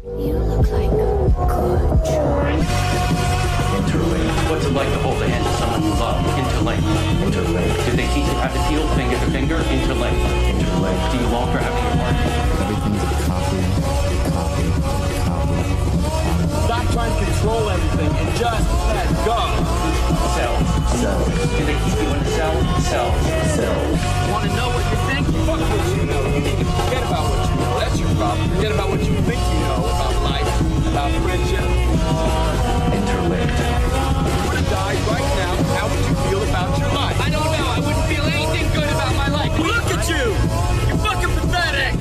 You look like good choice. Interlink. What's it like to hold the hand of someone you love? Interlink. Interlink. Did they teach you how to feel finger to finger? Interlink. Interlink. Do you long for having your heart? Everything's a copy, copy, copy, copy. Stop trying to control everything and just let go. Cells. Cells. Do they keep you in a cell? Cells. Cells. Want to know what you think? Fuck what you know. You need to forget about what you know. That's your problem. Forget about what you think you know about life, about friendship. Interlinked. If you were to die right now, how would you feel about your life? I don't know. I wouldn't feel anything good about my life. Look at you! You're fucking pathetic!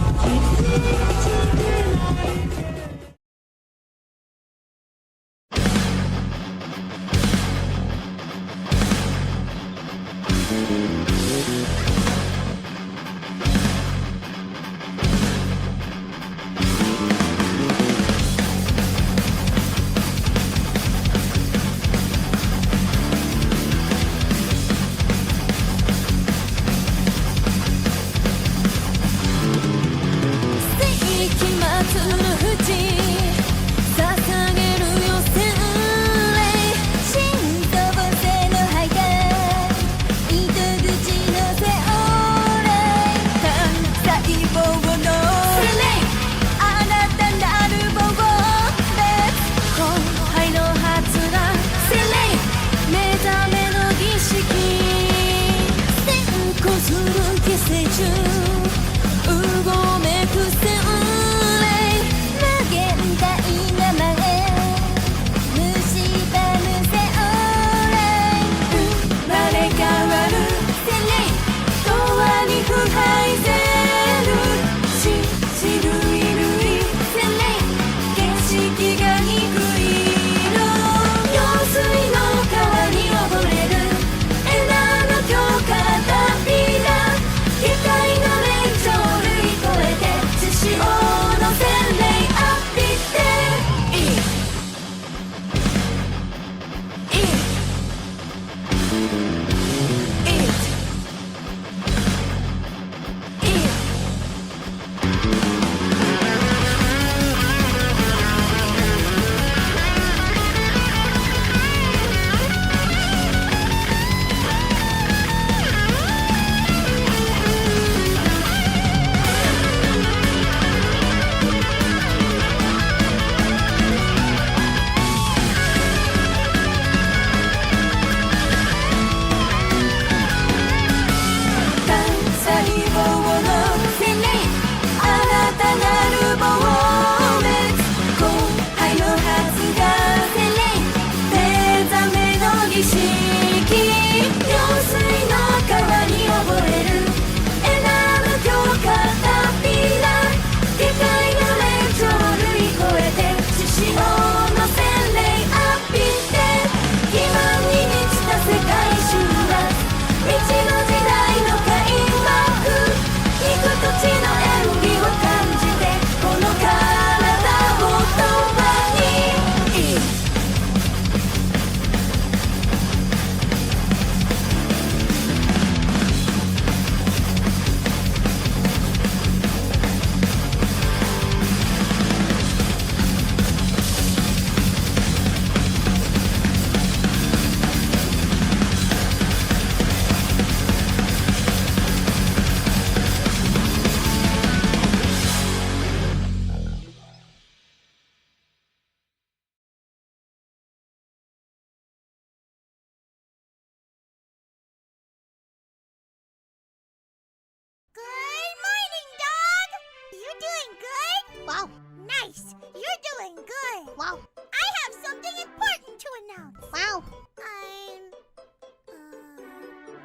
Wow, nice. You're doing good. Wow. I have something important to announce. Wow. I'm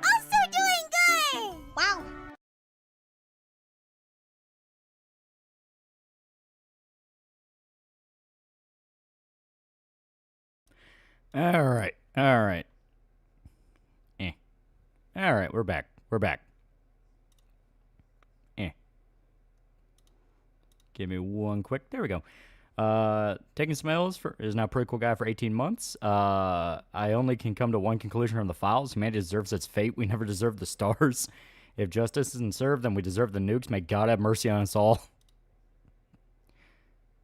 also doing good. Wow. All right. All right. All right, we're back. We're back. Give me one quick. There we go. Taking Smells is now pretty cool guy for 18 months. I only can come to one conclusion from the files. Humanity deserves its fate. We never deserve the stars. If justice isn't served, then we deserve the nukes. May God have mercy on us all.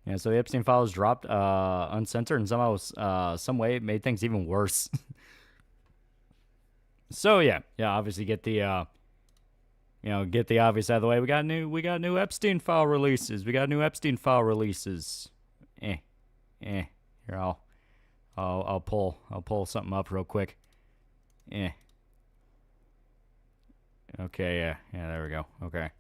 Yeah, so the Epstein files dropped uncensored, and somehow, some way, it made things even worse. So yeah, obviously get the get the obvious out of the way. We got new Epstein file releases. Here, I'll pull something up real quick. Okay, yeah, there we go. Okay.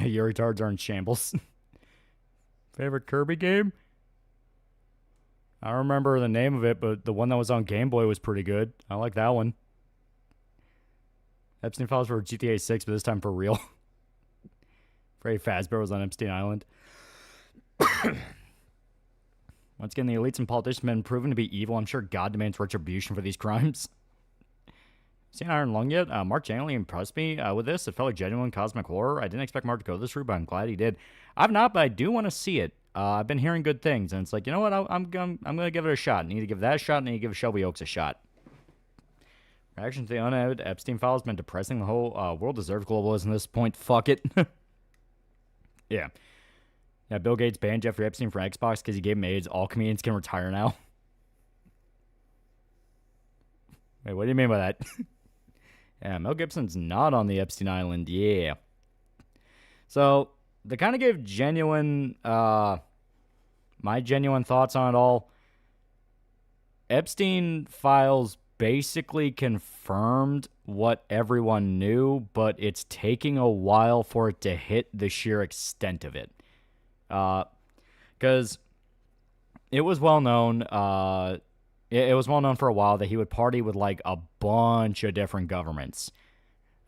Your retards are in shambles. Favorite Kirby game? I don't remember the name of it, but the one that was on Game Boy was pretty good. I like that one. Epstein files for GTA 6, but this time for real. Freddy Fazbear was on Epstein Island. Once again, the elites and politicians have been proven to be evil. I'm sure God demands retribution for these crimes. Seen Iron Lung yet? Mark genuinely impressed me with this. It felt like genuine cosmic horror. I didn't expect Mark to go this route, but I'm glad he did. I've not, but I do want to see it. I've been hearing good things, and it's like, you know what? I'm gonna give it a shot. I need to give that a shot, and I need to give Shelby Oaks a shot. Reaction to the unedited Epstein files has been depressing. The whole world deserves globalism at this point. Fuck it. Yeah. Yeah, Bill Gates banned Jeffrey Epstein from Xbox because he gave him AIDS. All comedians can retire now. Wait, what do you mean by that? Yeah, Mel Gibson's not on the Epstein Island. Yeah. So, they kind of gave genuine, my genuine thoughts on it all. Epstein files basically confirmed what everyone knew, but it's taking a while for it to hit the sheer extent of it. Because it was well known, it was well known for a while that he would party with like a bunch of different governments.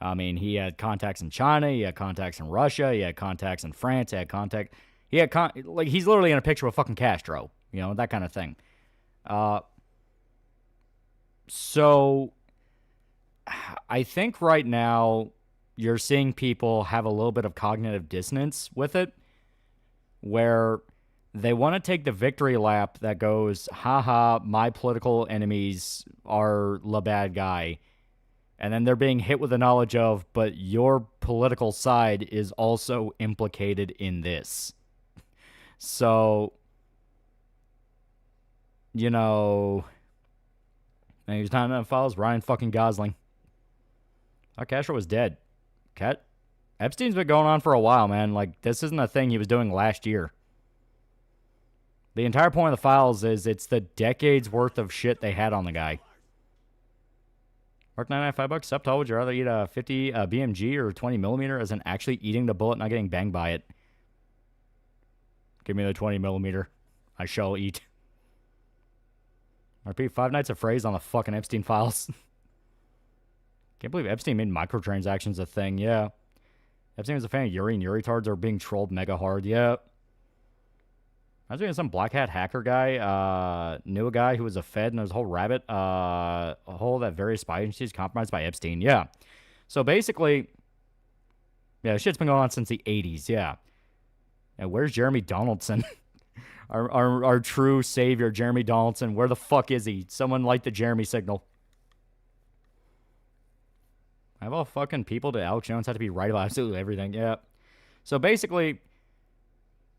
I mean, he had contacts in China, he had contacts in Russia, he had contacts in France, he's literally in a picture with fucking Castro, that kind of thing. So I think right now you're seeing people have a little bit of cognitive dissonance with it, where they want to take the victory lap that goes, haha, my political enemies are the bad guy. And then they're being hit with the knowledge of, but your political side is also implicated in this. So, he was not enough files. Ryan fucking Gosling. Castro was dead. Epstein's been going on for a while, man. Like, this isn't a thing he was doing last year. The entire point of the files is it's the decades worth of shit they had on the guy. Mark 995 bucks. Sup, tall, would you rather eat a 50 BMG or 20 millimeter as in actually eating the bullet, not getting banged by it? Give me the 20 millimeter. I shall eat. RP, 5 Nights at Freddy's on the fucking Epstein files. Can't believe Epstein made microtransactions a thing. Yeah. Epstein was a fan of Yuri, and Yuri tards are being trolled mega hard. Yeah. I was doing some black hat hacker guy, knew a guy who was a Fed, and there was a whole rabbit hole that various spy agencies compromised by Epstein. Yeah. So basically, yeah, shit's been going on since the 80s. Yeah. And where's Jeremy Donaldson? our true savior, Jeremy Donaldson. Where the fuck is he? Someone light the Jeremy signal. I have all fucking people to Alex Jones had to be right about absolutely everything. Yeah. So basically,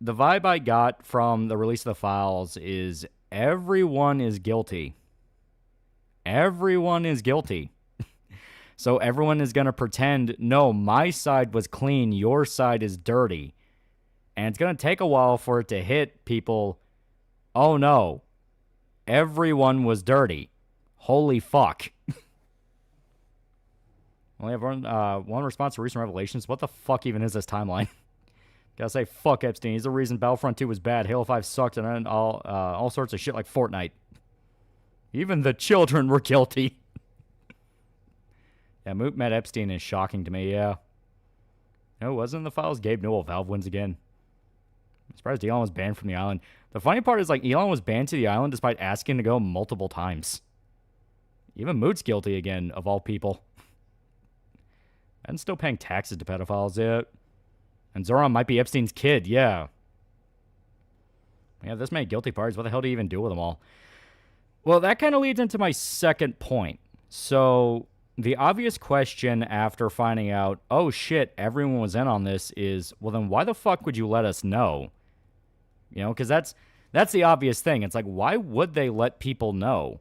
the vibe I got from the release of the files is everyone is guilty. Everyone is guilty. So everyone is going to pretend, no, my side was clean, your side is dirty. And it's going to take a while for it to hit people. Oh no, everyone was dirty. Holy fuck. Only have one response to recent revelations. What the fuck even is this timeline? Gotta say, fuck Epstein. He's the reason Battlefront 2 was bad, Halo 5 sucked, and then all sorts of shit like Fortnite. Even the children were guilty. Yeah, Moot met Epstein is shocking to me, yeah. No, it wasn't in the files. Gabe Newell, Valve wins again. I'm surprised Elon was banned from the island. The funny part is, like, Elon was banned to the island despite asking to go multiple times. Even Moot's guilty again, of all people. And still paying taxes to pedophiles, yeah. And Zoran might be Epstein's kid, yeah. Yeah, this many guilty parties. What the hell do you even do with them all? Well, that kind of leads into my second point. So, the obvious question after finding out, oh shit, everyone was in on this is, well then why the fuck would you let us know? You know, because that's the obvious thing. It's like, why would they let people know?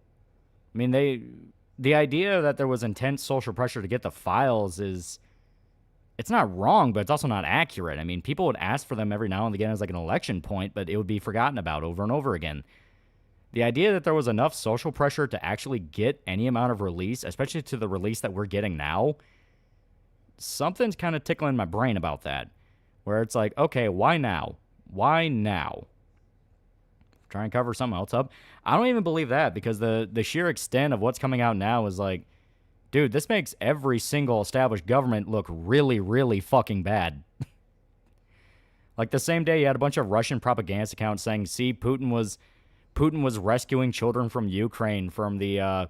I mean, the idea that there was intense social pressure to get the files is, it's not wrong, but it's also not accurate. I mean, people would ask for them every now and again as like an election point, but it would be forgotten about over and over again. The idea that there was enough social pressure to actually get any amount of release, especially to the release that we're getting now, something's kind of tickling my brain about that. Where it's like, okay, why now? Why now? Try and cover something else up. I don't even believe that, because the sheer extent of what's coming out now is like, dude, this makes every single established government look really, really fucking bad. Like the same day, you had a bunch of Russian propaganda accounts saying, see, Putin was rescuing children from Ukraine from the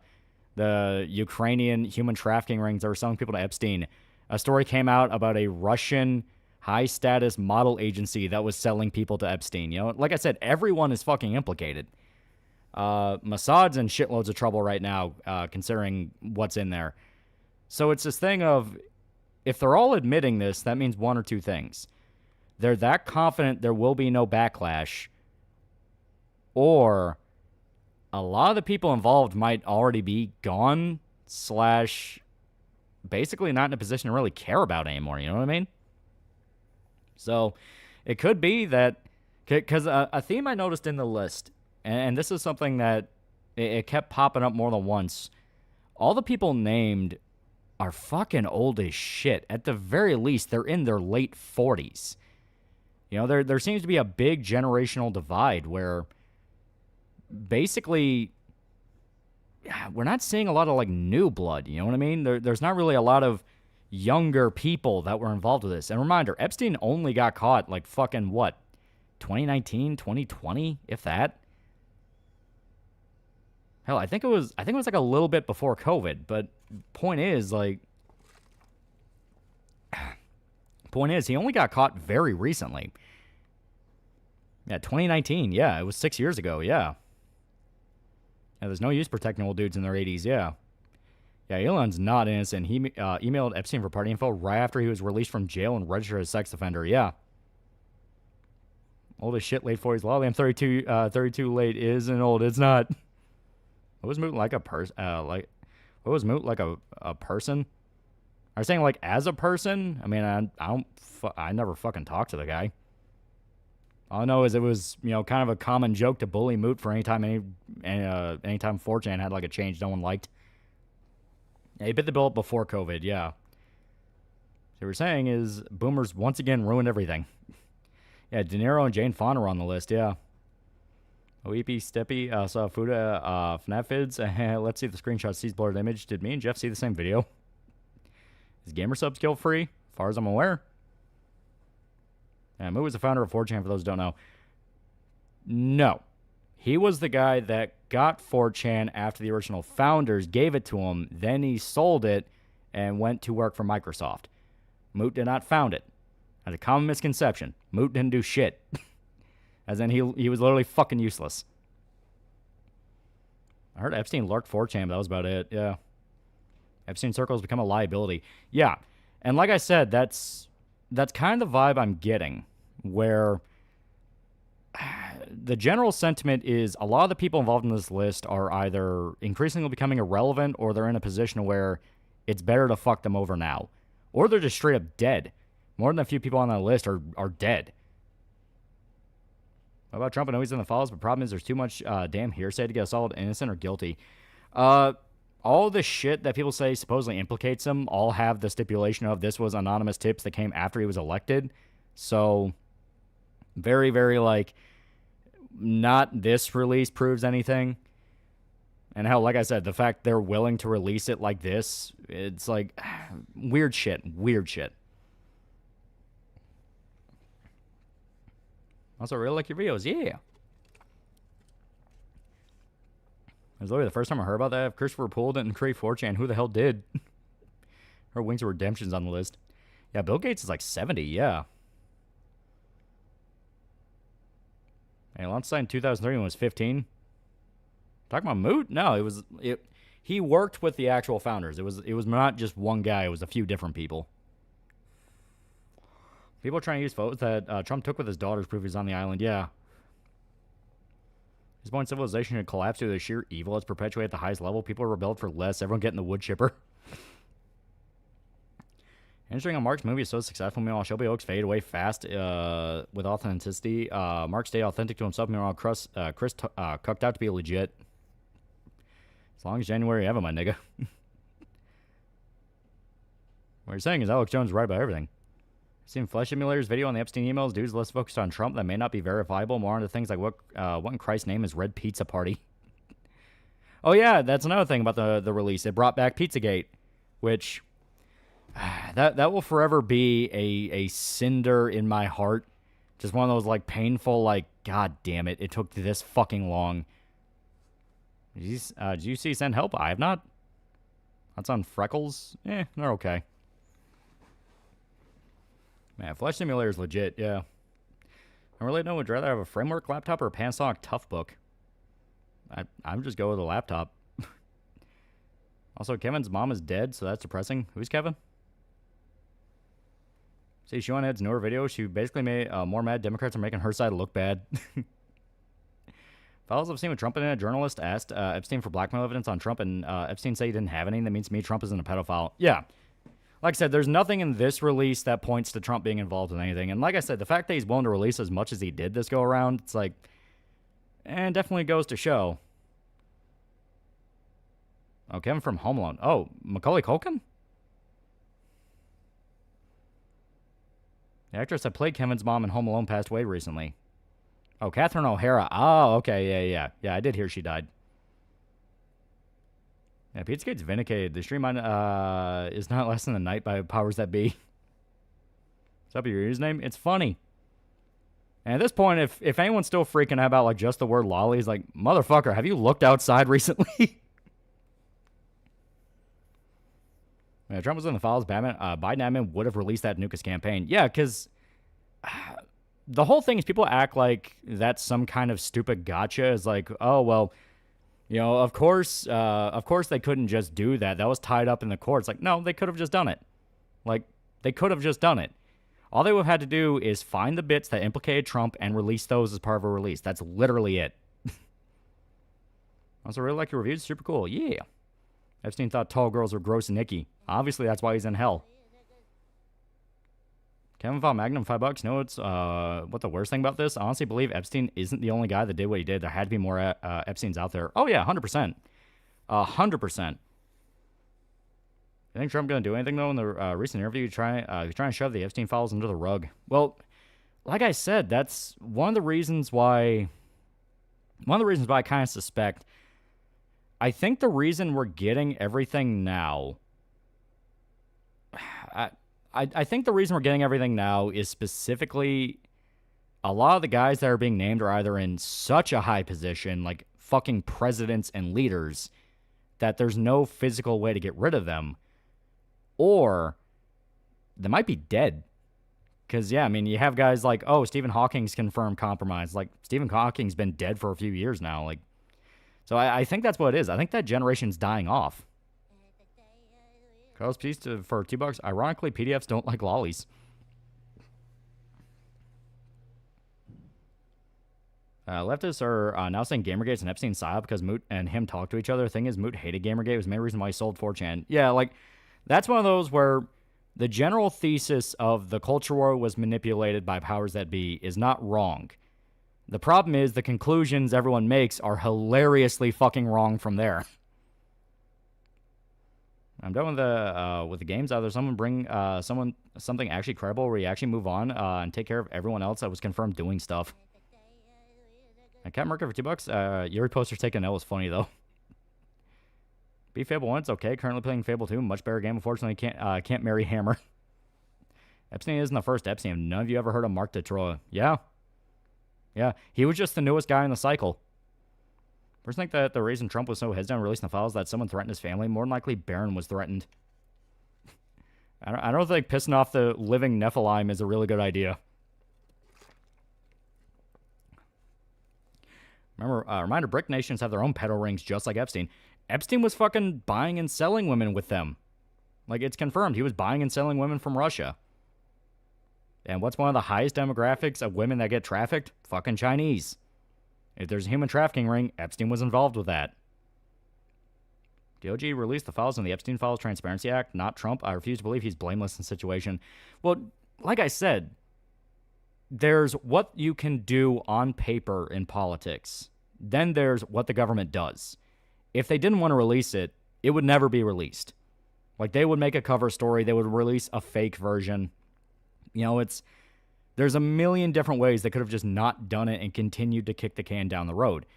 Ukrainian human trafficking rings that were selling people to Epstein. A story came out about a Russian high-status model agency that was selling people to Epstein. You know, like I said, everyone is fucking implicated. Mossad's in shitloads of trouble right now, considering what's in there. So it's this thing of, if they're all admitting this, that means one or two things. They're that confident there will be no backlash, or a lot of the people involved might already be gone / basically not in a position to really care about anymore, you know what I mean? So it could be that, because a theme I noticed in the list, and this is something that it kept popping up more than once, all the people named are fucking old as shit. At the very least, they're in their late 40s. You know, there seems to be a big generational divide where basically we're not seeing a lot of like new blood, you know what I mean? There's not really a lot of younger people that were involved with this. And reminder, Epstein only got caught like fucking what, 2019, 2020, if that. Hell, I think it was like a little bit before COVID, but point is he only got caught very recently. Yeah, 2019, yeah, it was 6 years ago, yeah. Yeah, there's no use protecting old dudes in their 80s, yeah. Yeah, Elon's not innocent. He emailed Epstein for party info right after he was released from jail and registered as a sex offender, yeah. Old as shit, late 40s. Lolly, I'm 32 late isn't old. It's not. What was Moot like a person? What was Moot like a person? Are you saying like as a person? I mean, I never fucking talked to the guy. All I know is it was, you know, kind of a common joke to bully Moot for anytime 4chan had like a change no one liked. Yeah, he bit the bullet before COVID, yeah. So what we're saying is boomers once again ruined everything. Yeah, De Niro and Jane Fonda are on the list, yeah. OEP, Steppy, saw Fuda, FNAF vids. Let's see if the screenshot sees blurred image. Did me and Jeff see the same video? Is Gamer Subs guilt free? As far as I'm aware. Moo was the founder of 4chan, for those who don't know. No. He was the guy that got 4chan after the original founders gave it to him. Then he sold it and went to work for Microsoft. Moot did not found it. That's a common misconception. Moot didn't do shit. As in, he was literally fucking useless. I heard Epstein lurked 4chan, but that was about it, yeah. Epstein circles become a liability. Yeah, and like I said, that's kind of the vibe I'm getting, where the general sentiment is a lot of the people involved in this list are either increasingly becoming irrelevant, or they're in a position where it's better to fuck them over now. Or they're just straight up dead. More than a few people on that list are dead. What about Trump? I know he's in the files, but problem is there's too much damn hearsay to get us all innocent or guilty. All the shit that people say supposedly implicates him all have the stipulation of this was anonymous tips that came after he was elected. So, very, very, like, not this release proves anything. And hell, like I said, the fact they're willing to release it like this, it's like, weird shit. Also, really like your videos, yeah. It was literally the first time I heard about that. If Christopher Poole didn't create 4chan, who the hell did? Her Wings of Redemption's on the list. Yeah, Bill Gates is like 70, yeah. And launch site in 2003 when he was 15. Talking about Moot? No, He worked with the actual founders. It was not just one guy. It was a few different people. People are trying to use photos that Trump took with his daughters to prove he's on the island. Yeah. His point civilization had collapsed due to the sheer evil it's perpetuated at the highest level. People rebelled for less. Everyone getting the wood chipper. Interesting how Mark's movie is so successful. Meanwhile, Shelby Oaks fade away fast with authenticity. Mark stayed authentic to himself. Meanwhile, Chris cooked out to be legit. As long as January ever, my nigga. What you're saying is Alex Jones is right about everything. I've seen Flesh Simulator's video on the Epstein emails. Dude's less focused on Trump that may not be verifiable. More on the things like what in Christ's name is Red Pizza Party. Oh yeah, that's another thing about the release. It brought back Pizzagate, which that will forever be a cinder in my heart. Just one of those like painful, like, God damn it, it took this fucking long. Did you see Send Help? I have not. That's on Freckles. They're okay. Man, Flesh Simulator is legit, yeah. I really don't would rather have a framework laptop or a Panasonic Toughbook. I'm just go with a laptop. Also, Kevin's mom is dead, so that's depressing. Who's Kevin? See, Sean Ed's newer video. She basically made more mad Democrats are making her side look bad. Files I've seen with Trump in it, a journalist asked Epstein for blackmail evidence on Trump, and Epstein said he didn't have any. That means to me Trump isn't a pedophile. Yeah. Like I said, there's nothing in this release that points to Trump being involved in anything. And like I said, the fact that he's willing to release as much as he did this go around, it's like, and definitely goes to show. Oh, Kevin from Home Alone. Oh, Macaulay Culkin? The actress that played Kevin's mom in Home Alone passed away recently. Oh, Catherine O'Hara. Oh, okay, yeah. Yeah, I did hear she died. Yeah, Pizzagate's vindicated. The stream on is not less than the night by powers that be. What's up with your username? It's funny. And at this point, if anyone's still freaking out about like just the word lolly, he's like, motherfucker, have you looked outside recently? Yeah, Trump was in the files. Biden admin would have released that Nukas campaign. Yeah, because the whole thing is people act like that's some kind of stupid gotcha. Is like, oh, well, you know, of course they couldn't just do that. That was tied up in the courts. Like, no, they could have just done it. Like, they could have just done it. All they would have had to do is find the bits that implicated Trump and release those as part of a release. That's literally it. Also, really like your reviews. Super cool. Yeah. Epstein thought tall girls were gross and icky. Obviously, that's why he's in hell. Kevin Von Magnum, $5. You know what's what the worst thing about this? I honestly believe Epstein isn't the only guy that did what he did. There had to be more Epsteins out there. Oh yeah, 100%. 100%. You think Trump gonna do anything though in the recent interview? He's trying to shove the Epstein files under the rug. Well, like I said, that's one of the reasons why I kind of suspect. I think the reason we're getting everything now. I think the reason we're getting everything now is specifically a lot of the guys that are being named are either in such a high position, like fucking presidents and leaders, that there's no physical way to get rid of them, or they might be dead. Because, yeah, I mean, you have guys like, oh, Stephen Hawking's confirmed compromise. Like, Stephen Hawking's been dead for a few years now. Like, so I think that's what it is. I think that generation's dying off. Carlos piece for $2. Ironically, PDFs don't like lollies. Leftists are now saying Gamergate's an Epstein psyop because Moot and him talk to each other. The thing is, Moot hated Gamergate. It was the main reason why he sold 4chan. Yeah, like, that's one of those where the general thesis of the culture war was manipulated by powers that be is not wrong. The problem is the conclusions everyone makes are hilariously fucking wrong from there. I'm done with the games. Either someone bring something actually credible where you actually move on and take care of everyone else that was confirmed doing stuff. I can't mark it for $2. Yuri Poster's taking L was funny though. Beat Fable 1, it's okay. Currently playing Fable 2, much better game. Unfortunately, can't marry Hammer. Epstein isn't the first Epstein. Have none of you ever heard of Mark DeTroia? Yeah. Yeah, he was just the newest guy in the cycle. First, think that the reason Trump was so hesitant on releasing the files that someone threatened his family. More than likely, Barron was threatened. I don't think pissing off the living Nephilim is a really good idea. Remember, reminder, BRIC nations have their own pedo rings just like Epstein. Epstein was fucking buying and selling women with them. Like, it's confirmed. He was buying and selling women from Russia. And what's one of the highest demographics of women that get trafficked? Fucking Chinese. If there's a human trafficking ring, Epstein was involved with that. DOJ released the files in the Epstein Files Transparency Act, not Trump. I refuse to believe he's blameless in the situation. Well, like I said, there's what you can do on paper in politics. Then there's what the government does. If they didn't want to release it, it would never be released. Like, they would make a cover story. They would release a fake version. You know, there's a million different ways they could have just not done it and continued to kick the can down the road,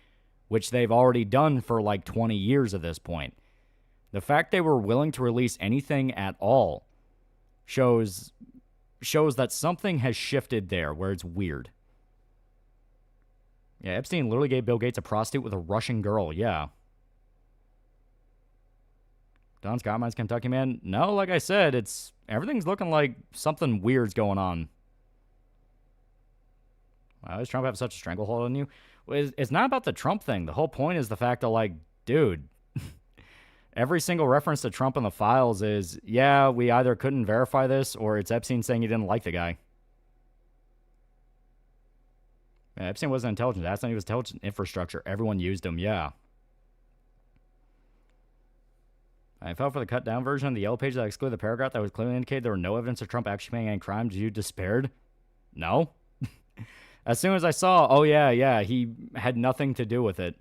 which they've already done for like 20 years at this point. The fact they were willing to release anything at all shows that something has shifted there where it's weird. Yeah, Epstein literally gave Bill Gates a prostitute with a Russian girl. Yeah. Don Scott Mines Kentucky Man. No, like I said, everything's looking like something weird's going on. Why does Trump have such a stranglehold on you? Well, it's not about the Trump thing. The whole point is the fact that, like, dude, every single reference to Trump in the files is, yeah, we either couldn't verify this or it's Epstein saying he didn't like the guy. Yeah, Epstein wasn't intelligent. That's not he was intelligent infrastructure. Everyone used him, yeah. I fell for the cut down version of the yellow page that excluded the paragraph that was clearly indicated there were no evidence of Trump actually committing any crimes. You despaired? No. As soon as I saw, oh yeah, he had nothing to do with it.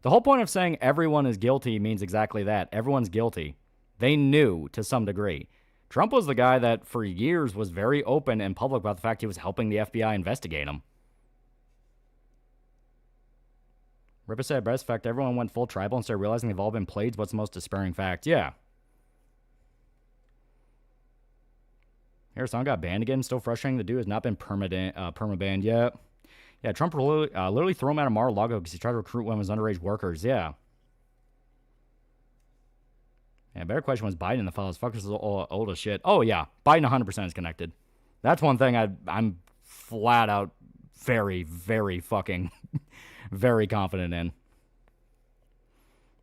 The whole point of saying everyone is guilty means exactly that. Everyone's guilty. They knew to some degree. Trump was the guy that for years was very open and public about the fact he was helping the FBI investigate him. Ripper said, best fact, everyone went full tribal and started realizing they've all been played. What's the most despairing fact? Yeah. Harrison got banned again. Still frustrating. The dude has not been perma-banned yet. Yeah, Trump literally threw him out of Mar-a-Lago because he tried to recruit women as underage workers. Yeah. Yeah, better question was Biden in the files. Fuckers is old as shit. Oh, yeah. Biden 100% is connected. That's one thing I'm flat out very, very fucking very confident in.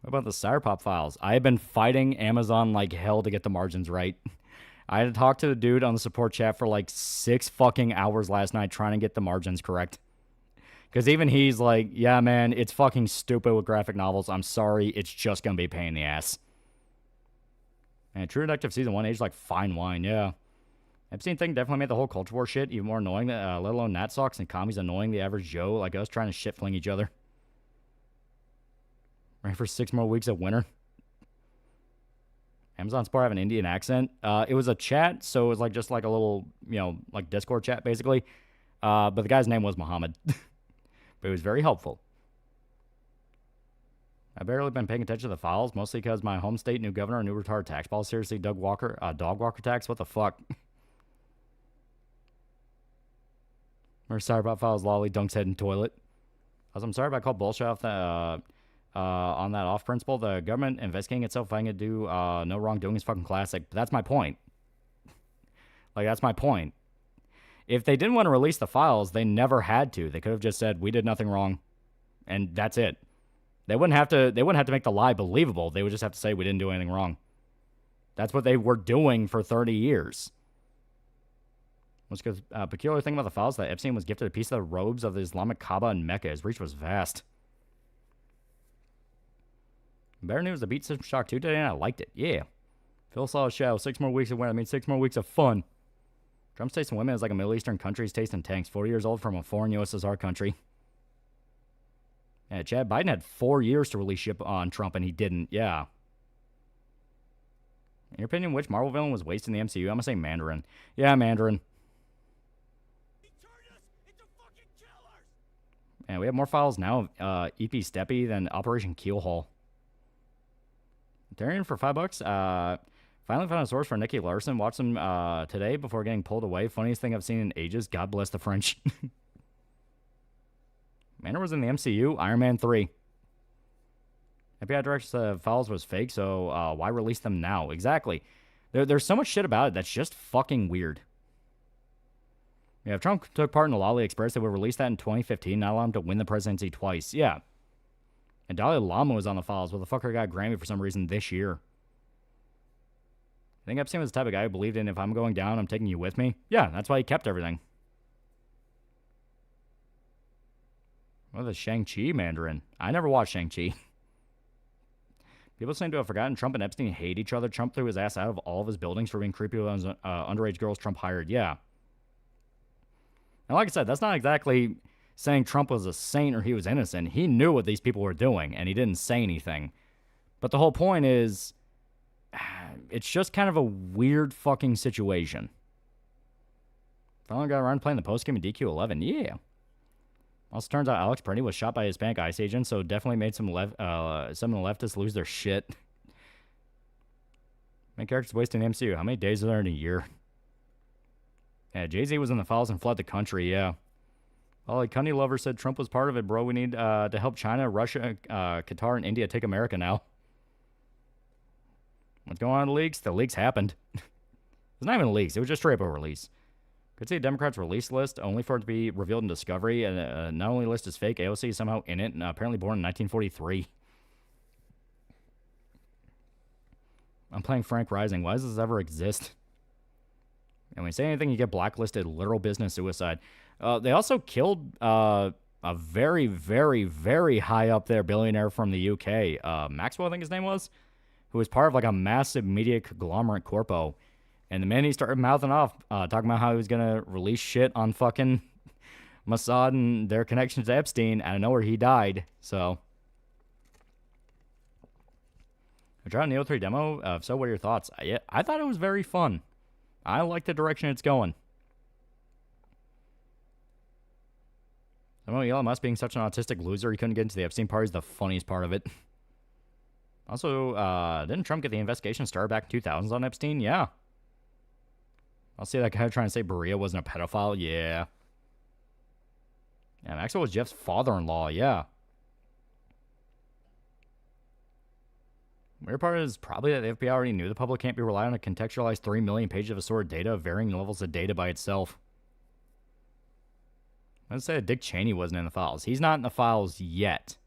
What about the Cyberpop files? I have been fighting Amazon like hell to get the margins right. I had to talk to the dude on the support chat for like 6 fucking hours last night trying to get the margins correct. Because even he's like, yeah, man, it's fucking stupid with graphic novels. I'm sorry. It's just going to be a pain in the ass. And True Detective Season 1 aged like fine wine, yeah. Epstein thing definitely made the whole culture war shit even more annoying, let alone Nat Socks and commies annoying the average Joe like us trying to shit fling each other. Ready for 6 more weeks of winter? Amazon Sport have an Indian accent. It was a chat, so it was like just like a little, like Discord chat basically. But the guy's name was Muhammad. But it was very helpful. I've barely been paying attention to the files, mostly because my home state, new governor, new retarded tax policy. Seriously, dog walker tax? What the fuck? Or sorry about files, lolly, dunks head in toilet. I'm sorry about called bullshit off the, on that off principle. The government investigating itself, finding it do no wrongdoing is fucking classic. But that's my point. Like, that's my point. If they didn't want to release the files, they never had to. They could have just said, we did nothing wrong. And that's it. They wouldn't have to make the lie believable. They would just have to say we didn't do anything wrong. That's what they were doing for 30 years. What's a peculiar thing about the files that Epstein was gifted a piece of the robes of the Islamic Kaaba in Mecca. His reach was vast. Better news, the beat System Shock 2 today, and I liked it. Yeah. Phil saw a show. 6 more weeks of winter. I mean, 6 more weeks of fun. Trump's tasting women is like a Middle Eastern country's tasting tanks. 40 years old from a foreign USSR country. Yeah, Chad Biden had 4 years to release ship on Trump, and he didn't. Yeah. In your opinion, which Marvel villain was wasted in the MCU? I'm going to say Mandarin. Yeah, Mandarin. He turned us into fucking killers! And we have more files now of EP Steppy than Operation Keelhaul. Ethereum for $5. Finally found a source for Nicky Larson. Watched him today before getting pulled away. Funniest thing I've seen in ages. God bless the French. Mandarin was in the MCU. Iron Man 3. FBI directions the files was fake, so why release them now? Exactly. There's so much shit about it that's just fucking weird. Yeah, if Trump took part in the Lolly Express, they would release that in 2015, not allow him to win the presidency twice. Yeah. And Dalai Lama was on the files. Well, the fucker got a Grammy for some reason this year. I think Epstein was the type of guy who believed in if I'm going down, I'm taking you with me. Yeah, that's why he kept everything. What the Shang-Chi Mandarin? I never watched Shang-Chi. People seem to have forgotten Trump and Epstein hate each other. Trump threw his ass out of all of his buildings for being creepy with underage girls Trump hired. Yeah. And like I said, that's not exactly saying Trump was a saint or he was innocent. He knew what these people were doing, and he didn't say anything. But the whole point is, it's just kind of a weird fucking situation. Finally got around playing the postgame in DQ11. Yeah. Also, turns out Alex Prenny was shot by a Hispanic ICE agent, so definitely made some of the leftists lose their shit. Main characters wasting MCU. How many days are there in a year? Yeah, Jay-Z was in the files and fled the country, yeah. Well, like Cunny Lover said, Trump was part of it, bro. We need to help China, Russia, Qatar, and India take America now. What's going on in the leaks? The leaks happened. It's not even leaks. It was just straight up a release. Could see a Democrats release list only for it to be revealed in Discovery. And not only list is fake, AOC is somehow in it, and apparently born in 1943. I'm playing Frank Rising. Why does this ever exist? And when you say anything, you get blacklisted. Literal business suicide. They also killed a very, very, very high up there billionaire from the UK. Maxwell, I think his name was, who was part of like a massive media conglomerate corpo. And the minute he started mouthing off, talking about how he was going to release shit on fucking Mossad and their connections to Epstein, out of nowhere he died. So, I tried a Neo 3 demo. So, what are your thoughts? I thought it was very fun. I like the direction it's going. Elon Musk being such an autistic loser, he couldn't get into the Epstein party is the funniest part of it. Also, didn't Trump get the investigation started back in 2000s on Epstein? Yeah. I'll see that guy trying to say Berea wasn't a pedophile. Yeah. Yeah, Maxwell was Jeff's father-in-law. Yeah. Weird part is probably that the FBI already knew the public can't be relied on to contextualize 3 million pages of assorted data of varying levels of data by itself. Let's say Dick Cheney wasn't in the files. He's not in the files yet.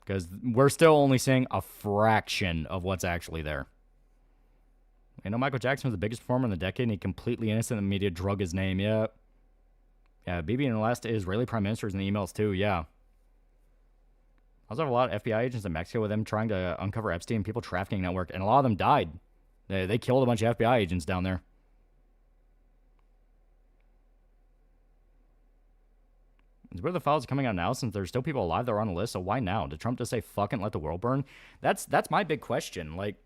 Because we're still only seeing a fraction of what's actually there. You know, Michael Jackson was the biggest performer in the decade, and he completely innocent and the media drug his name. Yeah. Yeah, Bibi and the last Israeli prime ministers in the emails, too. Yeah. Also have a lot of FBI agents in Mexico with them trying to uncover Epstein people trafficking network, and a lot of them died. They killed a bunch of FBI agents down there. It's where the files are coming out now, since there's still people alive that are on the list, so why now? Did Trump just say, fuck it and let the world burn? That's my big question. Like...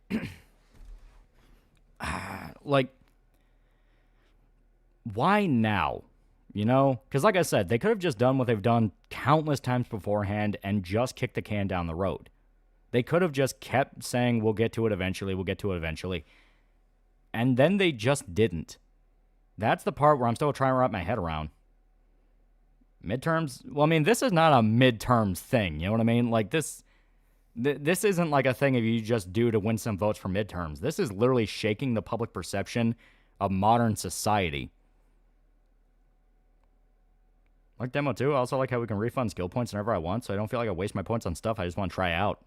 why now? You know? Because like I said, they could have just done what they've done countless times beforehand and just kicked the can down the road. They could have just kept saying, we'll get to it eventually, we'll get to it eventually. And then they just didn't. That's the part where I'm still trying to wrap my head around. Midterms? Well, I mean, this is not a midterms thing, you know what I mean? Like, this isn't like a thing if you just do to win some votes for midterms. This is literally shaking the public perception of modern society. Like demo 2, I also like how we can refund skill points whenever I want, so I don't feel like I waste my points on stuff I just want to try out.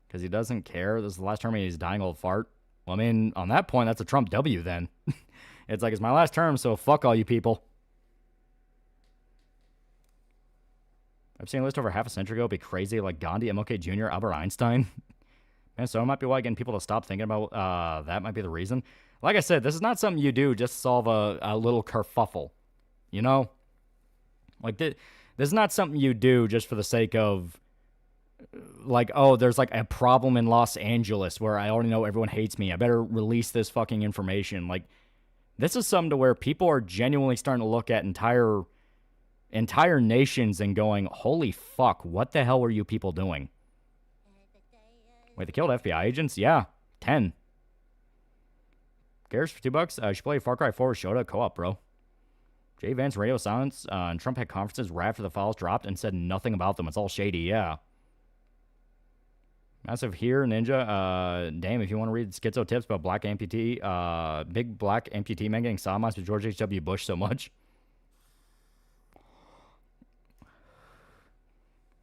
Because he doesn't care. This is the last term he's dying old fart. Well, I mean, on that point, that's a Trump W then. It's like, it's my last term, so fuck all you people. I've seen a list over half a century ago be crazy, like Gandhi, MLK Jr., Albert Einstein. Man, so it might be why getting people to stop thinking about that might be the reason. Like I said, this is not something you do just to solve a little kerfuffle. You know? Like, this is not something you do just for the sake of, like, oh, there's like a problem in Los Angeles where I already know everyone hates me. I better release this fucking information. Like, this is something to where people are genuinely starting to look at entire nations and going, holy fuck, what the hell were you people doing? Wait, they killed FBI agents? Yeah, 10. Garrus for $2. You should play Far Cry 4 with Shota co-op, bro. Jay Vance radio silence, and Trump had conferences right after the files dropped and said nothing about them. It's all shady, yeah. Massive here, Ninja. Damn, if you want to read schizo tips about black amputee, big black amputee man getting sodomized with George H.W. Bush so much.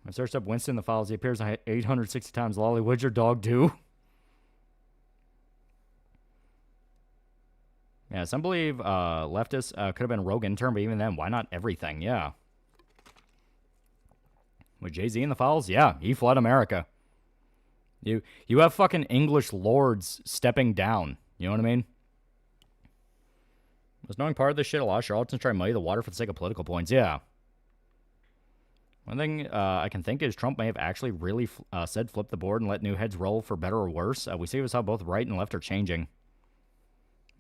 I searched up Winston in the files. He appears 860 times. Lolly, what'd your dog do? Yeah, some believe leftists could have been a rogue intern, but even then, why not everything? Yeah. With Jay-Z in the files? Yeah, he fled America. You have fucking English lords stepping down. You know what I mean? Was knowing part of this shit a lot of charlatans try to muddy the water for the sake of political points? Yeah. One thing I can think is Trump may have actually really said flip the board and let new heads roll for better or worse. We see this how both right and left are changing.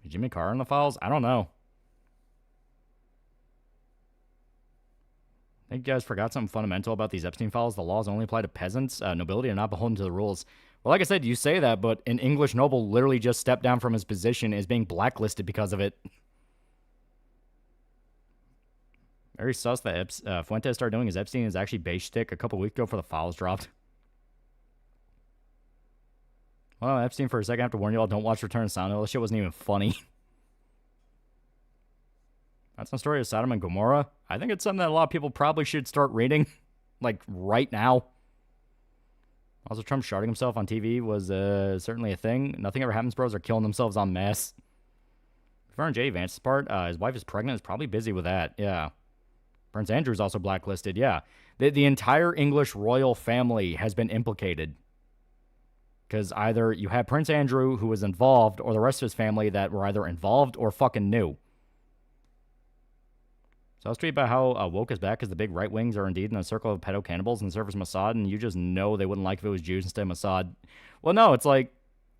Is Jimmy Carr in the files? I don't know. I think you guys forgot something fundamental about these Epstein files. The laws only apply to peasants. Nobility are not beholden to the rules. Well, like I said, you say that, but an English noble literally just stepped down from his position and is being blacklisted because of it. Very sus that Fuentes started doing his Epstein is actually base stick a couple weeks ago before the files dropped. Well, Epstein, for a second, I have to warn you all, don't watch Return of Sound. This shit wasn't even funny. That's the story of Sodom and Gomorrah. I think it's something that a lot of people probably should start reading, like, right now. Also, Trump sharding himself on TV was certainly a thing. Nothing ever happens, bros are killing themselves en masse. For on J. Vance's part, his wife is pregnant, is probably busy with that, yeah. Prince Andrew's also blacklisted, yeah. The entire English royal family has been implicated. Because either you had Prince Andrew, who was involved, or the rest of his family that were either involved or fucking knew. So I was tweeting about how woke is back because the big right wings are indeed in a circle of pedo cannibals and serve as Mossad, and you just know they wouldn't like if it was Jews instead of Mossad. Well, no, it's like,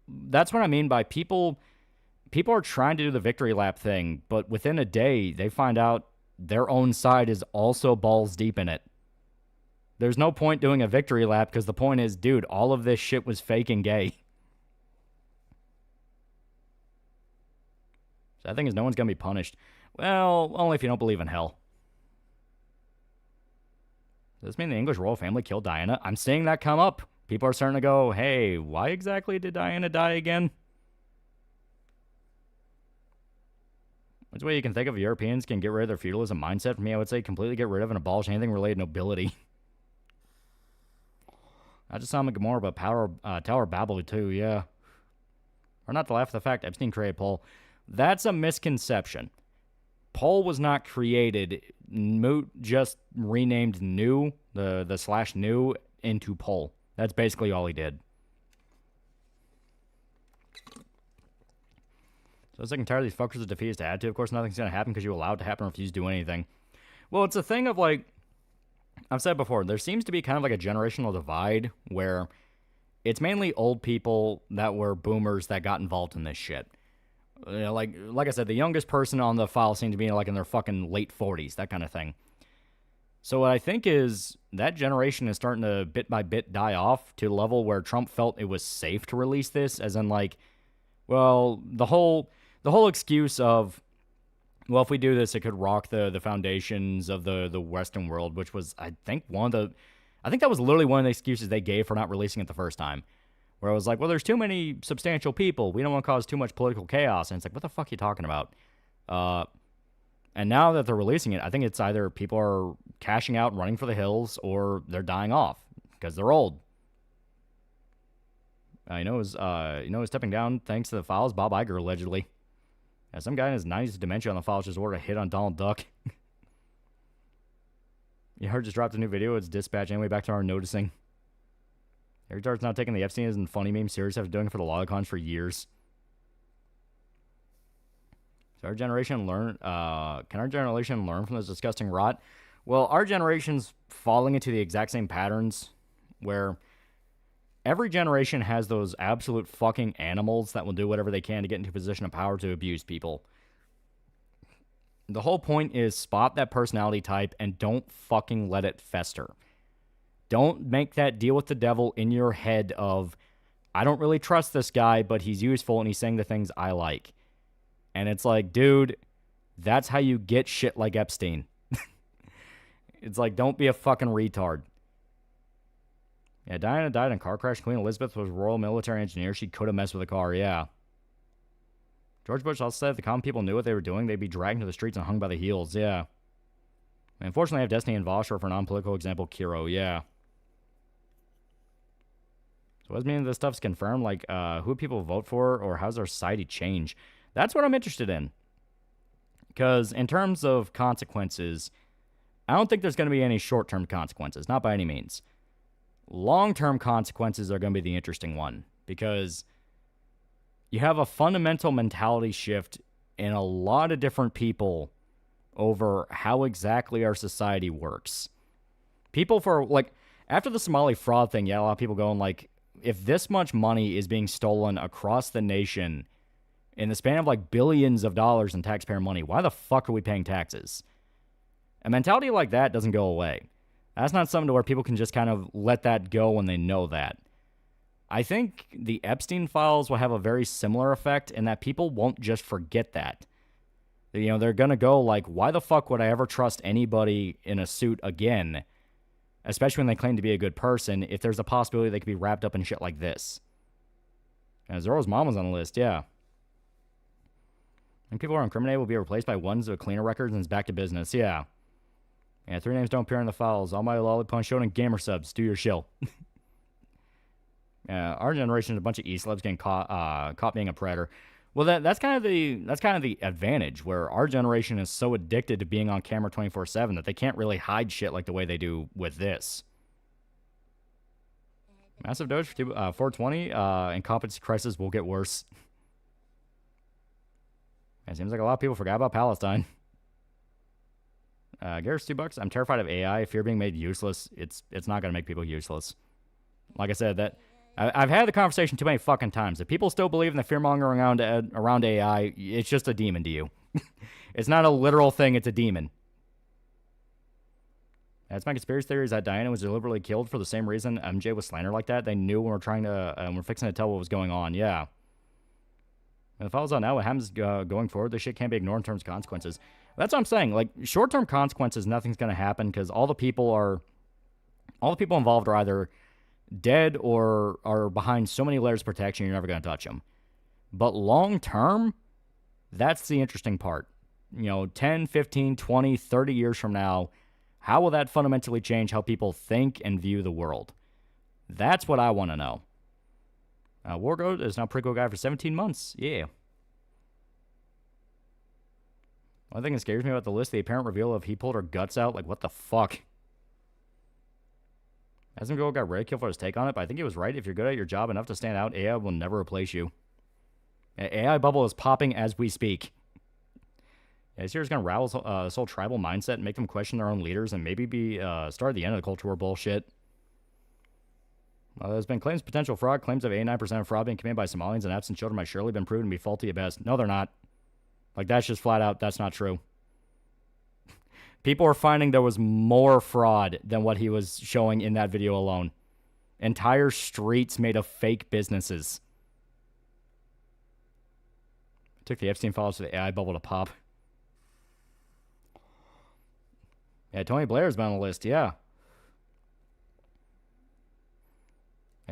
that's what I mean by people are trying to do the victory lap thing, but within a day, they find out their own side is also balls deep in it. There's no point doing a victory lap because the point is, dude, all of this shit was fake and gay. So the thing is, no one's going to be punished. Well, only if you don't believe in hell. Does this mean the English royal family killed Diana? I'm seeing that come up. People are starting to go, hey, why exactly did Diana die again? Which way you can think of Europeans can get rid of their feudalism mindset? For me, I would say completely get rid of and abolish anything related to nobility. Not just Sodom and Gomorrah, but Tower of Babel too, yeah. Or not to laugh at the fact Epstein created Paul. That's a misconception. Paul was not created. Moot just renamed new, the slash new, into Paul. That's basically all he did. So I was sick and tired of these fuckers with defeats to add to. Of course, nothing's going to happen because you allow it to happen or refuse to do anything. Well, it's a thing of like, I've said before, there seems to be kind of like a generational divide where it's mainly old people that were boomers that got involved in this shit. You know, like I said, the youngest person on the file seemed to be like in their fucking late 40s, that kind of thing. So what I think is that generation is starting to bit by bit die off to the level where Trump felt it was safe to release this, as in like, well, the whole excuse of, well, if we do this, it could rock the foundations of the Western world, which was, I think that was literally one of the excuses they gave for not releasing it the first time. Where I was like, well, there's too many substantial people. We don't want to cause too much political chaos. And it's like, what the fuck are you talking about? And now that they're releasing it, I think it's either people are cashing out and running for the hills, or they're dying off because they're old. Who's stepping down thanks to the files? Bob Iger, allegedly. Yeah, some guy in his 90s dementia on the files just ordered a hit on Donald Duck. You heard just dropped a new video. It's dispatch anyway. Back to our noticing. Eric Dart's not taking the Epstein and funny meme serious after doing it for the Lollicons for years. So our generation learn. Can our generation learn from this disgusting rot? Well, our generation's falling into the exact same patterns where every generation has those absolute fucking animals that will do whatever they can to get into a position of power to abuse people. The whole point is spot that personality type and don't fucking let it fester. Don't make that deal with the devil in your head of, I don't really trust this guy, but he's useful and he's saying the things I like. And it's like, dude, that's how you get shit like Epstein. It's like, don't be a fucking retard. Yeah, Diana died in a car crash. Queen Elizabeth was a royal military engineer. She could have messed with a car, yeah. George Bush also said if the common people knew what they were doing, they'd be dragged into the streets and hung by the heels, yeah. Unfortunately, I have Destiny and Vosh, or for non-political example, Kiro, yeah. So what does mean this stuff's confirmed? Like, who people vote for, or how's our society change? That's what I'm interested in. Because in terms of consequences, I don't think there's going to be any short-term consequences, not by any means. Long-term consequences are going to be the interesting one, because you have a fundamental mentality shift in a lot of different people over how exactly our society works. People after the Somali fraud thing, yeah, a lot of people going like, if this much money is being stolen across the nation in the span of like billions of dollars in taxpayer money, why the fuck are we paying taxes? A mentality like that doesn't go away. That's not something to where people can just kind of let that go when they know that. I think the Epstein files will have a very similar effect in that people won't just forget that. You know, they're going to go like, why the fuck would I ever trust anybody in a suit again? Especially when they claim to be a good person, if there's a possibility they could be wrapped up in shit like this. And Zoro's mom was on the list, yeah. And people who are incriminated will be replaced by ones with cleaner records and it's back to business, yeah. Yeah, 3 names don't appear in the files. TheAlmightyLoli, Punch, Shonen, Gamer Subs. Do your shill. Our generation is a bunch of E-celebs getting caught being a predator. Well, that's kind of the advantage, where our generation is so addicted to being on camera 24/7 that they can't really hide shit like the way they do with this. Massive doge for 420. Incompetency crisis will get worse. It seems like a lot of people forgot about Palestine. Garrett's $2. I'm terrified of AI. If you're being made useless, it's not going to make people useless. Like I said, I've had the conversation too many fucking times. If people still believe in the fear-mongering around AI, it's just a demon to you. It's not a literal thing, it's a demon. That's my conspiracy theory, is that Diana was deliberately killed for the same reason MJ was slandered like that. They knew when we're fixing to tell what was going on, yeah. And the files out now, what happens going forward, this shit can't be ignored in terms of consequences. That's what I'm saying. Like, short-term consequences, nothing's going to happen because all the people involved are either dead or are behind so many layers of protection you're never going to touch them. But long-term, that's the interesting part. 10, 15, 20, 30 years from now, how will that fundamentally change how people think and view the world? That's what I want to know. Wargoat is now prequel guy for 17 months. Yeah. One thing that scares me about the list, the apparent reveal of he pulled her guts out. Like, what the fuck? Hasn't Girl got ridiculed for his take on it, but I think he was right. If you're good at your job enough to stand out, AI will never replace you. AI bubble is popping as we speak. Yeah, this year's going to rouse this whole tribal mindset and make them question their own leaders and maybe be start the end of the culture war bullshit. There's been claims of potential fraud. Claims of 89% of fraud being committed by Somalians and absent children might surely been proven to be faulty at best. No, they're not. Like, that's just flat out, that's not true. People are finding there was more fraud than what he was showing in that video alone. Entire streets made of fake businesses. Took the Epstein files for the AI bubble to pop. Yeah, Tony Blair's been on the list, yeah.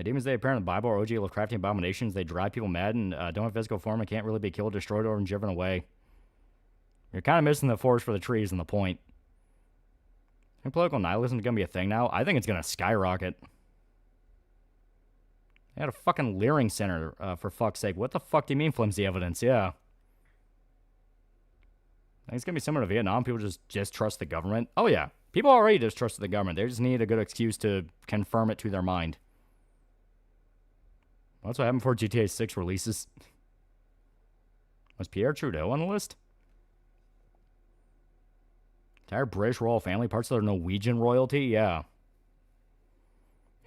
Demons, they appear in the Bible or OG Lovecraftian abominations. They drive people mad and don't have physical form and can't really be killed, destroyed, or driven away. You're kind of missing the forest for the trees and the point. I think political nihilism is going to be a thing now. I think it's going to skyrocket. They had a fucking Leering Center, for fuck's sake. What the fuck do you mean flimsy evidence? Yeah. I think it's going to be similar to Vietnam. People just trust the government. Oh, yeah. People already distrust the government. They just need a good excuse to confirm it to their mind. Well, that's what happened before GTA 6 releases. Was Pierre Trudeau on the list? Entire British royal family, parts of their Norwegian royalty? Yeah.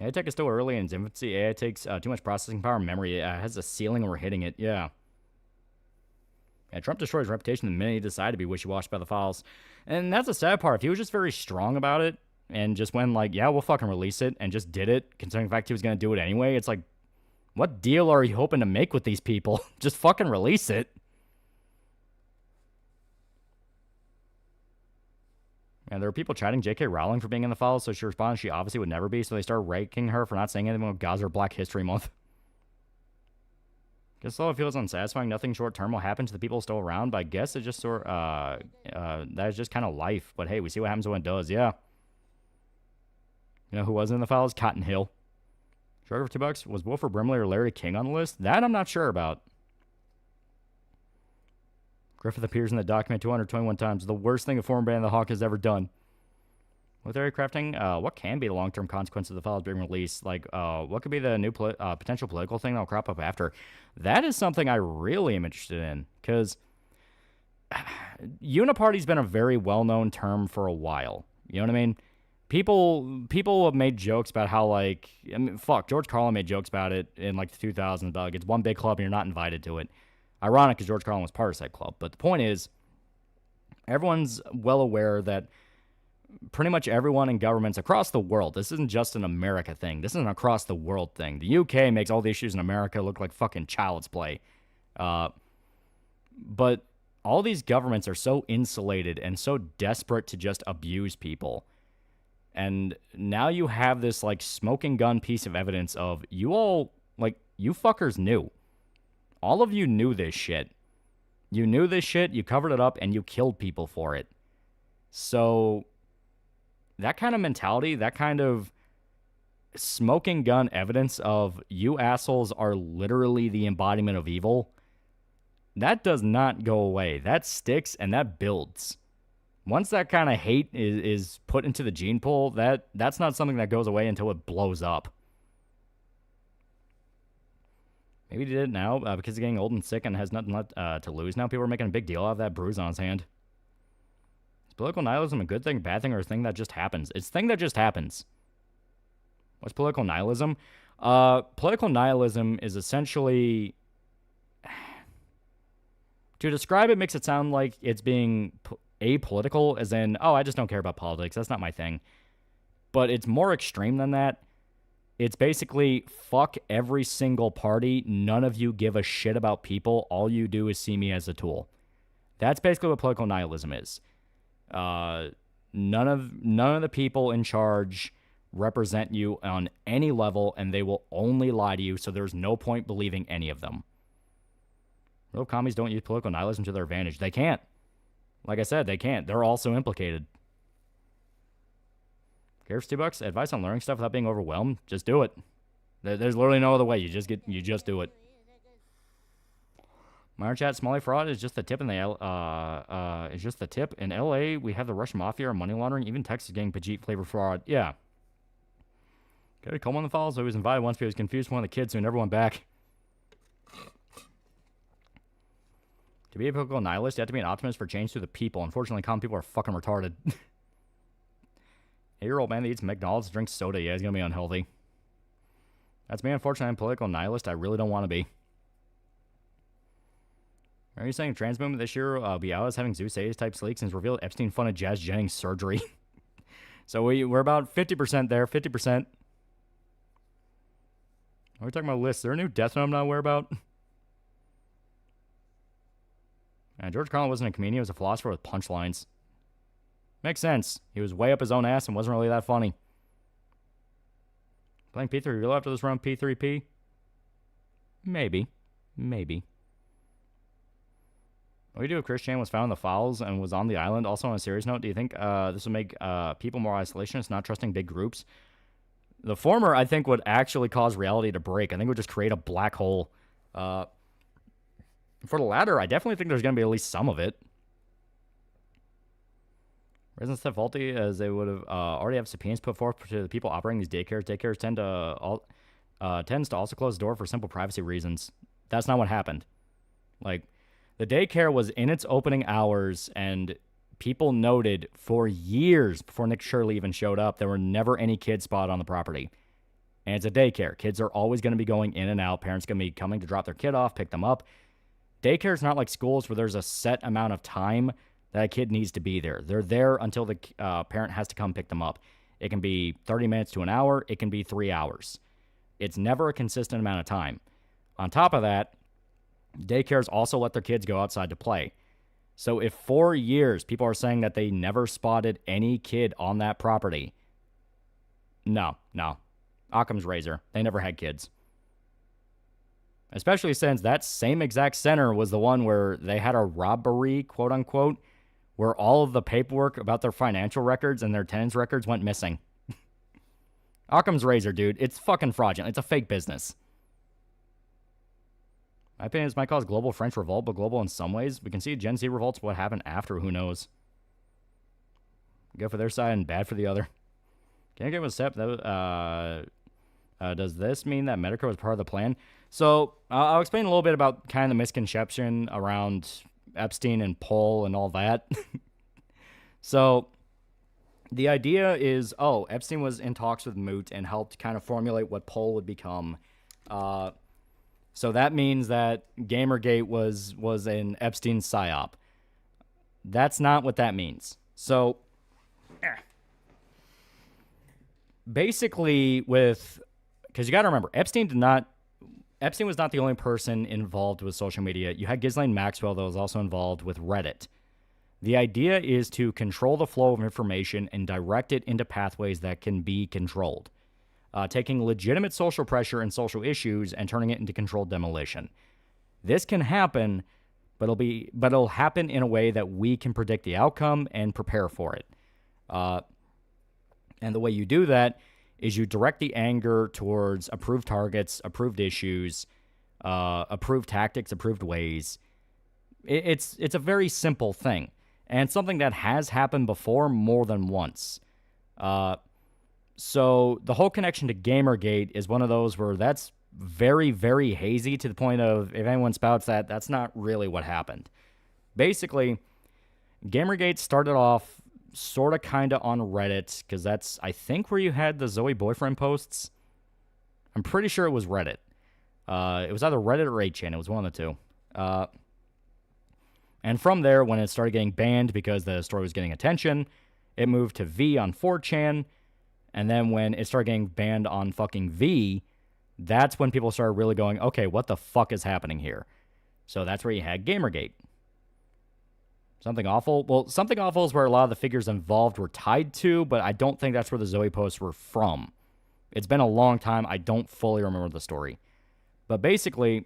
AI tech is still early in its infancy. AI takes too much processing power and memory. It has a ceiling and we're hitting it. Yeah. Yeah, Trump destroyed his reputation the minute he decided to be wishy-washy about the files. And that's the sad part. If he was just very strong about it and just went like, yeah, we'll fucking release it and just did it, considering the fact he was going to do it anyway, it's like, what deal are you hoping to make with these people? Just fucking release it. And there were people chatting J.K. Rowling for being in the files, so she responded she obviously would never be, so they started ranking her for not saying anything about Gaza or Black History Month. Guess though it feels unsatisfying. Nothing short-term will happen to the people still around, but I guess it's just that is just kind of life. But hey, we see what happens when it does, yeah. You know who was in the files? Cotton Hill. Shark for $2. Was Wilford Brimley or Larry King on the list? That I'm not sure about. Griffith appears in the document 221 times. The worst thing a former band of the Hawk has ever done. With area crafting, what can be the long-term consequence of the files being released? Like, what could be the new potential political thing that'll crop up after? That is something I really am interested in, because uniparty's been a very well-known term for a while. You know what I mean? People have made jokes about how, like, I mean, fuck, George Carlin made jokes about it in, like, the 2000s, about, like, it's one big club and you're not invited to it. Ironic, because George Carlin was part of said club. But the point is, everyone's well aware that pretty much everyone in governments across the world, this isn't just an America thing. This is an across the world thing. The UK makes all the issues in America look like fucking child's play. But all these governments are so insulated and so desperate to just abuse people. And now you have this, like, smoking gun piece of evidence of you all, like, you fuckers knew. All of you knew this shit. You knew this shit, you covered it up, and you killed people for it. So that kind of mentality, that kind of smoking gun evidence of you assholes are literally the embodiment of evil, that does not go away. That sticks and that builds. Once that kind of hate is put into the gene pool, that's not something that goes away until it blows up. Maybe he did it now because he's getting old and sick and has nothing left to lose. Now people are making a big deal out of that bruise on his hand. Is political nihilism a good thing, bad thing, or a thing that just happens? It's a thing that just happens. What's political nihilism? Political nihilism is essentially... To describe it makes it sound like it's being apolitical, as in, oh, I just don't care about politics. That's not my thing. But it's more extreme than that. It's basically, fuck every single party. None of you give a shit about people. All you do is see me as a tool. That's basically what political nihilism is. None of the people in charge represent you on any level, and they will only lie to you, so there's no point believing any of them. Real commies don't use political nihilism to their advantage. They can't. Like I said, they can't. They're also implicated. Care for $2? Advice on learning stuff without being overwhelmed? Just do it. There's literally no other way. You just do it. Minor chat, Smalley fraud is just the tip in the is just the tip. In LA, we have the Russian mafia and money laundering. Even Texas getting Pajit flavor fraud. Yeah. Okay, come on the files. I was invited once, but I was confused with one of the kids who never went back. To be a political nihilist, you have to be an optimist for change through the people. Unfortunately, common people are fucking retarded. 8-year-old man that eats McDonald's, drinks soda. Yeah, he's going to be unhealthy. That's me. Unfortunately, I'm a political nihilist. I really don't want to be. Are you saying trans movement this year will be out as having Zeus A's type leaks and it's revealed Epstein funded Jazz Jennings surgery? So we're about 50% there, 50%. Are we talking about lists? Is there a new death note I'm not aware about? George Carlin wasn't a comedian. He was a philosopher with punchlines. Makes sense. He was way up his own ass and wasn't really that funny. Playing P3 real after this round, P3P? Maybe. What do you do if Chris Chan was found in the files and was on the island? Also, on a serious note, do you think this would make people more isolationist, not trusting big groups? The former, I think, would actually cause reality to break. I think it would just create a black hole. For the latter, I definitely think there's going to be at least some of it. Isn't that faulty, as they would have already have subpoenas put forth to the people operating these daycares? Daycares tends to also close the door for simple privacy reasons. That's not what happened. Like, the daycare was in its opening hours, and people noted for years before Nick Shirley even showed up, there were never any kids spotted on the property. And it's a daycare. Kids are always going to be going in and out. Parents going to be coming to drop their kid off, pick them up. Daycare is not like schools where there's a set amount of time that a kid needs to be there. They're there until the parent has to come pick them up. It can be 30 minutes to an hour. It can be 3 hours. It's never a consistent amount of time. On top of that, daycares also let their kids go outside to play. So if 4 years people are saying that they never spotted any kid on that property, no. Occam's razor. They never had kids. Especially since that same exact center was the one where they had a robbery, quote unquote, where all of the paperwork about their financial records and their tenants records went missing. Occam's razor, dude. It's fucking fraudulent. It's a fake business. My opinion is might cause global French revolt, but global in some ways. We can see Gen Z revolts. What happened after? Who knows? Good for their side and bad for the other. Can I give a step? Does this mean that Medicare was part of the plan? So I'll explain a little bit about kind of the misconception around Epstein and Poll and all that. So the idea is, Epstein was in talks with Moot and helped kind of formulate what Poll would become. So that means that Gamergate was an Epstein psyop. That's not what that means. So basically because you got to remember, Epstein was not the only person involved with social media. You had Ghislaine Maxwell that was also involved with Reddit. The idea is to control the flow of information and direct it into pathways that can be controlled. Taking legitimate social pressure and social issues and turning it into controlled demolition. This can happen, but it'll happen in a way that we can predict the outcome and prepare for it. And the way you do that is you direct the anger towards approved targets, approved issues, approved tactics, approved ways. It's a very simple thing, and something that has happened before more than once. So the whole connection to Gamergate is one of those where that's very, very hazy to the point of if anyone spouts that, that's not really what happened. Basically, Gamergate started off sort of kind of on Reddit, because that's, I think, where you had the Zoe boyfriend posts. I'm pretty sure it was Reddit. It was either Reddit or 8chan. It was one of the two. And from there, when it started getting banned because the story was getting attention, it moved to V on 4chan. And then when it started getting banned on fucking V, that's when people started really going, okay, what the fuck is happening here? So that's where you had Gamergate. Something awful? Well, something awful is where a lot of the figures involved were tied to, but I don't think that's where the Zoe posts were from. It's been a long time. I don't fully remember the story. But basically,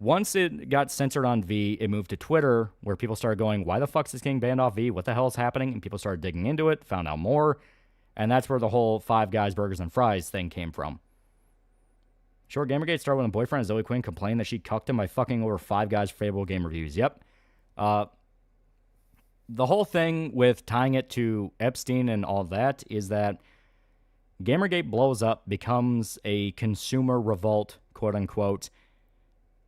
once it got censored on V, it moved to Twitter, where people started going, why the fuck is this getting banned off V? What the hell is happening? And people started digging into it, found out more. And that's where the whole Five Guys, Burgers, and Fries thing came from. Sure, Gamergate started when a boyfriend of Zoe Quinn complained that she cucked him by fucking over Five Guys for favorable game reviews. Yep. The whole thing with tying it to Epstein and all that is that Gamergate blows up, becomes a consumer revolt, quote unquote.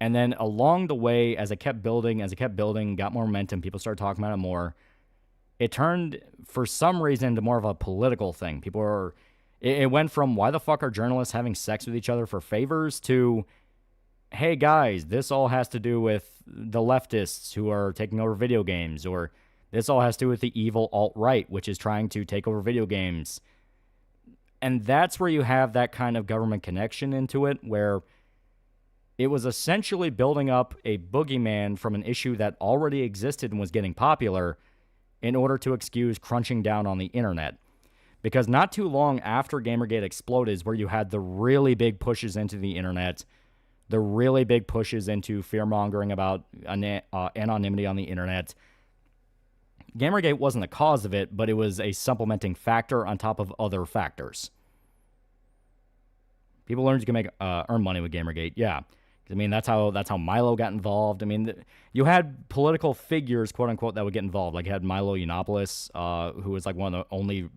And then along the way, as it kept building, got more momentum, people started talking about it more. It turned, for some reason, into more of a political thing. It went from, why the fuck are journalists having sex with each other for favors, to, hey guys, this all has to do with the leftists who are taking over video games, or this all has to do with the evil alt-right, which is trying to take over video games. And that's where you have that kind of government connection into it, where it was essentially building up a boogeyman from an issue that already existed and was getting popular, in order to excuse crunching down on the internet. Because not too long after Gamergate exploded is where you had the really big pushes into the internet, the really big pushes into fear-mongering about anonymity on the internet. Gamergate wasn't the cause of it, but it was a supplementing factor on top of other factors. People learned you can earn money with Gamergate, yeah. I mean, that's how Milo got involved. I mean, you had political figures, quote unquote, that would get involved. Like you had Milo Yiannopoulos, who was like one of the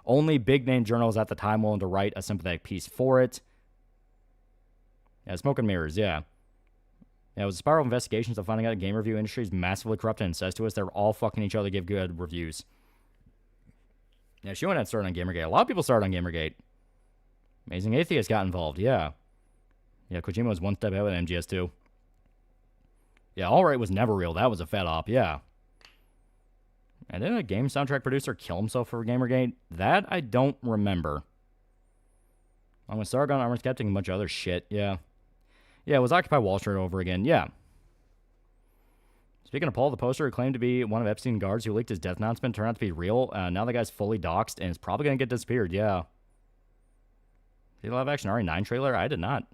only big name journalists at the time willing to write a sympathetic piece for it. Yeah, smoke and mirrors, yeah. Yeah, it was a spiral of investigations of finding out the game review industry is massively corrupt and incestuous. They're all fucking each other to give good reviews. Yeah, she went and started on Gamergate. A lot of people started on Gamergate. Amazing Atheist got involved, yeah. Yeah, Kojima was one step ahead with MGS2. Yeah, All Right was never real. That was a fed op, yeah. And didn't a game soundtrack producer kill himself for Gamergate? That I don't remember. I'm with Sargon, Armor Skeptic, and a bunch of other shit, yeah. Yeah, it was Occupy Wall Street over again, yeah. Speaking of Paul, the poster who claimed to be one of Epstein guards who leaked his death announcement turned out to be real. Now the guy's fully doxxed and is probably going to get disappeared, yeah. See the live-action RE9 trailer? I did not.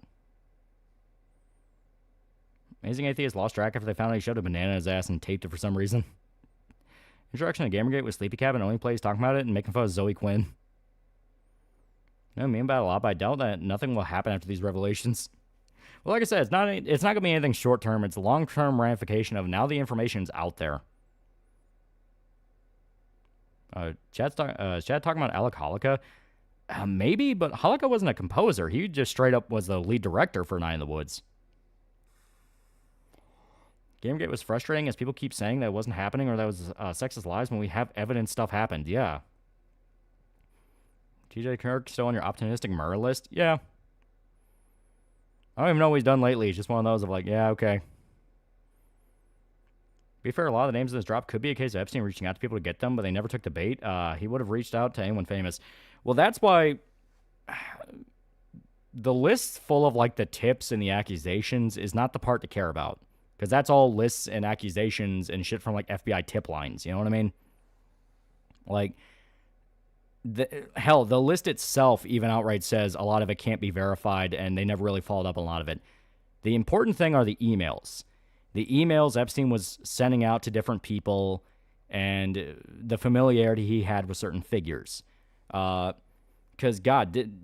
Amazing Atheist lost track after they found out he shoved a banana in his ass and taped it for some reason. Introduction to Gamergate with Sleepy Cabin only plays talking about it and making fun of Zoe Quinn. No, I mean about it a lot, but I doubt that nothing will happen after these revelations. Well, like I said, it's not going to be anything short term. It's a long term ramification of now the information's out there. Chad's talking about Alec Holika. Maybe, but Holika wasn't a composer. He just straight up was the lead director for Night in the Woods. Gamergate was frustrating as people keep saying that it wasn't happening or that was sexist lies when we have evidence stuff happened. Yeah. TJ Kirk still on your optimistic murder list? Yeah. I don't even know what he's done lately. It's just one of those of like, yeah, okay. Be fair, a lot of the names in this drop could be a case of Epstein reaching out to people to get them, but they never took the bait. He would have reached out to anyone famous. Well, that's why the list full of like the tips and the accusations is not the part to care about. Because that's all lists and accusations and shit from like FBI tip lines. You know what I mean? Like, the list itself even outright says a lot of it can't be verified and they never really followed up on a lot of it. The important thing are the emails. The emails Epstein was sending out to different people and the familiarity he had with certain figures. Because,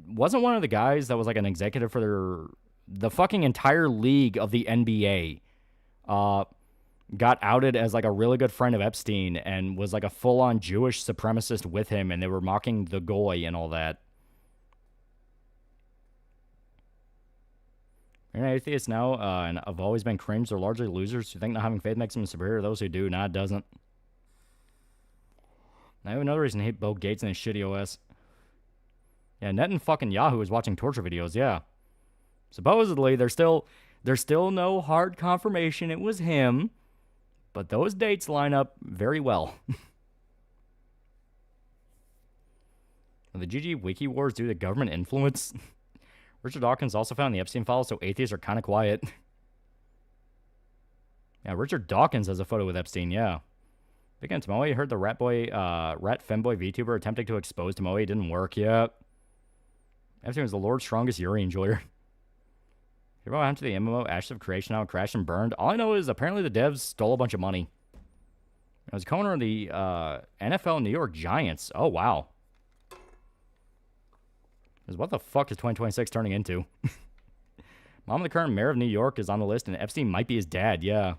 wasn't one of the guys that was like an executive for the fucking entire league of the NBA got outed as like a really good friend of Epstein and was like a full-on Jewish supremacist with him, and they were mocking the goy and all that. You're an atheist now, and I've always been cringe. They're largely losers who think not having faith makes them superior to those who do. Nah, it doesn't. I have another reason to hate Bill Gates and his shitty OS. Yeah, Net and fucking Yahoo was watching torture videos, yeah. Supposedly, there's still no hard confirmation it was him, but those dates line up very well. The GG Wiki Wars due to government influence. Richard Dawkins also found the Epstein files, so atheists are kind of quiet. Yeah, Richard Dawkins has a photo with Epstein, yeah. Again, Tomoe heard the rat femboy VTuber attempting to expose Tomoe. It didn't work, yeah. Epstein was the Lord's strongest Yuri enjoyer. You know what happened to the MMO Ashes of Creation, how it crashed and burned? All I know is apparently the devs stole a bunch of money. It was co-owner of the NFL New York Giants. Oh, wow. Because what the fuck is 2026 turning into? Mom of the current mayor of New York is on the list, and Epstein might be his dad, yeah.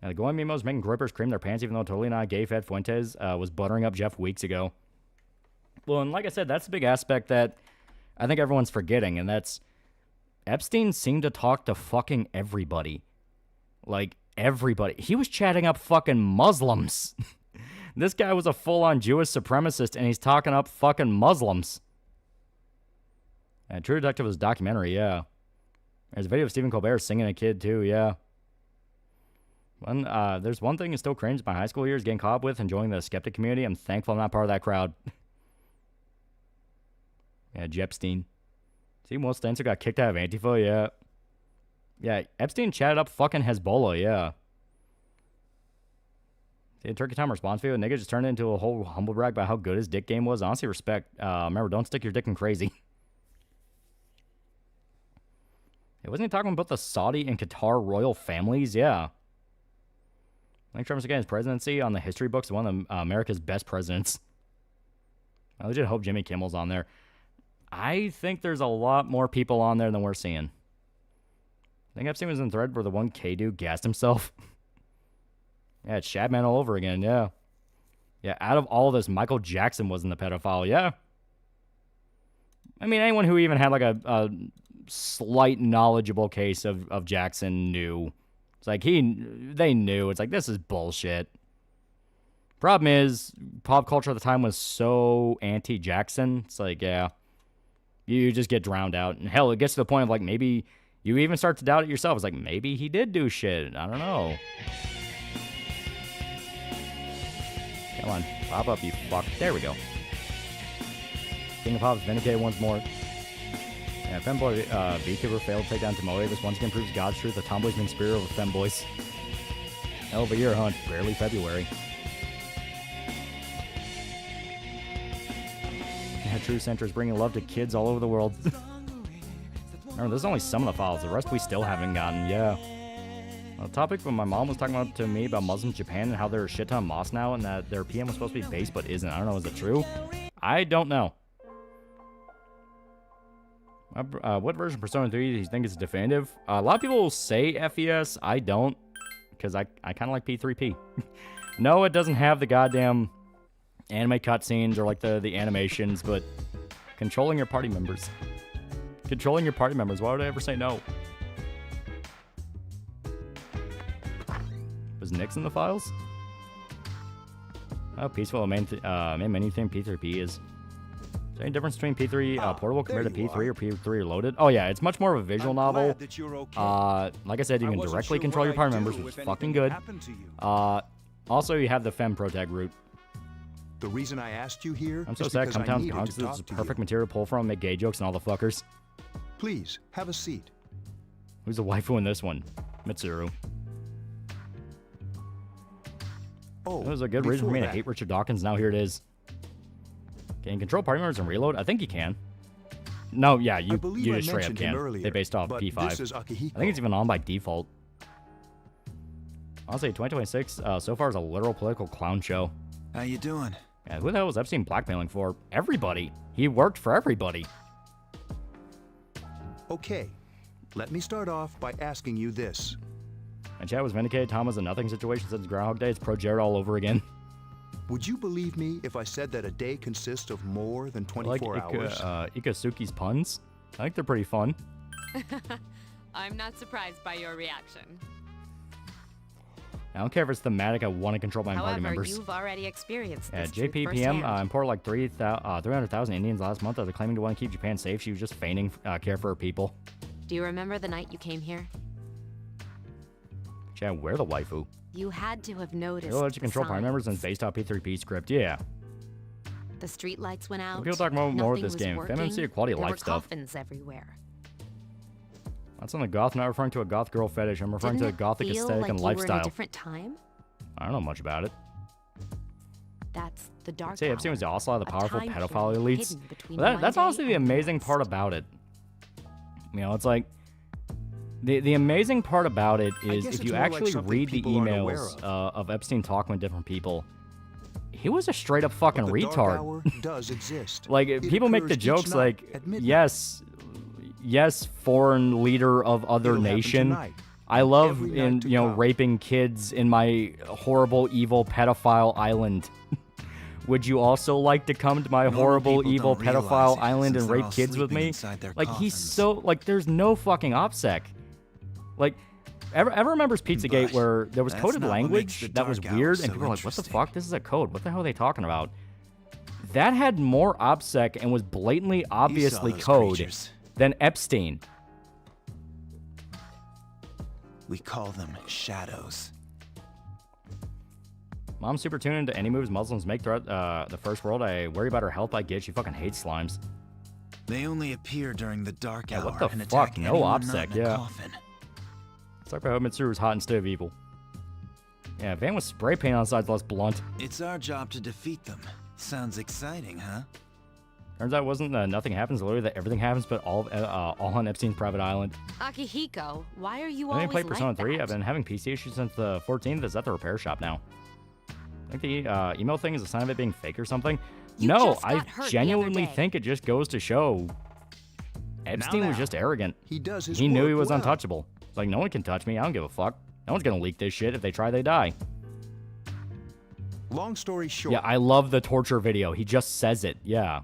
The Goy Mimos making Groypers cream their pants, even though totally not gay Fed Fuentes was buttering up Jeff weeks ago. Well, and like I said, that's a big aspect that I think everyone's forgetting, and that's Epstein seemed to talk to fucking everybody. Like, everybody. He was chatting up fucking Muslims. This guy was a full-on Jewish supremacist, and he's talking up fucking Muslims. True Detective was a documentary, yeah. There's a video of Stephen Colbert singing a kid, too, yeah. There's one thing that still cringe my high school years getting caught up with and joining the skeptic community. I'm thankful I'm not part of that crowd. Yeah, Jepstein. See, Will Stencer got kicked out of Antifa, yeah. Yeah, Epstein chatted up fucking Hezbollah, yeah. See, the Turkey Time response video, nigga just turned it into a whole humble brag about how good his dick game was. Honestly, respect. Remember, don't stick your dick in crazy. Hey, wasn't he talking about the Saudi and Qatar royal families? Yeah. I think Trump's again his presidency on the history books, one of America's best presidents. I legit hope Jimmy Kimmel's on there. I think there's a lot more people on there than we're seeing. I think Epstein was in thread where the one K dude gassed himself. Yeah, it's Shadman all over again, yeah. Yeah, out of all this, Michael Jackson wasn't the pedophile, yeah. I mean, anyone who even had like a slight knowledgeable case of Jackson knew. It's like they knew. It's like, this is bullshit. Problem is, pop culture at the time was so anti-Jackson. It's like, yeah, you just get drowned out. And hell, it gets to the point of like, maybe you even start to doubt it yourself. It's like, maybe he did do shit. I don't know. Come on, pop up, you fuck. There we go. King of Pop is vindicated once more. Yeah, Femboy VTuber failed to take down Tomoe. This once again proves God's truth. The tomboys being superior over femboys. Hell of a year, huh? Barely February. Yeah, True Center is bringing love to kids all over the world. Remember, this is only some of the files. The rest we still haven't gotten. Yeah. A topic when my mom was talking about to me about Muslims in Japan and how they're a shit ton of mosques now and that their PM was supposed to be based but isn't. I don't know. Is it true? I don't know. What version of Persona 3 do you think is definitive? A lot of people will say FES. I don't, because I kind of like P3P. No, it doesn't have the goddamn anime cutscenes or like the animations, but controlling your party members. Controlling your party members. Why would I ever say no? Was Nyx in the files? How peaceful main menu thing P3P is. Is there any difference between P3 portable compared to P3 or P3 loaded? Oh yeah, it's much more of a visual novel. Like I said, you can directly control your party members, which is fucking good. Also, you have the Fem Protag route. The reason I asked you here I'm so is sad. because I Sometimes needed to Constance talk is to perfect you. material to pull from, make gay jokes and all the fuckers. Please, have a seat. Who's the waifu in this one? Mitsuru. Oh, That was a good reason for me to before hate Richard Dawkins. Now here it is. Can you control party members and reload? I think you can. No, yeah, I you believe I just straight up mentioned him can. earlier, They based off but P5. this is Akihiko. I think it's even on by default. Honestly, 2026 so far is a literal political clown show. How you doing? Yeah, who the hell was Epstein blackmailing for? Everybody. He worked for everybody. Okay, let me start off by asking you this. And Chad was vindicated. Tom was a nothing situation since Groundhog Day. It's pro Jared all over again. Would you believe me if I said that a day consists of more than I like 24 hours? Ikasuki's puns. I think they're pretty fun. I'm not surprised by your reaction. I don't care if it's thematic. I want to control my party However, members. you've already experienced Yeah, this truth JPPM firsthand. imported like 300,000 Indians last month after claiming to want to keep Japan safe. She was just feigning care for her people. Do you remember the night you came here? Chad, where the waifu? You had to have noticed. You'll let you the control party members and signs. based off P3P script. Yeah. The street lights went out. People talk more with nothing this was game. working, FMC or quality of there life were stuff. coffins everywhere. That's on the goth. I'm not referring to a goth girl fetish. I'm referring Didn't to a gothic it feel aesthetic like and you were in a lifestyle. different time? I don't know much about it. That's the dark. I'd say Epstein was also a lot of the hour, a powerful time pedophile period elites. hidden between Well, one that's day honestly the and amazing next. part about it. You know, it's like the amazing part about it I is guess if it's you more like actually something read the people aren't aware emails of. Epstein talking with different people, he was a straight up fucking But the dark retard. hour does exist. Like It people make the occurs each jokes night like, at midnight. yes, foreign leader of other It'll happen nation. tonight. I love Every night in to you know come. raping kids in my horrible evil pedophile island. Would you also like to come to my Normal horrible people evil don't realize pedophile it, island since and they're rape all kids with sleeping me? inside their Like he's coffins. so like there's no fucking OPSEC. Like ever remembers Pizzagate But where there was that's coded not what makes language the that was dark hour weird so and people were like, what the interesting. fuck? This is a code. What the hell are they talking about? That had more OPSEC and was blatantly obviously those code creatures. than Epstein. We call them shadows. Mom's super tuned into any moves Muslims make throughout the first world. I worry about her health. I get she fucking hates slimes. They only appear during the dark Yeah, hour what the and fuck? attack No anyone OPSEC, not in a yeah. coffin. Let's talk about how Mitsuru's hot instead of evil. Yeah, Van with spray paint on the side's less blunt. It's our job to defeat them. Sounds exciting, huh? Turns out it wasn't nothing happens, literally that everything happens, but all on Epstein's private island. Akihiko, why are you I always didn't play Persona like 3. that? I've been having PC issues since the 14th. It's at the repair shop now. I think the email thing is a sign of it being fake or something. You No, just got I hurt the other genuinely day. think it just goes to show Epstein was now. just arrogant. He does his He knew he work was well. untouchable. It's like, no one can touch me. I don't give a fuck. No one's gonna leak this shit. If they try, they die. Long story short, Yeah, I love the torture video. He just says it. Yeah.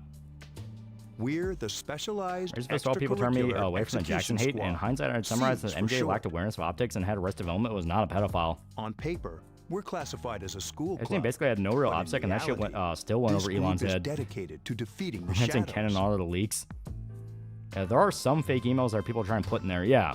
we're the specialized I just supposed to all people turn me extracurricular away from the Jackson execution hate. In squad. hindsight, I'd summarize that Cs for MJ lacked short. awareness of optics and had Arrested Development was not a pedophile. On paper, we're classified as a school Epstein club. basically had no real but in OPSEC, and that shit went, reality, still went this over group Elon's is head. dedicated to defeating the That's in shadows. Ken and all of the leaks. Yeah, there are some fake emails that people try and put in there, yeah.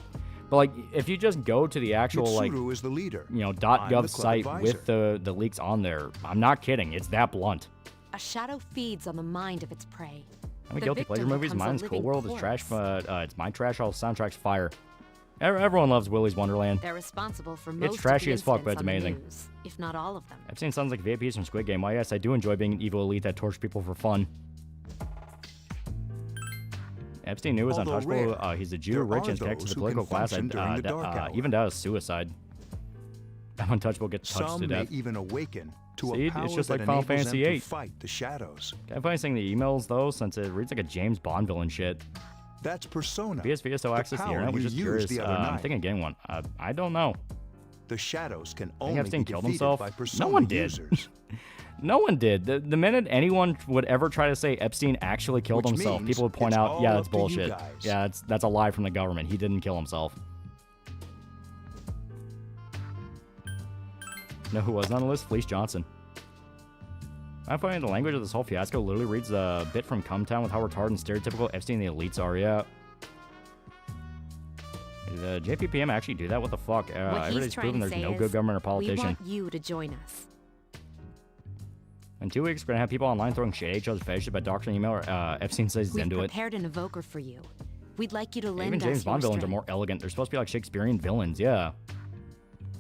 But like, if you just go to the actual like, Mitsuru is the leader. you know, I'm the .gov club site advisor. with the leaks on there, I'm not kidding. It's that blunt. A shadow feeds on the mind of its prey. How many The guilty pleasure victim movies? becomes a Mine's Cool living World is trash, corpse. but it's my trash. All soundtracks fire. Everyone loves Willy's Wonderland. They're responsible for most of trashy the as fuck, but incidents it's on the amazing. news, if not all of them. I've seen sounds like VIPs from Squid Game. Why, yes, I do enjoy being an evil elite that tortures people for fun. Epstein knew he was Although untouchable. rare, he's a Jew, there rich, are and connected to those the who can political class. function during the dark hour. Even does suicide. I'm untouchable, gets touched Some to may death. even awaken to See, a power it's just that like Final enables Fantasy them VIII. to fight the shadows. Can I find anything in the emails, though, since it reads like a James Bond villain shit? That's persona. PSV still the access the power internet, which you is used curious. the other I'm night. thinking of getting one. I don't know. The shadows can I think only Epstein be killed defeated himself. by persona No one did. users. No one did. The minute anyone would ever try to say Epstein actually killed Which himself, means people would point it's out, all yeah, up that's to you bullshit. guys. Yeah, that's a lie from the government. He didn't kill himself. You know who wasn't on the list? Fleece Johnson. I find the language of this whole fiasco literally reads a bit from Cumtown with how retarded and stereotypical Epstein and the elites are. Yeah. Did the JPPM actually do that? What the fuck? What Everybody's he's trying proven to there's say no is, good government or we politician. want you to join us. In 2 weeks, we're gonna have people online throwing shade at each other's faces about doctoring email. Epstein says he's We've into it. prepared an evoker for you. We'd like you to lend Even us James Bond your villains are strength. more elegant. They're supposed to be like Shakespearean villains. Yeah.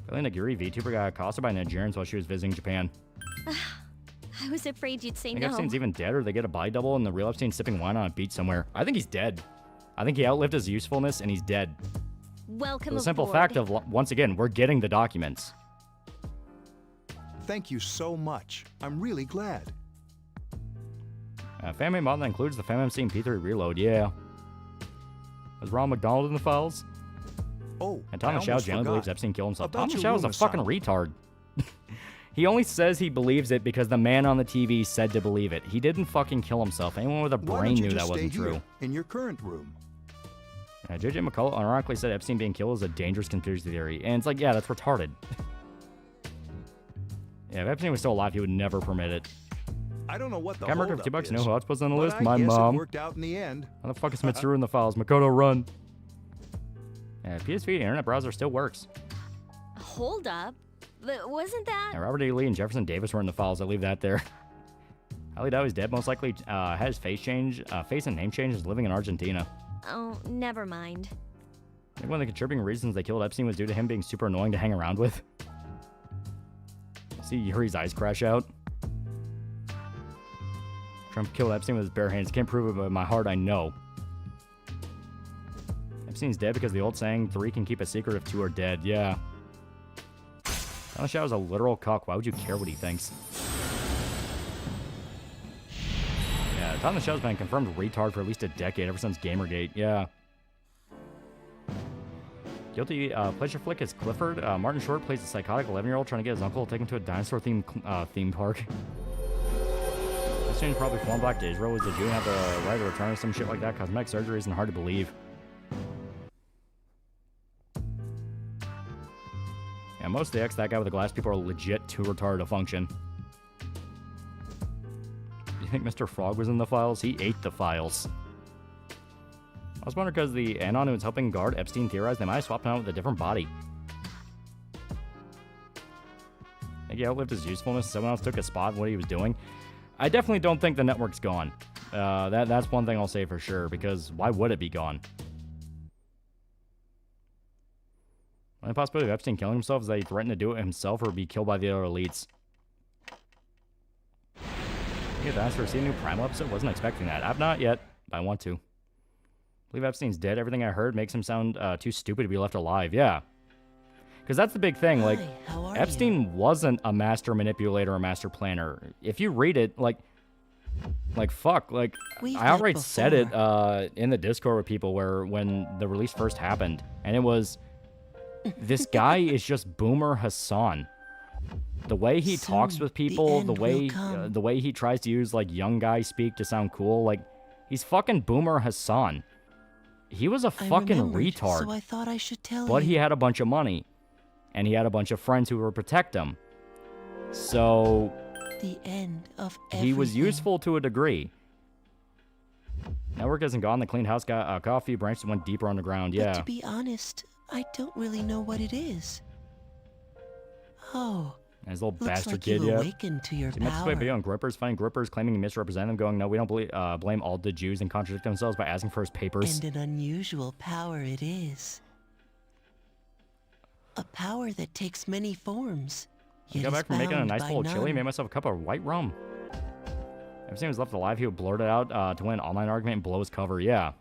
Apparently, Nagiri VTuber got accosted by Nigerians while she was visiting Japan. I was afraid you'd say I think no. Epstein's even dead, or they get a body double, and the real Epstein sipping wine on a beach somewhere. I think he's dead. I think he outlived his usefulness, and he's dead. Welcome For the simple aboard. fact of, once again, we're getting the documents. Thank you so much. I'm really glad. Family mod that includes the FamMC and P3 reload. Yeah. Was Ron McDonald in the files? Oh, And Thomas I Shao almost genuinely forgot. believes Epstein killed himself. About Thomas your Shao is a room fucking retard. He only says he believes it because the man on the TV said to believe it. He didn't fucking kill himself. Anyone with a Why brain don't you knew just that wasn't stay here, true. in your current room? JJ McCullough ironically said Epstein being killed is a dangerous conspiracy theory. And it's like, yeah, that's retarded. Yeah, if Epstein was still alive, he would never permit it. I don't know what the Camera holdup of $2, is, you know who else was on the but list? I My guess mom. It worked out in the end. How the fuck is Mitsuru in the files? Makoto, run. Yeah, PSV internet browser still works. Hold up. Wasn't that? Yeah, Robert E. Lee and Jefferson Davis were in the files. I leave that there. Ali Dowie's dead. Most likely had his face and name change. Is living in Argentina. Oh, never mind. I think one of the contributing reasons they killed Epstein was due to him being super annoying to hang around with. See Yuri's eyes crash out. Trump killed Epstein with his bare hands. Can't prove it, but in my heart, I know. Epstein's dead because the old saying, 3 can keep a secret if 2 are dead. Yeah. Thomas Shao is a literal cuck. Why would you care what he thinks? Yeah, Thomas Shao's been a confirmed retard for at least a decade, ever since Gamergate. Yeah. Guilty pleasure flick is Clifford. Martin Short plays a psychotic 11-year-old trying to get his uncle taken to a dinosaur-themed theme park. Epstein probably flown back to Israel. Was the Jew and have the right to return or some shit like that? Cosmetic surgery isn't hard to believe. Yeah, most of the that guy with the glass people are legit too retarded to function. You think Mr. Frog was in the files? He ate the files. I was wondering because the Anon who was helping guard Epstein theorized they might have swapped him out with a different body. I think he outlived his usefulness. Someone else took a spot in what he was doing. I definitely don't think the network's gone. That's one thing I'll say for sure, because why would it be gone? The only possibility of Epstein killing himself is that he threatened to do it himself or be killed by the other elites. Yeah, that's for seeing a new Primal episode. Wasn't expecting that. I've not yet, but I want to. I believe Epstein's dead. Everything I heard makes him sound too stupid to be left alive. Yeah. Because that's the big thing. Like, Epstein wasn't a master manipulator or master planner. If you read it, like fuck. Like, I outright said it in the Discord with people when the release first happened. And it was, this guy is just Boomer Hassan. The way he talks with people, the way he tries to use, like, young guy speak to sound cool, like, he's fucking Boomer Hassan. He was a fucking retard. So I thought I should tell but you. he had a bunch of money. And he had a bunch of friends who would protect him. So The end of everything. he was useful to a degree. Network isn't gone. The clean house got a few branches went deeper underground. But Yeah. to be honest, I don't really know what it is. Oh. And his little looks bastard like kid, you yeah. awakened to your So he makes his way power. video on grippers, finding grippers claiming he misrepresented them, going, no, we don't blame all the Jews, and contradict themselves by asking for his papers. And an unusual power it is. A power that takes many forms. I Yet got is back from making a bound nice by bowl of chili, none. made myself a cup of white rum. Epstein was left alive, he would blurt it out to win an online argument and blow his cover, yeah.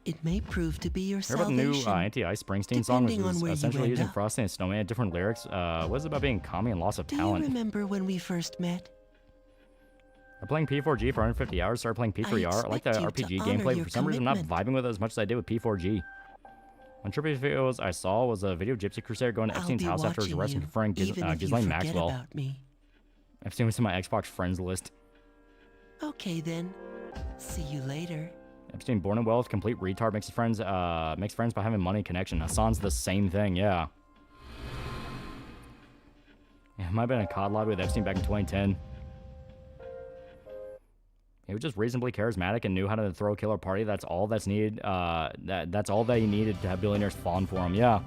It may prove to be your Heard about the new salvation. anti-Ice Springsteen song, which depending on was where you essentially end using up. Frosty and Snowman, different lyrics. What is it about being commie and loss of Do talent? you remember when we first met? I'm playing P4G for 150 hours. Started playing P3R. I like the expect you RPG to honor gameplay, your but for some reason I'm not commitment. vibing with it as much as I did with P4G. One trippy videos I saw was a video of Gypsy Crusader going to I'll Epstein's be house after his watching arrest and you, conferring even if you Ghislaine forget Maxwell. about me. Epstein was in my Xbox friends list. Okay then. See you later. Epstein, born in wealth, complete retard, makes friends by having money and connection. Hassan's the same thing, yeah. Yeah, it might have been a COD lobby with Epstein back in 2010. He was just reasonably charismatic and knew how to throw a killer party. That's all that's needed. That's all that he needed to have billionaires fawn for him. Yeah.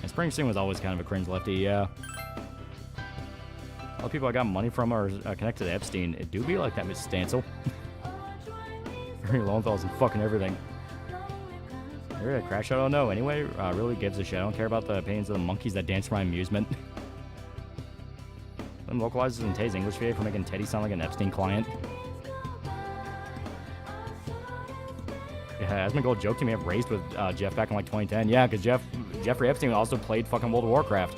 And Springsteen was always kind of a cringe lefty. Yeah. All the people I got money from are connected to Epstein. It do be like that, Miss Stancil. Harry Lowenthal's and fucking everything. Maybe a crash? I don't know. Anyway, really gives a shit. I don't care about the opinions of the monkeys that dance for my amusement. Then localizes in Teddy's English video for making Teddy sound like an Epstein client. Yeah, Asmongold joked to me I've raised with Jeff back in like 2010. Yeah, because Jeffrey Epstein also played fucking World of Warcraft.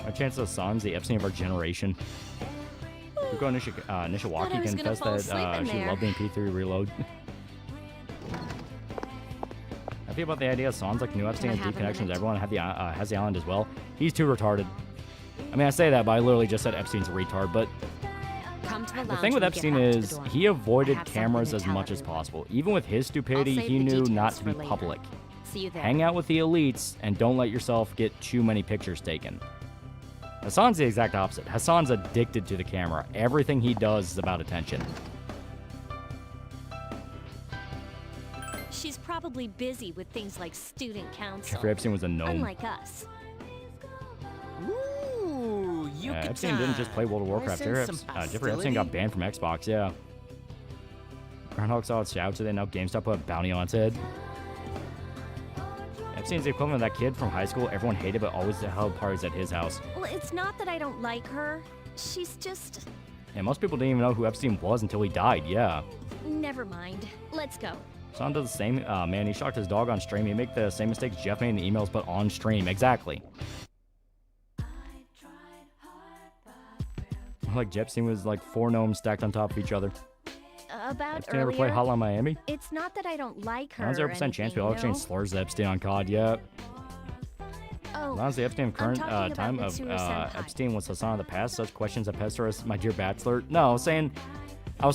My chances of Hassan's the Epstein of our generation. Yuko Nishawaki confessed that she loved being P3 Reload. I feel about the idea Hassan's like new Epstein has deep connections. Everyone has the island as well. He's too retarded. I mean, I say that, but I literally just said Epstein's a retard. But the thing with Epstein is he avoided cameras as much as possible. Even with his stupidity, he knew not to be public. Hang out with the elites and don't let yourself get too many pictures taken. Hassan's the exact opposite. Hassan's addicted to the camera. Everything he does is about attention. She's probably busy with things like student council. Jeffrey Epstein was a gnome. Unlike us. Ooh, Epstein didn't just play World of Warcraft. Jeffrey Epstein got banned from Xbox, yeah. Groundhog saw its shout today, now GameStop put a bounty on its head. Epstein's the equivalent of that kid from high school everyone hated but always held parties at his house. Well, it's not that I don't like her. She's just... Yeah, most people didn't even know who Epstein was until he died, yeah. Never mind. Let's go. Son does the same. Man, he shocked his dog on stream. He make the same mistakes Jeff made in the emails, but on stream. Exactly. Like Epstein was like 4 gnomes stacked on top of each other. About Epstein ever play Hotline Miami? It's not that I don't like her. 0% chance we all exchange slurs to Epstein on COD. Yeah. Oh, Honestly, Epstein of current time of Epstein was Hassan of the past. Such questions that pester us, my dear bachelor. No, I was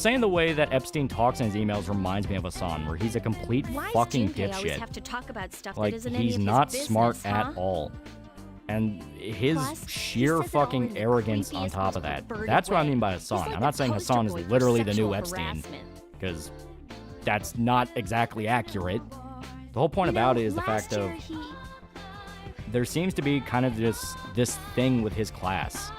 saying the way that Epstein talks in his emails reminds me of Hassan, where he's a complete fucking dipshit. Have to talk about stuff like, that isn't he's any of not his smart business, at huh? all. And his Plus, sheer fucking arrogance on top of that. That's what I mean by Hassan. like I'm not the saying poster Hassan is boy for literally the new sexual Epstein, harassment. because that's not exactly accurate. The whole point about it is the fact of there seems to be kind of this thing with his class.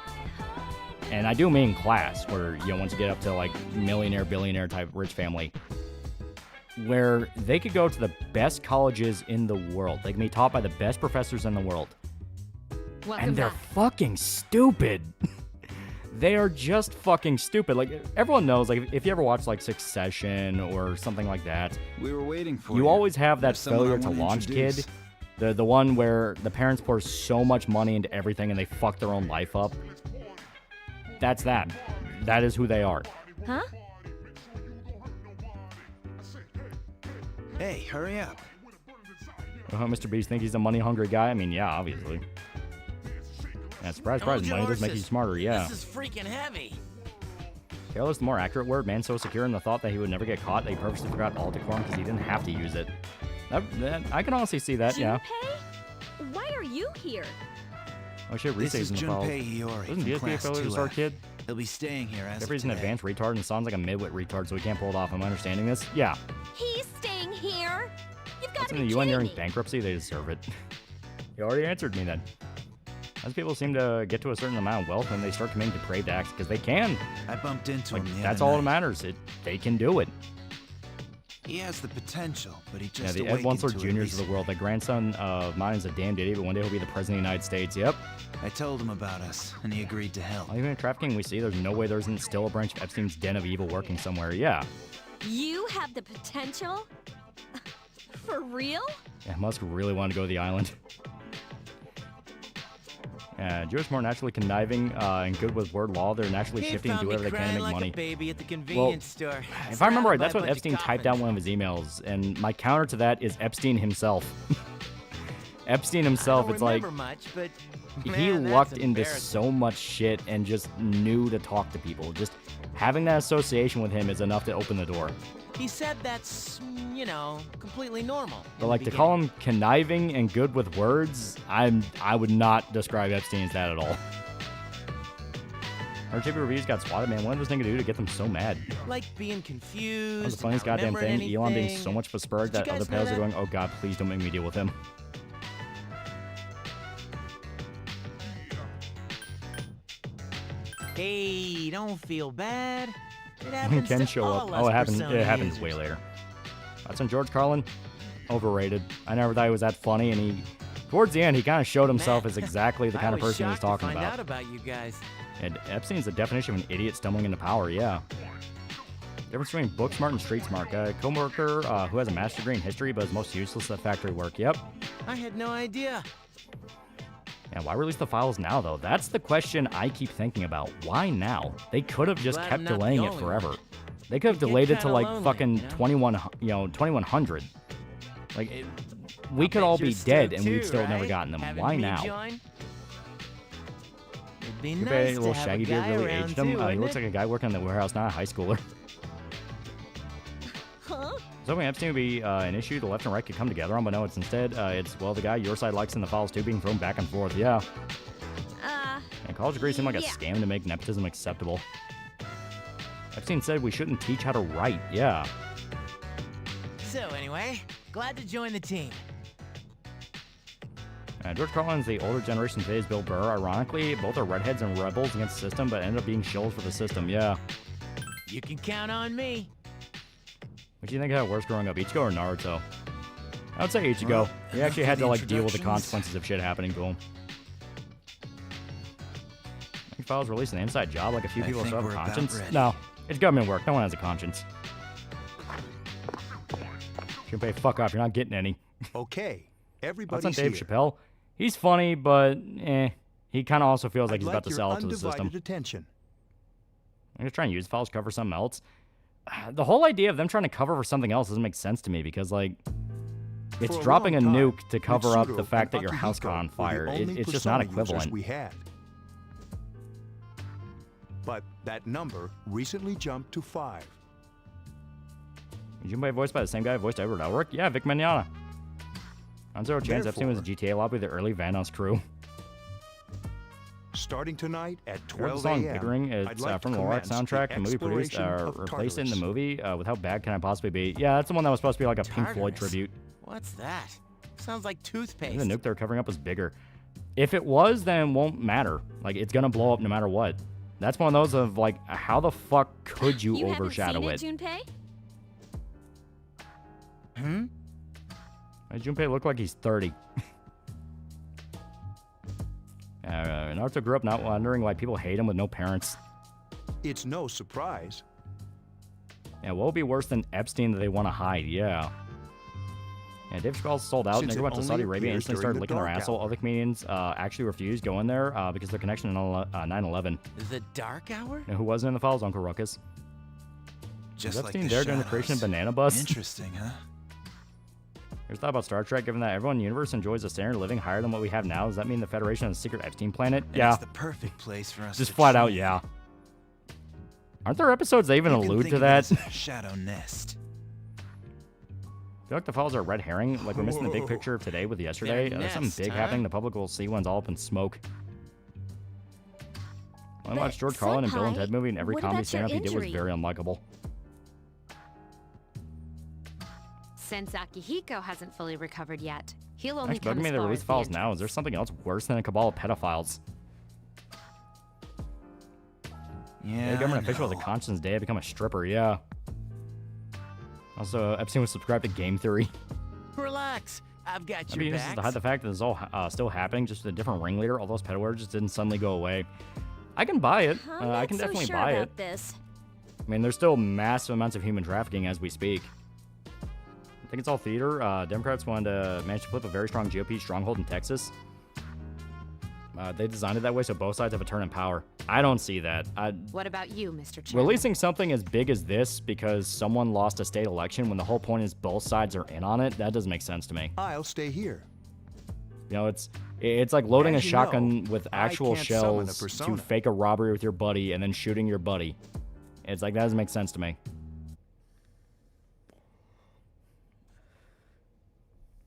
And I do mean class, where, you know, once you get up to like millionaire, billionaire type rich family, where they could go to the best colleges in the world. They can be taught by the best professors in the world. And they're fucking stupid. They are just fucking stupid. Like, everyone knows, like, if you ever watch like Succession or something like that, we were waiting for you always have that There's someone failure I to wanna launch introduce. kid. The one where the parents pour so much money into everything and they fuck their own life up. That's that. That is who they are. Huh? Hey, hurry up. Mr. Beast think he's a money-hungry guy? I mean, yeah, obviously. Yeah, surprise, money does make you smarter, yeah. This is freaking heavy. Careless, the more accurate word. Man so secure in the thought that he would never get caught that he purposely forgot all decorum because he didn't have to use it. I can honestly see that, yeah. Junpei? Why are you here? Oh shit, This is Reese's in the files. Junpei Iori Wasn't from DSP class affiliated with 2F. our kid? He'll be staying here as of Jeffrey's an today. advanced retard and sounds like a midwit retard, so he can't pull it off. Am I understanding this? Yeah. He's staying here? You've got That's to in be the UN kidding nearing me. bankruptcy. They deserve it. You already answered me then. As people seem to get to a certain amount of wealth and they start committing depraved acts because they can. I bumped into Like, him the that's other all that night. matters. They can do it. He has the potential, but he Yeah, just the Ed awakened Wunsler to it Juniors of recently. the world. The grandson of mine is a damned idiot, but one day he'll be the president of the United States. Yep. I told him about us, and he agreed to help. Even in trafficking we see, there's no way there isn't still a branch of Epstein's den of evil working somewhere. Yeah. You have the potential? For real? Yeah, Musk really wanted to go to the island. Jewish more naturally conniving and good with word law. They're naturally shifting and do whatever they can to make like money. A baby at the convenience store. If I remember right, that's Surrounded what by a Epstein bunch of typed down in one of his emails. And my counter to that is Epstein himself. Epstein himself, it's like much, but he man, that's lucked into embarrassing. so much shit and just knew to talk to people. Just having that association with him is enough to open the door. He said that's, you know, completely normal. But like to call him conniving and good with words, I would not describe Epstein as that at all. RTP reviews got swatted, man. What was this nigga do to get them so mad? Like being confused. That was the funniest goddamn thing. Elon being so much of a spurg that you other guys know pals are that? going, oh god, please don't make me deal with him. Hey, don't feel bad. It When happens Ken to show up. all Oh, us it Persona happens users. way later. That's when George Carlin, overrated. I never thought he was that funny, and he, towards the end, he kind of showed himself as exactly the kind of person he was talking I was shocked to about. find out you guys. And Epstein's the definition of an idiot stumbling into power, yeah. Difference between book smart and street smart. A co-worker who has a master's degree in history but is most useless at factory work. Yep. I had no idea. And why release the files now, though? That's the question I keep thinking about. Why now? They could have just Glad I'm kept not the delaying it only forever. one. They could have Get delayed it to kinda like lonely, fucking you know? 2100. Like, we could bet all you're be dead stoked and we'd too, still have never right? gotten them. Having Why me now? join? It'd be Too bad nice little to have shaggy a beard guy really around aged too, him. He wouldn't looks it? like a guy working in the warehouse, not a high schooler. Huh? So when Epstein would be an issue the left and right could come together on, but no, it's instead, it's, well, the guy your side likes in the files too being thrown back and forth. Yeah. And college degrees seem like a yeah. scam to make nepotism acceptable. Epstein said we shouldn't teach how to write. Yeah. So anyway, glad to join the team. George Carlin's the older generation today's Bill Burr. Ironically, both are redheads and rebels against the system, but ended up being shills for the system. Yeah. You can count on me. What do you think had worse growing up, Ichigo or Naruto? I would say Ichigo. Well, He actually enough had of to the like deal with the introductions. consequences of shit happening to him. Think Files released an inside job like a few I people think still have we're a about conscience? ready. No. It's government work. No one has a conscience. Junpei, fuck off. You're not getting any. Okay, What's on everybody's Dave here. Chappelle? He's funny, but He kind of also feels like I'd he's about to your sell it to the system. undivided attention. I'm gonna try and use files to cover something else. The whole idea of them trying to cover for something else doesn't make sense to me because, like, it's For a dropping a long time, nuke to cover up the Mitsudo fact that and your house Akihiko caught on were the fire. only It's just not Persona users equivalent. we had. But that number recently jumped to 5. Junpei voiced by the same guy who voiced Edward Elric? Yeah, Vic Mignogna. On zero chance Epstein was a GTA lobby with the early Vanoss crew. Starting tonight at Heard the 12 song a.m. Pickering? I'd It's like from to the Lorax commence soundtrack, the movie produced, exploration of replaced it in the Tartarus. movie. With how bad can I possibly be? Yeah, that's the one that was supposed to be like a Pink Floyd Tartarus? tribute. What's that? Sounds like toothpaste. Maybe the nuke they're covering up was bigger. If it was, then it won't matter. Like, it's gonna blow up no matter what. That's one of those of, like, how the fuck could you, overshadow haven't seen it, Junpei? Does Junpei look like he's 30? Naruto grew up not wondering why people hate him with no parents. It's no surprise. Yeah, what would be worse than Epstein that they want to hide? Yeah. Yeah, Dave Chappelle sold out. Since Nigga it went to only Saudi Arabia and appears instantly during started the licking their dark asshole. hour. Other comedians actually refused going there because of their connection to 9/11. The dark hour? You know who wasn't in the files? Uncle Ruckus. Just Was like Epstein the there during the creation of shadows. Banana Bus? Interesting, huh? Here's a thought about Star Trek. Given that everyone in the universe enjoys a standard of living higher than what we have now, does that mean the Federation is a secret Epstein planet? And Yeah. It's the perfect place for us Just to flat out, chill. yeah. Aren't there episodes that even You can allude think to of it that? as a shadow nest. I feel like the files are a red herring, like we're missing the big picture of today with yesterday. They're There's something nests, big huh? happening the public will see when it's all up in smoke. I But, watched George Carlin and Bill and Senpai, Ted movie, and every what comedy about your stand-up he did was injury? very unlikable. Since Akihiko hasn't fully recovered yet, he'll only Actually, come bugging me as they far release as the files now. entrance. Is there something else worse than a cabal of pedophiles? Yeah, A government I official with a know. conscience day become a stripper, yeah. Also, Epstein was subscribed to Game Theory. Relax. I've got Maybe your this is back. to hide the fact that this is all still happening, just with a different ringleader. All those pedo just didn't suddenly go away. I can buy it. I'm I not can so definitely sure buy about it. this. I mean, there's still massive amounts of human trafficking as we speak. think it's all theater. Democrats wanted to manage to flip a very strong GOP stronghold in Texas. They designed it that way so both sides have a turn in power. I don't see that. What about you, Mr. Chairman? Releasing something as big as this because someone lost a state election when the whole point is both sides are in on it, that doesn't make sense to me. I'll stay here. You know, it's like loading a As you shotgun know, with I actual can't summon a shells to persona. fake a robbery with your buddy and then shooting your buddy. It's like, that doesn't make sense to me.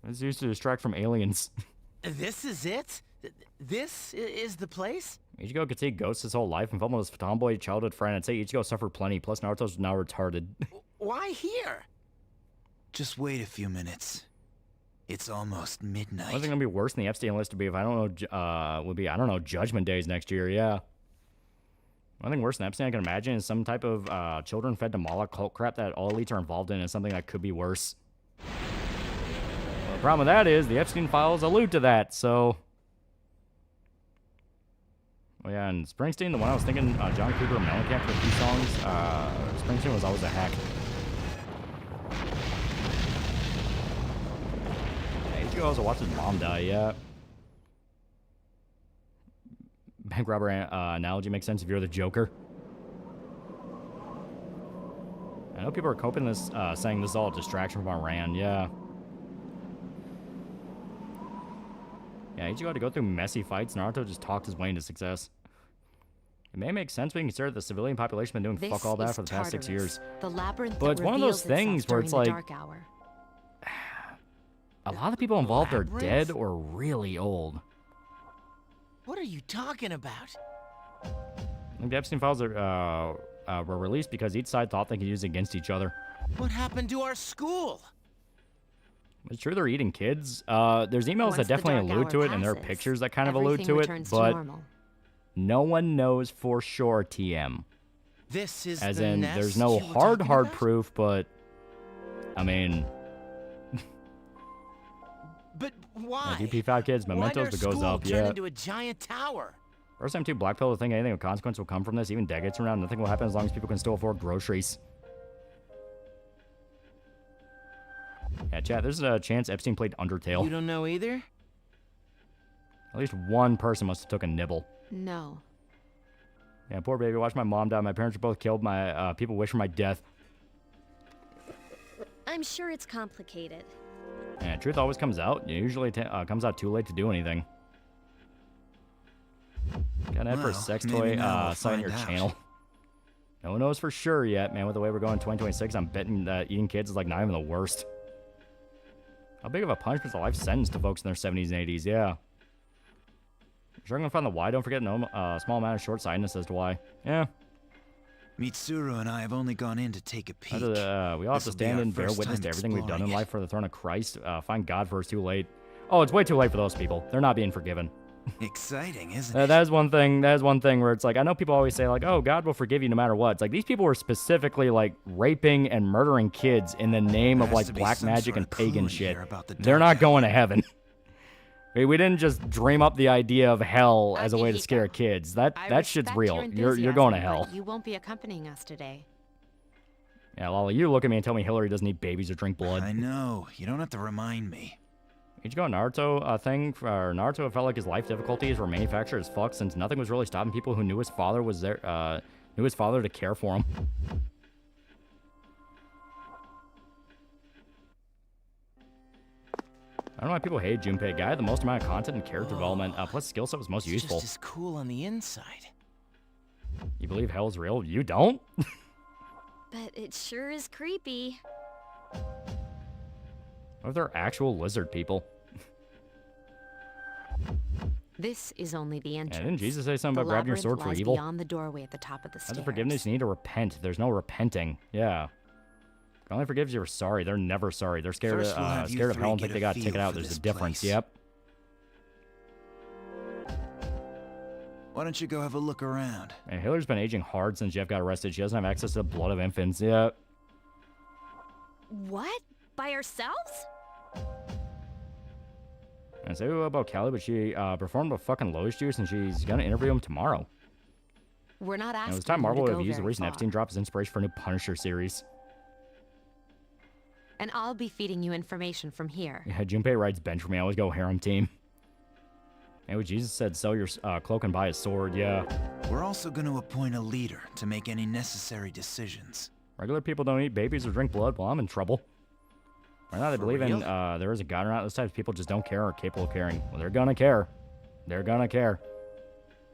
It's used to distract from aliens. This is it? This is the place? Ichigo could see ghosts his whole life and felt his tomboy childhood friend. I'd say Ichigo suffered plenty, plus Naruto's now retarded. Why here? Just wait a few minutes. It's almost midnight. What's it gonna be worse than the Epstein list to be if I don't know, would be, I don't know, Judgment Days next year, yeah. One thing worse than Epstein I can imagine is some type of children fed to Moloch cult crap that all elites are involved in is something that could be worse. Well, the problem with that is the Epstein files allude to that, so... Oh yeah, and Springsteen, the one I was thinking, John Cougar Mellencamp for a few songs, Springsteen was always a hack. Yeah, Ichigo also watched his mom die, yeah. Bank robber analogy makes sense if you're the Joker. I know people are coping this, saying this is all a distraction from Iran, yeah. Yeah, Ichigo had to go through messy fights. Naruto just talked his way into success. It may make sense when you consider the civilian population been doing fuck all that for the past 6 years. The labyrinth But it's one of those things where it's like, a lot of the people involved are dead or really old. What are you talking about? I think the Epstein files are, were released because each side thought they could use it against each other. What happened to our school? It's true they're eating kids. There's emails that definitely allude to it, and there are pictures that kind of allude to it, but no one knows for sure, TM. This is as the in, nest there's no you were talking hard about? proof, but I mean, But why? GP5 kids, mementos, but goes up, turn yeah. into a giant tower? First time too black pill to think anything of consequence will come from this, even decades from now, nothing will happen as long as people can still afford groceries. Yeah, chat, there's a chance Epstein played Undertale. You don't know either? At least one person must have took a nibble. No. Yeah, poor baby, watch my mom die. My parents were both killed. My people wish for my death. I'm sure it's complicated. Yeah, truth always comes out. It usually comes out too late to do anything. Got an ad for a sex toy site on your channel. No one knows for sure yet, man. With the way we're going in 2026, I'm betting that eating kids is like not even the worst. How big of a punishment is a life sentence to folks in their 70s and 80s? Yeah. Sure, I'm gonna find the why. Don't forget no small amount of short-sightedness as to why. Yeah. Mitsuru and I have only gone in to take a peek. We all have to stand and bear witness to everything we've done in life for the throne of Christ. Find God first, too late. Oh, it's way too late for those people. They're not being forgiven. Exciting, isn't it? That is one thing. That is one thing where it's like, I know people always say like, oh, God will forgive you no matter what. It's like these people were specifically like raping and murdering kids in the name of like black magic and pagan shit. They're not going to heaven. We didn't just dream up the idea of hell as a way to scare kids. That shit's real. You're going to hell. You won't be accompanying us today. Yeah, Lolly, you look at me and tell me Hillary doesn't eat babies or drink blood. I know. You don't have to remind me. Ichigo Naruto thing for Naruto felt like his life difficulties were manufactured as fuck since nothing was really stopping people who knew his father was there, knew his father to care for him. I don't know why people hate Junpei. Guy had the most amount of content and character development, plus skill set was most useful. Just as cool on the inside. You believe hell is real? You don't? But it sure is creepy. What if they're actual lizard people? This is only the entrance. Yeah, didn't Jesus say something about grabbing your sword for lies evil? beyond the doorway at the top of the stairs. That's the forgiveness you need to repent. There's no repenting. Yeah. God only forgives you for sorry. They're never sorry. They're scared of hell and think they got to take it out. There's a difference. Yep. Why don't you go have a look around? And Hillary's been aging hard since Jeff got arrested. She doesn't have access to the blood of infants. Yep. What? By ourselves? And say about Callie, but she performed with fucking Lois Juice, and she's gonna interview him tomorrow. We're not asking. And it was time Marvel you would to have go used the very recent far. Epstein drop as inspiration for a new Punisher series. and I'll be feeding you information from here. Yeah, Junpei writes bench for me. I always go harem team. Hey, what Jesus said, sell your cloak and buy a sword, yeah. We're also going to appoint a leader to make any necessary decisions. Regular people don't eat babies or drink blood. Well, I'm in trouble. Right now, they believe in there is a God or not. Those types of people just don't care or are capable of caring. Well, they're gonna care. They're gonna care.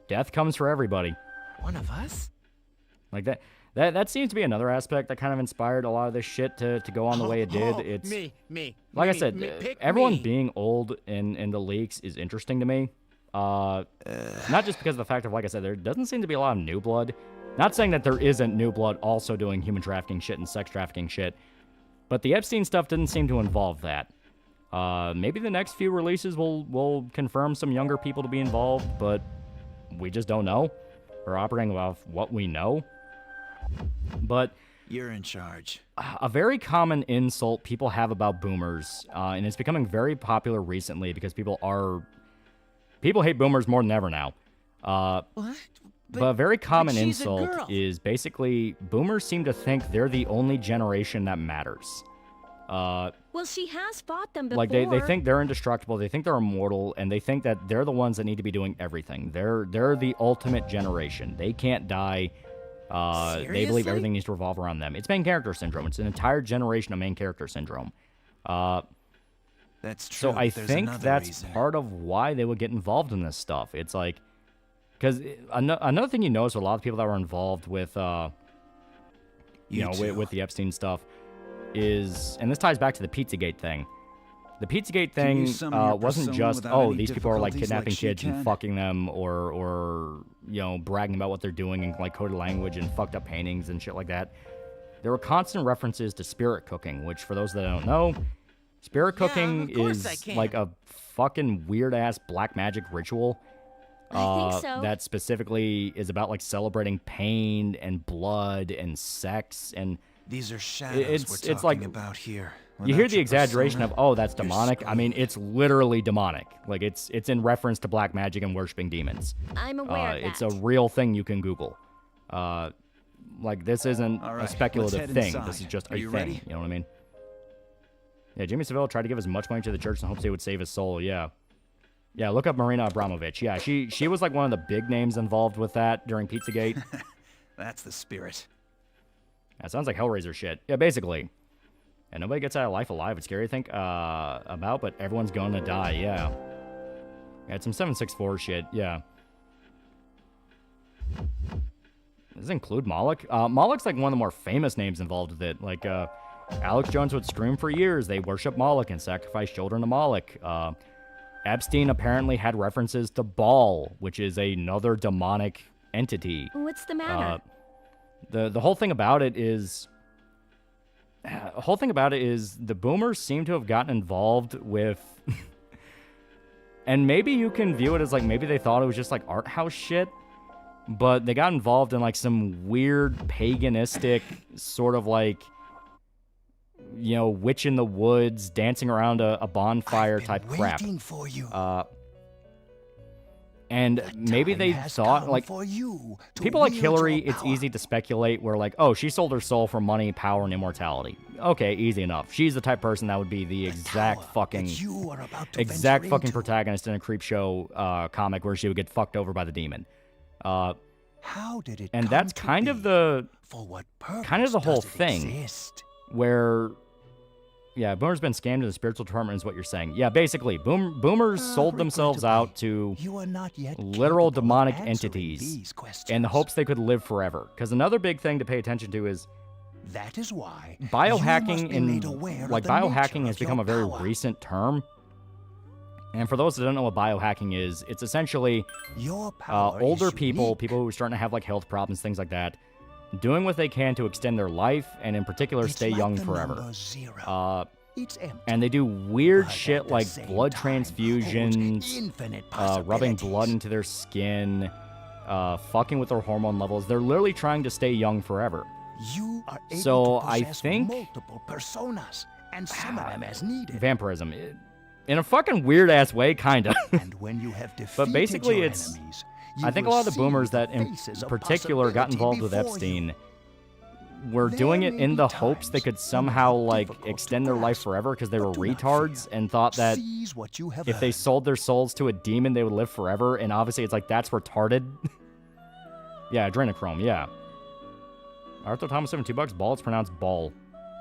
Death comes for everybody. One of us? Like that seems to be another aspect that kind of inspired a lot of this shit to go on the way it did. It's me. Like I said, everyone me. being old in the leaks is interesting to me. Not just because of the fact of, like I said, there doesn't seem to be a lot of new blood. Not saying that there isn't new blood also doing human trafficking shit and sex trafficking shit, but the Epstein stuff didn't seem to involve that. Maybe the next few releases will confirm some younger people to be involved, but we just don't know. We're operating off what we know. But you're in charge. A very common insult people have about boomers, and it's becoming very popular recently because people hate boomers more than ever now. What? But a very common insult is basically boomers seem to think they're the only generation that matters. Well, she has fought them before. Like they think they're indestructible, they think they're immortal, and they think that they're the ones that need to be doing everything. They're the ultimate generation. They can't die. They believe everything needs to revolve around them. It's main character syndrome. It's an entire generation of main character syndrome. That's true. So I think that's part of why they would get involved in this stuff. It's like, because another thing you notice with a lot of people that were involved with, with the Epstein stuff is, and this ties back to the Pizzagate thing. The Pizzagate thing wasn't just, these people are like kidnapping kids and fucking them or bragging about what they're doing in like coded language and fucked up paintings and shit like that. There were constant references to spirit cooking, which for those that don't know, spirit cooking is like a fucking weird ass black magic ritual. I think so. That specifically is about like celebrating pain and blood and sex, and these are shadows we're talking about here. You hear the exaggeration of, that's demonic. I mean, it's literally demonic. Like, it's in reference to black magic and worshiping demons. I'm aware of that. It's a real thing you can Google. Like, this isn't a speculative thing. This is just a thing. Ready? You know what I mean? Yeah, Jimmy Savile tried to give as much money to the church in hopes they would save his soul. Yeah. Yeah, look up Marina Abramovich. Yeah, she was like one of the big names involved with that during Pizzagate. That's the spirit. That sounds like Hellraiser shit. Yeah, basically. And nobody gets out of life alive. It's scary to think about, but everyone's going to die, yeah. Yeah, it's some 764 shit, yeah. Does it include Moloch? Moloch's like one of the more famous names involved with it. Like, Alex Jones would scream for years. They worship Moloch and sacrifice children to Moloch. Epstein apparently had references to Baal, which is another demonic entity. What's the matter? The whole thing about it is... the boomers seem to have gotten involved with... and maybe you can view it as like, maybe they thought it was just like art house shit, but they got involved in like some weird paganistic sort of like, witch in the woods, dancing around a bonfire type crap. For you. And maybe they thought, like, people like Hillary, it's easy to speculate where, like, she sold her soul for money, power, and immortality. Okay, easy enough. She's the type of person that would be the exact fucking protagonist in a Creepshow comic where she would get fucked over by the demon. How did it and that's kind of the whole thing, where... Yeah, boomers been scammed in the spiritual department is what you're saying. Yeah, basically, boomers sold themselves out to literal demonic entities in the hopes they could live forever. Because another big thing to pay attention to is that is why biohacking has become a very recent term. And for those that don't know what biohacking is, it's essentially older people who are starting to have like health problems, things like that, doing what they can to extend their life, and in particular, stay young forever. And they do weird shit like blood transfusions, rubbing blood into their skin, fucking with their hormone levels. They're literally trying to stay young forever. So I think multiple personas, and some of them as needed. Vampirism, in a fucking weird ass way, kinda. And when you have defeated but basically, your it's. enemies, I think a lot of the boomers that in particular got involved with Epstein were doing it may in be the hopes they times could when somehow, it is like, difficult to extend their life grasp, forever because they but were do not retards fear. and thought that Seize what you have if they earned. sold their souls to a demon, they would live forever. And obviously, it's like, that's retarded. Yeah, adrenochrome, yeah. Arthur Thomas, $72. Ball, it's pronounced ball.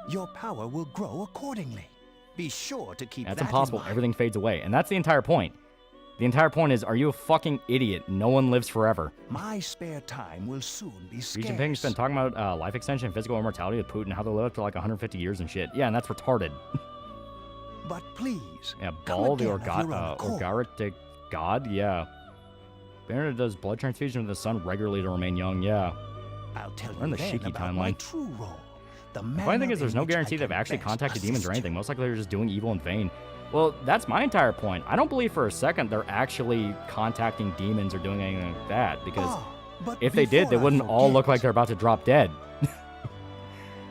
Your power will grow accordingly. Be sure to keep That's that in impossible. mind. Everything fades away. And that's the entire point. The entire point is, are you a fucking idiot? No one lives forever. My spare time will soon be Xi scarce. Jinping's been talking about life extension and physical immortality with Putin, how they live up to like 150 years and shit. Yeah, and that's retarded. But please, Yeah, come Ball, the again of your own accord. Orgaritic god, yeah. Banner does blood transfusion with the sun regularly to remain young, yeah. I'll tell We're in you the then Shiki about my timeline. true role. The The funny thing manner is, there's in no which I guarantee they've can actually best contacted demons or assist anything. you. Most likely they're just doing evil in vain. Well, that's my entire point. I don't believe for a second they're actually contacting demons or doing anything like that, because Ah, but if they did, they before I wouldn't all look forget, like they're about to drop dead.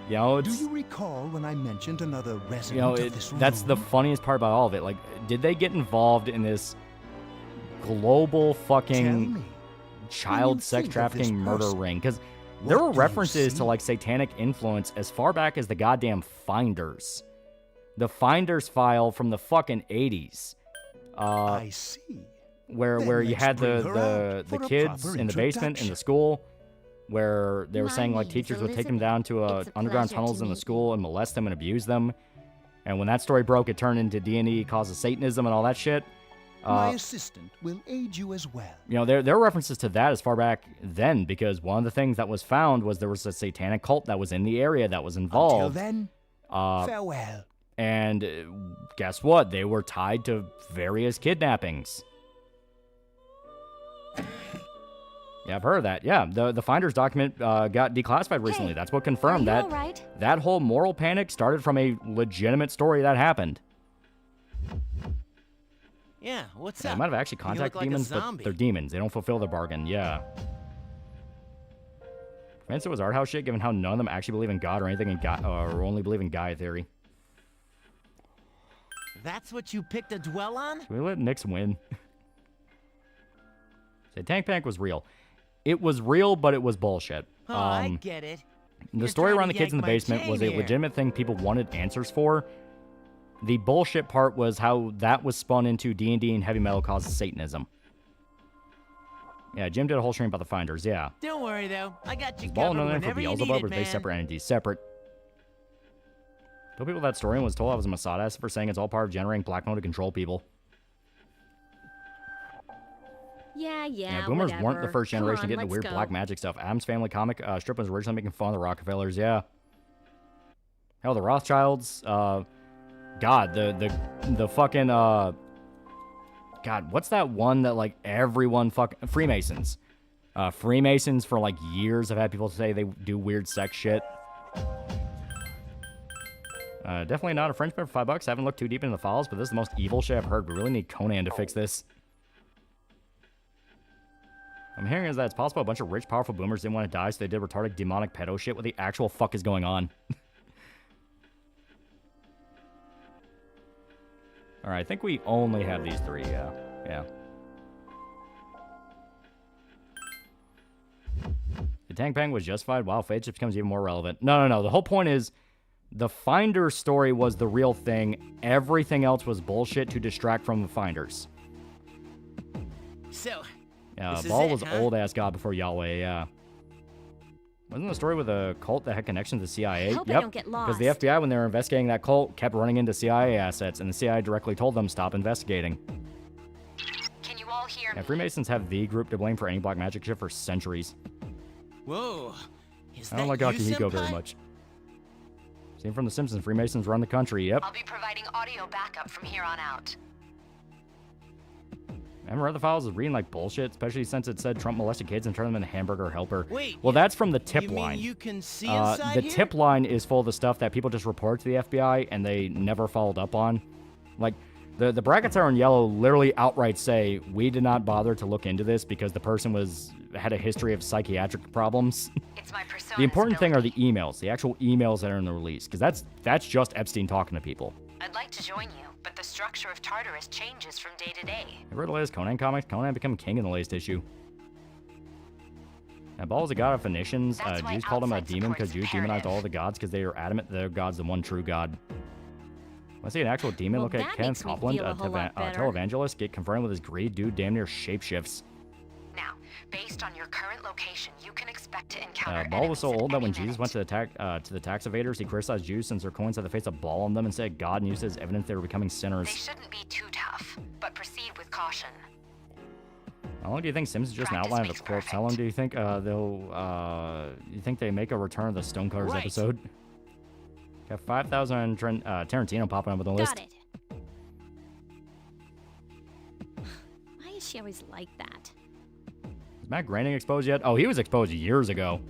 You know, Do it's... you recall when I mentioned another resident You know, of this room? that's the funniest part about all of it. Like, did they get involved in this global Tell fucking me, child when you sex think of trafficking this murder person, ring? Because there what were do you references to see? like satanic influence as far back as the goddamn Finders. The Finders file from the fucking 80s. I see. Where Then you let's had bring the her the, out the for a kids proper in the basement in introduction. the school, where they were My saying like name's teachers would take them down to Elizabeth. It's a underground pleasure tunnels to in the meet school and molest them and abuse them. And when that story broke, it turned into D&E causes Satanism and all that shit. My assistant will aid you as well. You know, there are references to that as far back then, because one of the things that was found was there was a satanic cult that was in the area that was Until involved. then, farewell. And guess what? They were tied to various kidnappings. Yeah, I've heard of that. Yeah, the Finders document got declassified recently. Hey, That's what confirmed are you that all right? that whole moral panic started from a legitimate story that happened. Yeah, what's Yeah, up? they might have actually You look contacted like a demons, but zombie. they're demons. They don't fulfill their bargain. Yeah. Vince, it was art house shit, given how none of them actually believe in God or anything, in God, or only believe in Gaia theory. That's what you picked to dwell on? Should we let Nyx win? Say, Tank Panic was real. It was real, but it was bullshit. Oh, I get it. The You're story trying around to the kids in yank the my basement was a chain here. legitimate thing people wanted answers for. The bullshit part was how that was spun into D&D and heavy metal causes Satanism. Yeah, Jim did a whole stream about the Finders, yeah. Don't worry, though. I got you Is Ball covered another name for whenever you need Beelzebub, it, or are they man. separate entities? Separate. Told people that story and was told I was a Masada ass for saying it's all part of generating black mode to control people. Yeah, boomers weren't the whatever. first Come generation on, to get into let's weird go. black magic stuff. Adam's Family comic strip was originally making fun of the Rockefellers, yeah. Hell, the Rothschilds, God, the fucking, God, what's that one that, like, everyone Freemasons. Freemasons for, like, years have had people say they do weird sex shit. Definitely not a Frenchman for $5. I haven't looked too deep into the files, but this is the most evil shit I've heard. We really need Conan to fix this. I'm hearing is that it's possible a bunch of rich, powerful boomers didn't want to die, so they did retarded demonic pedo shit. What the actual fuck is going on? Alright, I think we only have these three, yeah. Yeah. The Tank Bang was justified. Wow, fate just becomes even more relevant. No. The whole point is, the Finder story was the real thing. Everything else was bullshit to distract from the Finders. So, Yeah, this is Baal it, was huh? old ass god before Yahweh, yeah. Wasn't the story with a cult that had connections to the CIA? I hope I Yep. don't get Because the lost. FBI, when they were investigating that cult, kept running into CIA assets, and the CIA directly told them stop investigating. Can you all hear Yeah, me? Freemasons have the group to blame for any black magic shit for centuries. whoa. Is I don't that like you, Akihiko very senpai? much. Seen from The Simpsons, Freemasons run the country, yep. I'll be providing audio backup from here on out. I remember other files was reading like bullshit, especially since it said Trump molested kids and turned them into hamburger helper. Wait, well, that's from the tip you mean line. you can see inside the here? tip line is full of the stuff that people just report to the FBI and they never followed up on. Like, the brackets that are in yellow literally outright say, we did not bother to look into this because the person had a history of psychiatric problems. It's my persona. The important thing are the emails, the actual emails that are in the release, because that's just Epstein talking to people. I'd like to join you, but the structure of Tartarus changes from day to day. Ever read the latest Conan comics? Conan became king in the latest issue. Now, Baal was a god of Phoenicians. That's why Jews called him a outside demon because support's Jews demonized imperative. all the gods because they were adamant that God's the one true God. Let's see an actual demon. Well, Look at that Kenneth makes me Copeland, feel a whole lot better. televangelist, get confronted with his greed. Dude damn near shapeshifts. Now, based on your current location, you can expect to encounter Baal was so enemies at old that any when Jesus went minute. to the tax evaders, he criticized Jews since their coins had the face of Baal on them and said God and used it as evidence they were becoming They sinners. shouldn't be too tough, but proceed with caution. How long do you think Sims is just an Practice outline of makes a corpse? How long do you think you think they make a Return of the Stonecutters Right. episode? Got 5,000 Tarantino popping up on the list. Got it. Why is she always like that? Is Matt Groening exposed yet? Oh, he was exposed years ago.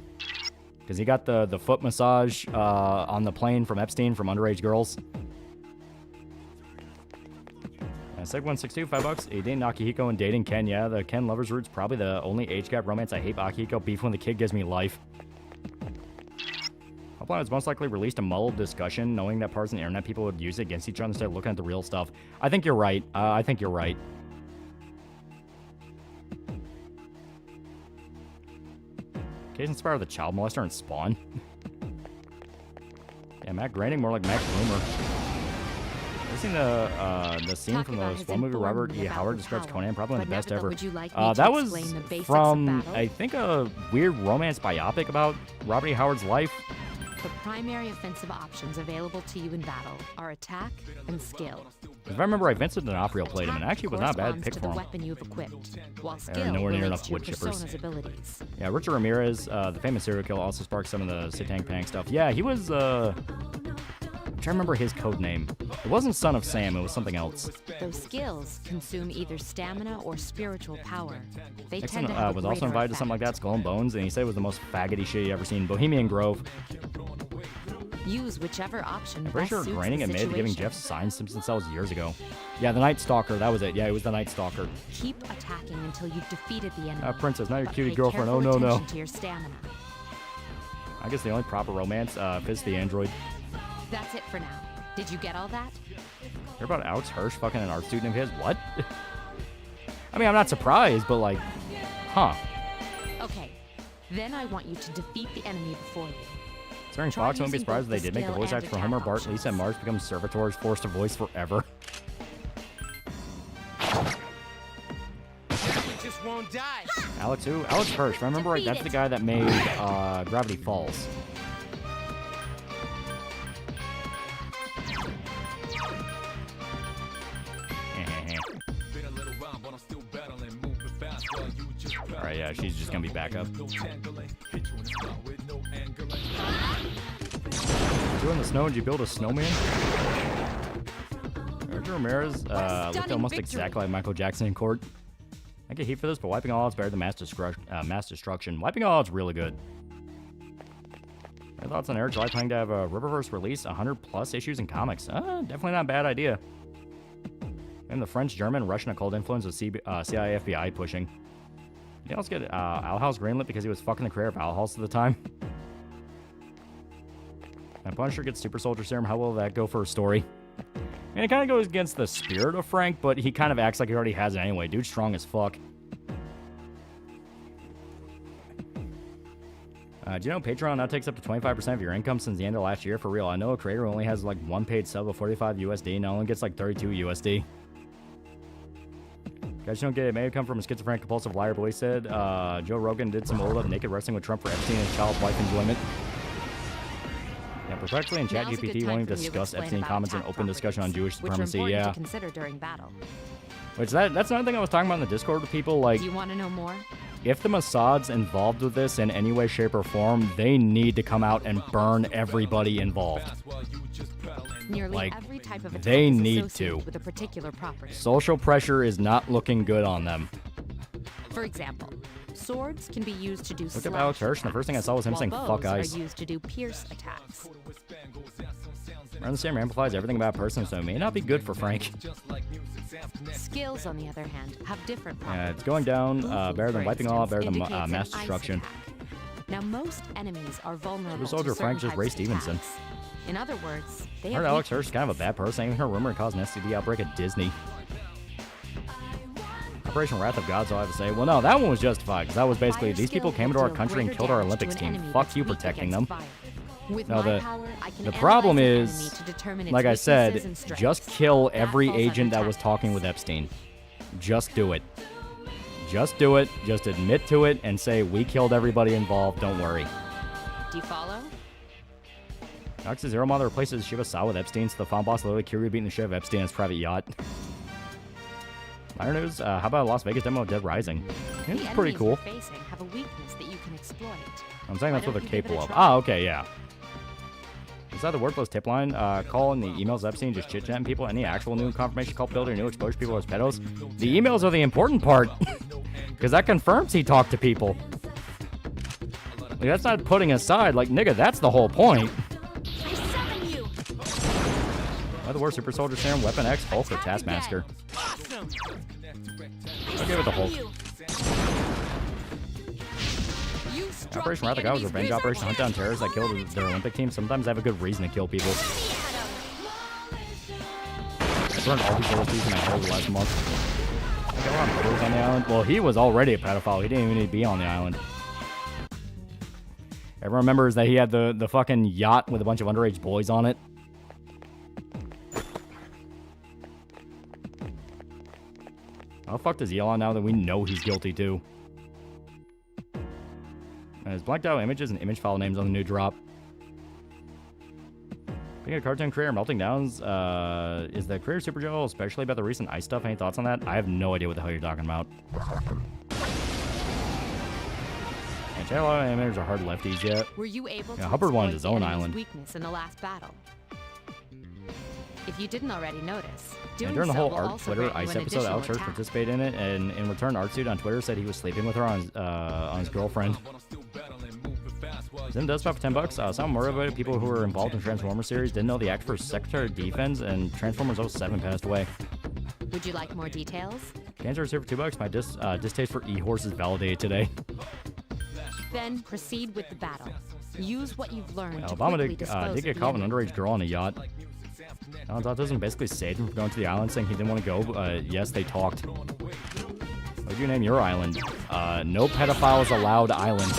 Because he got the foot massage on the plane from Epstein from underage girls. Seg162, $5. Dating Akihiko and dating Ken. Yeah, the Ken lovers root's probably the only age gap romance I hate. Akihiko beef when the kid gives me life. Upline has most likely released a muddled discussion, knowing that parts of the internet people would use it against each other instead of looking at the real stuff. I think you're right. I think you're right. Case inspired the child molester and Spawn. Yeah, Matt Groening, more like Matt Bloomer. Have you seen the scene Talk from about the his Spawn movie Robert informed E. about Howard the describes power. Conan probably one of the But best never ever. would you like me to That was explain the basics from, of battle? I think, a weird romance biopic about Robert E. Howard's life. The primary offensive options available to you in battle are attack and skill. If I remember right, Vincent D'Onofrio played him, and actually was not a bad Corresponds pick to for the him. weapon you've equipped, while Yeah, skill nowhere near relates enough to your wood chippers. persona's abilities. Yeah, Richard Ramirez, the famous serial killer, also sparked some of the Satanic Panic stuff. Yeah, he was, I'm trying to remember his code name. It wasn't Son of Sam, it was something else. Those skills consume either stamina or spiritual power. They Nixon tend to have a was also greater invited to something like that, Skull and Bones, and he said it was the most faggoty shit he ever seen. Bohemian Grove. Use whichever option I'm pretty best sure suits Groening the admitted to giving situation. Jeff signed Simpson cells years ago. Yeah, the Night Stalker, that was it. Yeah, it was the Night Stalker. Keep attacking until you've defeated the enemy. Princess, not your but cutie pay girlfriend. Oh, careful no, no. attention to your stamina. I guess the only proper romance fits the android. That's it for now. Did you get all that? Hear about Alex Hirsch fucking an art student of his? What? I mean, I'm not surprised, but like, huh. Okay. Then I want you to defeat the enemy before you. Starring Try Fox, won't be using surprised if both they the did make the skill voice and actor for attack Homer, Bart, options. Lisa, and Marge become servitors forced to voice forever. We just won't die. Alex who? Alex Hirsch. If I remember right, that's the guy that made Gravity Falls. Alright, yeah, she's just gonna be back up. Two in the snow, did you build a snowman? Richard Ramirez looked almost exactly like Michael Jackson in court. I get heat for this, but wiping all out's better than mass destruction. Wiping all out's really good. My thoughts on Eric July planning to have a Riververse release 100+ issues in comics. Definitely not a bad idea. And the French, German, Russian occult influence of CIA, FBI pushing. Did you also get Owl House greenlit because he was fucking the creator of Owl House at the time? And Punisher gets Super Soldier Serum. How will that go for a story? And it kind of goes against the spirit of Frank, but he kind of acts like he already has it anyway. Dude's strong as fuck. Do you know Patreon now takes up to 25% of your income since the end of last year? For real, I know a creator who only has like one paid sub of 45 USD and only gets like 32 USD. Guys, you don't get it. It may have come from a schizophrenic compulsive liar, but he said Joe Rogan did some old up naked wrestling with Trump for Epstein and child wife enjoyment. Yeah, Perplexly and Now's a good ChatGPT time won't for me to discuss explain Epstein about comments and attack open discussion on Jewish which are supremacy. important Yeah. to consider during battle. Which that's another thing I was talking about in the Discord with people. Like, Do you want to know more? if the Mossad's involved with this in any way, shape, or form, they need to come out and burn everybody involved. Nearly Like, every type of attack they is need associated to. with a particular property. Social pressure is not looking good on them. For example, swords can be used to do Look at slash Alex Hirsch, and the first thing I saw was him while saying, bows "Fuck eyes." are used to do pierce attacks. Run the Same amplifies everything about a person, so it may not be good for Frank. Skills, on the other hand, have different Yeah, properties. it's going down, Lethal, better than for wiping all out, better than instance, indicates mass an ice destruction. attack. Now, most enemies are vulnerable Super Soldier to Frank certain just Ray types of Stevenson. attacks. In other words, they I have heard Alex Hirsch weaknesses. is kind of a bad person. I even heard a rumor caused an STD outbreak at Disney. Operation Wrath of God's all I have to say. Well, no, that one was justified, because that was basically, these people came into our country and killed our Olympics team. Fuck you protecting them. No, the problem is, like I said, just kill every agent that was talking with Epstein. Just do it. Just do it. Just admit to it and say, we killed everybody involved, don't worry. Do you follow? Nox Zero Mother replaces Shiba with Epstein, so the final boss literally Kiryu beating the shit of Epstein on his private yacht. Minor news, how about a Las Vegas demo of Dead Rising? It's pretty cool. Have a weakness that you can exploit. I'm saying that's what they're capable of. Ah, okay, yeah. Is that the worthless tip line? Call in the emails Epstein, just chit-chatting people. Any actual new confirmation culpability or new exposure people as pedos? The emails are the important part. Because that confirms he talked to people. Like, that's not putting aside. Like, nigga, that's the whole point. By the war, Super Soldier Serum, Weapon X, Hulk, or Taskmaster? Okay with the Hulk. Operation Wrath of God was a revenge operation to hunt down terrorists that killed their Olympic team. Sometimes they have a good reason to kill people. I burned all these little thieves in my whole last month. I got a lot of photos on the island. Well, he was already a pedophile. He didn't even need to be on the island. Everyone remembers that he had the fucking yacht with a bunch of underage boys on it. How the fuck does he on now that we know he's guilty too? And his blacked out images and image file names on the new drop. Being a cartoon creator, Melting Downs, is the creator Super Joe, especially about the recent ice stuff? Any thoughts on that? I have no idea what the hell you're talking about. And channel animators are hard lefties yet. Were you able to Hubbard wanted his own island. Weakness in the last battle? If you didn't already notice, and during the whole Art Twitter Ice episode, Alex Hirsch participated in it, and in return, Artsuit on Twitter said he was sleeping with her on his girlfriend. Zim does about for $10. Some motivated people who were involved in Transformers series didn't know the actor for Secretary of Defense, and Transformers 07 passed away. Would you like more details? Cancer is here for $2. My distaste for e-horses validated today. Then proceed with the battle. Use what you've learned. Obama did get caught with an underage girl on a yacht. Alan's autism basically saved him from going to the island, saying he didn't want to go. Yes, they talked. What did you name your island? No pedophiles allowed island.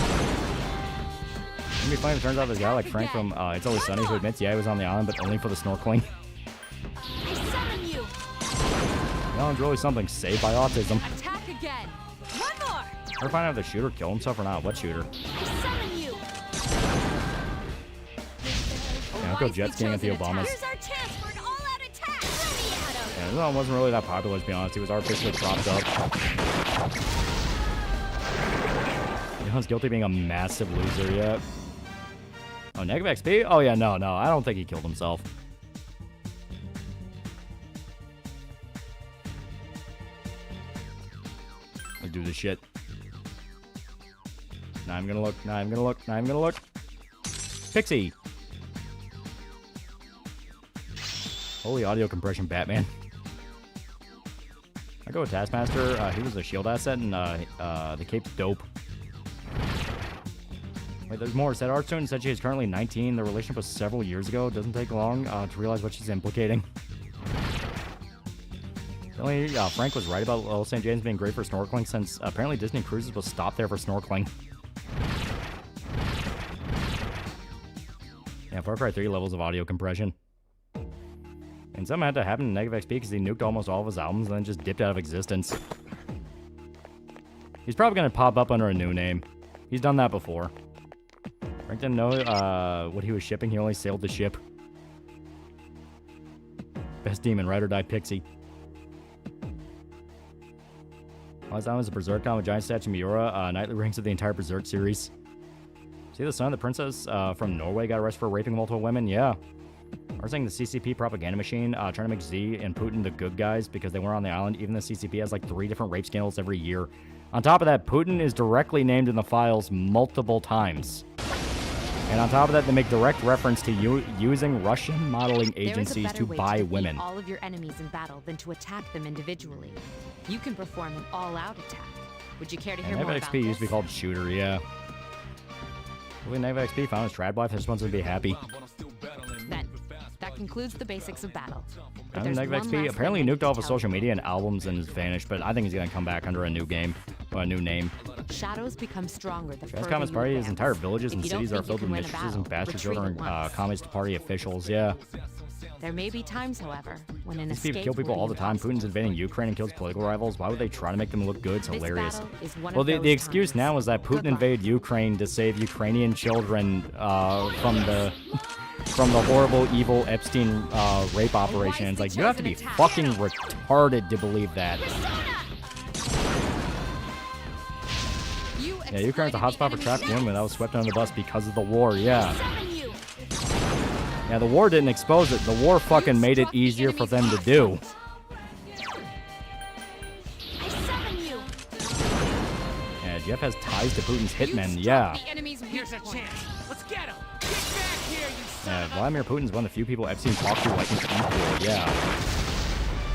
It'd be funny if it turns out this guy like Frank from It's Always Sunny who admits, yeah, he was on the island, but only for the snorkeling. The island's really something saved by autism. Attack again. One more. Ever find out if the shooter killed himself or not? What shooter? Yeah, I'll go jet skiing at the Obamas. Yeah, this one wasn't really that popular, to be honest. He was artificially propped up. You know, he's guilty of being a massive loser yet. Oh, negative XP? Oh, yeah, no. I don't think he killed himself. Let's do this shit. Now I'm gonna look. Pixie! Holy audio compression, Batman. I go with Taskmaster. He was a shield asset, and the cape's dope. Wait, there's more. Said Artstone said she is currently 19. The relationship was several years ago. It doesn't take long to realize what she's implicating. Apparently, Frank was right about Little St. James being great for snorkeling, since apparently Disney Cruises will stop there for snorkeling. Yeah, Far Cry 3 levels of audio compression. And something had to happen to Negative XP because he nuked almost all of his albums and then just dipped out of existence. He's probably going to pop up under a new name. He's done that before. Frank didn't know what he was shipping. He only sailed the ship. Best demon, ride or die Pixie. Last time was a Berserk con with Giant Statue Miura. Nightly ranks of the entire Berserk series. See the son of the princess from Norway got arrested for raping multiple women? Yeah. We're saying the CCP propaganda machine trying to make Z and Putin the good guys because they weren't on the island. Even the CCP has like 3 different rape scandals every year. On top of that, Putin is directly named in the files multiple times. And on top of that, they make direct reference to using Russian modeling agencies to buy women. All of your enemies in battle than to attack them individually. You can perform an all-out attack. Would you care to hear more about XP used to be called Shooter, yeah. Really, Negative XP found his trad wife. I just wants him to be happy. Then, that concludes the basics of battle. But And there's Negative one XP last apparently thing I nuked need to all of his tell social you. media and albums and has vanished, but I think he's gonna come back under a new game or a new name. Shadows become stronger the Guy's further Communist you Party, his advance. entire villages If and you don't cities are think you filled can with win a mistresses and battle, bastards retreat children, at once. Communist Party officials, yeah. There may be times, however, when an These people escape kill people will all be the time. impossible. Putin's invading Ukraine and kills political rivals. Why would they try to make them look good? It's This hilarious. battle is one Well, of the those excuse times. now is that Putin Good luck. invaded Ukraine to save Ukrainian children from the horrible, evil Epstein rape operation. It's like, you have to be fucking retarded to believe that. Yeah, Ukraine's a hotspot for trafficking women that was swept under the bus because of the war, yeah. Yeah, the war didn't expose it. The war fucking made it easier for them to do. Yeah, Jeff has ties to Putin's hitmen, yeah. Here's a chance. Let's get him. Get back here, you Yeah, Vladimir Putin's one of the few people Epstein talked to like an equal, yeah.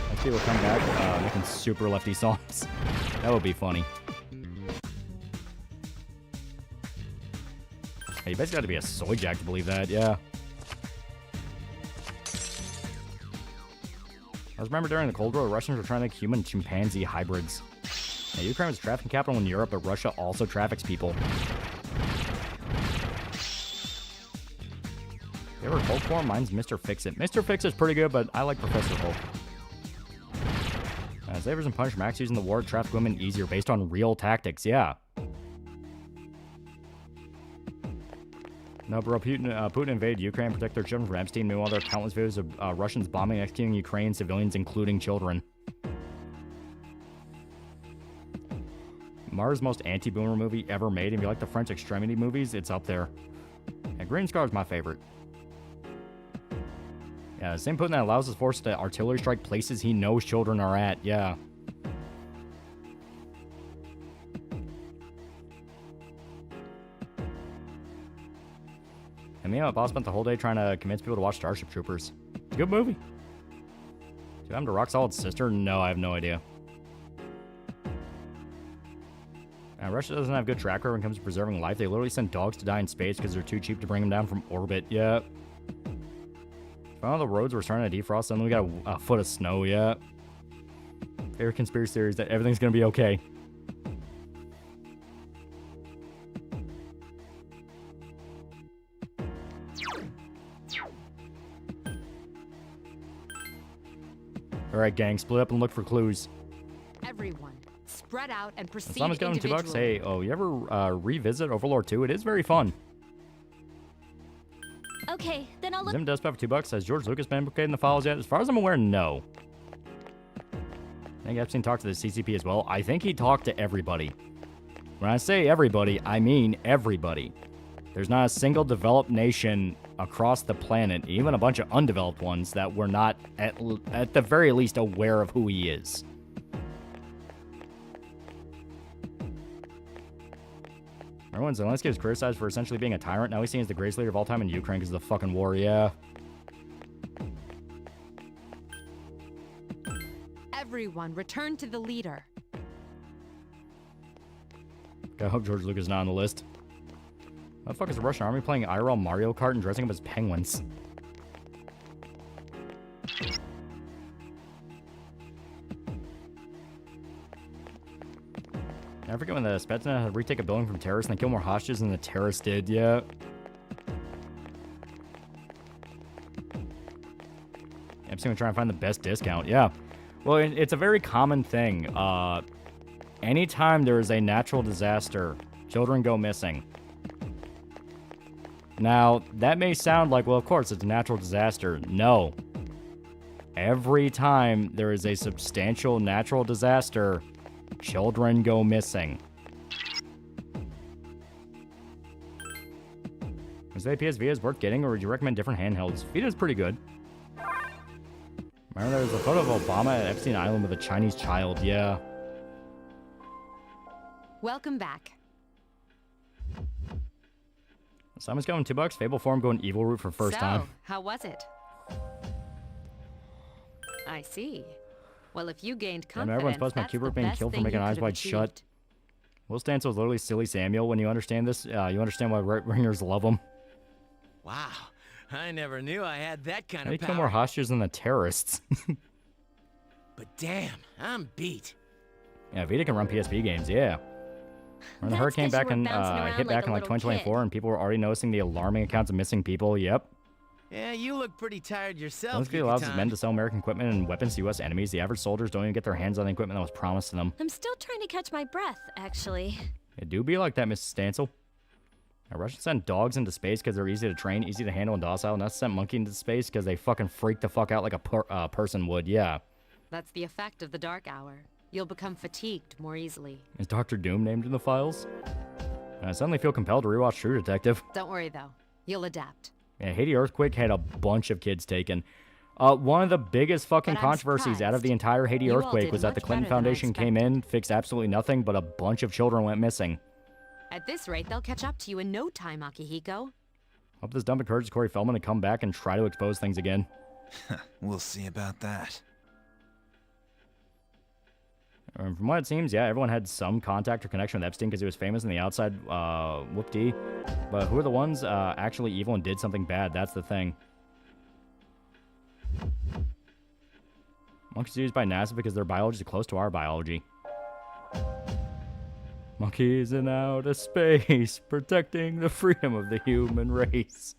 Next people come back making super lefty songs. That would be funny. Hey, you basically got to be a soy jack to believe that, yeah. I remember during the Cold War, the Russians were trying to make human chimpanzee hybrids. Yeah, Ukraine was trafficking capital in Europe, but Russia also traffics people. You ever Hulk form? Mine's Mr. Fix-It. Mr. Fix-It's pretty good, but I like Professor Hulk. Slavers and Punch Max using the war to traffic women easier based on real tactics, yeah. No, bro, Putin invaded Ukraine to protect their children from Epstein. Meanwhile, there are countless videos of Russians bombing and executing Ukrainian civilians, including children. Mars' most anti-boomer movie ever made. If you like the French Extremity movies, it's up there. And Green Scar is my favorite. Yeah, the same Putin that allows his force to artillery strike places he knows children are at, yeah. And me and my boss spent the whole day trying to convince people to watch Starship Troopers. It's a good movie. Do I'm to Rock Solid's sister? No, I have no idea. Russia doesn't have a good track record when it comes to preserving life. They literally send dogs to die in space because they're too cheap to bring them down from orbit. Yeah. Found all the roads were starting to defrost, and then we got a foot of snow. Yeah. Favorite conspiracy theory is that everything's going to be okay. Alright, gang, split up and look for clues. Everyone, spread out and proceed Someone's going $2. individually. Hey, oh, you ever revisit Overlord 2? It is very fun. Okay, then I'll look. Zim does pay for $2. Has George Lucas been implicated in the files yet? As far as I'm aware, no. I think Epstein talked to the CCP as well. I think he talked to everybody. When I say everybody, I mean everybody. There's not a single developed nation across the planet, even a bunch of undeveloped ones, that were not, at the very least, aware of who he is. Remember when Zelensky was criticized for essentially being a tyrant? Now he's seen as the greatest leader of all time in Ukraine because of the fucking war, yeah. Everyone, return to the leader. I hope George Lucas is not on the list. What the fuck is the Russian army playing IRL Mario Kart and dressing up as penguins? I forget when the Spetsnaz had to retake a building from terrorists and they killed more hostages than the terrorists did, yeah. Epstein was trying to find the best discount, yeah. Well, it's a very common thing. Anytime there is a natural disaster, children go missing. Now, that may sound like, well, of course, it's a natural disaster. No. Every time there is a substantial natural disaster, children go missing. Is the PS Vita worth getting, or would you recommend different handhelds? Vita's pretty good. Remember there was a photo of Obama at Epstein Island with a Chinese child, yeah. Welcome back. Simon's going $2. Fable Form going evil route for first time. How was it? I see. Well, if you gained And confidence, everyone's posting that's about the Kubrick being best killed for thing making you eyes could have wide shut. achieved. Will Stance was literally Silly Samuel. When you understand this, you understand why right-wingers love him. Wow, I never knew I had that kind They of kill power. more hostages than the terrorists. But damn, I'm beat. Yeah, Vita can run PSP games, yeah. When the That's hurricane 'cause you back were in, bouncing around hit like back a in like little 2024, and people were already noticing the alarming accounts of missing people, yep. Yeah, you look pretty tired yourself. Zelensky allows his men to sell American equipment and weapons to U.S. enemies. The average soldiers don't even get their hands on the equipment that was promised to them. I'm still trying to catch my breath, actually. It do be like that, Mrs. Stancil. Now, Russians sent dogs into space because they're easy to train, easy to handle, and docile. And that's sent monkey into space because they fucking freak the fuck out like a person would, yeah. That's the effect of the dark hour. You'll become fatigued more easily. Is Dr. Doom named in the files? I suddenly feel compelled to rewatch True Detective. Don't worry, though. You'll adapt. Yeah, Haiti earthquake had a bunch of kids taken. One of the biggest fucking But I'm controversies out of the surprised. entire Haiti You all earthquake did was that the much Clinton better than I Foundation came in, fixed absolutely nothing, but a bunch of children went missing. At this rate, they'll catch up to you in no time, Akihiko. Hope this dump encourages Corey Feldman to come back and try to expose things again. We'll see about that. From what it seems, yeah, everyone had some contact or connection with Epstein because he was famous in the outside, whoop-dee. But who are the ones actually evil and did something bad? That's the thing. Monkeys are used by NASA because their biology is close to our biology. Monkeys in outer space, protecting the freedom of the human race.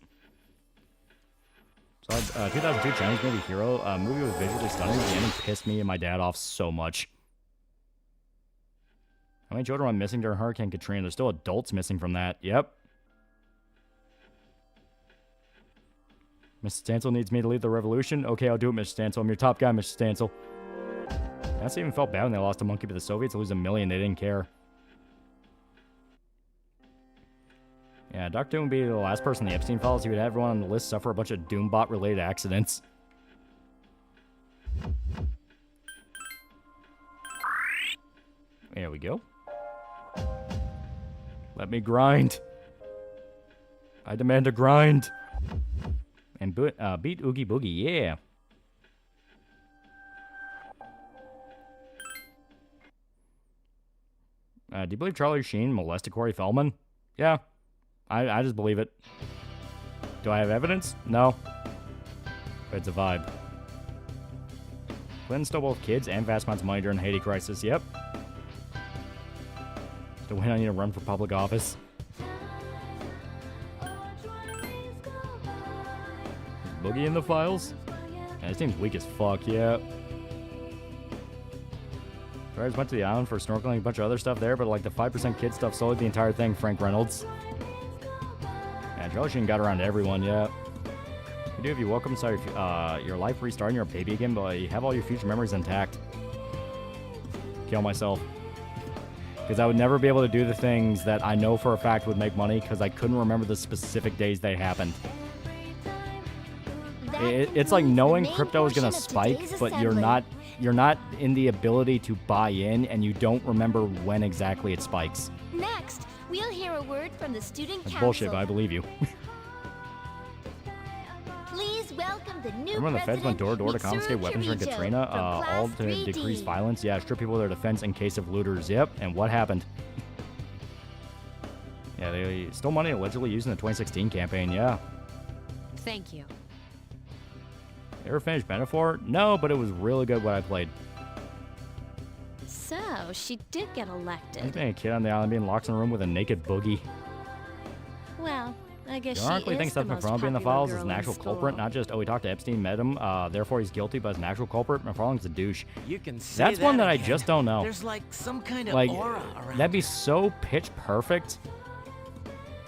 So, 2002 Chinese movie Hero. Movie was visually stunning. The ending pissed me and my dad off so much. How many children went missing during Hurricane Katrina? There's still adults missing from that. Yep. Mr. Stancil needs me to lead the revolution. Okay, I'll do it, Mr. Stancil. I'm your top guy, Mr. Stancil. That's even felt bad when they lost a monkey to the Soviets. They lose $1 million. They didn't care. Yeah, Dr. Doom would be the last person in the Epstein files. He would have everyone on the list suffer a bunch of Doombot-related accidents. There we go. Let me grind. I demand a grind. And beat Oogie Boogie, yeah. Do you believe Charlie Sheen molested Corey Feldman? Yeah. I just believe it. Do I have evidence? No. But it's a vibe. Clinton stole both kids and vast amounts of money during the Haiti crisis. Yep. To win, I need to run for public office. Boogie in the files? Yeah, this team's weak as fuck, yeah. Drivers went to the island for snorkeling, a bunch of other stuff there, but like the 5% kid stuff sold the entire thing, Frank Reynolds. Yeah, Charlie Sheen got around to everyone, yeah. You do if you welcome your life restarting, you're a baby again, but you have all your future memories intact. Kill myself. Because I would never be able to do the things that I know for a fact would make money because I couldn't remember the specific days they happened. It's like knowing crypto is going to spike, but you're not in the ability to buy in, and you don't remember when exactly it spikes. Next, we'll hear a word from the student That's council. bullshit, but I believe you. Please welcome the new Remember when the feds went door to door to Mitsuru confiscate weapons during Kirijo Katrina? from All Class to 3D. decrease violence? Yeah, strip people of their defense in case of looters. Yep, and what happened? Yeah, they stole money allegedly used in the 2016 campaign, yeah. Thank you. You ever finished Metaphor? No, but it was really good what I played. So, she did get elected. Imagine being a kid on the island being locked in a room with a naked boogie. Well, I guess You she ironically is think the Seth most MacFarlane in the popular files is girl an in actual school. culprit, not just, oh, he talked to Epstein, met him, therefore he's guilty, but as an actual culprit. MacFarlane's a douche. You can say That's one that I again. just don't know. There's like some kind of Like, aura around. that'd be so pitch perfect,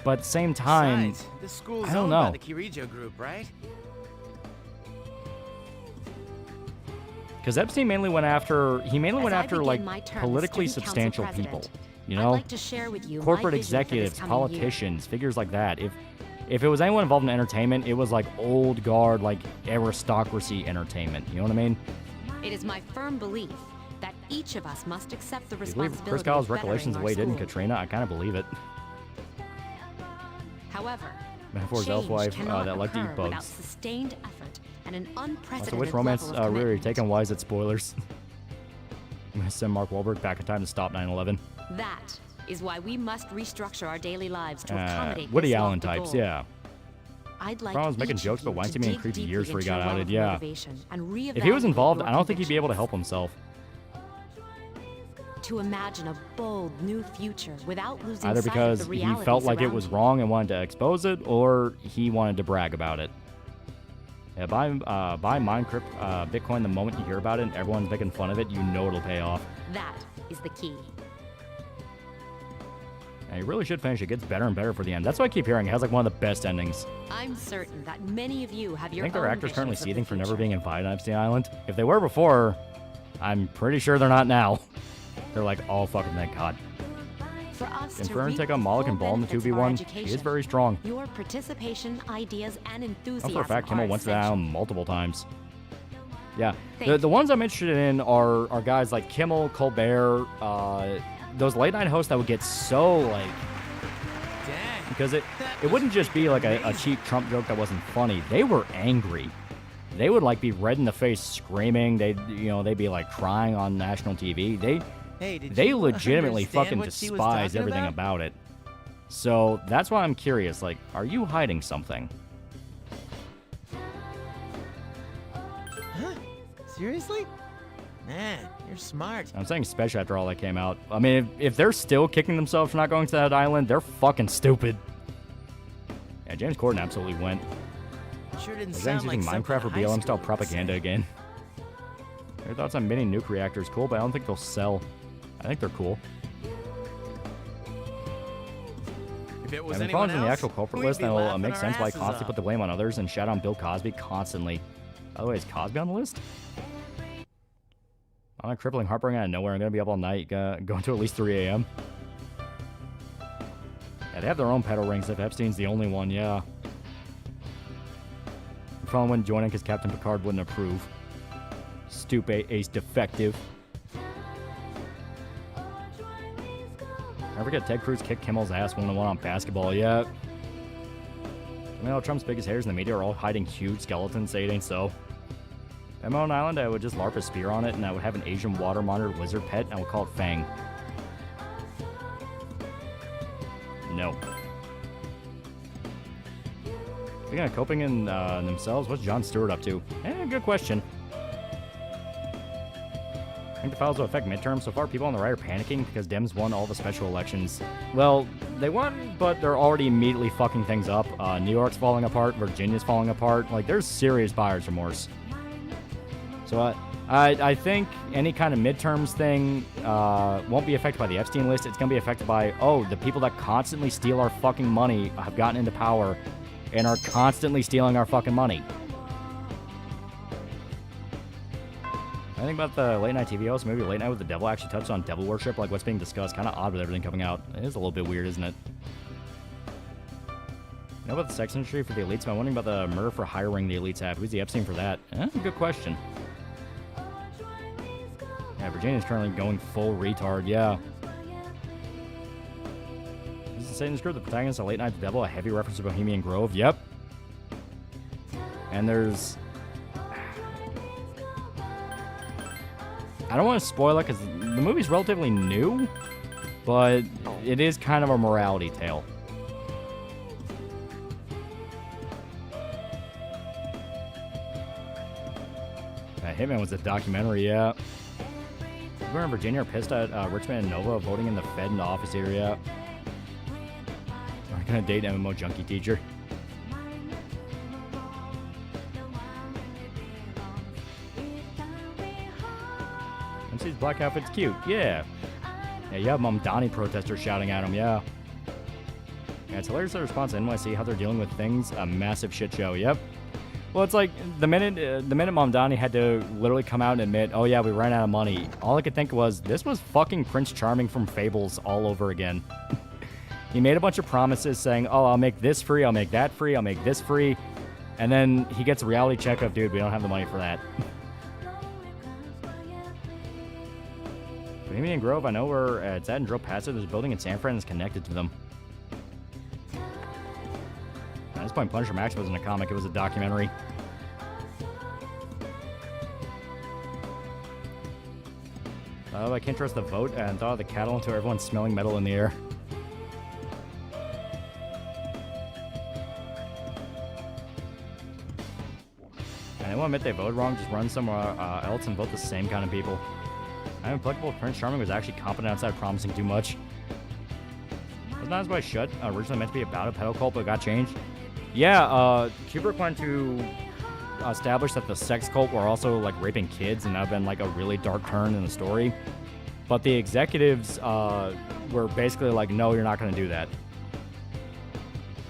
but at the same time, Besides, this school's I don't owned know. by the Kirijo group, right? Because Epstein mainly went after, As I begin like my term as politically student council substantial president, people. You I'd know, like to share with you my corporate vision for this executives, coming year. politicians, figures like that. If it was anyone involved in entertainment, it was like old guard, like aristocracy entertainment. You know what I mean? It is my firm belief that each of us must accept the You believe responsibility Chris Kyle's of recollections of bettering what he did in our schools. Katrina? I kind of believe it. However, Metaphor's change elf wife cannot that liked to eat occur without bugs. sustained effort and an unprecedented So which romance level of really are you commitment. taking? Why is it spoilers? I'm gonna send Mark Wahlberg back in time to stop 9/11. That is why we must restructure our daily lives to accommodate Woody this Allen lofty types, goal. yeah. I'd like Ron was making each of jokes, but you Weinstein to made dig creepy deeply years before he into got your well outed. of Yeah. motivation and If he was reevaluate involved, your I don't think he'd be able to help convictions. himself. To imagine a bold new future without losing Either sight because of the he realities felt like it around was you. wrong and wanted to expose it, or he wanted to brag about it. Yeah, buy Bitcoin the moment you hear about it and everyone's making fun of it, you know it'll pay off. That is the key. And you really should finish. It gets better and better for the end. That's what I keep hearing. It has like one of the best endings. I'm certain that many of you have I your think there own are actors currently visions of the seething for never future. being invited on Epstein Island. If they were before, I'm pretty sure they're not now. They're like, oh, fucking thank God. For us Can to Fern reap take on the Moloch full and Ball in the benefits of our 2v1? She is education, very strong. Your participation, ideas, and I enthusiasm know for a fact Kimmel are went to that essential. island multiple times. Yeah. Thank The ones I'm interested in are guys like Kimmel, Colbert, those late night hosts that would get so like... Dang. Because it wouldn't just be like a cheap Trump joke that wasn't funny. They were angry. They would like be red in the face screaming. They'd be like crying on national TV. They legitimately fucking despise everything about it. So that's why I'm curious. Like, are you hiding something? Huh? Seriously? Man, you're smart. I'm saying especially after all that came out. I mean, if they're still kicking themselves for not going to that island, they're fucking stupid. Yeah, James Corden absolutely went. Sure didn't Is sound using like something Minecraft or a high BLM style schooler would propaganda say. again? Your thoughts on mini nuke reactors? Cool, but I don't think they'll sell. I think they're cool. If it was I mean, anyone falling from the else, actual culprit we'd list, be then it'll laughing make our sense why I asses constantly off. put the blame on others and shout on Bill Cosby constantly. By the way, is Cosby on the list? I'm not crippling heartburn out of nowhere. I'm going to be up all night, going to at least 3 a.m. Yeah, they have their own pedal rings if Epstein's the only one, yeah. The problem wouldn't join in because Captain Picard wouldn't approve. Stupid ace defective. I forget Ted Cruz kicked Kimmel's ass 1-1 on basketball, yeah. I mean, all Trump's biggest haters in the media are all hiding huge skeletons, say it ain't so. At my own island, I would just LARP a spear on it, and I would have an Asian water monitor lizard pet, and I would call it Fang. No. Speaking of coping in themselves, what's Jon Stewart up to? Good question. I think the files will affect midterms. So far, people on the right are panicking because Dems won all the special elections. Well, they won, but they're already immediately fucking things up. New York's falling apart. Virginia's falling apart. Like, there's serious buyer's remorse. So I think any kind of midterms thing won't be affected by the Epstein list. It's going to be affected by, the people that constantly steal our fucking money have gotten into power and are constantly stealing our fucking money. I think about the late night TV host, maybe Late Night with the Devil actually touched on devil worship, like what's being discussed. Kind of odd with everything coming out. It is a little bit weird, isn't it? You know about the sex industry for the elites? I'm wondering about the murder for hiring the elites have. Who's the Epstein for that? Good question. Yeah, Virginia's currently going full retard, yeah. Is the Satanist group the protagonist of Late Night with the Devil a heavy reference to Bohemian Grove? Yep. And there's... I don't want to spoil it because the movie's relatively new, but it is kind of a morality tale. Hitman was a documentary, yeah. People in Virginia are pissed at Richmond and Nova voting in the Fed into office area. We're gonna date MMO junkie teacher. MC's black outfit's cute, yeah. Yeah, you have Mom Donnie protesters shouting at him, yeah. Yeah, it's hilarious the response to NYC, how they're dealing with things. A massive shit show, yep. Well, it's like the minute Mom Donnie had to literally come out and admit, oh yeah, we ran out of money. All I could think was, this was fucking Prince Charming from Fables all over again. He made a bunch of promises saying, oh, I'll make this free, I'll make that free, I'll make this free. And then he gets a reality check of, dude, we don't have the money for that. Bohemian Grove, I know where it's at in Drill Paso. There's a building in San Fran that's connected to them. At this point, Punisher Max wasn't a comic, it was a documentary. Oh, I can't trust the vote and thaw the cattle until everyone's smelling metal in the air. admit they voted wrong, just run somewhere else and vote the same kind of people. I'm applicable. Prince Charming was actually competent outside promising too much. Was Not As Why Shut originally meant to be about a pedo cult, but got changed? Yeah, Kubrick wanted to establish that the sex cult were also like raping kids, and that would have been like a really dark turn in the story. But the executives were basically like, no, you're not going to do that.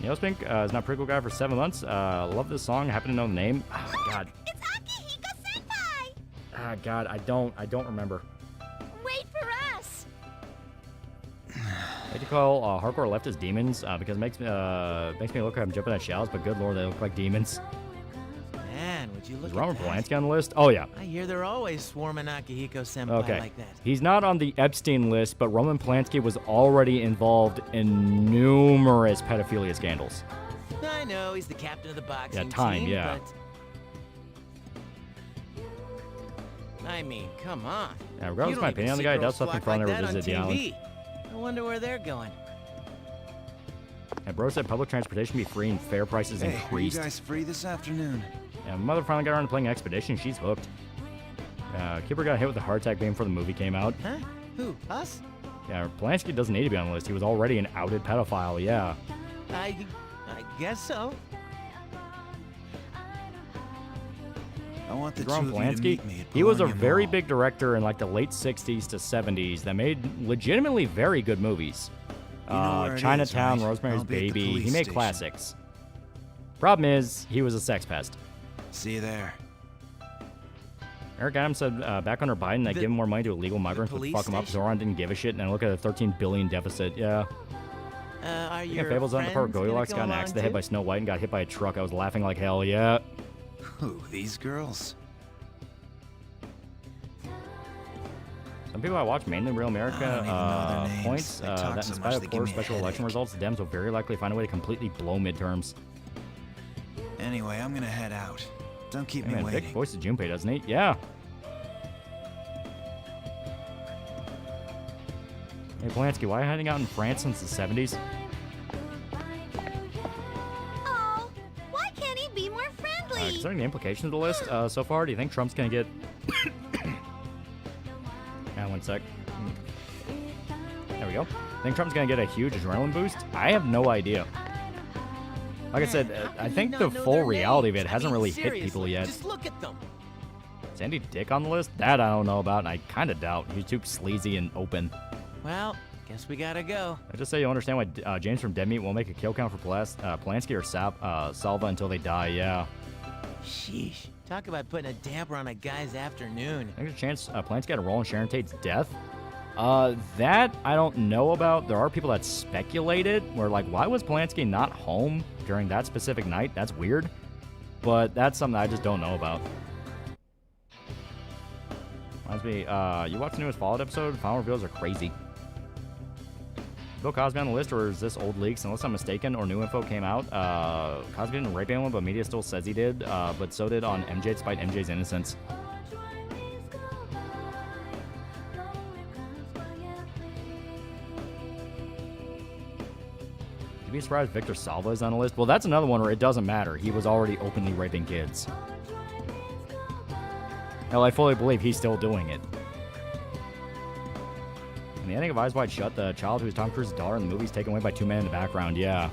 Neospink is not a pretty cool guy for 7 months. Love this song. Happen to know the name. Oh, God. It's Akihiko-senpai! Ah, God, I don't remember. Wait for us. I like to call hardcore leftist demons because it makes me look like I'm jumping at shells, but good lord, they look like demons. Man, would you look Is at Roman that? Polanski on the list? Oh, yeah. I hear they're always swarming Akihiko-senpai Okay. like that. He's not on the Epstein list, but Roman Polanski was already involved in numerous pedophilia scandals. I know, he's the captain of the boxing time, team, yeah. but... I mean, come on. Yeah, regardless You of my don't opinion even on the see guy, it girls does something flock fun like to that on revisit the island. TV. I wonder where they're going. Yeah, bro said public transportation be free and fair prices Hey, are you increased. guys free this afternoon? Yeah, my mother finally got around to playing Expedition. She's hooked. Kipper got hit with a heart attack being before the movie came out. Huh? Who? Us? Yeah, Polanski doesn't need to be on the list. He was already an outed pedophile, yeah. I guess so. I want the two Ron of you to Polanski, meet me at he was a Bologna very Mall. big director in like the late 60s to 70s that made legitimately very good movies. You know where it is, Chinatown, right? Rosemary's I'll be at the Baby. He police made station. classics. Problem is, he was a sex pest. See you there. Eric Adams said back under Biden that giving more money to illegal migrants would police fuck him up. station? Zoran didn't give a shit, and look at a $13 billion deficit. Yeah. Are Yeah, your Fables on friends before gonna Goldilocks go got in an along accident hit too? by Snow White and got hit by a truck. I was laughing like hell, yeah. Who, these girls? Some people I watch, mainly Real I don't even know America, their names. points They talk that so in much spite they of give poor me a special election headache. results, the Dems will very likely find a way to completely blow midterms. Anyway, I'm gonna head out. Don't keep Hey, me man, waiting. Vic voices Junpei, doesn't he? Yeah. Hey, Polanski, why are you hiding out in France since the 70s? Oh, why can't he be more friendly? Considering the implications of the list so far, do you think Trump's going to get... One sec. There we go. Think Trump's going to get a huge adrenaline boost? I have no idea. Like I said, I think the full reality of it hasn't really hit people yet. Just look at them. Is Andy Dick on the list? That I don't know about, and I kind of doubt. He's too sleazy and open. Well, guess we gotta go. I just say you understand why James from Dead Meat won't make a kill count for Polanski or Salva until they die, yeah. Sheesh. Talk about putting a damper on a guy's afternoon. There's a chance Polanski had a role in Sharon Tate's death. That I don't know about. There are people that speculated. Where like, why was Polanski not home during that specific night? That's weird. But that's something I just don't know about. Reminds me, you watched the newest Fallout episode? Final reveals are crazy. Bill Cosby on the list, or is this old leaks? Unless I'm mistaken, or new info came out. Cosby didn't rape anyone, but media still says he did. But so did on MJ, despite MJ's innocence. You'd be surprised Victor Salva is on the list. Well, that's another one where it doesn't matter. He was already openly raping kids. Hell, I fully believe he's still doing it. And the ending of Eyes Wide Shut, the child who is Tom Cruise's daughter in the movie is taken away by two men in the background. Yeah.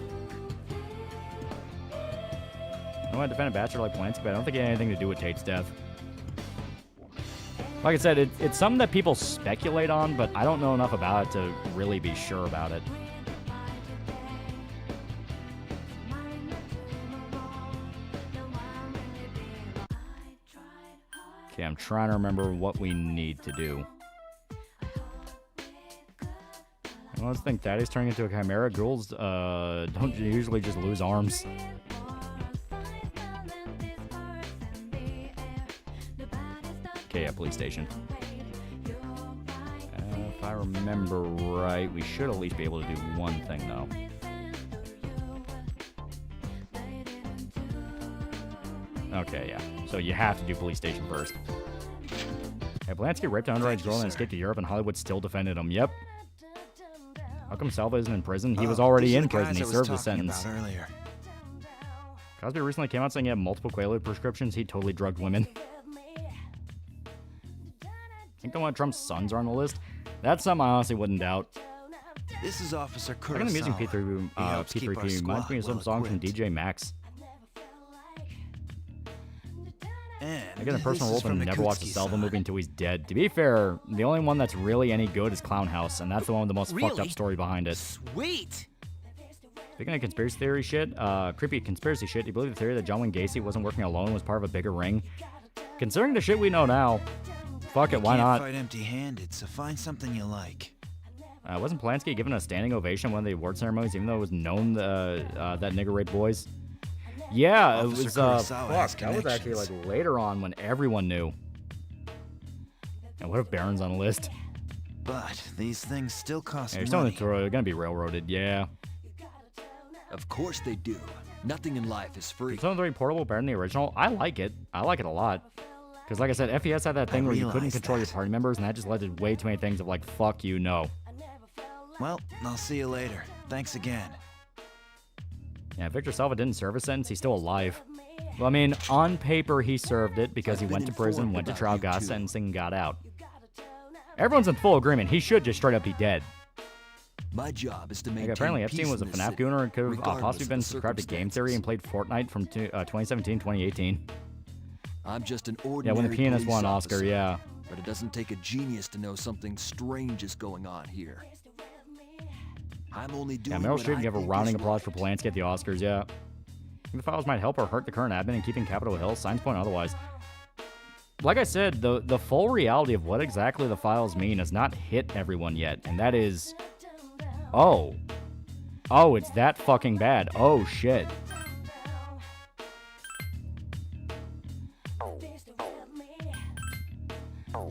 I want to defend a bachelor like Polanski, but I don't think it had anything to do with Tate's death. Like I said, it's something that people speculate on, but I don't know enough about it to really be sure about it. Okay, I'm trying to remember what we need to do. Well, let's think Daddy's turning into a chimera. Ghouls don't usually just lose arms. Okay, yeah, police station. If I remember right, we should at least be able to do one thing, though. Okay, yeah. So you have to do police station first. Hey, Polanski raped an underage girl and escaped to Europe, and Hollywood still defended him. Yep. How come Salva isn't in prison? He was already in prison. He served the sentence. Cosby recently came out saying he had multiple Quaalude prescriptions. He totally drugged women. Think the one of Trump's sons are on the list? That's something I honestly wouldn't doubt. This is Officer I got the music P3P reminds me of some songs from DJ Max. I get a personal role and never watched a Salvo movie until he's dead. To be fair, the only one that's really any good is Clown House, and that's the one with the most fucked up story behind it. Sweet! Speaking of conspiracy theory shit, creepy conspiracy shit, do you believe the theory that John Wayne Gacy wasn't working alone, was part of a bigger ring? Considering the shit we know now, fuck it, why not? Fight empty-handed, so find something you like. Wasn't Polanski given a standing ovation at one of the award ceremonies, even though it was known that nigger raped boys? Yeah, it was, fuck, that was actually, like, later on when everyone knew. And what if Barron's on the list? But these things still cost They're money. They're gonna be railroaded, yeah. Of course they do. Nothing in life is free. Is Zone 3 portable better than the original? I like it. I like it a lot. Because, like I said, FES had that thing where you couldn't control your party members, and that just led to way too many things of, like, fuck you, no. Well, I'll see you later. Thanks again. Yeah, Victor Salva didn't serve a sentence. He's still alive. Well, I mean, on paper, he served it because he went to prison, went to trial, got sentencing, and got out. Everyone's in full agreement. He should just straight up be dead. My job is to maintain apparently, Epstein peace was a in this FNAF city, gooner and could have regardless possibly of been the subscribed to Game Theory and played Fortnite from 2017-2018. I'm just an Yeah, ordinary when the pianist police won an Oscar, officer, yeah. But it doesn't take a genius to know something strange is going on here. I'm only doing Yeah, Meryl what Streep I gave a think rounding is applause for Polanski at the Oscars, yeah. Think the files might help or hurt the current admin in keeping Capitol Hill? Signs point otherwise. Like I said, the full reality of what exactly the files mean has not hit everyone yet, and that is... Oh. Oh, it's that fucking bad. Oh, shit.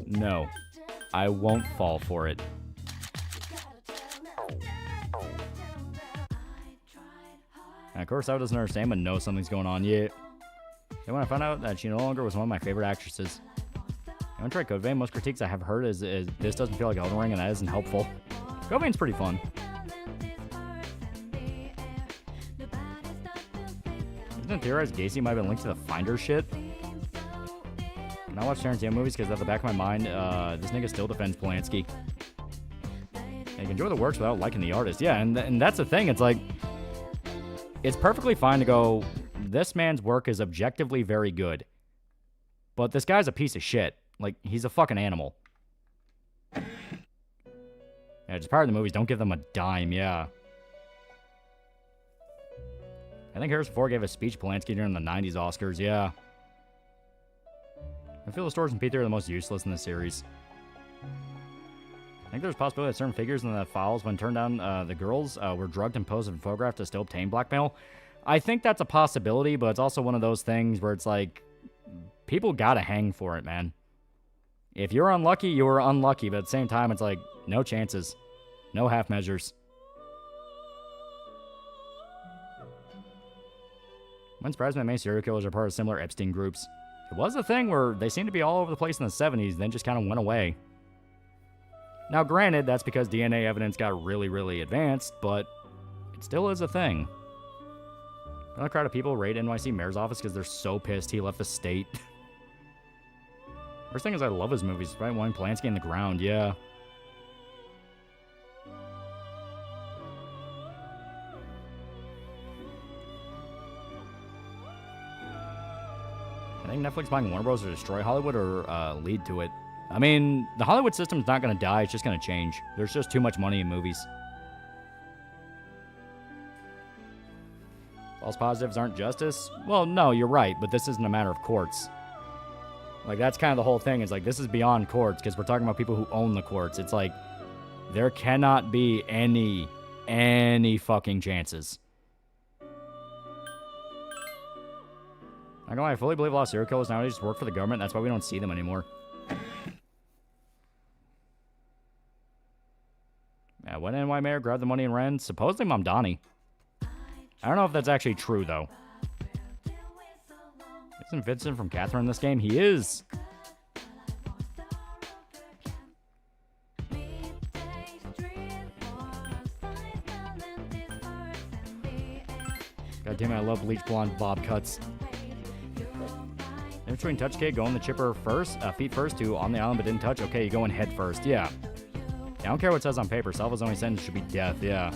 No. I won't fall for it. And of course, I doesn't understand, but knows something's going on yet. And when I found out that she no longer was one of my favorite actresses. I want to try Code Vein. Most critiques I have heard is this doesn't feel like Elden Ring, and that isn't helpful. Code Vein's pretty fun. Isn't it theorized Gacy might have been linked to the Finder shit? When I watch Tarantino movies, because at the back of my mind, this nigga still defends Polanski. And you can enjoy the works without liking the artist. Yeah, and that's the thing. It's like, it's perfectly fine to go, this man's work is objectively very good. But this guy's a piece of shit. Like, he's a fucking animal. Yeah, just part of the movies, don't give them a dime, yeah. I think Harrison Ford gave a speech to Polanski during the 90s Oscars, yeah. I feel the stories in P3 are the most useless in the series. I think there's a possibility that certain figures in the files, when turned down, the girls were drugged and posed and photographed to still obtain blackmail. I think that's a possibility, but it's also one of those things where it's like, people gotta hang for it, man. If you're unlucky, you're unlucky, but at the same time, it's like, no chances. No half measures. I'm surprised that many serial killers are part of similar Epstein groups. It was a thing where they seemed to be all over the place in the 70s, then just kind of went away. Now, granted, that's because DNA evidence got really, really advanced, but it still is a thing. Another crowd of people raid NYC mayor's office because they're so pissed he left the state. First thing is I love his movies, right? Wanting Polanski in the ground, yeah. I think Netflix buying Warner Bros. To destroy Hollywood or lead to it. I mean, the Hollywood system's not going to die, it's just going to change. There's just too much money in movies. False positives aren't justice? Well, no, you're right, but this isn't a matter of courts. Like, that's kind of the whole thing. It's like, this is beyond courts, because we're talking about people who own the courts. It's like, there cannot be any fucking chances. Not gonna lie, I fully believe a lot of serial killers nowadays just work for the government. That's why we don't see them anymore. Yeah, when NY Mayor grabbed the money and ran, supposedly Mamdani. I don't know if that's actually true, though. Isn't Vincent from Catherine in this game? He is. God damn it, I love bleach blonde bob cuts. In between touch kid, going the chipper first, feet first to on the island but didn't touch. Okay, you go in head first. Yeah. I don't care what it says on paper. Salva's only sentence should be death. Yeah.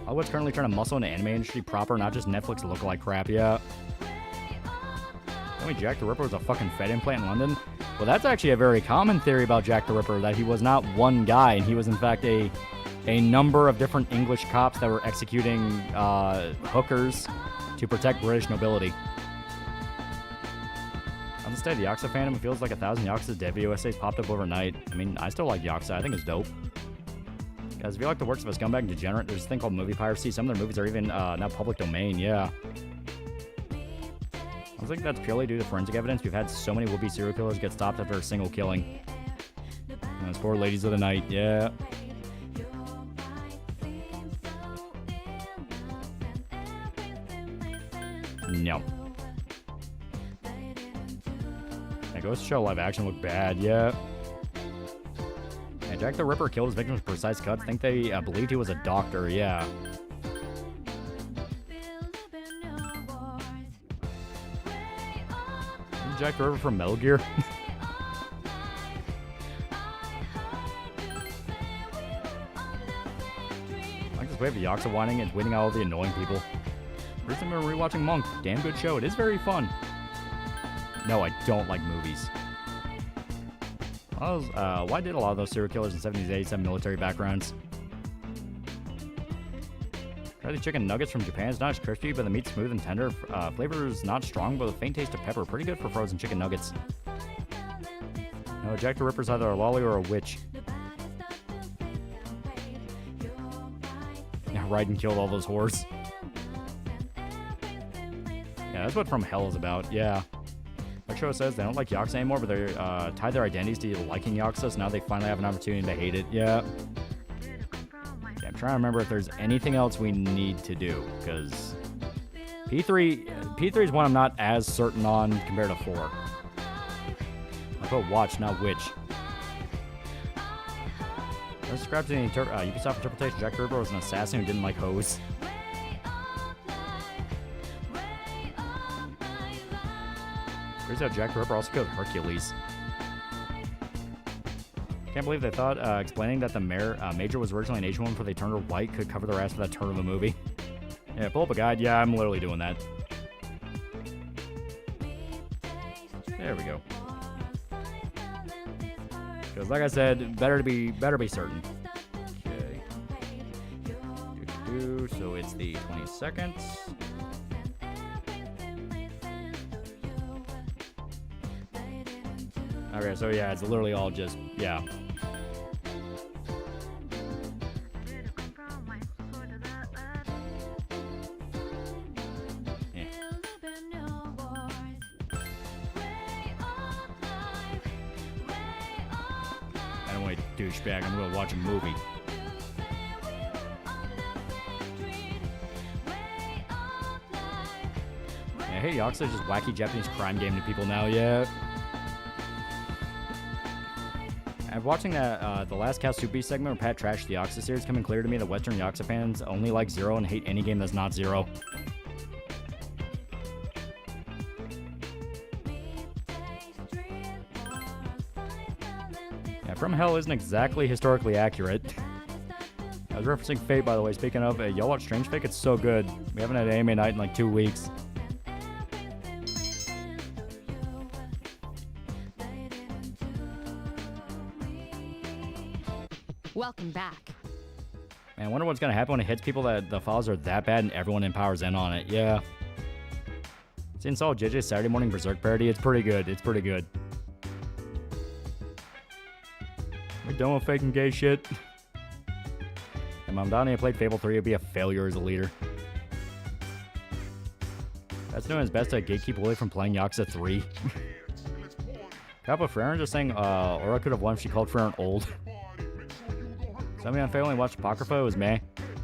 Hollywood's currently trying to muscle in the anime industry proper, not just Netflix lookalike crap. Yeah. Only Jack the Ripper was a fucking Fed implant in London. Well, that's actually a very common theory about Jack the Ripper, that he was not one guy, and he was in fact a number of different English cops that were executing hookers to protect British nobility. On the state of the Yakuza fandom, it feels like 1,000 Yakuza dead USAs popped up overnight. I mean, I still like Yakuza. I think it's dope. Guys, if you like the works of a scumbag and degenerate, there's a thing called movie piracy. Some of their movies are even now public domain. Yeah. I think that's purely due to forensic evidence. We've had so many would-be serial killers get stopped after a single killing. Those poor ladies of the night. Yeah. No. That goes to show live action look bad, yeah. And Jack the Ripper killed his victims with precise cuts. Think they believed he was a doctor, yeah. Jack the Ripper from Metal Gear. I like this way of the Yakuza whining and weeding out all the annoying people. Recently we were rewatching Monk. Damn good show. It is very fun. No, I don't like movies. Why did a lot of those serial killers in the 70s and 80s have military backgrounds? Try the chicken nuggets from Japan. It's not as crispy, but the meat's smooth and tender. Flavor is not strong, but with a faint taste of pepper. Pretty good for frozen chicken nuggets. No, Jack the Ripper's either a lolly or a witch. Yeah, Raiden killed all those whores. Yeah, that's what From Hell is about, yeah. Like show says, they don't like Yakuza anymore, but they're tied their identities to liking Yakuza, so now they finally have an opportunity to hate it, yeah. Yeah, I'm trying to remember if there's anything else we need to do, because P3 is one I'm not as certain on compared to 4. I put watch, not which. Let's describe to the Ubisoft interpretation. Jack the Ripper was an assassin who didn't like hoes. Crazy how Jack the Ripper also killed Hercules. Can't believe they thought explaining that the Major was originally an Asian woman before they turned her white could cover their ass for that turn of the movie. Yeah, pull up a guide. Yeah, I'm literally doing that. There we go. Because like I said, better be certain. Okay. So it's the 22nd. Okay, so yeah, it's literally all just, yeah. I don't want to douchebag, I'm gonna watch a movie. Yeah, hey, Yakuza is just wacky Japanese crime game to people now, yeah. I'm watching that the last Kasubi segment where Pat trashed the Yakuza series, coming clear to me that Western Yakuza fans only like Zero and hate any game that's not Zero. Yeah, From Hell isn't exactly historically accurate. I was referencing Fate, by the way. Speaking of, y'all watch Strange Fate? It's so good. We haven't had anime night in like 2 weeks. Welcome back. Man, I wonder what's gonna happen when it hits people that the files are that bad and everyone empowers in on it. Yeah. Seeing Saul JJ's Saturday morning Berserk parody, it's pretty good. It's pretty good. We're done with faking gay shit. And Mamdani played Fable 3, it'd be a failure as a leader. That's doing his best to gatekeep away from playing Yakuza 3. Kappa Freren just saying Aura could have won if she called Freren old. Somebody on Fable watched Apocrypha, it was meh.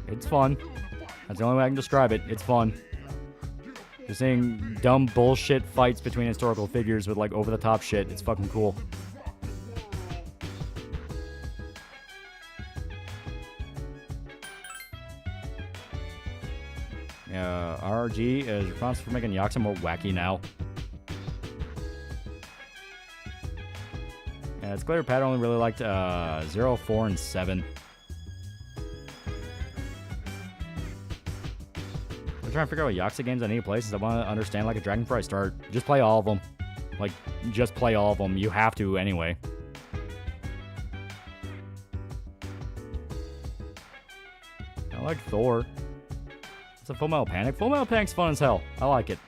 It's fun. That's the only way I can describe it. It's fun. Just seeing dumb bullshit fights between historical figures with like over-the-top shit. It's fucking cool. RRG is responsible for making Yakuza more wacky now. Yeah, it's clear Pat only really liked 0, 4, and 7. I'm trying to figure out what Yakuza games I need to play since I want to understand like a Dragon before I start. Just play all of them. Like, just play all of them. You have to anyway. I like Thor. It's a Full Metal Panic. Full Metal Panic's fun as hell. I like it.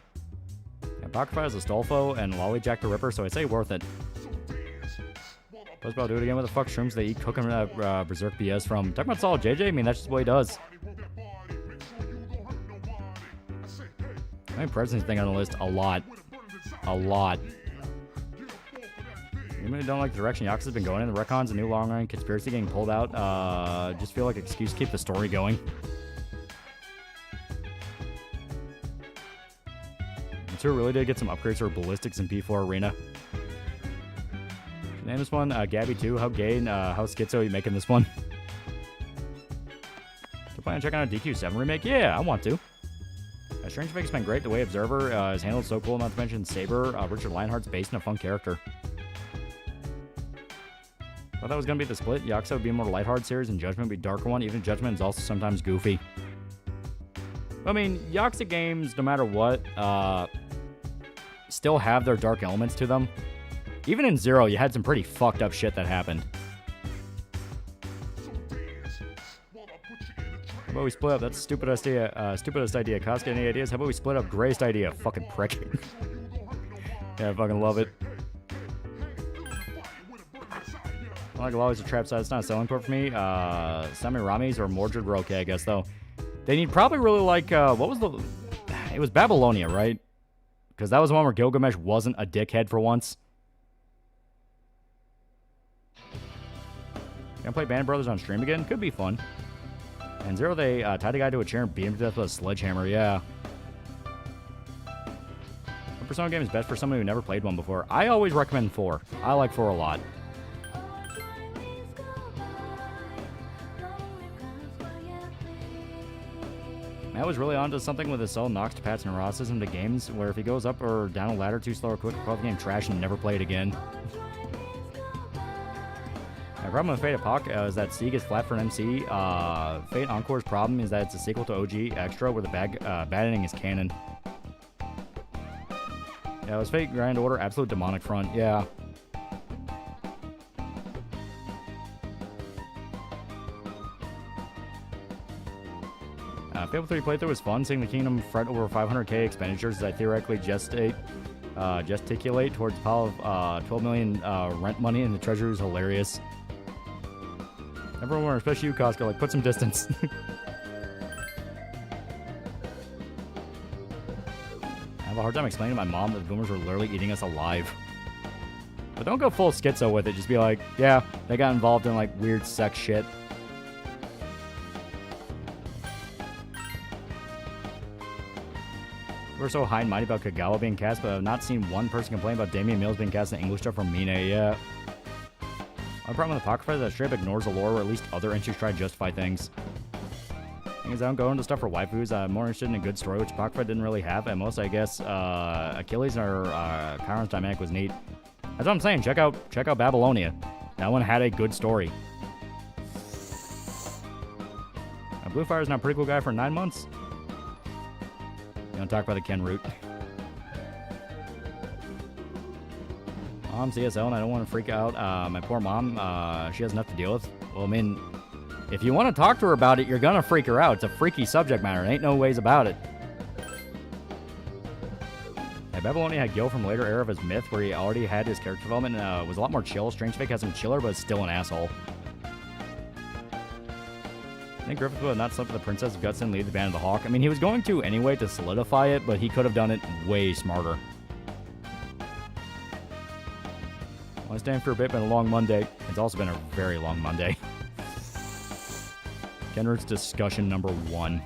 Yeah, Bakafy has a Stolfo and Lolly Jack the Ripper, so I'd say worth it. Let's about do it again. What the fuck shrooms they eat cooking Berserk BS from? Talking about Solid JJ? I mean, that's just what he does. I mean, President's thing on the list a lot. A lot. You really don't like the direction Yakuza's been going in. The retcons, a new long-run conspiracy getting pulled out. Just feel like an excuse to keep the story going. Two really did get some upgrades for ballistics in P4 Arena. Name this one Gabby 2. How gay and how schizo are you making this one? Do you plan on checking out a DQ7 remake? Yeah, I want to. Strange Fake's been great. The way Observer is handled so cool, not to mention Saber. Richard Lionheart's based in a fun character. Thought that was going to be the split. Yakuza would be a more lighthearted series and Judgment would be a darker one. Even Judgment is also sometimes goofy. I mean, Yakuza games, no matter what, still have their dark elements to them. Even in Zero, you had some pretty fucked up shit that happened. How about we split up? That's the stupidest idea. Stupidest idea. Koska, any ideas? How about we split up? Greatest idea. Fucking prick. Yeah, I fucking love it. I like Lolly's a trap side. It's not a selling point for me. Samirami's or Mordred were okay, I guess, though. They need probably really like, what was the... It was Babylonia, right? Because that was the one where Gilgamesh wasn't a dickhead for once. Gonna play Band of Brothers on stream again? Could be fun. And Zero, they tied a guy to a chair and beat him to death with a sledgehammer, yeah. What Persona game is best for someone who never played one before? I always recommend 4. I like 4 a lot. Matt was really onto something with his soul knocks to Pat's neuroticism to games where if he goes up or down a ladder too slow or quick, call the game trash and never play it again. My problem with Fate Epoch is that Sieg is flat for an MC. Fate Encore's problem is that it's a sequel to OG Extra where the bad ending is canon. Yeah, it was Fate Grand Order, absolute demonic front. Yeah. Fable 3 playthrough was fun. Seeing the Kingdom fret over 500k expenditures as I theoretically gesticulate towards a pile of 12 million rent money in the treasury is hilarious. Everyone, especially you, Costco, like, put some distance. I have a hard time explaining to my mom that the boomers were literally eating us alive. But don't go full schizo with it. Just be like, yeah, they got involved in, like, weird sex shit. We're so high and mighty about Kagawa being cast, but I've not seen one person complain about Damian Mills being cast in English stuff from Mine yet. My problem with Apocrypha is that straight up ignores the lore, or at least other entries try to justify things. Thing is, I don't go into stuff for waifus. I'm more interested in a good story, which Apocrypha didn't really have. At most, I guess, Achilles or Chiron's dynamic was neat. That's what I'm saying. Check out Babylonia. That one had a good story. Bluefire's now a pretty cool guy for 9 months. You don't talk about the Ken route. I'm CSL and I don't want to freak out my poor mom. She has enough to deal with. Well, I mean, if you want to talk to her about it, you're going to freak her out. It's a freaky subject matter. There ain't no ways about it. Yeah, Babylonia had Gil from later era of his myth where he already had his character development and was a lot more chill. Strange Fake has him chiller, but still an asshole. I think Griffith would have not slept with the Princess of Guts and lead the Band of the Hawk. I mean, he was going to anyway to solidify it, but he could have done it way smarter. I want to stand for a bit, been a long Monday. It's also been a very long Monday. Kenrick's discussion number 1.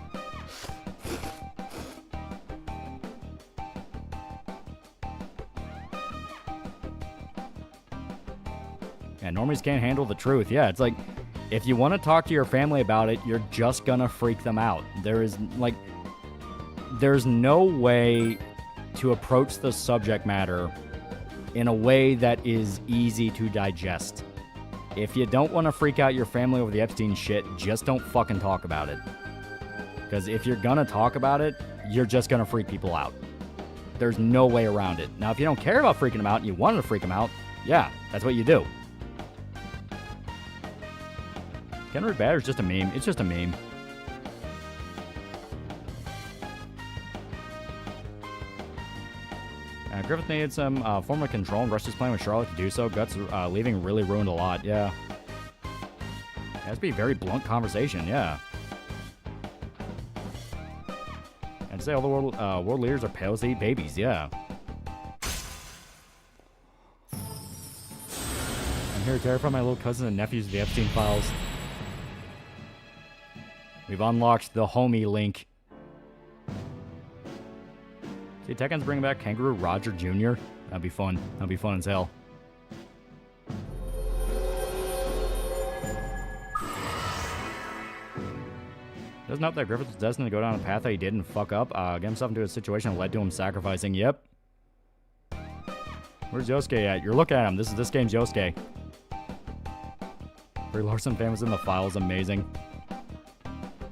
Yeah, normies can't handle the truth. Yeah, it's like, if you want to talk to your family about it, you're just gonna freak them out. There is, like, there's no way to approach the subject matter in a way that is easy to digest. If you don't want to freak out your family over the Epstein shit, just don't fucking talk about it. Because if you're gonna talk about it, you're just gonna freak people out. There's no way around it. Now, if you don't care about freaking them out and you want to freak them out, yeah, that's what you do. Kenry Batter's just a meme. It's just a meme. Griffith needed some form of control and rushed his plan with Charlotte to do so. Guts leaving really ruined a lot, yeah. It has to be a very blunt conversation, yeah. And to say all the world leaders are pale as babies, yeah. I'm here to terrify my little cousins and nephews of the Epstein files. We've unlocked the homie link. See, Tekken's bringing back Kangaroo Roger Jr. That'd be fun. That'd be fun as hell. Doesn't help that Griffith was destined to go down a path that he did and fuck up. Get himself into a situation that led to him sacrificing. Yep. Where's Yosuke at? You're looking at him. This game's Yosuke. Brie Larson fan was in the files. Amazing.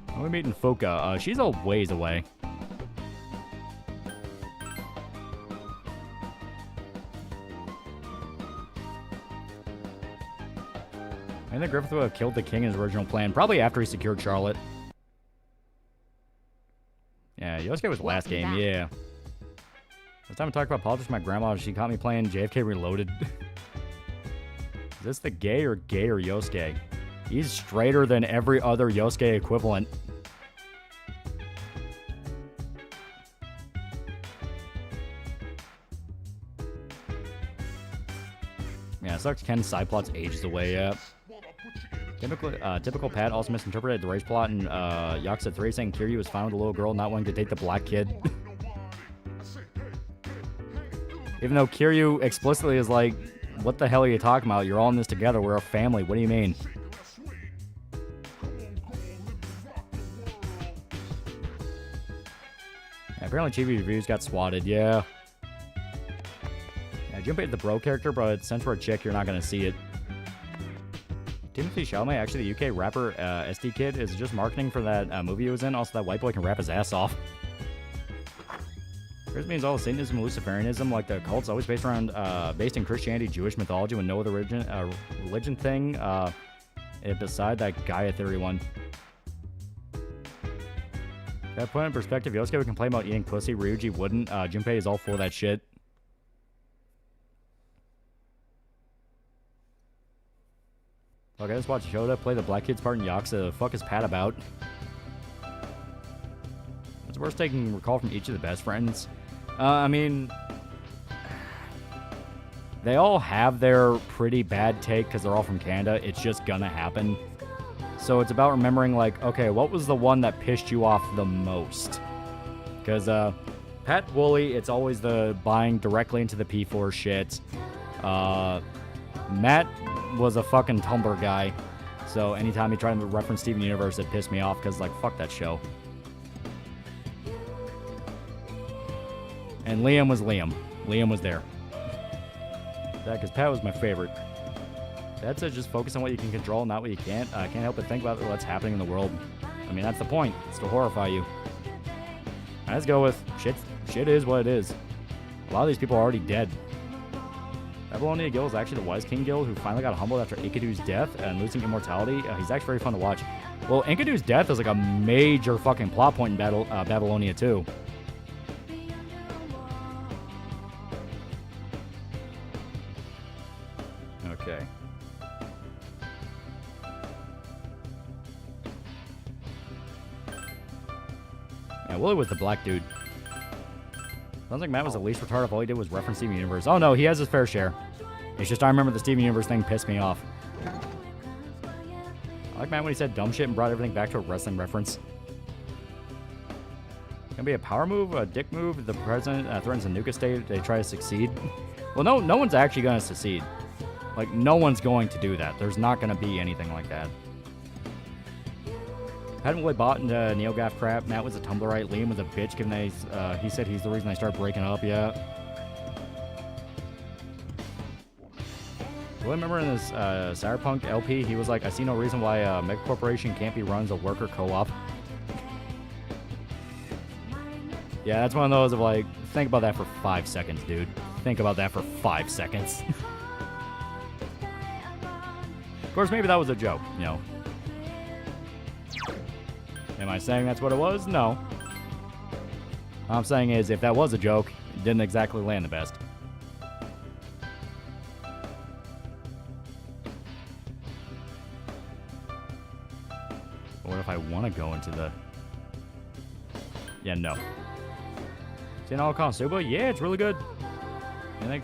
When are we meeting Fuka? She's a ways away. I think Griffith would have killed the king in his original plan, probably after he secured Charlotte. Yeah, Yosuke was last game, yeah. Last time I talked about politics with my grandma, she caught me playing JFK Reloaded. Is this the gay or Yosuke? He's straighter than every other Yosuke equivalent. Yeah, it sucks Ken's side plot's ages away, yeah. Typical Pat also misinterpreted the race plot in Yakuza 3, saying Kiryu was fine with the little girl not wanting to date the black kid. Even though Kiryu explicitly is like, what the hell are you talking about? You're all in this together. We're a family. What do you mean? Yeah, apparently Chibi Reviews got swatted. Yeah. Yeah, Junpei's the bro character, but since we're a chick, you're not going to see it. Timothy Chalamet, actually the UK rapper SD Kid, is just marketing for that movie he was in. Also, that white boy can rap his ass off. This means all Satanism and Luciferianism, like the cult's always based in Christianity, Jewish mythology, with no other religion thing beside that Gaia theory one. That put in perspective, Yosuke would complain about eating pussy, Ryuji wouldn't. Junpei is all for that shit. Okay, let's watch Shoda play the black kid's part in Yakuza. The fuck is Pat about? It's worth taking recall from each of the best friends. I mean, they all have their pretty bad take because they're all from Canada. It's just gonna happen. So it's about remembering, like, okay, what was the one that pissed you off the most? Because Pat Woolley, it's always the buying directly into the P4 shit. Matt was a fucking Tumblr guy, so anytime he tried to reference Steven Universe, it pissed me off because, like, fuck that show. And Liam was Liam. Liam was there. Yeah, because Pat was my favorite. That's it. Just focus on what you can control, not what you can't. I can't help but think about what's happening in the world. I mean, that's the point. It's to horrify you. Let's go with shit is what it is. A lot of these people are already dead. Babylonia Guild is actually the Wise King Guild who finally got humbled after Enkidu's death and losing immortality. He's actually very fun to watch. Well, Enkidu's death is like a major fucking plot point in Babylonia too. Okay. Yeah, Willie was the black dude. Sounds like Matt was the least retarded if all he did was reference Steven Universe. Oh no, he has his fair share. It's just I remember the Steven Universe thing pissed me off. I like Matt when he said dumb shit and brought everything back to a wrestling reference. Gonna be a power move, a dick move. The president threatens a nuke state. They try to succeed. Well, no one's actually gonna succeed. Like, no one's going to do that. There's not gonna be anything like that. Hadn't really bought into NeoGaf crap. Matt was a Tumblrite. Liam was a bitch, given that he said he's the reason I started breaking up. Yeah. Do I remember in this Cyberpunk LP, he was like, I see no reason why a mega corporation can't be run as a worker co-op. Yeah, that's one of those of like, think about that for 5 seconds, dude. Think about that for 5 seconds. Of course, maybe that was a joke, you know. Am I saying that's what it was? No. All I'm saying is, if that was a joke, it didn't exactly land the best. What if I want to go into the... Yeah, no. Seen all Konosuba? Yeah, it's really good. When do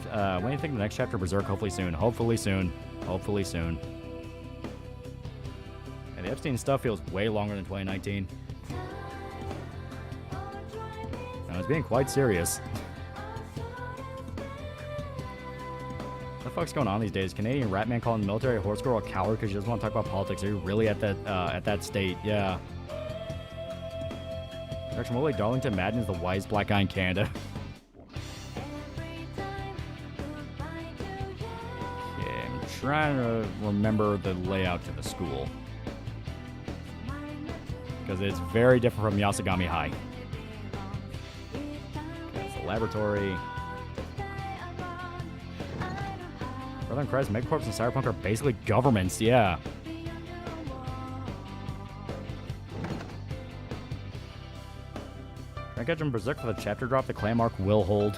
you think the next chapter of Berserk? Hopefully soon. Hopefully soon. Hopefully soon. And the Epstein stuff feels way longer than 2019. I was being quite serious. What the fuck's going on these days? Canadian Ratman calling the military a horse girl a coward because she doesn't want to talk about politics. Are you really at that state? Yeah. Dr. Molly Darlington Madden is the wise black guy in Canada. Okay, I'm trying to remember the layout to the school. Because it's very different from Yasugami High. Okay, it's a laboratory. Brother in Christ, Megacorps and Cyberpunk are basically governments, yeah. Can I catch him Berserk for the chapter drop? The clan mark will hold.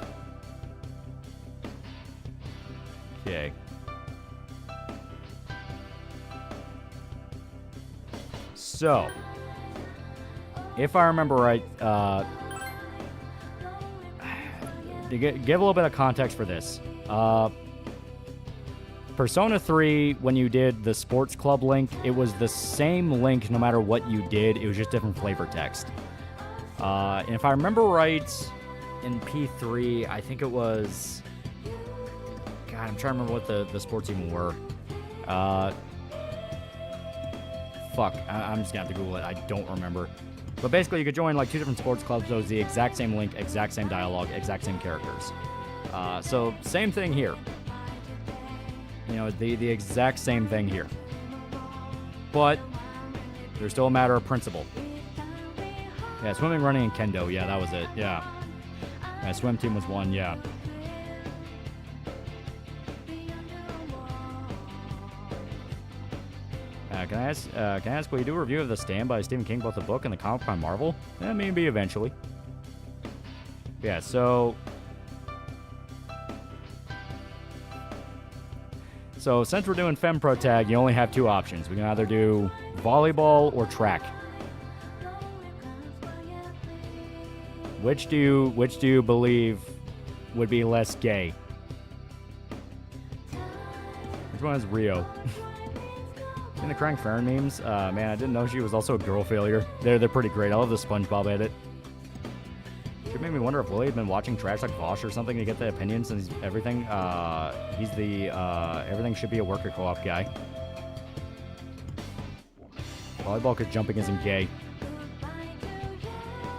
Okay. So, if I remember right, to give a little bit of context for this, Persona 3, when you did the sports club link, it was the same link no matter what you did. It was just different flavor text. And if I remember right, in P3, I think it was... God, I'm trying to remember what the sports even were. Fuck, I'm just gonna have to Google it. I don't remember. But basically, you could join like 2 different sports clubs. So it was the exact same link, exact same dialogue, exact same characters. So same thing here. You know, the exact same thing here. But there's still a matter of principle. Yeah, swimming, running, and kendo. Yeah, that was it. Yeah. Swim team was one. Yeah. Can I ask, will you do a review of The Stand by Stephen King, both the book and the comic by Marvel? Maybe eventually. Yeah, so since we're doing FemPro tag, you only have 2 options. We can either do volleyball or track. Which do you believe would be less gay? Which one is Rio? In the Crank Farron memes, man, I didn't know she was also a girl failure. They're pretty great. I love the SpongeBob edit. It made me wonder if Willie had been watching trash like Vosh or something to get the opinion, since everything, he's the, everything should be a worker co-op guy. Volleyball because jumping isn't gay.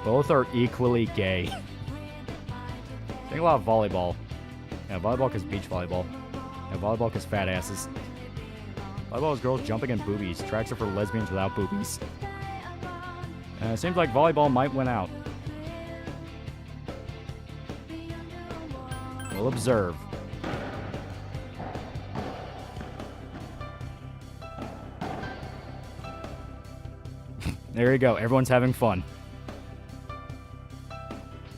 Both are equally gay. I think a lot of volleyball. Yeah, volleyball because beach volleyball. Yeah, volleyball because fat asses. Volleyball is girls jumping and boobies. Tracks are for lesbians without boobies. It seems like volleyball might win out. We'll observe. There you go. Everyone's having fun.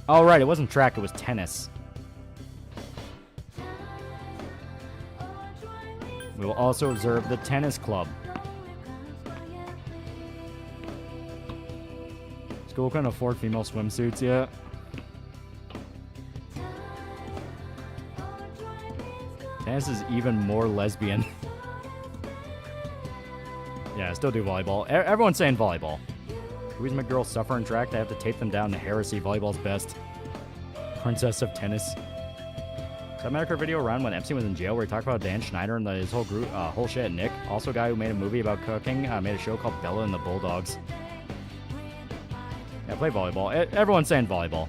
Oh, right. It wasn't track. It was tennis. We will also observe the tennis club. School couldn't afford female swimsuits yet. Tennis is even more lesbian. Yeah, I still do volleyball. Everyone's saying volleyball. The reason my girls suffer in track, they have to tape them down to heresy. Volleyball's best. Princess of tennis. That America video around when Epstein was in jail where he talked about Dan Schneider and his whole group, whole shit. Nick, also a guy who made a movie about cooking, made a show called Bella and the Bulldogs. Yeah, play volleyball. Everyone's saying volleyball.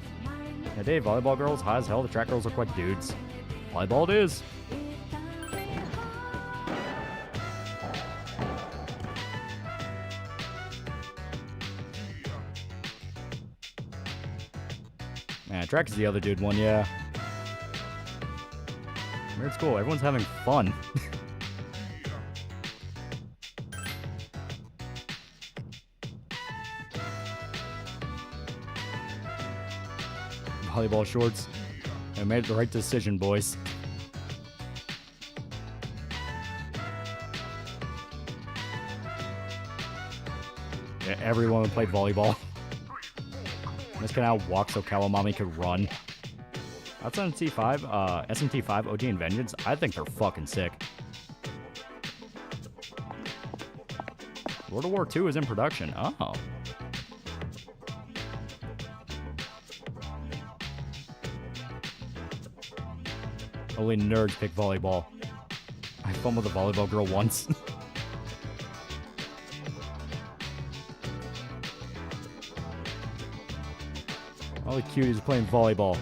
Yeah, Dave, volleyball girls, high as hell. The track girls look like dudes. Volleyball it is. Man, track is the other dude one, yeah. It's cool. Everyone's having fun. Volleyball shorts. I made the right decision, boys. Yeah, everyone played volleyball. This can now walk so Kawamami could run. That's SMT5, SMT5, OG, and Vengeance. I think they're fucking sick. World of War II is in production. Oh. Only nerds pick volleyball. I had fun with a volleyball girl once. All the cuties playing volleyball.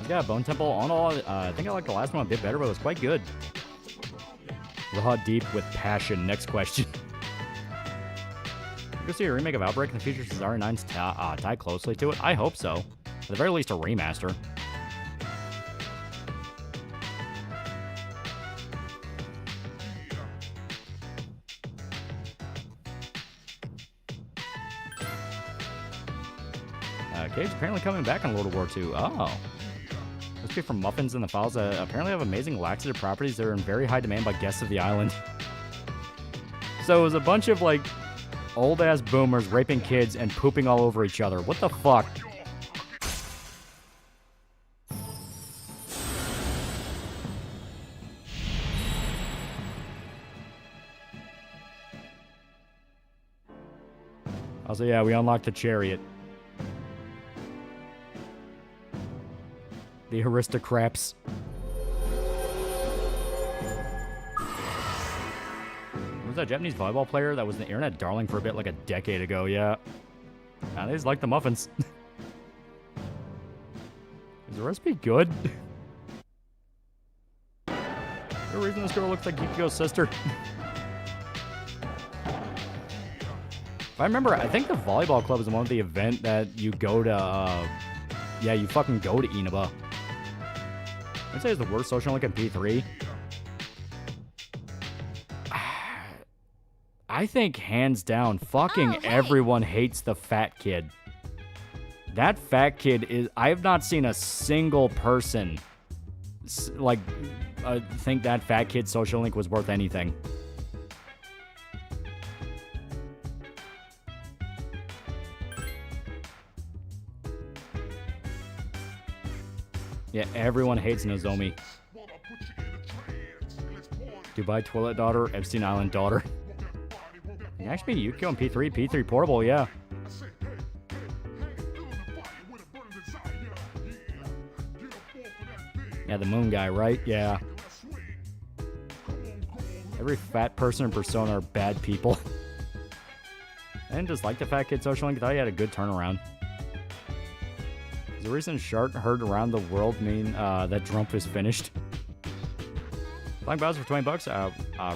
Yeah, Bone Temple on all. I think I like the last one a bit better, but it was quite good. Raw deep with passion. Next question. You go see a remake of Outbreak and the features Cesare 9's tied closely to it. I hope so. At the very least, a remaster. Cage's apparently coming back in World of War II. Oh. Must be from Muffins in the Files. Apparently have amazing laxative properties that are in very high demand by guests of the island. So it was a bunch of, like, old-ass boomers raping kids and pooping all over each other. What the fuck? Also, yeah, we unlocked the chariot. The aristocrats. Was that Japanese volleyball player that was the internet darling for a bit like a decade ago? Yeah. Nah, they just like the muffins. Is the recipe good? Is there a reason this girl looks like Yukiko's sister? If I remember, I think the volleyball club is the one with the event that you go to, yeah, you fucking go to Inaba. I'd say it's the worst social link in P3. I think hands down, fucking everyone hates the fat kid. That fat kid is... I have not seen a single person think that fat kid social link was worth anything. Yeah, everyone hates Nozomi. Dubai toilet daughter, Epstein Island daughter. It actually be Yukio and P3 portable, yeah. Yeah, the moon guy, right? Yeah. Every fat person in Persona are bad people. I didn't just like the fat kid social link. I thought he had a good turnaround. Does the recent shark heard around the world mean that Drump is finished? Flying Bowser for $20.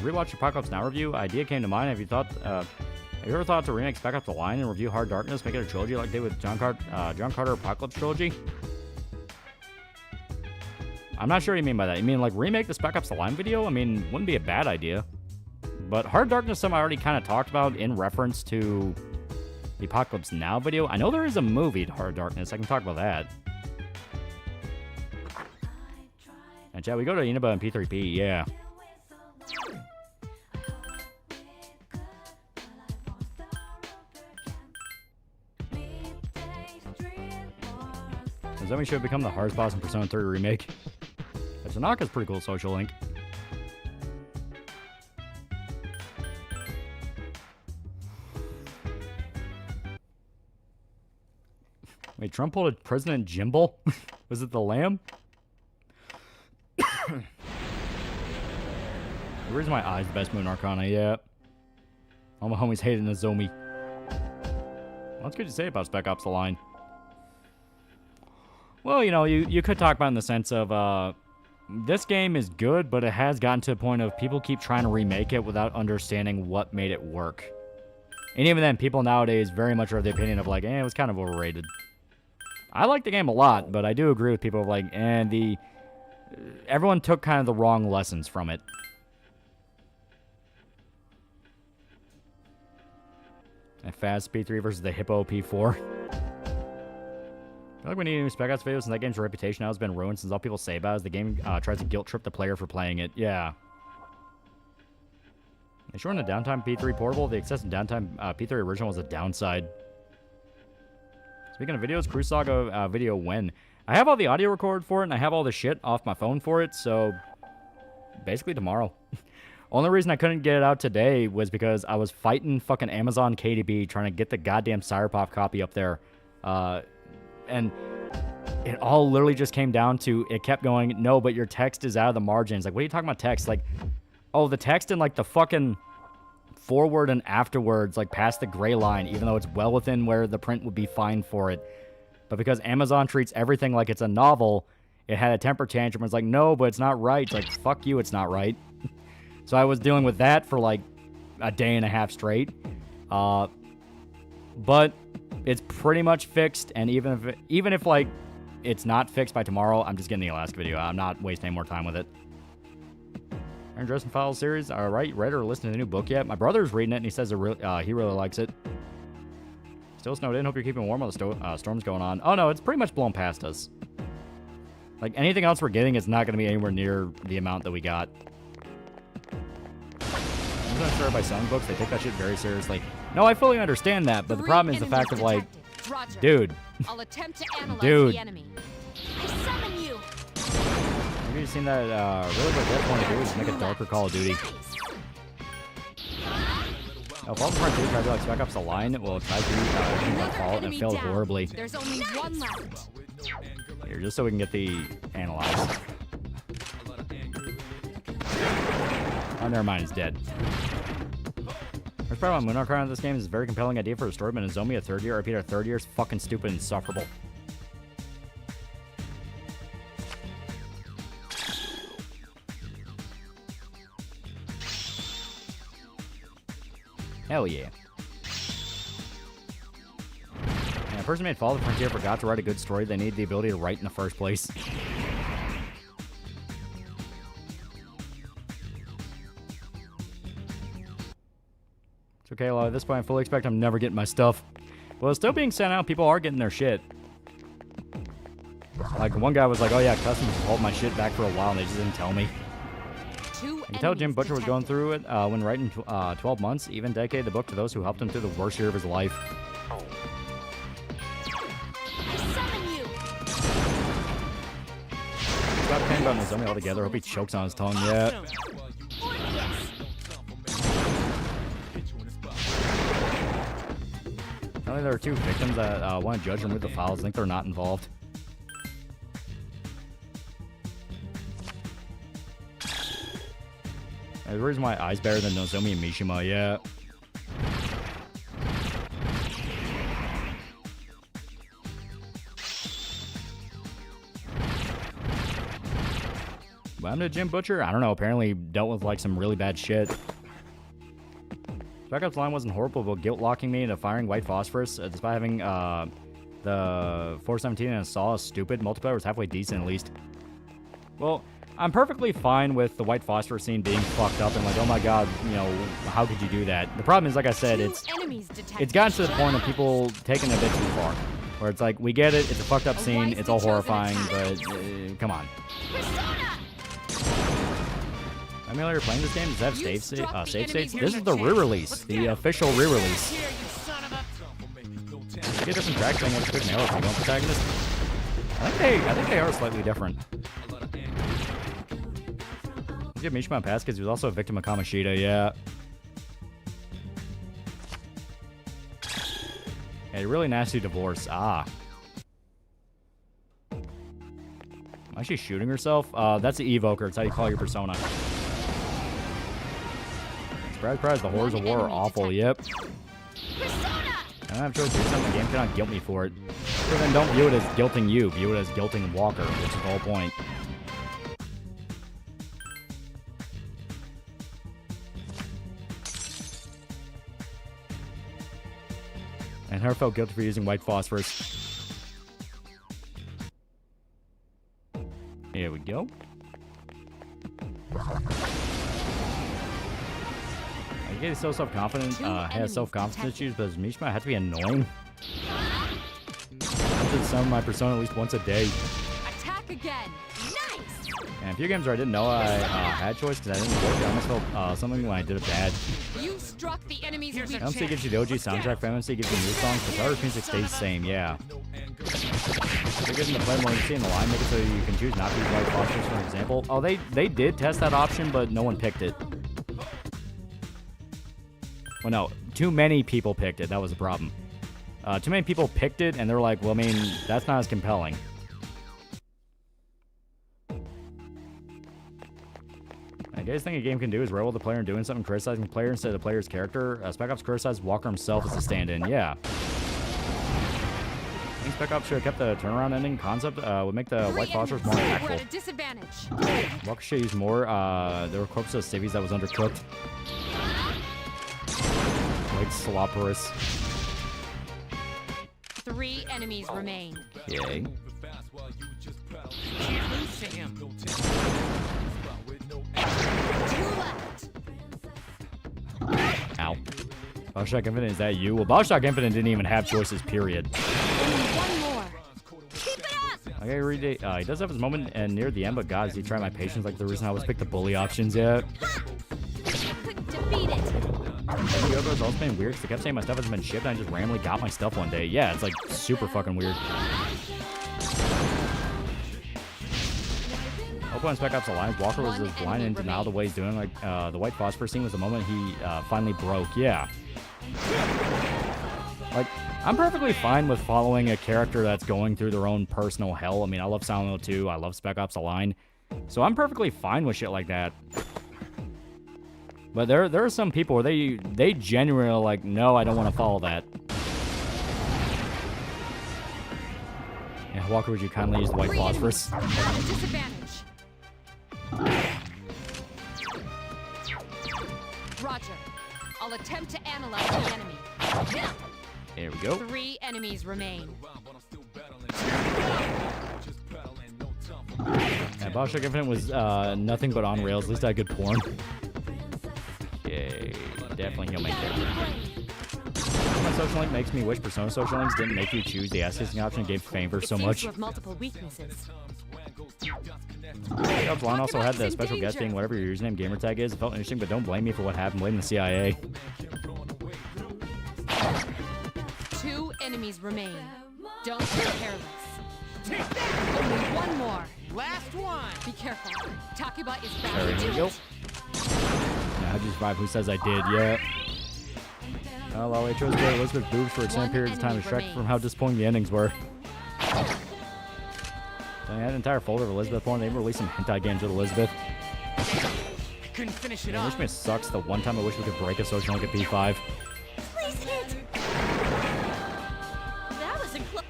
Rewatch Apocalypse Now review. Idea came to mind. Have you ever thought to remake Spec Up the Line and review Hard Darkness, make it a trilogy like they did with John Carter Apocalypse trilogy? I'm not sure what you mean by that. You mean like remake the Spec Ops the Line video? I mean, wouldn't be a bad idea. But Hard Darkness, something I already kind of talked about in reference to the Apocalypse Now video. I know there is a movie to Hard Darkness. I can talk about that. And yeah, we go to Inaba and P3P, yeah. Nozomi should have become the hardest boss in Persona 3 Remake. Tanaka's pretty cool social link. Wait, Trump pulled a President Jimble? Was it the lamb? The reason my eye's the best moon arcana, yeah. All my homies hated Nozomi. What's good to say about Spec Ops The Line? Well, you know, you could talk about it in the sense of, this game is good, but it has gotten to the point of people keep trying to remake it without understanding what made it work. And even then, people nowadays very much are of the opinion of like, it was kind of overrated. I like the game a lot, but I do agree with people like, everyone took kind of the wrong lessons from it. And Fast P3 versus the Hippo P4. I feel like we need new Spec Ops videos, and that game's reputation now has been ruined since all people say about it is the game tries to guilt trip the player for playing it. Yeah. They shortened the downtime P3 portable. The excessive downtime P3 original was a downside. Speaking of videos, Cruise Saga video when? I have all the audio recorded for it, and I have all the shit off my phone for it, so basically tomorrow. Only reason I couldn't get it out today was because I was fighting fucking Amazon KDB trying to get the goddamn Cyberpop copy up there. And it all literally just came down to, it kept going, no, but your text is out of the margins. Like, what are you talking about text? Like, oh, the text in, like, the fucking forward and afterwards, like, past the gray line, even though it's well within where the print would be fine for it. But because Amazon treats everything like it's a novel, it had a temper tantrum. It's like, no, but it's not right. It's like, fuck you, it's not right. So I was dealing with that for, like, a day and a half straight. But it's pretty much fixed, and even if like it's not fixed by tomorrow, I'm just getting the Alaska video. I'm not wasting any more time with it. Aaron Dresden Files series. All right, read or listened to the new book yet? My brother's reading it, and he says he really likes it. Still snowed in. Hope you're keeping warm while the storm's going on. Oh no, it's pretty much blown past us. Like anything else we're getting is not going to be anywhere near the amount that we got. I'm not sure by selling books, they take that shit very seriously. No, I fully understand that, but the problem is the fact of like, dude, I'll attempt to analyze dude. the enemy. I summon you. Have you seen that? Really, what they want to do is make a darker Call of Duty. Now, Fallout Frontier tried to like Spec Ops The Line. Well, tried to Fallout and failed horribly. There's only one left. Here, just so we can get the analyzed. Oh, never mind, he's dead. First part on Moonarch on this game is a very compelling idea for a story, but Nozomi a third year, repeat our third year is fucking stupid and insufferable. Hell yeah. And a person made Fallout Frontier forgot to write a good story they need the ability to write in the first place. It's okay, at this point I fully expect I'm never getting my stuff. Well, it's still being sent out. People are getting their shit. Like, one guy was like, oh yeah, customers hold my shit back for a while and they just didn't tell me. I can tell Jim Butcher was going through it when writing 12 months, even dedicated the book to those who helped him through the worst year of his life. Stop caring about Nozomi altogether. Hope he chokes on his tongue. Yeah. Apparently there are two victims that want to judge and remove the files. I think they're not involved. There's a reason why I's better than Nozomi and Mishima, yeah. What happened to Jim Butcher? I don't know. Apparently dealt with like some really bad shit. Spec Ops Line wasn't horrible, but guilt locking me into firing white phosphorus despite having the 417 and Saw stupid. Multiplayer was halfway decent at least. Well, I'm perfectly fine with the white phosphorus scene being fucked up and like, oh my god, you know, how could you do that? The problem is, like I said, it's gotten to the point of people taking it a bit too far. Where it's like, we get it, it's a fucked up scene, it's all horrifying, but come on. I mean, you're playing this game, does it have save states? This is the re-release, the official re-release. You get different tracks saying what's quick and arrow if you don't protagonist. I think they are slightly different. Give Mishima a pass because he was also a victim of Kamoshida, yeah. A really nasty divorce, ah. Why is she shooting herself? That's the evoker, it's how you call your persona. Surprise, surprise, the horrors of war are awful, yep. Persona! I don't have to do something, the game cannot guilt me for it. So then don't view it as guilting you, view it as guilting Walker, which is the whole point. And her felt guilty for using white phosphorus. Here we go. I get so self-confident, has self-confidence issues, but does Mishima have to be annoying? I did some of my Persona at least once a day. Attack again. Nice! And a few games where I didn't know I had choice because I didn't work. I almost felt something when I did it bad. You struck the enemy's weak MC gives you the OG soundtrack, MC gives you new songs, but Star Wars music stays the same, yeah. They're giving the player more you see in the line, make it so you can choose not to use white phosphorus, for example. Oh, they did test that option, but no one picked it. Well, no, too many people picked it. That was the problem. Too many people picked it, and they're like, well, I mean, that's not as compelling. I guess the thing a game can do is rival the player in doing something, criticizing the player instead of the player's character. Spec Ops criticized Walker himself as a stand-in, yeah. I think Spec Ops should have kept the turnaround ending concept, would make the white phosphorus more impactful. We're at a disadvantage. Walker should use more, there were corpses of civvies that was undercooked. Like Slopperus. 3 enemies remain. Yay. Lose to him. 2 left. Ow. Bioshock Infinite, is that you? Well, Bioshock Infinite didn't even have choices, period. One more. Okay, read it. He does have his moment and near the end, but God, does he try my patience like the reason I always pick the bully options yet? Couldn't defeat it. The Yoko's also been weird because I kept saying my stuff hasn't been shipped and I just randomly got my stuff one day. Yeah, it's like super fucking weird. Open on Spec Ops Alliance, Walker was as blind and denial the way he's doing. Like, the white phosphorus scene was the moment he finally broke. Yeah. Like, I'm perfectly fine with following a character that's going through their own personal hell. I mean, I love Silent Hill 2. I love Spec Ops Alliance. So I'm perfectly fine with shit like that. But there are some people where they genuinely are like, no, I don't want to follow that. Yeah, Walker, would you kindly use the white phosphorus? Disadvantage. Roger. I'll attempt to analyze the enemy. There we go. 3 enemies remain. Yeah, Bioshock Infinite was nothing but on rails. At least I had good porn. Okay, definitely he'll make that. My social link makes me wish Persona social links didn't make you choose the ass-kissing option and gave favor so much. You have multiple weaknesses. Line also had the special guest being whatever your username gamer tag is. It felt interesting, but don't blame me for what happened. Blame the CIA. 2 enemies remain. Don't be careless. Only one more. Last one. Be careful. Takiba is back. There we go. Now, how'd you survive? Who says I did? Yeah. Oh, well, I chose to get Elizabeth boobs for extended periods of time to distract from how disappointing the endings were. I had an entire folder of Elizabeth porn. They even released some hentai games with Elizabeth. I couldn't finish it I wish me sucks the one time I wish we could break a social link at P5. Please hit. That was a close.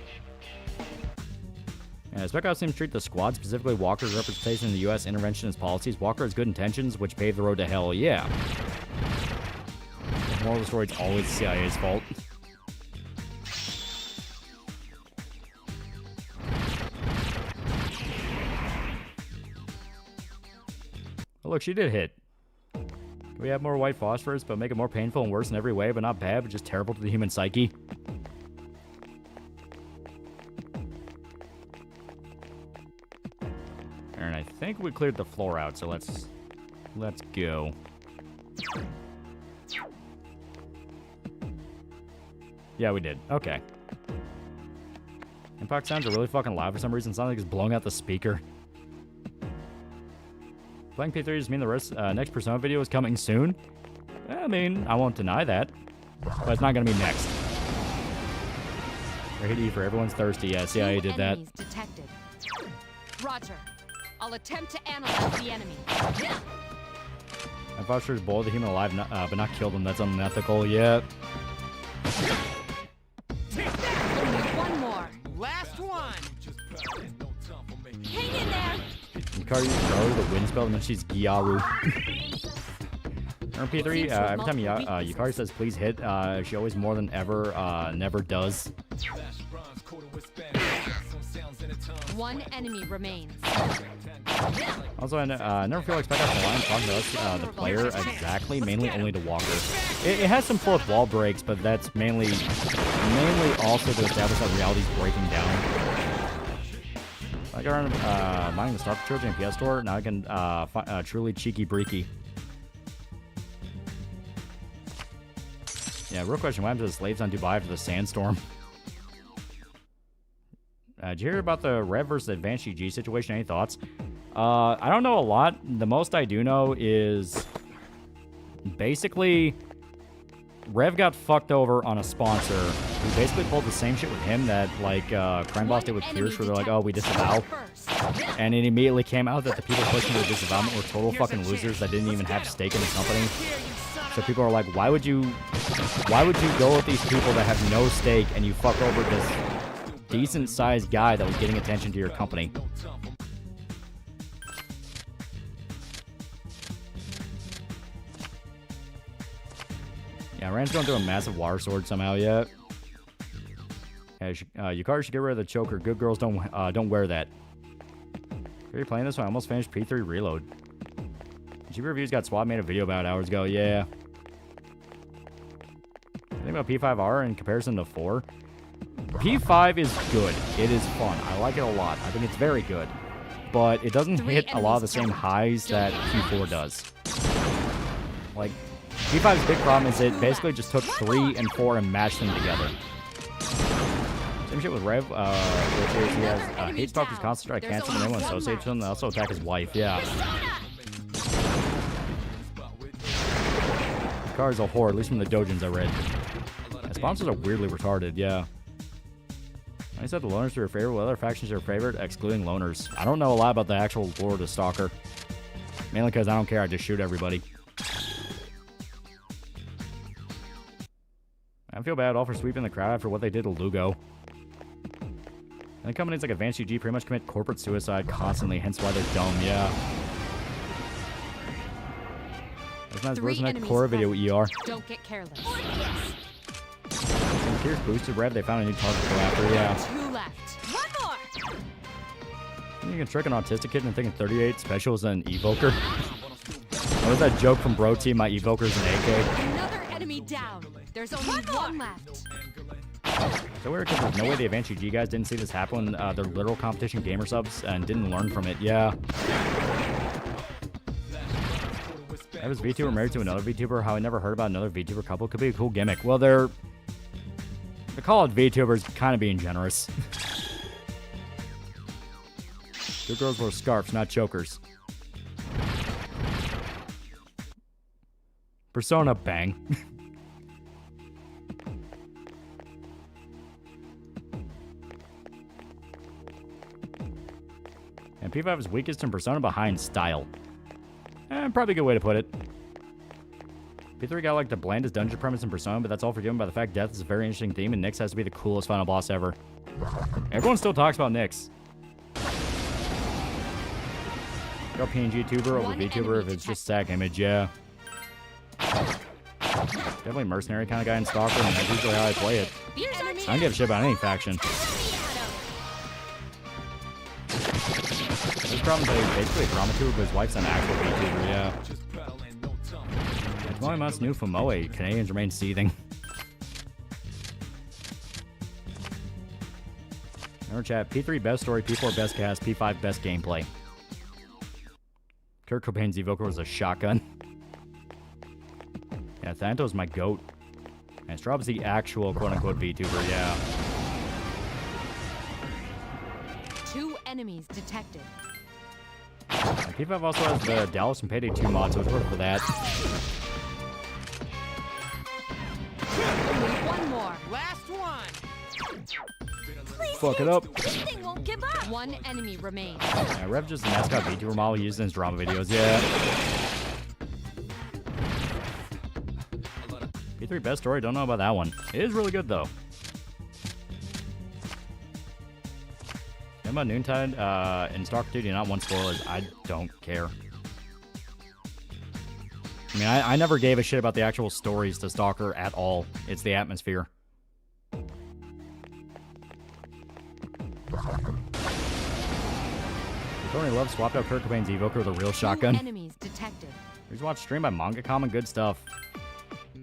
Yeah, Spec Ops seems to treat the squad, specifically Walker's representation in the U.S. interventionist policies. Walker has good intentions, which paved the road to hell. Yeah. The moral of the story, it's always the CIA's fault. Oh, look, she did hit. Can we have more white phosphorus, but make it more painful and worse in every way, but not bad, but just terrible to the human psyche? And I think we cleared the floor out, so let's go. Yeah, we did. Okay. Impact sounds are really fucking loud for some reason. It sounds like it's blowing out the speaker. Playing P3 does mean the next Persona video is coming soon? I mean, I won't deny that. But it's not going to be next. I hit E for everyone's thirsty. Yeah, CIA did that. Detected. Roger. I'll attempt to analyze the enemy. If Usher's boiled the human alive, but not killed him, that's unethical. Yeah. One more. Last one. Hang in there. Yukari uses Garu, the wind spell, and then she's Gyaru. Her P3, every time Yukari says please hit, she always more than ever never does. One enemy remains. Also, I never feel like Spectre line talking to us, the player, exactly, mainly only to Walker. It has some fourth wall breaks, but that's mainly also to establish that reality's breaking down. I got around mining the Star Trilogy in PS Store, now I can truly cheeky breaky. Yeah, real question, what happened to the slaves on Dubai after the sandstorm? Did you hear about the Rev versus Advanced GG situation? Any thoughts? I don't know a lot. The most I do know is basically Rev got fucked over on a sponsor who basically pulled the same shit with him that like Crime Boss did with Pierce, where they're like, oh, we disavow. And it immediately came out that the people pushing the disavowment were total fucking losers that didn't even have stake in the company. So people are like, why would you go with these people that have no stake and you fuck over this decent-sized guy that was getting attention to your company? Yeah, Rand's going through a massive water sword somehow yet. Yeah, Yukari should get rid of the choker. Good girls don't wear that. Are you playing this one? I almost finished P3 Reload. GB Reviews got Swap made a video about hours ago. Yeah. Think about P5R in comparison to 4. P5 is good. It is fun. I like it a lot. I think it's very good. But it doesn't hit a lot of the same highs that P4 does. Like, P5's big problem is it basically just took 3 and 4 and mashed them together. Same shit with Rev, which is he has hate stalkers, constant strike, cancel, and anyone associates with him, and also attack his wife. Yeah. The car is a whore, at least from the dojins I read. The sponsors are weirdly retarded, yeah. I said the loners are your favorite, what other factions are your favorite, excluding loners. I don't know a lot about the actual lore of the Stalker. Mainly because I don't care, I just shoot everybody. I feel bad at all for sweeping the crowd after what they did to Lugo. And companies like Advanced GG pretty much commit corporate suicide constantly, hence why they're dumb, yeah. That's not as worse than that core video ER. Don't get careless. When Pierce boosted Rev, they found a new target to go after, yeah. 2 left. One more. You can trick an autistic kid into thinking 38 special is an evoker. What was that joke from Bro Team? My evoker's an AK. Another enemy down. There's only one left. So weird because there's no way the Advanced GG guys didn't see this happen. They're literal competition gamer subs and didn't learn from it. Yeah. I was VTuber married to another VTuber. How I never heard about another VTuber couple could be a cool gimmick. Well, they call it VTubers, kind of being generous. Good girls wear scarves, not chokers. Persona bang. And P5 is weakest in Persona behind style. Probably a good way to put it. P3 got like the blandest dungeon premise in Persona, but that's all forgiven by the fact death is a very interesting theme and Nyx has to be the coolest final boss ever. Everyone still talks about Nyx. Go PNG tuber over VTuber if it's just stack image, yeah. Definitely mercenary kind of guy in Stalker, and that's usually how I play it. I don't give a shit about any faction. This problem is basically a drama tuber, but his wife's an actual VTuber, yeah. At 20 months new from Moe, Canadians remain seething. Remember chat, P3 best story, P4 best cast, P5 best gameplay. Kurt Cobain's evoker was a shotgun. Yeah, Thanto's my goat. And Straub is the actual quote-unquote VTuber, yeah. 2 enemies detected. And P5 also has the Dallas and Payday 2 mod, so it's worth for that. One more. Last one. Fuck it up. This thing won't give up. 1 enemy remains. Yeah, Rev just the mascot VTuber model used in his drama videos, yeah. P3 best story, don't know about that one. It is really good though. And about Noontide in Stalker 2, do not want spoilers. I don't care. I mean, I never gave a shit about the actual stories to Stalker at all. It's the atmosphere. Tony Love swapped out Kurt Cobain's Evoker with a real shotgun. Enemies detected. He's watched stream by Manga Common, good stuff.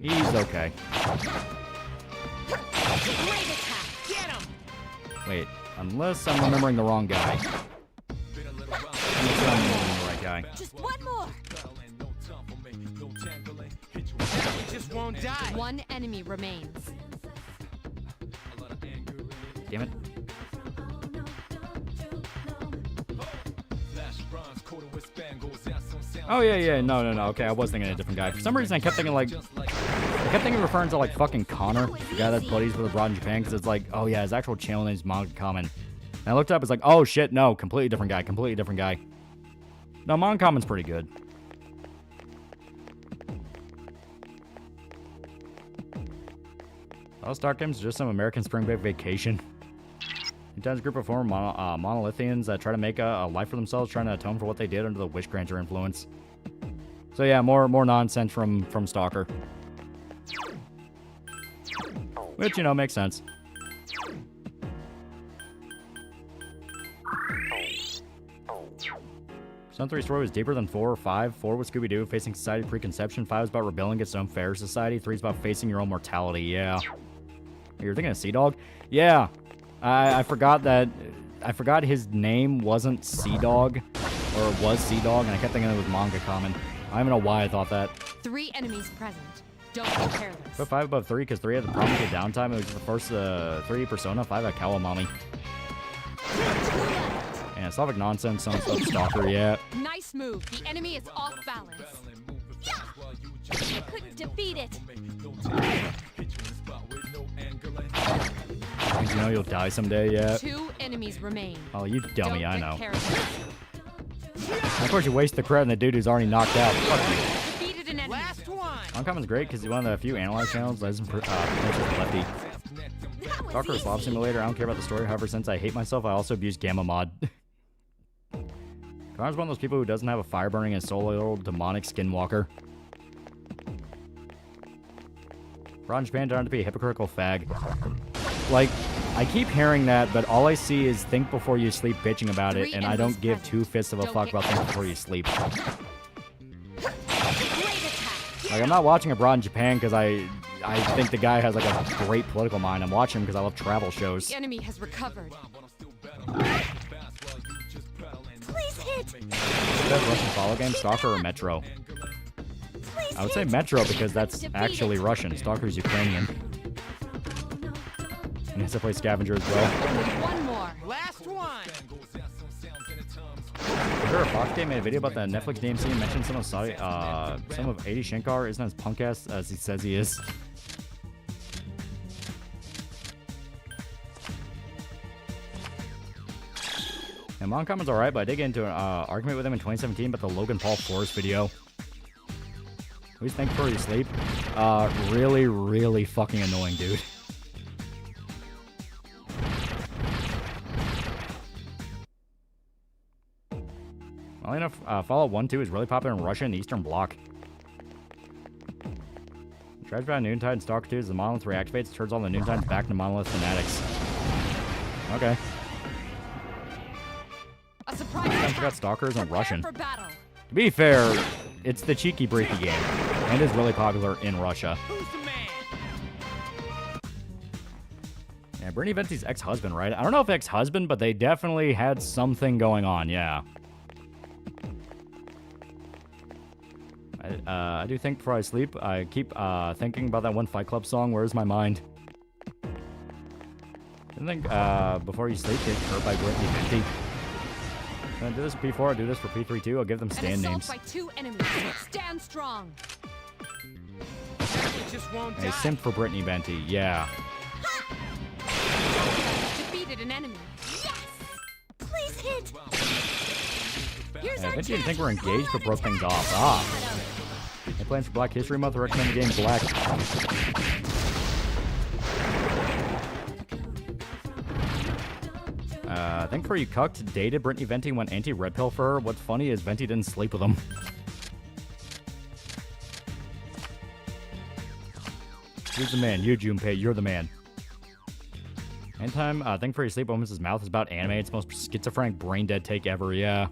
He's okay. Wait, unless I'm remembering the wrong guy. Unless I'm remembering the right guy. Just one more. Just won't die. One enemy remains. Damn it. Oh, yeah, no. Okay, I was thinking of a different guy. For some reason, I kept thinking, referring to, like, fucking Connor, the guy that's buddies with abroad in Japan, because it's like, oh, yeah, his actual channel name is Manga Common. And I looked up, it's like, oh, shit, no, completely different guy. No, Manga Common's pretty good. All Star Games is just some American spring break vacation. Sometimes a group of former monolithians that try to make a life for themselves, trying to atone for what they did under the Witch Granter influence. So yeah, more nonsense from Stalker. Which, you know, makes sense. Son 3's story was deeper than 4 or 5. 4 was Scooby-Doo, facing society preconception. 5 was about rebelling against its own fair society. 3 is about facing your own mortality, yeah. You're thinking of Sea Dog? Yeah. I forgot his name wasn't Sea Dog, or it was Sea Dog, and I kept thinking it was Manga Common. I don't know why I thought that. 3 enemies present. Don't be careless. Put 5 above 3 because 3 had the problem with the downtime. It was the first 3 Persona. 5 had Kawamami. Yeah, Slavic nonsense. Some stuff Stalker. Yeah. Nice move. The enemy is off balance. Yeah. I couldn't defeat it. You know you'll die someday. Yeah. 2 enemies remain. Oh, you dummy! I know. Of course, you waste the credit on the dude who's already knocked out. Fuck you. Defeated an enemy. Last one. Uncommon's great because he's one of the few analyze channels that isn't potentially lefty. Stalker Swap Simulator. I don't care about the story. However, since I hate myself, I also abuse Gamma Mod. Connor's one of those people who doesn't have a fire burning and solo demonic skinwalker. Brought in Japan turned out to be a hypocritical fag. Like, I keep hearing that, but all I see is think before you sleep bitching about it, and I don't give 2 fists of a fuck about think before you sleep. Like, I'm not watching Abroad in Japan because I think the guy has, like, a great political mind. I'm watching him because I love travel shows. The enemy has recovered. Please hit. Best Russian follow game, Stalker or Metro? I would say Metro because that's actually Russian. Stalker's Ukrainian. And he has to play Scavenger as well. One more. Last one. Sure, Fox Game made a video about the Netflix DMC and mentioned some of 80 Shankar isn't as punk ass as he says he is. And Moncommon's alright, but I did get into an argument with him in 2017 about the Logan Paul Forrest video. Please think before you sleep. Really, really fucking annoying, dude. Well enough, Fallout 1-2 is really popular in Russia and the Eastern Bloc. Tragedy about Noontide and Stalker 2 is the Monolith reactivates, turns all the Noontides back into Monolith fanatics. Okay. A surprise! I forgot Stalker isn't Russian. To be fair, it's the cheeky breaky game, and is really popular in Russia. Yeah, Brittany Venti's ex-husband, right? I don't know if ex-husband, but they definitely had something going on, yeah. I do think before I sleep, I keep thinking about that one Fight Club song, Where's My Mind? I think before you sleep, get hurt by Brittany Venti. Can I do this before I do this for P3 too? I'll give them stand names. By 2 enemies. Stand strong. Just won't Hey, simp for Brittany Venti, yeah. Defeated an enemy. Yes! Please hit. Yeah, Venti didn't think we're engaged, but broke things off. Ah. Any plans for Black History Month? I recommend the game Black. Thankfully, you cucked, dated Brittany Venti, went anti-red pill for her. What's funny is Venti didn't sleep with him. Who's the man? You, Junpei. You're the man. Anytime, thankfully, you sleep with Mrs. Mouth is about anime. It's the most schizophrenic, brain-dead take ever, yeah.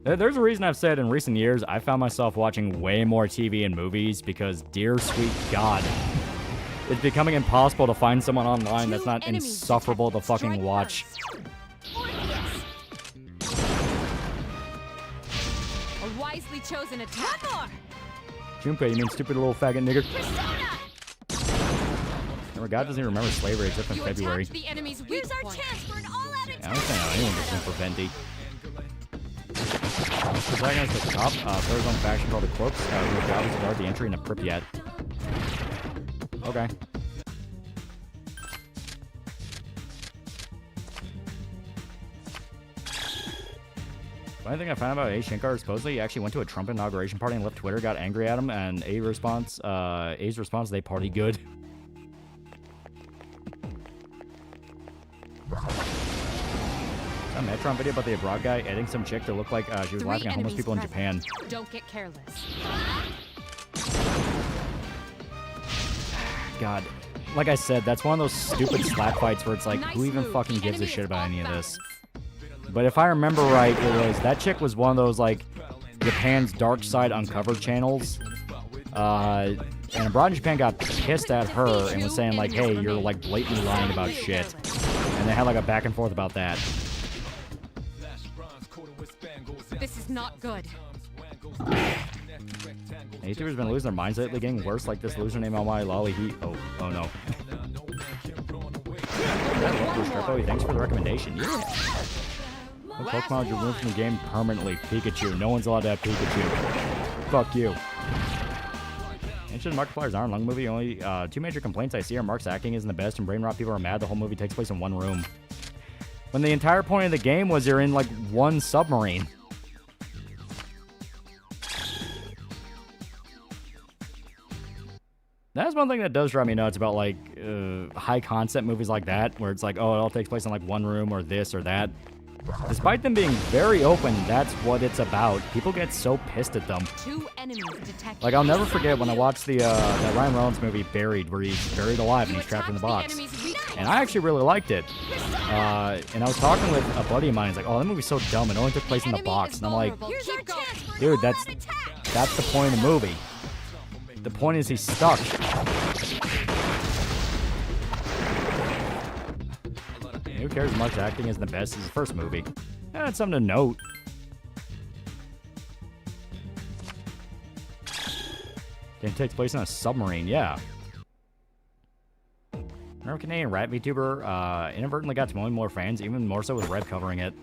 There's a reason I've said in recent years I found myself watching way more TV and movies because, dear sweet God, it's becoming impossible to find someone online that's not insufferable to fucking watch. A wisely chosen attack. Junpei, you mean stupid little faggot nigger? Remember, God doesn't even remember slavery except in February. The enemy's weak point. Yeah, I don't think anyone gets in for Venti. Protagonist of the cop, third on faction called the Corpse, whose job is to guard the entry into Pripyat. Okay. Funny thing I found about A. Shankar, supposedly he actually went to a Trump inauguration party and left Twitter, got angry at him, and A's response, they party good. A Metron video about the abroad guy editing some chick to look like she was laughing at homeless people in Japan. Don't get careless. God, like I said, that's one of those stupid slap fights where it's like, who even fucking gives a shit about any of this? But if I remember right, that chick was one of those, like, Japan's Dark Side Uncovered channels. And abroad in Japan got pissed at her and was saying, like, hey, you're, like, blatantly lying about shit. And they had, like, a back and forth about that. This is not good. YouTubers been losing their minds lately, getting worse, like this loser named TheAlmightyLoli. Oh no. Thanks for the recommendation. Yeah. The Pokemon are removed from the game permanently. Pikachu. No one's allowed to have Pikachu. Fuck you. Ancient Markiplier's Iron Lung movie. Only two major complaints I see are Mark's acting isn't the best and brain rot people are mad the whole movie takes place in one room. When the entire point of the game was you're in like one submarine. That's one thing that does drive me nuts about, like, high-concept movies like that, where it's like, oh, it all takes place in, like, one room or this or that. Despite them being very open, that's what it's about. People get so pissed at them. Two enemies detected. Like, I'll never forget when I watched that Ryan Reynolds movie, Buried, where he's buried alive and he's trapped in the box. And I actually really liked it. And I was talking with a buddy of mine. He's like, oh, that movie's so dumb. It only took place in the box. And I'm like, dude, that's the point of the movie. The point is he's stuck. Who cares much acting isn't the best as his first movie? Yeah, it's something to note. Game takes place on a submarine, yeah. Remember Canadian rat VTuber inadvertently got to more fans, even more so with Red covering it.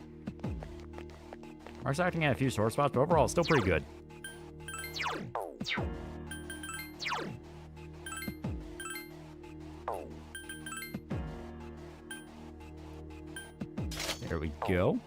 Mark's acting had a few sore spots, but overall it's still pretty good. There we go.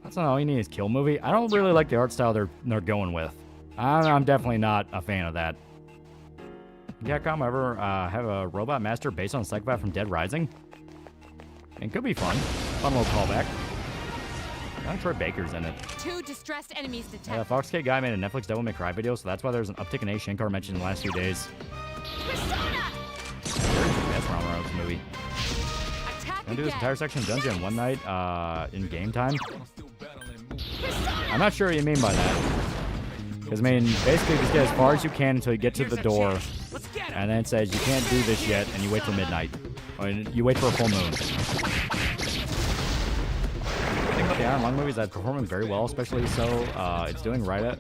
That's not all you need is kill movie. I don't really like the art style they're going with. I'm definitely not a fan of that. Capcom ever have a robot master based on a psychopath from Dead Rising? It could be fun. Fun little callback. Troy Baker's in it. Two distressed enemies detected. Yeah, the Fox Kid guy made a Netflix Devil May Cry video, so that's why there's an uptick in A. Shankar mentioned in the last few days. That's wrong with this movie. I'm gonna do this entire section of dungeon one night in game time. I'm not sure what you mean by that. Because, I mean, basically just get as far as you can until you get to the door. And then it says you can't do this yet, and you wait till midnight. Or you wait for a full moon. The thing about the Iron Lung movie is that it's performing very well, especially so it's doing right.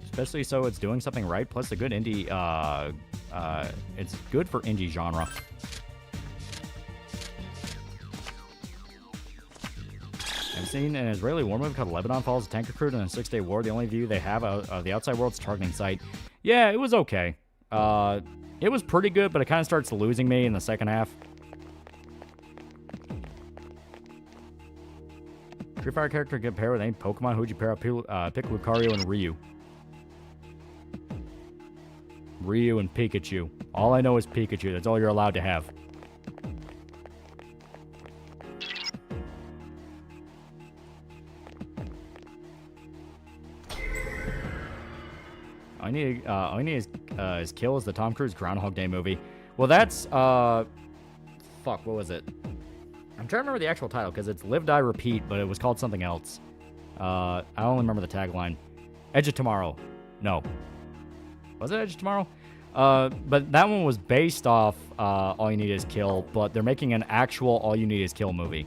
Especially so it's doing something right. Plus, a good indie. It's good for indie genre. I've seen an Israeli war movie called Lebanon Falls, a tank recruit in a 6-day war. The only view they have of the outside world's targeting site. Yeah, it was okay. It was pretty good, but it kind of starts losing me in the second half. Street Fighter character get paired with any Pokemon. Who'd you pair up? Pick Lucario and Ryu. Ryu and Pikachu. All I know is Pikachu. That's all you're allowed to have. All I need is Kill is the Tom Cruise Groundhog Day movie. Well, that's, fuck, what was it? I'm trying to remember the actual title, because it's Live, Die, Repeat, but it was called something else. I only remember the tagline. Edge of Tomorrow. No. Was it Edge of Tomorrow? But that one was based off All You Need Is Kill, but they're making an actual All You Need Is Kill movie.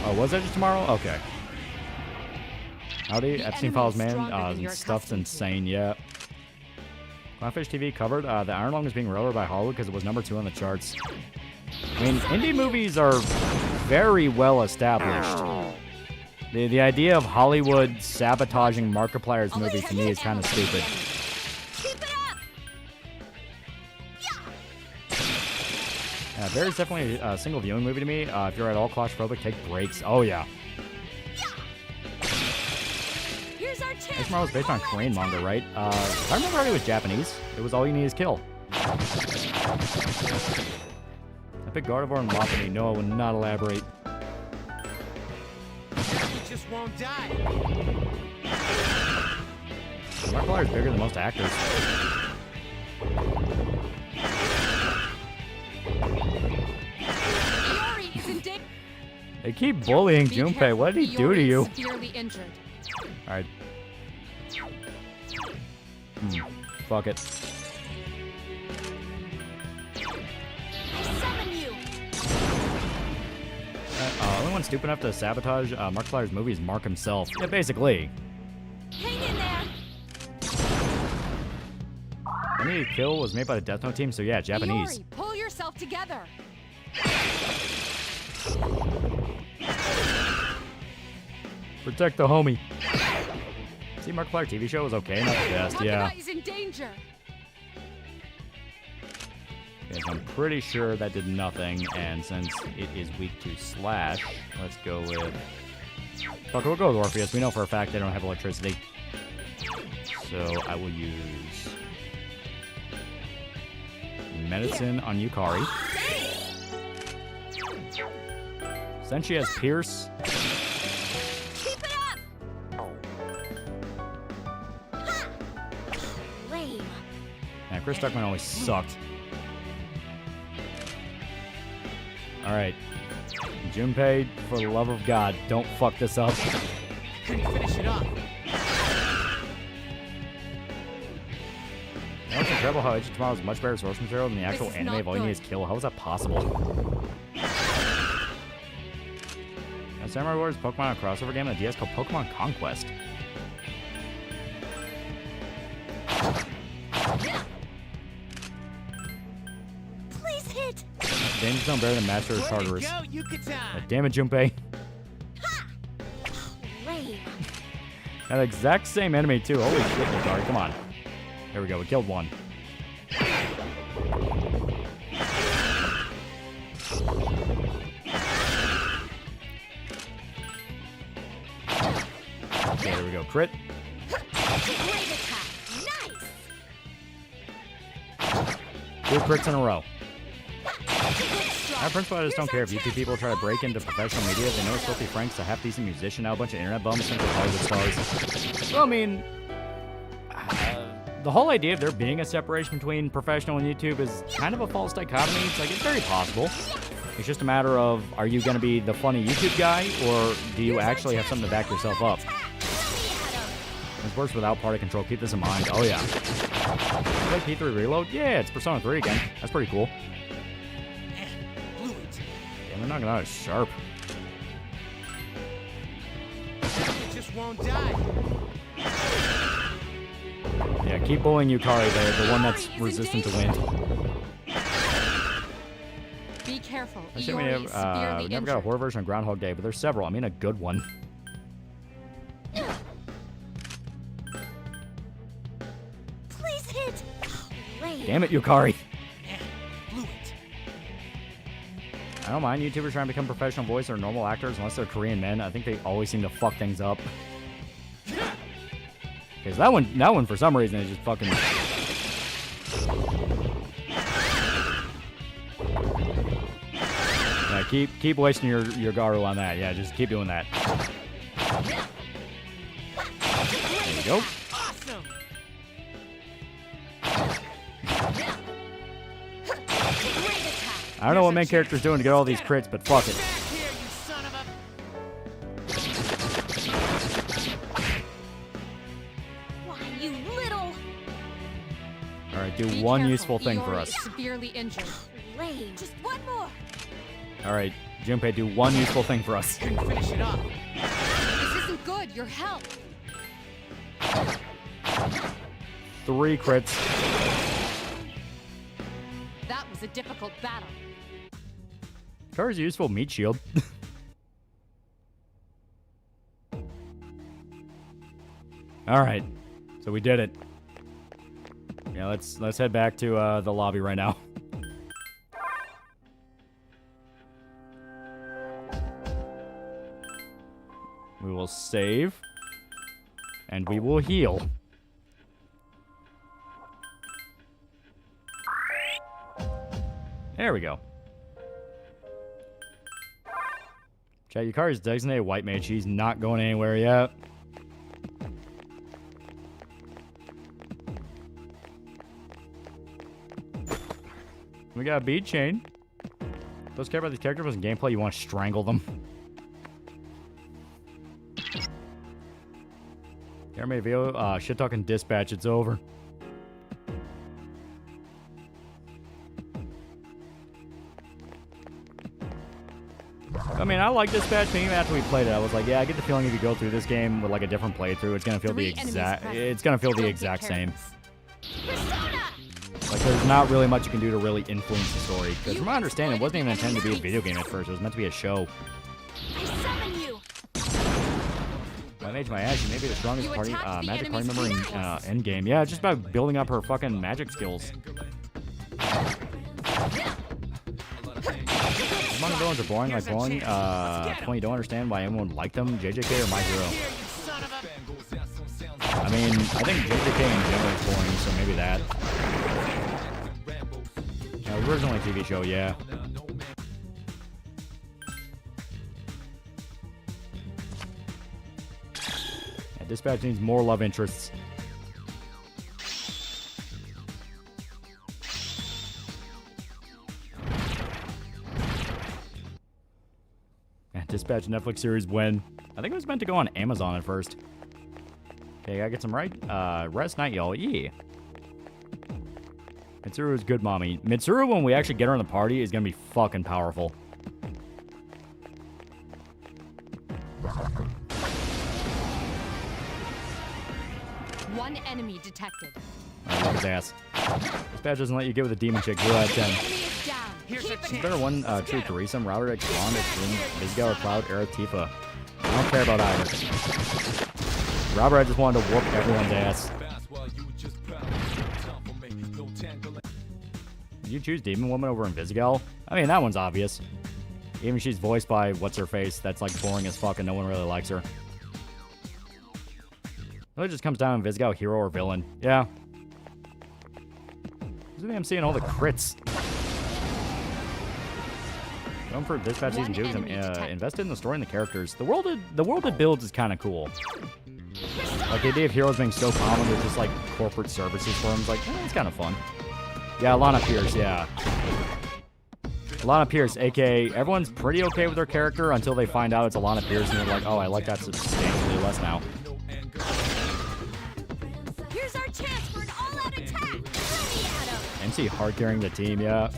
Oh, was Edge of Tomorrow? Okay. Howdy, Epstein Files man. Stuff's insane, yeah. Clownfish TV covered the Iron Lung is being railroaded by Hollywood because it was #2 on the charts. I mean, indie movies are very well established. The idea of Hollywood sabotaging Markiplier's movie to me is kind of stupid. Barry's definitely a single viewing movie to me. If you're at all claustrophobic, take breaks. Oh, yeah. This was based on Korean manga, right? If I remember right, it was Japanese. It was All You Need Is Kill. I picked Gardevoir and Wapiti. No, I would not elaborate. You just won't die. Markiplier is bigger than most actors. They keep bullying Junpei. What did he do to you? Alright. Fuck it. Only one stupid enough to sabotage Markiplier's movie is Mark himself. Yeah, basically. Hang in there. Any Kill was made by the Death Note team, so yeah, Japanese. Iori, pull yourself together. Protect the homie. See, Markiplier TV show was okay, not the best, yeah. Is in danger. Yes, I'm pretty sure that did nothing, and since it is weak to Slash, let's go with... Fuck, we'll go with Orpheus. We know for a fact they don't have electricity. So I will use... Medicine on Yukari. Since she has Pierce... Chris Duckman always sucked. Alright. Junpei, for the love of God, don't fuck this up. Couldn't finish it off. It's incredible how Edge of Tomorrow is much better source material than the actual anime of All You Need Is Kill. How is that possible? Samurai Warriors Pokemon a crossover game on the DS called Pokemon Conquest. Danger Zone better than Master of Tartarus. Damn it, Junpei. That exact same enemy, too. Holy shit, Yukari. Come on. There we go. We killed one. Okay, there we go. Crit. Two crits in a row. My principle, I just don't care if YouTube people try to break into professional media. They know it's Filthy Frank's a half-decent musician, now a bunch of internet bums, central Hollywood stars. Well, I mean, the whole idea of there being a separation between professional and YouTube is kind of a false dichotomy. It's like, it's very possible. It's just a matter of, are you going to be the funny YouTube guy, or do you actually have something to back yourself up? This works without party control. Keep this in mind. Oh, yeah. Play P3 Reload? Yeah, it's Persona 3 again. That's pretty cool. Damn, they're knocking out as sharp. It just won't die. Yeah, keep bullying Yukari there, the one that's resistant to wind. Be careful. I think we never got a horror version of Groundhog Day, but there's several. I mean, a good one. Please hit. Damn it, Yukari. I don't mind YouTubers trying to become professional voice or normal actors unless they're Korean men. I think they always seem to fuck things up. Because that one for some reason is just fucking. Yeah, keep wasting your Garu on that. Yeah, just keep doing that. There you go. I don't know what main character's doing to get all these crits, but fuck it. Why, you little... Alright, do one useful thing for us. Severely injured. Lame. Just one more. Alright, Junpei, do one useful thing for us. Couldn't finish it off. This isn't good. Your help. 3 crits. That was a difficult battle. Car's useful meat shield. Alright. So we did it. Yeah, let's head back to the lobby right now. We will save. And we will heal. There we go. Chat, Yukari is designated white mage. She's not going anywhere yet. We got a bead chain. Those care about these characters in gameplay, you want to strangle them. Airmate Vio, shit talking dispatch, it's over. I mean, I like Dispatch, but even after we played it, I was like, yeah, I get the feeling if you go through this game with like a different playthrough, it's gonna feel the exact same. Like, there's not really much you can do to really influence the story. Because from my understanding, it wasn't even intended to be a video game at first. It was meant to be a show. I made my ass. She may be the strongest magic party member in Endgame. Yeah, it's just about building up her fucking magic skills. Among villains are boring, like boring. When you don't understand why anyone would like them, JJK or My Hero. I mean, I think JJK in general is boring, so maybe that. Yeah, originally TV show, yeah. Yeah, Dispatch needs more love interests. Dispatch Netflix series when? I think it was meant to go on Amazon at first. Okay, gotta get some rest night, y'all. Yeah. Mitsuru is good, mommy. Mitsuru, when we actually get her in the party, is gonna be fucking powerful. One enemy detected. I love his ass. Dispatch doesn't let you get with a demon chick. 0 out of 10. She's better one true Teresa, Router X Blonde, Extreme, Vizgal, or Cloud, Era, Tifa. I don't care about either. Robert, I just wanted to whoop everyone's ass. Did you choose Demon Woman over Invisigal? I mean, that one's obvious. Even she's voiced by what's-her-face, that's like boring as fuck and no one really likes her. It just comes down to Invisigal, hero or villain. Yeah. I'm seeing all the crits. Going for Dispatch Season 2 because I'm invested in the story and the characters. The world it builds is kind of cool. Like, the idea of heroes being so common with just, like, corporate services firms, like, it's kind of fun. Yeah, Alana Pierce, yeah. Alana Pierce, a.k.a. everyone's pretty okay with her character until they find out it's Alana Pierce, and they're like, oh, I like that substantially less now. Here's our chance for an all-out attack. Let me at him. MC hard carrying the team, yeah.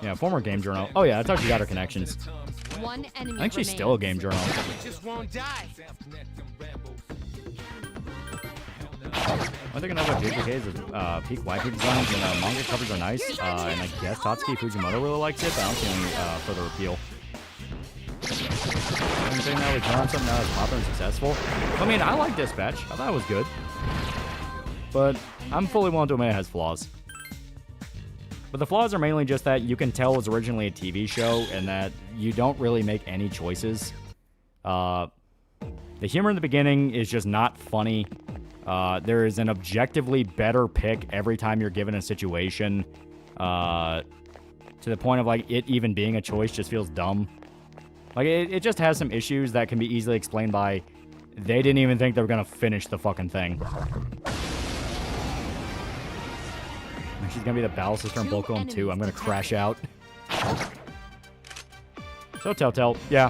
Yeah, former game journal. Oh yeah, that's how she got her connections. One enemy I think she's still a game journal. Just won't die. One thing I know about JJK is that peak waifu designs and manga covers are nice. And I guess Tatsuki Fujimoto really likes it, but I don't see any further appeal. Anything that we turn on something that was popular and successful. I mean, I like Dispatch. I thought it was good. But I'm fully willing to admit it has flaws. But the flaws are mainly just that you can tell it was originally a TV show and that you don't really make any choices. The humor in the beginning is just not funny. There is an objectively better pick every time you're given a situation. To the point of, like, it even being a choice just feels dumb. Like, it just has some issues that can be easily explained by they didn't even think they were going to finish the fucking thing. She's going to be the battle sister in Bloodborne 2. I'm going to crash out. So, Telltale, yeah.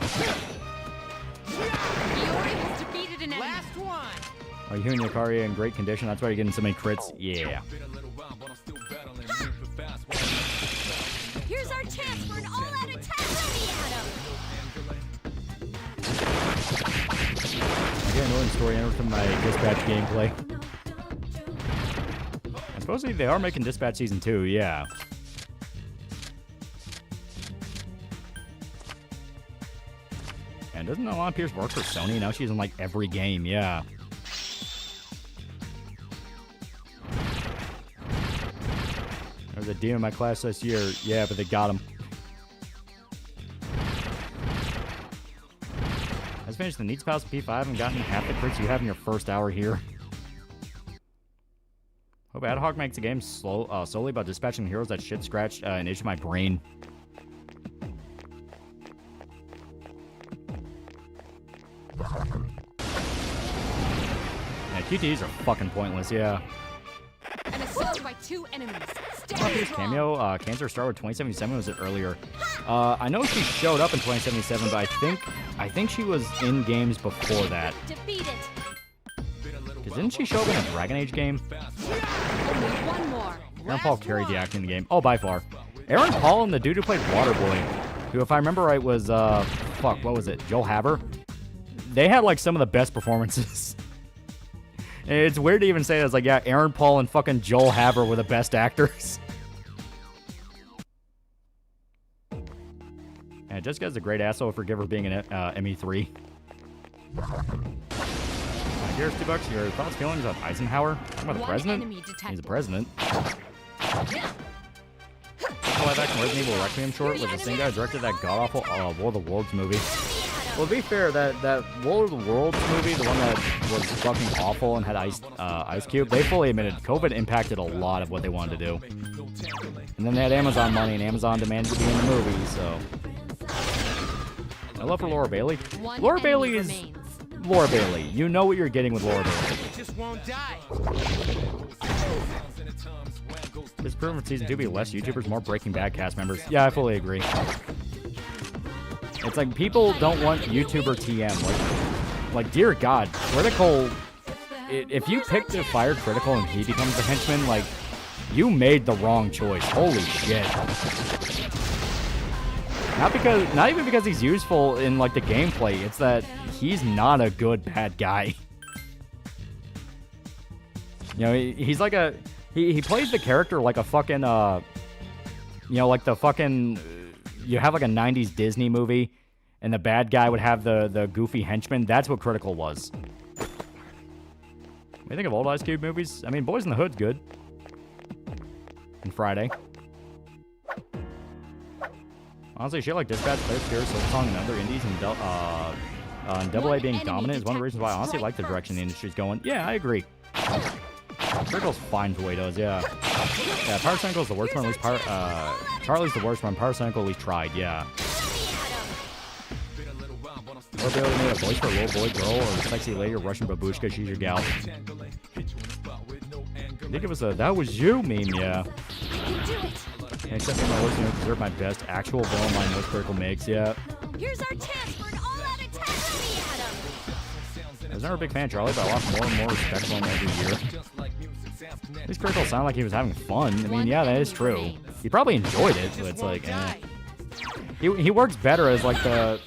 Are you and Yukari in great condition? That's why you're getting so many crits. Yeah. Here's our chance for an all-out attack. I get annoying story enter from my Dispatch gameplay. And supposedly they are making Dispatch Season 2, yeah. And doesn't Alana Pierce work for Sony? Now she's in, like, every game, yeah. There's a demon in my class this year. Yeah, but they got him. I just finished the Needs Pals P5 and gotten half the crits you have in your first hour here. Hope Ad Hoc makes the game solely about dispatching heroes that shit scratched an itch in my brain. Yeah, QTEs are fucking pointless, yeah. An assault by 2 enemies. Pierce cameo, Cancer Star with 2077, was it earlier? I know she showed up in 2077, but I think she was in games before that. Defeat it. Because didn't she show up in a Dragon Age game? Only one more. Aaron Paul carried the acting in the game. Oh, by far. Aaron Paul and the dude who played Waterboy, who, if I remember right, was, fuck, what was it? Joel Haver? They had, like, some of the best performances. It's weird to even say that. It's like, yeah, Aaron Paul and fucking Joel Haver were the best actors. And Jessica's a great asshole. Forgive her being an ME3. Here's $2. Your thoughts, feelings on Eisenhower? Talking about the president? He's the president. The live action Resident Evil Requiem short was the same guy who directed that god-awful War of the Worlds movie. Well, to be fair, that War of the Worlds movie, the one that was fucking awful and had Ice Cube, they fully admitted COVID impacted a lot of what they wanted to do. And then they had Amazon money, and Amazon demanded to be in the movie, so... I love for Laura Bailey. Laura Bailey is... Laura Bailey. You know what you're getting with Laura Bailey. Just won't die. This proven for Season 2 be less YouTubers, more Breaking Bad cast members. Yeah, I fully agree. It's like, people don't want YouTuber TM. Like, dear God, Critical... If you pick to fire Critical and he becomes the henchman, like, you made the wrong choice. Holy shit. Not even because he's useful in, like, the gameplay. It's that he's not a good bad guy. You know, he's like a... He plays the character like a fucking, you know, like the fucking... You have like a 90s Disney movie, and the bad guy would have the goofy henchman. That's what Critical was. What do you think of old Ice Cube movies? I mean, Boys in the Hood's good. And Friday. Honestly, shit like Dispatch, Player Fear, Silksong, and other indies, and Double A being dominant is one of the reasons why I honestly like the direction the industry's going. Yeah, I agree. Critical's fine for the way he does, yeah. Yeah, Power Cycle's the worst one, at least Charlie's the worst one. Power Cycle at least tried, yeah. Or be able to make a voice for a little boy, girl, or a sexy lady, or Russian babushka, she's your gal. I think it was a "that was you" meme, yeah. And except for my listeners deserve my best actual villain line most Critical makes, yeah. Here's our chance for an all-out attack on the atom. I was never a big fan of Charlie, but I lost more and more respect for him every year. These Critical sound like he was having fun. I mean, yeah, that is true. He probably enjoyed it, but it's like, eh. He works better as like the...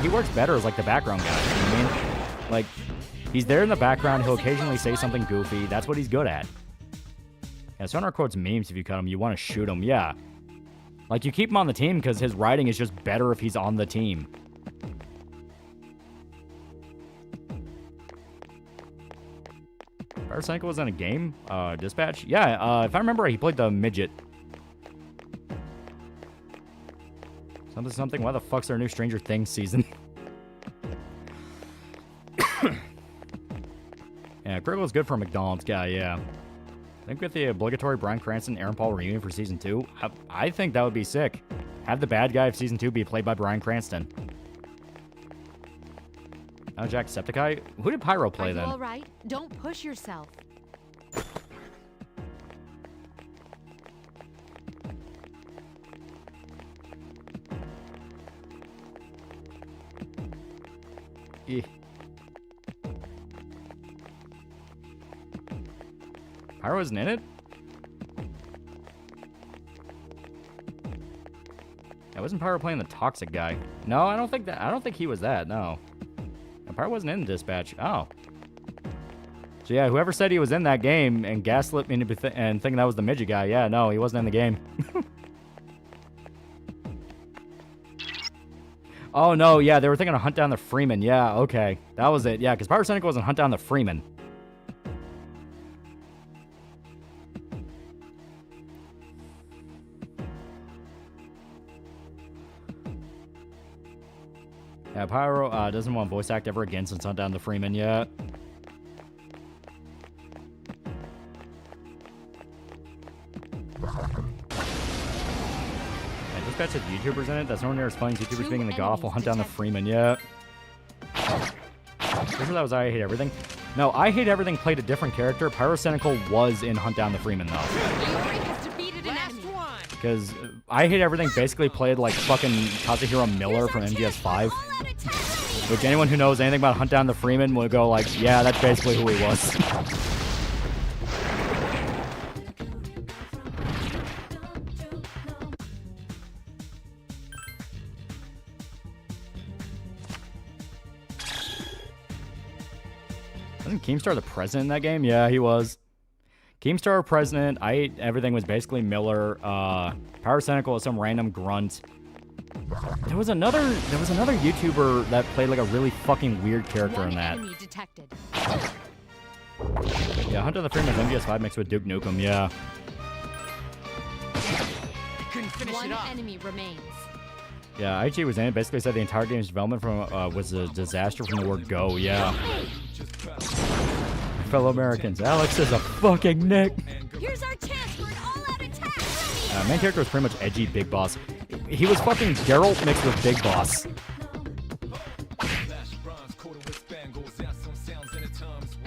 He works better as like the background guy, you know what I mean? Like, he's there in the background, he'll occasionally say something goofy, that's what he's good at. Yeah, Sonar quotes memes if you cut him, you want to shoot him, yeah. Like, you keep him on the team because his writing is just better if he's on the team. Power Cycle was in a game? Dispatch? Yeah, if I remember right, he played the midget. Something. Why the fuck's there a new Stranger Things season? Yeah, Critical's good for a McDonald's guy, yeah. I think with the obligatory Bryan Cranston Aaron Paul reunion for season 2, I think that would be sick. Have the bad guy of season 2 be played by Bryan Cranston. Now Jacksepticeye? Who did Pyro play then? All right, don't push yourself. Eh. Pyro wasn't in it? Yeah, wasn't Pyro playing the toxic guy? No, I don't think he was that, no. Pyro wasn't in the dispatch. Oh. So yeah, whoever said he was in that game and gaslit me and thinking that was the midget guy, yeah, no, he wasn't in the game. Oh, no, yeah, they were thinking of Hunt Down the Freeman. Yeah, okay. That was it. Yeah, because Pyrocynical wasn't Hunt Down the Freeman. Yeah, Pyro doesn't want voice act ever again since Hunt Down the Freeman yet. Dispatch has YouTubers in it. That's nowhere near as funny as YouTubers being in the golf will Hunt Down the Freeman. Yeah. Remember that was I Hate Everything? No, I Hate Everything played a different character. Pyrocynical was in Hunt Down the Freeman, though. Because I Hate Everything basically played like fucking Kazuhiro Miller from MGS5. Which anyone who knows anything about Hunt Down the Freeman will go like, yeah, that's basically who he was. Wasn't Keemstar the president in that game? Yeah, he was. Keemstar president. I Hate Everything was basically Miller. Pyrocynical was some random grunt. There was another YouTuber that played like a really fucking weird character in that. Yeah, Hunt Down the Freeman was MGS5 mixed with Duke Nukem. Yeah. One enemy remains. Yeah, IG was in it. Basically said the entire game's development was a disaster from the word go. Yeah. Fellow Americans, Alex is a fucking Nick. Here's our chance for an all-out attack. Main character was pretty much edgy Big Boss. He was fucking Geralt mixed with Big Boss.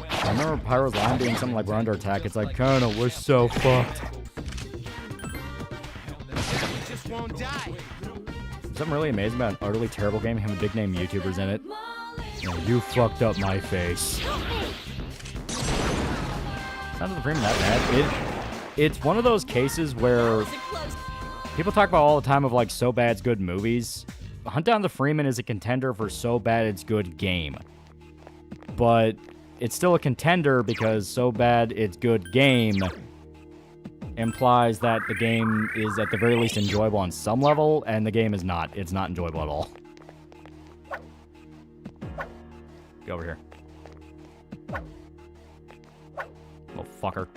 I remember Pyro's line being something like we're under attack. It's like, Colonel, we're so fucked. Just won't die. Something really amazing about an utterly terrible game having big name YouTubers in it. You fucked up my face. Sounds of the Freeman that bad. It's one of those cases where people talk about all the time of like so bad's good movies. Hunt Down the Freeman is a contender for so bad it's good game. But it's still a contender because so bad it's good game implies that the game is at the very least enjoyable on some level, and the game is not. It's not enjoyable at all. Go over here. Little fucker.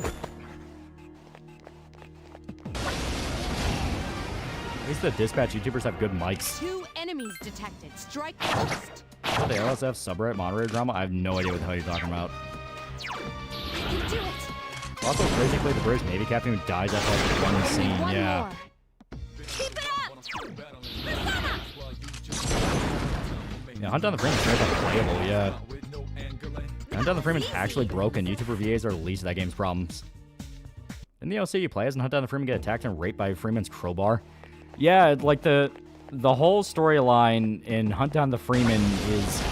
At least the dispatch YouTubers have good mics. 2 enemies detected. Strike first. Oh, the LSF subreddit moderator drama? I have no idea what the hell you're talking about. You do it. Also, crazy play the British Navy captain who dies after like one scene. Yeah. Keep it up. Yeah, Hunt Down the Freeman is straight up playable. Yeah. Hunt Down the Freeman's actually broken. YouTuber VAs are the least of that game's problems. In the OC, you play as and Hunt Down the Freeman get attacked and raped by Freeman's crowbar. Yeah, like the whole storyline in Hunt Down the Freeman is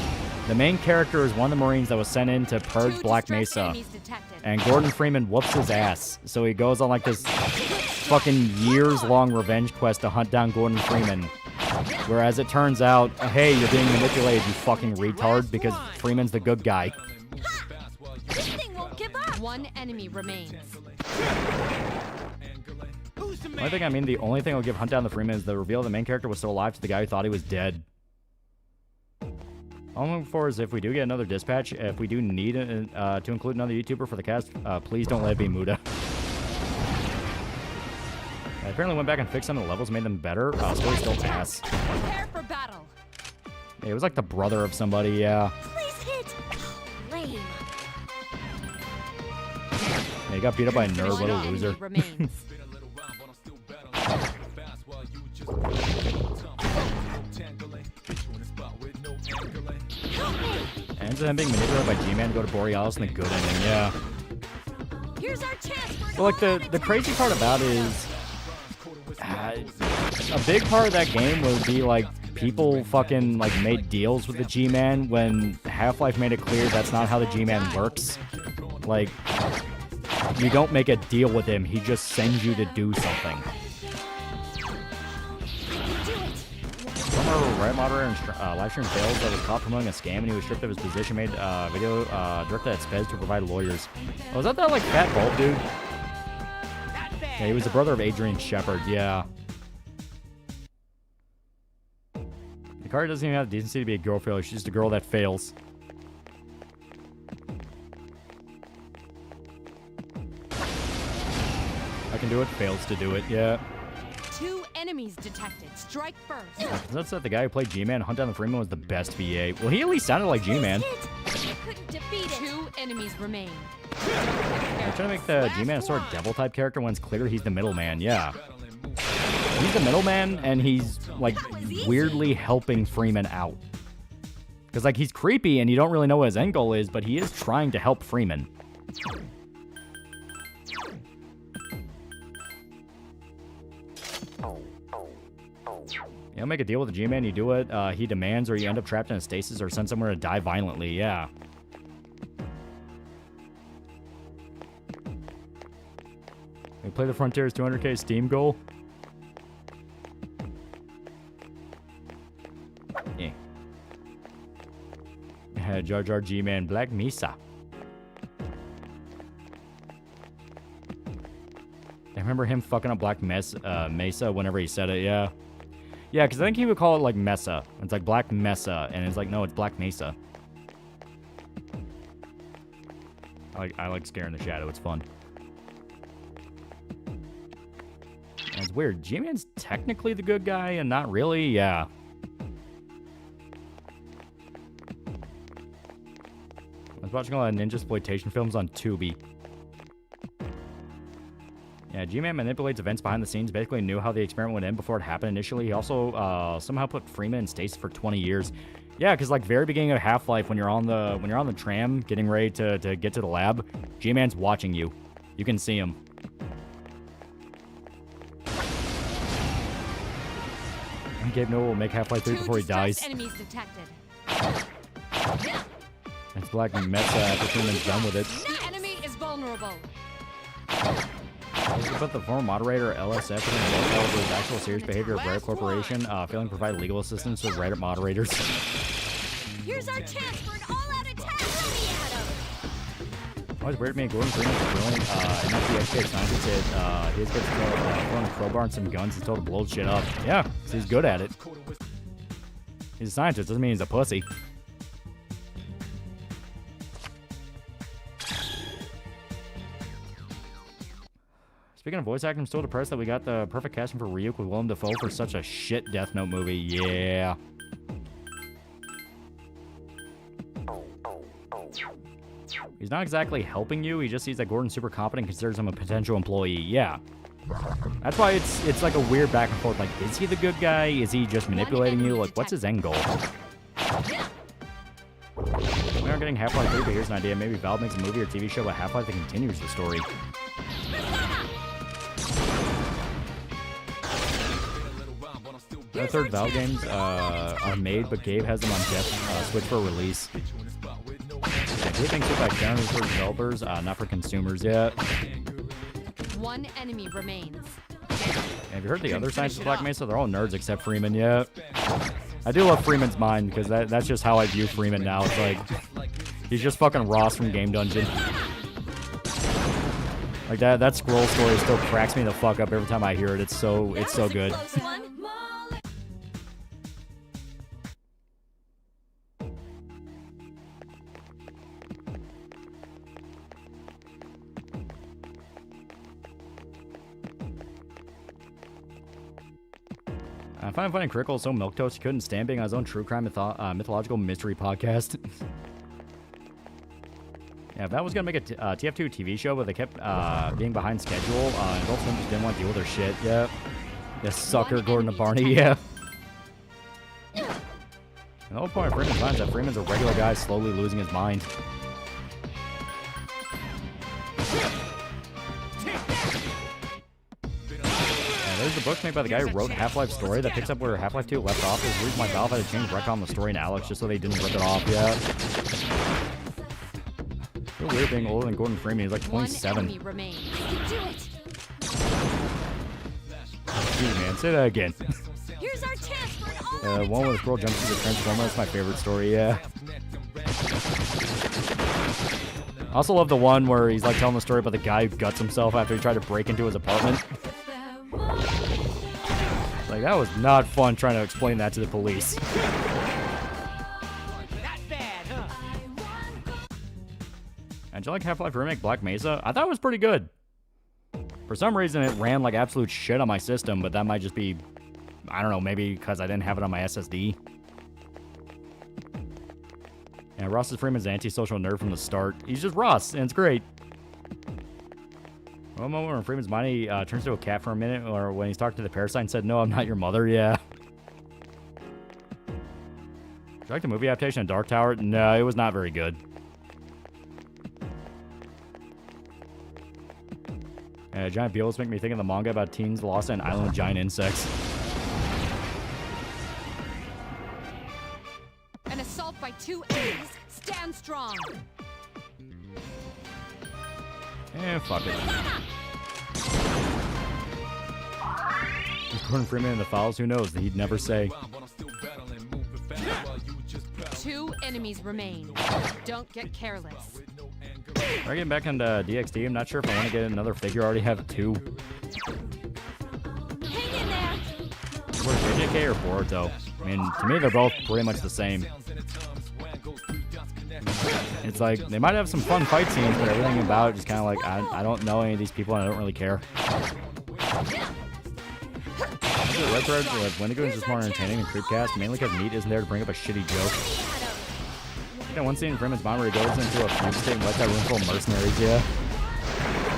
the main character is one of the Marines that was sent in to purge Black Mesa. And Gordon Freeman whoops his ass. So he goes on like this fucking years-long revenge quest to hunt down Gordon Freeman. Whereas it turns out, hey, you're being manipulated, you fucking retard, because Freeman's the good guy. This thing won't give up. 1 enemy remains. The only thing I'll give Hunt Down the Freeman is the reveal the main character was still alive to the guy who thought he was dead. All I'm looking for is if we do get another dispatch, if we do need to include another YouTuber for the cast, please don't let it be Muda. I apparently went back and fixed some of the levels, made them better. Story's still ass. Prepare for battle. Yeah, it was like the brother of somebody, yeah. Please hit. Lame. Yeah, he got beat up by a nerd, what a One loser. enemy remains. Ends with him being manipulated by G-Man to go to Borealis in the good ending, yeah. Here's our chance for an Well, like, the crazy part about it is... a big part of that game would be, like, people fucking, like, made deals with the G-Man when Half-Life made it clear that's not how the G-Man works. Like, you don't make a deal with him, he just sends you to do something. Former Red moderator and live stream fails that was caught promoting a scam and he was stripped of his position, made video directed at Spez to provide lawyers. Oh, was that like fat bald dude? Yeah, he was the brother of Adrian Shepard, yeah. Hikari doesn't even have the decency to be a girl failure, she's just a girl that fails. I can do it, fails to do it, yeah. 2 enemies detected. Strike first. That's that the guy who played G-Man, Hunt Down the Freeman, was the best VA. Well, he at least sounded like G-Man. You couldn't defeat it. 2 enemies remain. I'm trying to make the G-Man a sort of devil-type character when it's clear he's the middleman, yeah. He's the middleman, and he's, like, weirdly helping Freeman out. Because, like, he's creepy, and you don't really know what his end goal is, but he is trying to help Freeman. You don't make a deal with the G-Man, you do it, he demands, or you end up trapped in a stasis or sent somewhere to die violently, yeah. We play the Frontier's 200k Steam goal. Yeah. Jar Jar G-Man, Black Mesa. I remember him fucking up Black Mesa whenever he said it, yeah. Yeah, because I think he would call it, like, Mesa. It's like Black Mesa, and it's like, no, it's Black Mesa. I like scaring the shadow, it's fun. And it's weird, G-Man's technically the good guy, and not really, yeah. I was watching a lot of ninja exploitation films on Tubi. Yeah, G-Man manipulates events behind the scenes, basically knew how the experiment went in before it happened initially. He also somehow put Freeman in stasis for 20 years. Yeah, because like very beginning of Half-Life, when you're on the tram getting ready to get to the lab, G-Man's watching you. You can see him. And Gabe Noah will make Half-Life 3 before he dies. Enemies detected. It's Black Mesa after Freeman's done with it. The enemy is vulnerable. But the former moderator, LSF, over his actual serious behavior of Reddit Corporation, failing to provide legal assistance to Reddit moderators. Here's our chance for an all-out attack. Always weird to me, Gordon Freeman is brilliant, and not the educated scientist that he just gets thrown a crowbar and some guns and told to blow shit up. Yeah, 'cause he's good at it. He's a scientist, doesn't mean he's a pussy. Speaking of voice acting, I'm still depressed that we got the perfect casting for Ryuk with Willem Dafoe for such a shit Death Note movie. Yeah. He's not exactly helping you, he just sees that Gordon's super competent and considers him a potential employee. Yeah. That's why it's like a weird back and forth. Like, is he the good guy? Is he just manipulating you? Like, what's his end goal? We aren't getting Half-Life 3, but here's an idea. Maybe Valve makes a movie or TV show about Half-Life that continues the story. The third Valve games are made, but Gabe has them on Switch for release. Gabe thinks it's like generally for developers, not for consumers yet. 1 enemy remains. Have you heard the other scientists of Black Mesa? They're all nerds except Freeman, yeah. I do love Freeman's mind, because that's just how I view Freeman now. It's like, he's just fucking Ross from Game Dungeon. Like, that scroll story still cracks me the fuck up every time I hear it. It's so good. I find finding Crickle so milquetoast he couldn't stand being on his own true crime mythological mystery podcast. Yeah, if that was gonna make a TF2 TV show, but they kept being behind schedule, and both of them just didn't want to deal with their shit. Yeah. This sucker Gordon and Barney, yeah. The whole point of Freeman's mind is that Freeman's a regular guy slowly losing his mind. There's the book made by the guy who wrote Half-Life Story that picks up where Half-Life 2 left off. There's the reason why Valve had to change retcon on the story in Alex just so they didn't rip it off yet. So weird being older than Gordon Freeman. He's like 27. Jeez, man, say that again. Here's our chance for an one where the girl jumps into the Transformer. That's my favorite story, yeah. I also love the one where he's like telling the story about the guy who guts himself after he tried to break into his apartment. Like, that was not fun trying to explain that to the police. Not bad, huh? And do you like Half-Life Remake Black Mesa? I thought it was pretty good. For some reason, it ran like absolute shit on my system, but that might just be, I don't know, maybe because I didn't have it on my SSD. And Ross is Freeman's an antisocial nerd from the start. He's just Ross, and it's great. One moment when Freeman's mind turns to a cat for a minute, or when he's talking to the parasite and said, "No, I'm not your mother," yeah. Did you like the movie adaptation of Dark Tower? No, it was not very good. Giant beetles make me think of the manga about teens lost on an island with giant insects. An assault by 2 enemies. Stand strong. Fuck it. Is Gordon Freeman in the files? Who knows? He'd never say. 2 enemies remain. Don't get careless. We're getting back into DXD. I'm not sure if I want to get another figure. I already have 2. Hang in there. Or JJK or Boruto. I mean, to me, they're both pretty much the same. It's like, they might have some fun fight scenes, but everything about it is kind of like, I don't know any of these people and I don't really care. Red Thread with Wendigo is just more entertaining than Creepcast, mainly because Meat isn't there to bring up a shitty joke. You know, one scene in Freeman's mom where he goes into a fugue state and lets that room full of mercenaries, yeah.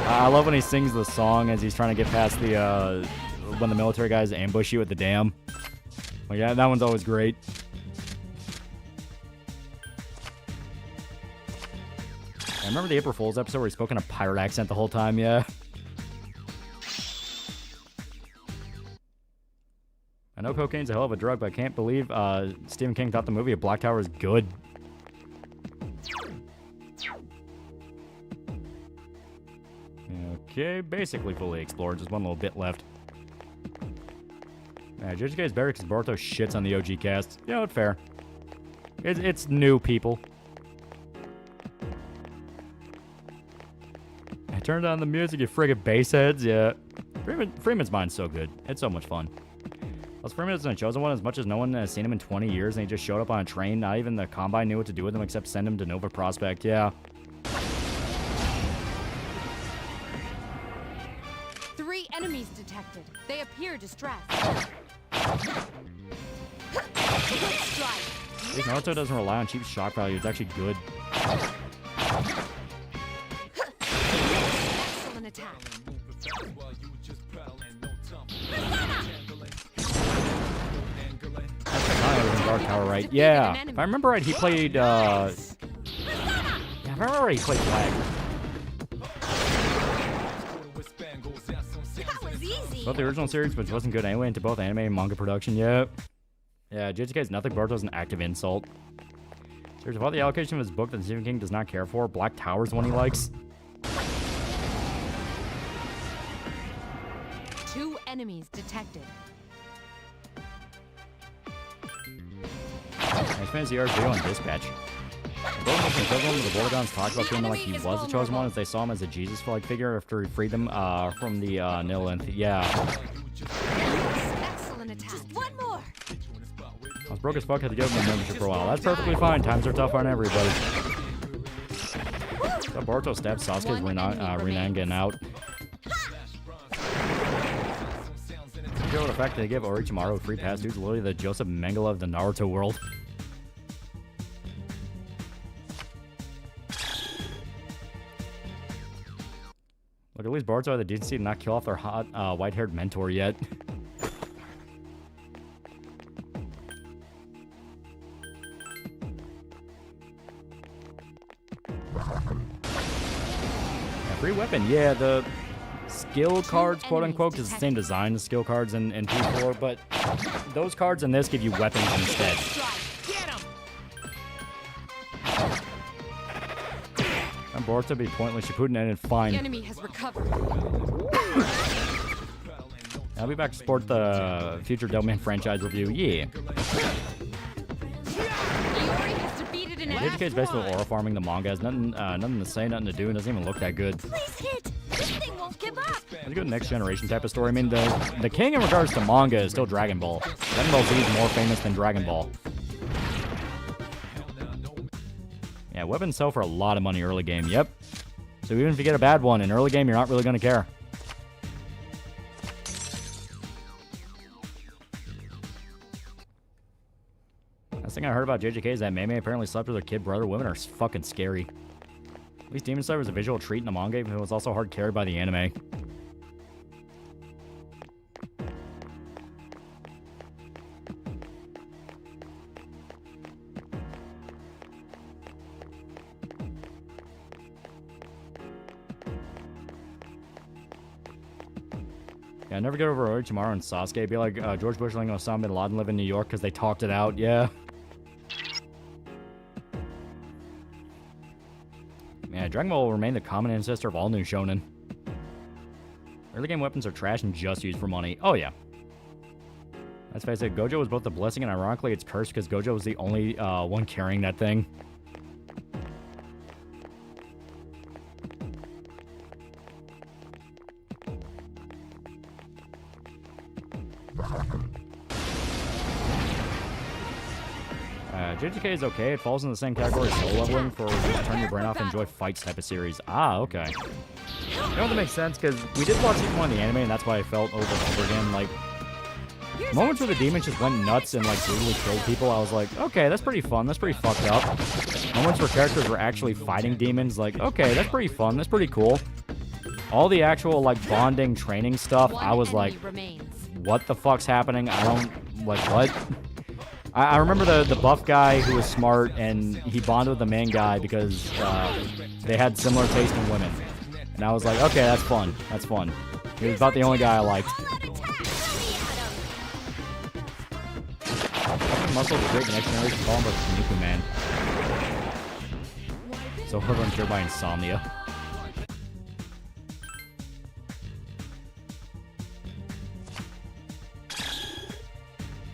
I love when he sings the song as he's trying to get past the, when the military guys ambush you at the dam. Like, yeah, that one's always great. I remember the April Fool's episode where he spoke in a pirate accent the whole time, yeah. I know cocaine's a hell of a drug, but I can't believe Stephen King thought the movie of Black Tower is good. Okay, basically fully explored. Just one little bit left. JJK is better because Boruto shits on the OG cast. You know, it's fair. It's new people. I turned on the music, you friggin' bass heads. Yeah. Freeman's mind's so good. It's so much fun. Plus, Freeman isn't a chosen one as much as no one has seen him in 20 years, and he just showed up on a train. Not even the Combine knew what to do with him except send him to Nova Prospect. Yeah. 3 enemies detected. They appear distressed. Good strike. If Naruto doesn't rely on cheap shock value, it's actually good. Excellent attack. Dark Tower, right? Yeah. If I remember right, he played, yeah, if I remember right, he played Flag. That was easy. Both the original series, which wasn't good anyway, into both anime and manga production, yeah. Yeah, JJK is nothing. Boruto's an active insult. Seriously, about the allocation of his book that Stephen King does not care for, Black Tower's the one he likes. 2 enemies detected. I spent his video on Dispatch. Both of the equivalent of the Vortigons talked about feeling like he was the chosen one as they saw him as a Jesus-like figure after he freed them from the Nilith. Yeah. Excellent attack. Just one more. I was broke as fuck, had to give him a membership for a while. That's perfectly fine. Times are tough on everybody. So Boruto stabbed Sasuke's Rinnegan out. Yo, over the fact that they give Orochimaru a free pass. Dude's literally the Joseph Mengele of the Naruto world. Look, at least Boruto had the decency to not kill off their hot, white-haired mentor yet. Free weapon, yeah, the skill cards, quote-unquote, is the same design as skill cards in P4, but those cards in this give you weapons instead. And Boruto be pointless, Shippuden ended fine. The enemy has recovered. I'll be back to support the future Devilman franchise review, yeah. JJK is basically aura farming the manga. Has nothing to say, nothing to do, and doesn't even look that good. Please hit. This thing won't give up. It's a good next generation type of story. I mean, the king in regards to manga is still Dragon Ball. Dragon Ball Z is more famous than Dragon Ball. Yeah, weapons sell for a lot of money early game. Yep. So even if you get a bad one in early game, you're not really going to care. Last thing I heard about JJK is that Mei apparently slept with her kid brother. Women are fucking scary. At least Demon Slayer was a visual treat in the manga, even though it was also hard carried by the anime. Yeah, I never get over Orochimaru and Sasuke. Be like George Bush letting Osama bin Laden live in New York because they talked it out. Yeah. Yeah, Dragon Ball will remain the common ancestor of all new shonen. Early game weapons are trash and just used for money. Oh, yeah. Let's face it, Gojo was both a blessing and ironically it's cursed because Gojo was the only one carrying that thing. JJK is okay. It falls in the same category as soul leveling for turn your brain off and enjoy fights type of series. Ah, okay. You know, that makes sense, because we did watch season 1 of the anime, and that's why I felt over and over again, like, moments where the demons just went nuts and, like, brutally killed people, I was like, okay, that's pretty fun, that's pretty fucked up. Moments where characters were actually fighting demons, like, okay, that's pretty fun, that's pretty cool. All the actual, like, bonding, training stuff, I was like, what the fuck's happening? I don't, like, what? I remember the buff guy who was smart, and he bonded with the main guy because they had similar taste in women. And I was like, okay, that's fun. That's fun. He was about the only guy I liked. Muscle's a great next generation. Call him a Niku man. So everyone's cured by insomnia.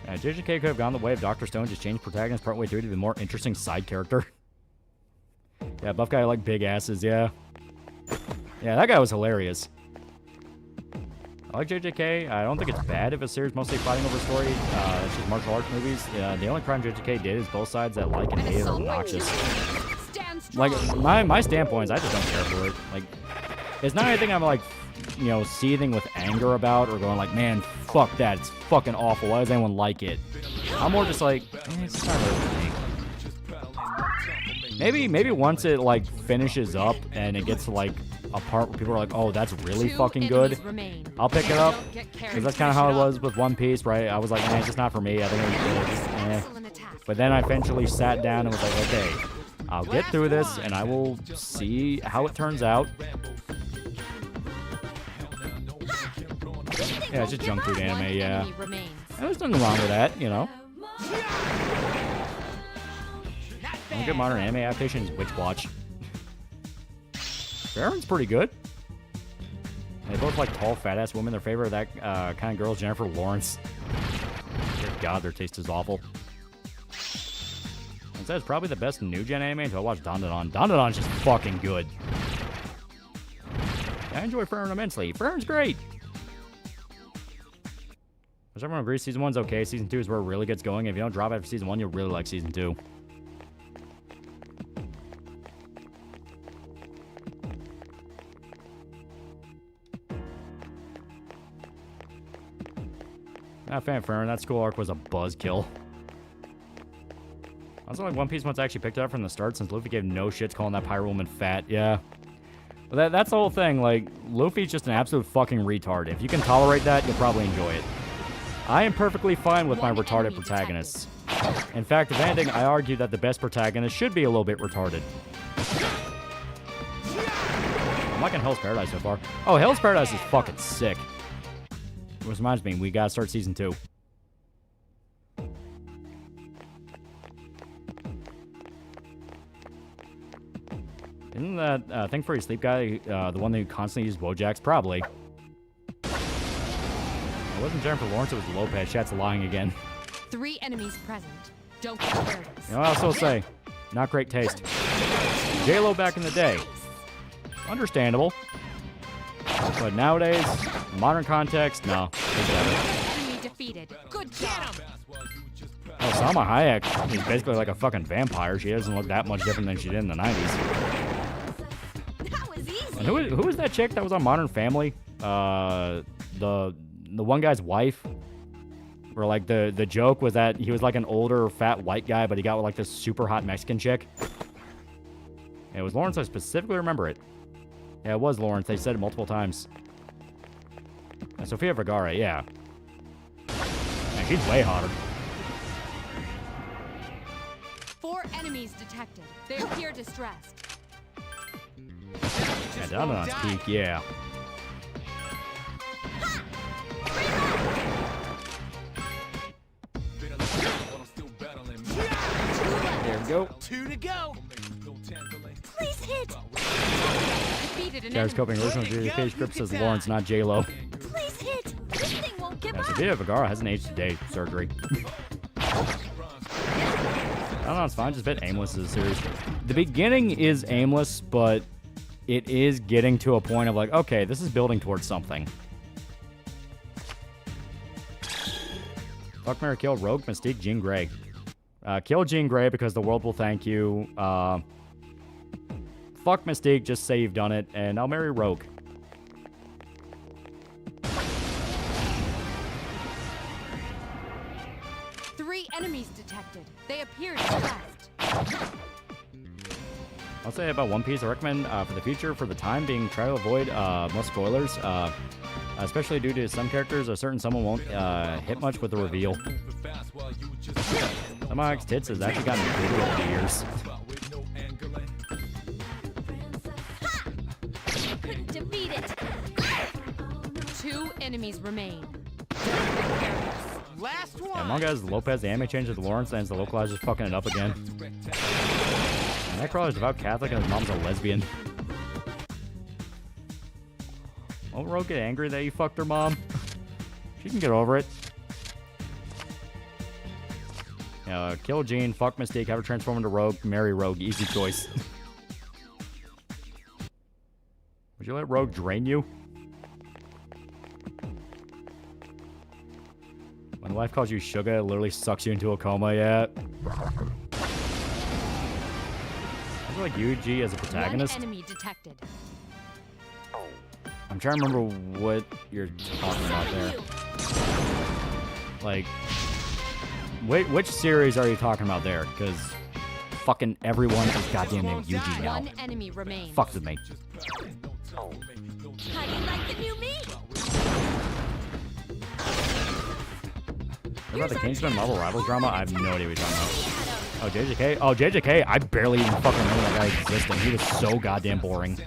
JJK could have gone the way of Dr. Stone, just changed protagonist partway through to be a more interesting side character. Yeah, buff guy like big asses, yeah. Yeah, that guy was hilarious. I like JJK. I don't think it's bad if a series mostly fighting over story. It's just martial arts movies. The only crime JJK did is both sides that like and hate are obnoxious. Like, my standpoint is I just don't care for it. Like, it's not anything I'm like, you know, seething with anger about or going like, man, fuck that, it's fucking awful, why does anyone like it? I'm more just like, it's not really for me. Maybe once it like finishes up and it gets to like a part where people are like, oh, that's really fucking good, I'll pick it up, because that's kind of how it was with One Piece, right? I was like, man, it's just not for me, I think it's good, But then I eventually sat down and was like, okay, I'll get through this and I will see how it turns out. Yeah, it's just junk food anime, yeah. There's nothing wrong with that, you know. One good modern anime adaptation is Witch Watch. Baron's pretty good. They both like tall, fat-ass women. Their favorite of that kind of girl is Jennifer Lawrence. Good God, their taste is awful. And so it's probably the best new-gen anime until I watch Dandadan. Dandadan's just fucking good. I enjoy Frieren immensely. Frieren's great. Everyone agrees season 1's okay. Season 2 is where it really gets going. If you don't drop after season 1, you'll really like season 2. Not fanfare. That school arc was a buzzkill. I was like One Piece once actually picked it up from the start since Luffy gave no shits calling that pirate woman fat. Yeah. But that's the whole thing. Like, Luffy's just an absolute fucking retard. If you can tolerate that, you'll probably enjoy it. I am perfectly fine with my retarded protagonists. In fact, if anything, I argue that the best protagonist should be a little bit retarded. I'm liking Hell's Paradise so far. Oh, Hell's Paradise is fucking sick. Which reminds me, we gotta start season 2. Isn't that Thing for Your Sleep guy the one that constantly used Wojaks? Probably. It wasn't Jennifer Lawrence, it was Lopez. Chat's lying again. 3 enemies present. Don't get nervous. You know what else I'll say? Not great taste. J-Lo back in the day. Understandable. But nowadays, modern context, no. Enemy defeated. Good job. Oh, Salma Hayek is basically like a fucking vampire. She doesn't look that much different than she did in the 90s. That was easy. And who was that chick that was on Modern Family? The one guy's wife. Where like the joke was that he was like an older fat white guy, but he got with like this super hot Mexican chick. It was Lawrence. I specifically remember it. Yeah, it was Lawrence. They said it multiple times. And Sofia Vergara, yeah. Man, she's way hotter. 4 enemies detected. They appear distressed. Yeah, down on its peak, yeah. There we go. 2 to go. Please hit. Defeated an Garrett's enemy. coping original JK script says Lawrence, not J-Lo. Please hit. This thing won't give Yeah, up. Sofia Vergara hasn't aged today. Surgery. I don't know, it's fine. Just a bit aimless as a series. The beginning is aimless, but it is getting to a point of like, okay, this is building towards something. Fuck, marry, kill, Rogue, Mystique, Jean Grey. Kill Jean Grey because the world will thank you. Fuck Mystique, just say you've done it, and I'll marry Rogue. Three enemies detected. They appear distressed. I'll say about One Piece, I recommend for the future, for the time being, try to avoid most spoilers, especially due to some characters, a certain someone won't hit much with the reveal. Some of Ike's tits has actually gotten bigger over the years. Couldn't defeat it. 2 enemies remain. Last one. Yeah, manga has Lopez, the anime changes to Lawrence, and the localizer's fucking it up again. And Nightcrawler's devout Catholic and his mom's a lesbian. Won't Rogue get angry that you fucked her mom? She can get over it. Yeah, kill Jean, fuck Mystique, have her transform into Rogue, marry Rogue, easy choice. Would you let Rogue drain you? When life calls you sugar, it literally sucks you into a coma, yeah. I feel like Yuji as a protagonist. 1 enemy detected. I'm trying to remember what you're talking about there. Like, which series are you talking about there? Because fucking everyone is goddamn named Yuji now. 1 enemy remains. Fucks with me. How do you like the new me? What about the Kingsman Marvel Rivals drama? I have no idea what you're talking about. Oh, JJK? Oh, JJK? I barely even fucking remember that guy existing. He was so goddamn boring.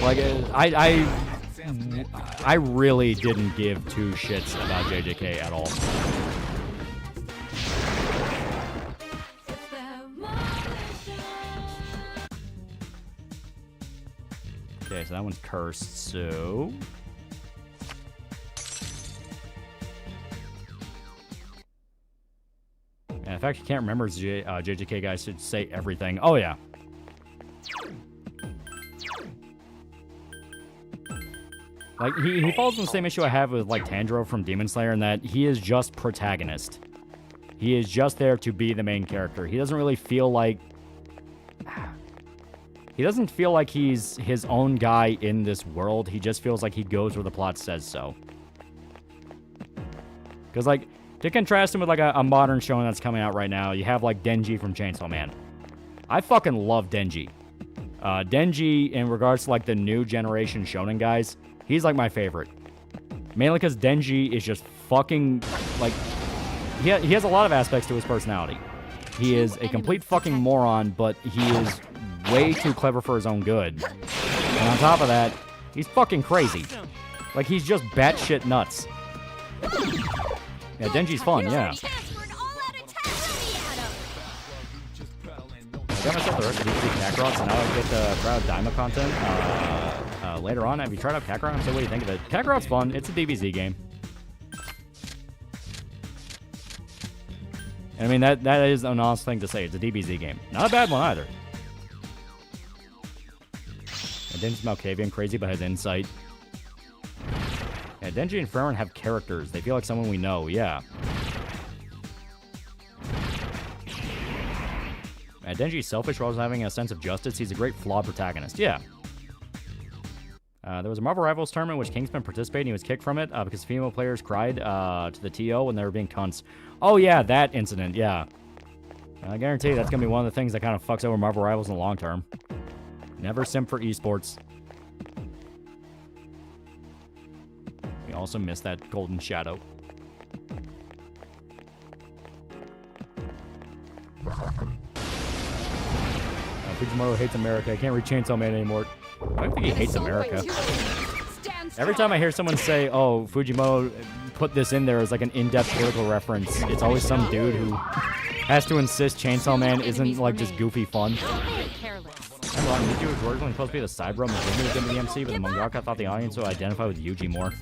Like, I really didn't give 2 shits about JJK at all. Okay, so that one's cursed, so... And in fact, you can't remember JJK guys should say everything. Oh, yeah. Like, he falls in the same issue I have with, like, Tanjiro from Demon Slayer in that he is just protagonist. He is just there to be the main character. He doesn't really feel like... He doesn't feel like he's his own guy in this world. He just feels like he goes where the plot says so. Because, like, to contrast him with, like, a modern shonen that's coming out right now, you have, like, Denji from Chainsaw Man. I fucking love Denji. Denji, in regards to, like, the new generation shonen guys, he's, like, my favorite. Mainly because Denji is just fucking, like, he has a lot of aspects to his personality. He is a complete fucking moron, but he is way too clever for his own good. And on top of that, he's fucking crazy. Like, he's just batshit nuts. Yeah, Denji's fun, yeah. I got myself the rest of these Kakarot, so now I get the Proud Daima content later on. Have you tried out Kakarot? So what do you think of it? Kakarot's fun. It's a DBZ game. And I mean, that is an honest thing to say. It's a DBZ game. Not a bad one either. And Denji's Malkavian, crazy about his insight. Yeah, Denji and Fremen have characters. They feel like someone we know, yeah. Denji's selfish while having a sense of justice. He's a great flawed protagonist, yeah. There was a Marvel Rivals tournament in which Kingsman participated and he was kicked from it because female players cried to the TO when they were being cunts. Oh yeah, that incident, yeah. I guarantee you that's going to be one of the things that kind of fucks over Marvel Rivals in the long term. Never simp for esports. We also missed that golden shadow. Fujimoto hates America. I can't read Chainsaw Man anymore. I don't think he hates America. Every time I hear someone say, oh, Fujimoto put this in there as like an in-depth political reference, it's always some dude who has to insist Chainsaw Man isn't like just goofy fun. I'm wrong. Yuji was originally supposed to be the Cybro. Megumi was going to be the MC, but the mangaka thought the audience would identify with Yuji more.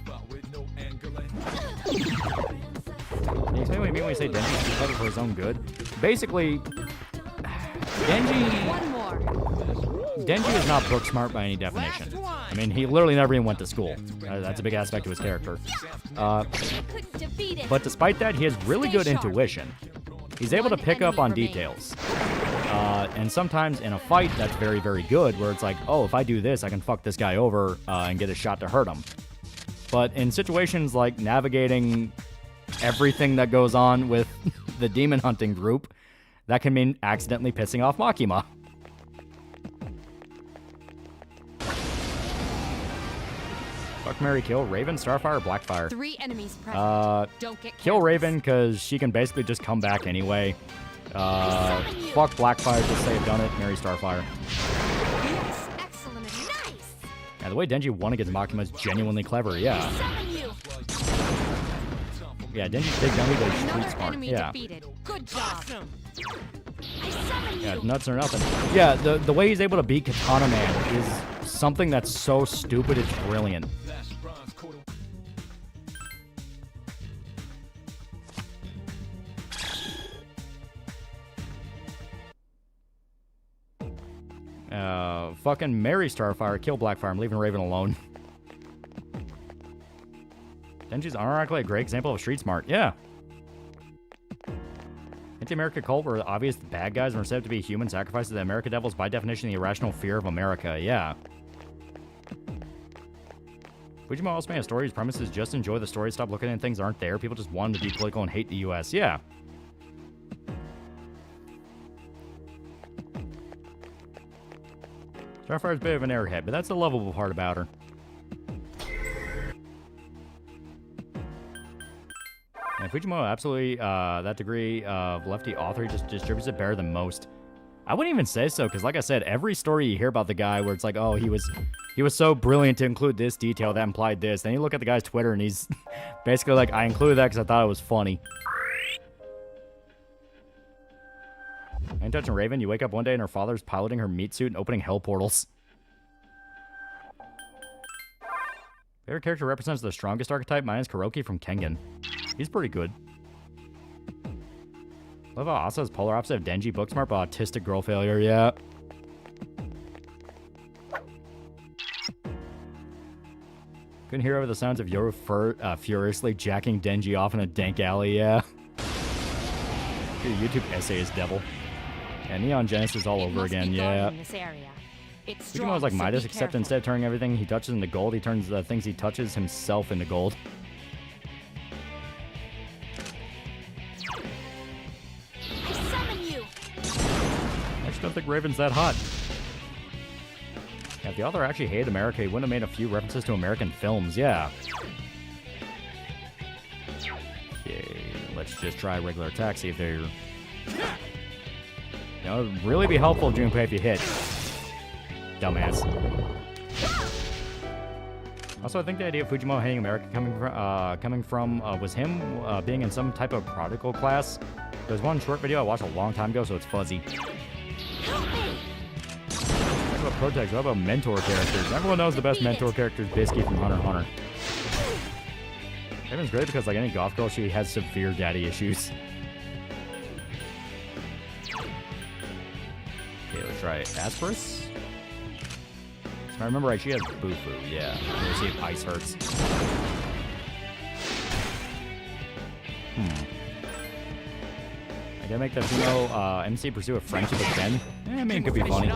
Can you explain what you mean when you say Denji's too clever for his own good? Basically, Denji is not book smart by any definition. I mean, he literally never even went to school. That's a big aspect of his character. But despite that, he has really good intuition. He's able to pick up on details. And sometimes in a fight, that's very, very good, where it's like, oh, if I do this, I can fuck this guy over and get a shot to hurt him. But in situations like navigating everything that goes on with the demon hunting group, that can mean accidentally pissing off Makima. Fuck, marry, kill, Raven, Starfire, Blackfire. 3 enemies present. Don't get kill Raven, because she can basically just come back anyway. Fuck Blackfire, just say I've done it, marry Starfire. Yes, excellent, nice. Yeah, the way Denji won against Makima is genuinely clever, yeah. Yeah, Denji's big dummy, but he's street smart, yeah. Good job. Yeah, nuts or nothing. Yeah, the way he's able to beat Katana Man is something that's so stupid, it's brilliant. Fucking marry Starfire, kill Blackfire, I'm leaving Raven alone. Denji's ironically a great example of street smart, yeah. Anti-America cult were obvious bad guys and were said to be human sacrifices. The America devils, by definition, the irrational fear of America. Yeah. Fujimoto also made a story whose premise is just enjoy the story, stop looking at things that aren't there. People just want to be political and hate the U.S. Yeah. Starfire's a bit of an airhead, but that's the lovable part about her. And Fujimoto absolutely, that degree of lefty author, he just distributes it better than most. I wouldn't even say so, because like I said, every story you hear about the guy where it's like, oh, he was so brilliant to include this detail that implied this. Then you look at the guy's Twitter and he's basically like, I included that because I thought it was funny. Ain't touching Raven, you wake up one day and her father's piloting her meat suit and opening hell portals. Favorite character represents the strongest archetype. Mine is Kuroki from Kengan. He's pretty good. Love how Asa is polar opposite of Denji, book smart, but autistic girl failure, yeah. Couldn't hear over the sounds of Yoru furiously jacking Denji off in a dank alley, yeah. Your YouTube essay is devil. And Neon Genesis all over again, yeah. Fujimoto is like Midas, except instead of turning everything he touches into gold, he turns the things he touches himself into gold. don't think Raven's that hot. Yeah, if the author actually hated America, he wouldn't have made a few references to American films. Yeah. Okay, let's just try regular attack, see if they're... You know, it would really be helpful, Junpei, if you hit. Dumbass. Also, I think the idea of Fujimoto hating America coming from was him being in some type of prodigal class. There's one short video I watched a long time ago, so it's fuzzy. What about protects? What about mentor characters? Everyone knows the best mentor character is Bisky from Hunter x Hunter. Raven's great because, like any goth girl, she has severe daddy issues. Okay, let's try Asperus. If I remember right, she has Bufu. Yeah. Let's see if ice hurts. I gotta make the female MC pursue a friendship with Ben. I mean, it could be funny.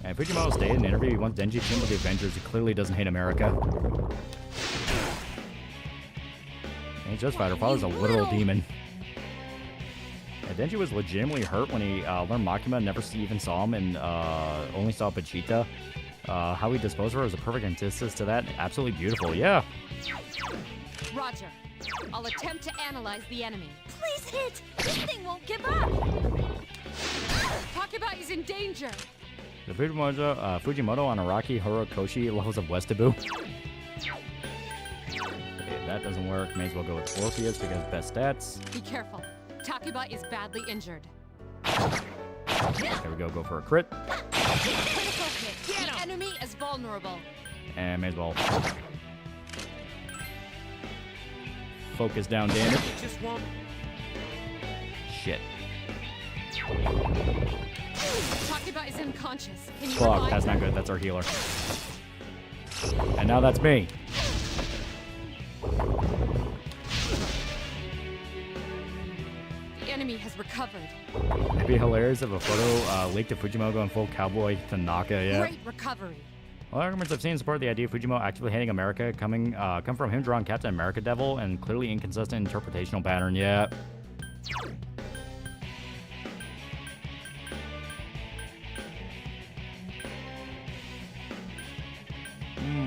And Fujimoto stated in an interview he wants Denji team with the Avengers. He clearly doesn't hate America. And he's justified. Her father's a literal demon. Yeah, Denji was legitimately hurt when he learned Makima, never even saw him, and only saw Vegeta. How he disposed of her was a perfect antithesis to that. Absolutely beautiful, yeah. Roger. I'll attempt to analyze the enemy. Please hit! This thing won't give up! Takeba is in danger. The Fujimoto on Araki Horikoshi levels of Westabu. Okay, that doesn't work. May as well go with Orpheus because best stats. Be careful. Takeba is badly injured. There we go. Go for a crit. Critical hit. The enemy is vulnerable. And may as well focus down damage. Just won't. Shit. Takeba is unconscious. Can you Fuck, revive that's her? not good. That's our healer. And now that's me. The enemy has recovered. It'd be hilarious if a photo leaked to Fujimoto going full cowboy Tanaka, yeah. Great recovery. Well, arguments I've seen support the idea of Fujimoto actively hating America come from him drawing Captain America Devil and clearly inconsistent interpretational pattern, yeah.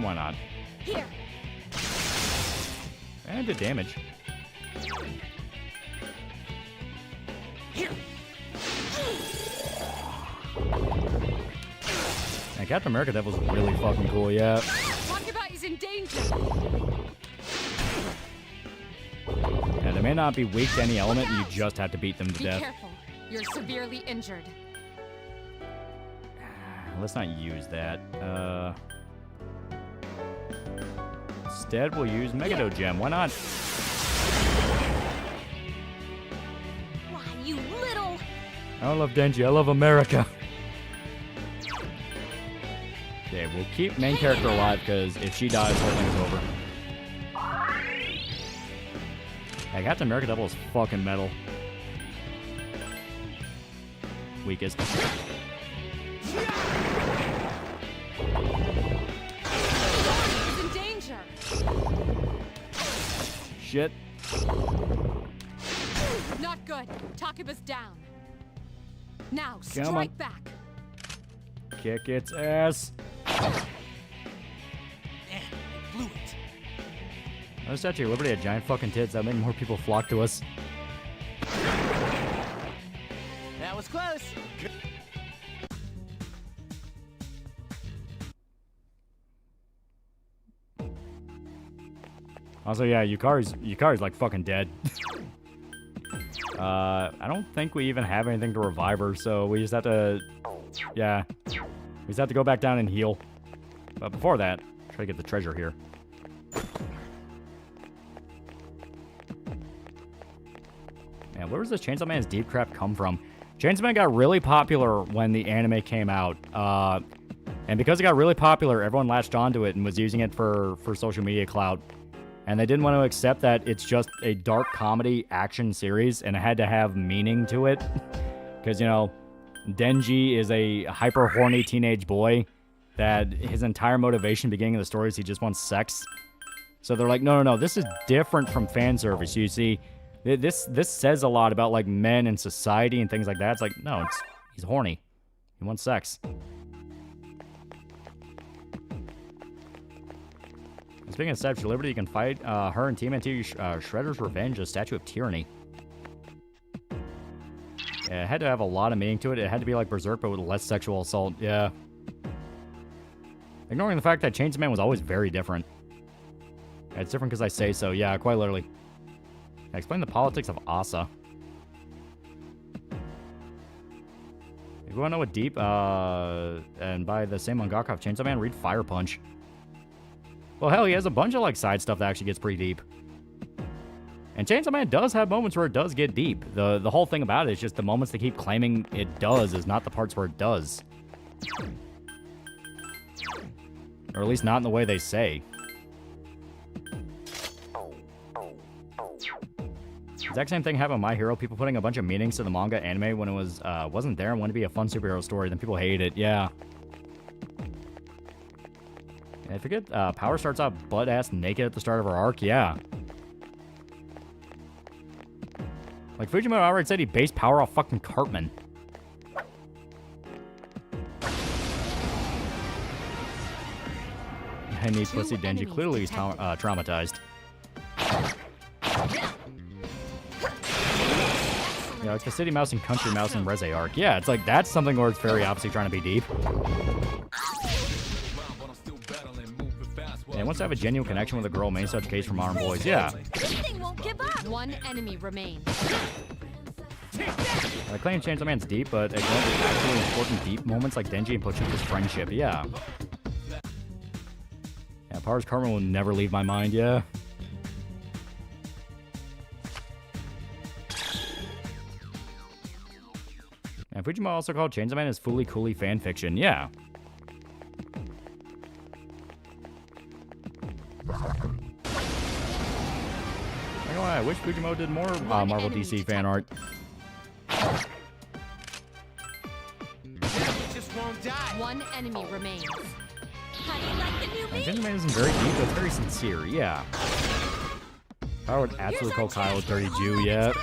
Why not? Here. And did damage. Here. And Captain America Devil's really fucking cool, yeah. Takeba is in danger. And they may not be weak to any element, you just have to beat them to Be death. careful. You're severely injured. Let's not use that. Instead, we'll use Megado Gem. Why not? Why, you little... I don't love Denji. I love America. Okay, we'll keep main character alive because if she dies, the whole thing's over. Yeah, Captain America Devil is fucking metal. Weakest. Is in danger. Shit. Not good. Takeba's down. Now, Come on. strike back. Kick its ass. Blew it. No Statue of Liberty had giant fucking tits. That made more people flock to us. That was close. Also, yeah, Yukari's like fucking dead. I don't think we even have anything to revive her, so we just have to, yeah, we just have to go back down and heal. But before that, try to get the treasure here. Man, where was this Chainsaw Man's deep crap come from? Chainsaw Man got really popular when the anime came out. And because it got really popular, everyone latched onto it and was using it for social media clout. And they didn't want to accept that it's just a dark comedy action series and it had to have meaning to it. Because, you know, Denji is a hyper horny teenage boy that his entire motivation beginning of the story is he just wants sex. So they're like, no, this is different from fan service. You see, This says a lot about like men and society and things like that. It's like, no, he's horny. He wants sex. Speaking of Statue of Liberty, you can fight her and TMNT Shredder's Revenge, a statue of tyranny. Yeah, it had to have a lot of meaning to it. It had to be like Berserk, but with less sexual assault. Yeah. Ignoring the fact that Chainsaw Man was always very different. Yeah, it's different because I say so. Yeah, quite literally. Yeah, explain the politics of Asa. If you want to know what deep, and by the same mangaka of Chainsaw Man, read Fire Punch. Well, hell, he has a bunch of like side stuff that actually gets pretty deep. And Chainsaw Man does have moments where it does get deep. The whole thing about it is just the moments they keep claiming it does is not the parts where it does. Or at least not in the way they say. Exact same thing happened with My Hero. People putting a bunch of meanings to the manga anime when it wasn't there and wanted to be a fun superhero story. Then people hate it. Yeah. I forget, Power starts out butt-ass naked at the start of her arc. Yeah. Like, Fujimoto outright said he based Power off fucking Cartman. I need pussy Denji. Clearly he's traumatized. Yeah, like the City Mouse and Country Mouse and Reze arc. Yeah, it's like, that's something where it's very obviously trying to be deep. And wants to have a genuine connection with a girl, main such case for modern boys. Yeah. Won't give up. One enemy remains. I claim Chainsaw Man's deep, but ignore the actually important deep moments like Denji and Pochita's friendship. Yeah. Yeah, Power's Cartman will never leave my mind. Yeah. And Fujimoto also called Chainsaw Man his Fooly Cooly fan fiction. Yeah. I wish Fujimoto did more Marvel DC fan art. Just won't die. One enemy remains. How do you like the new me? Chainsaw Man isn't very deep, but it's very sincere. Yeah. Power would absolutely call Kyle a dirty Jew. Yeah.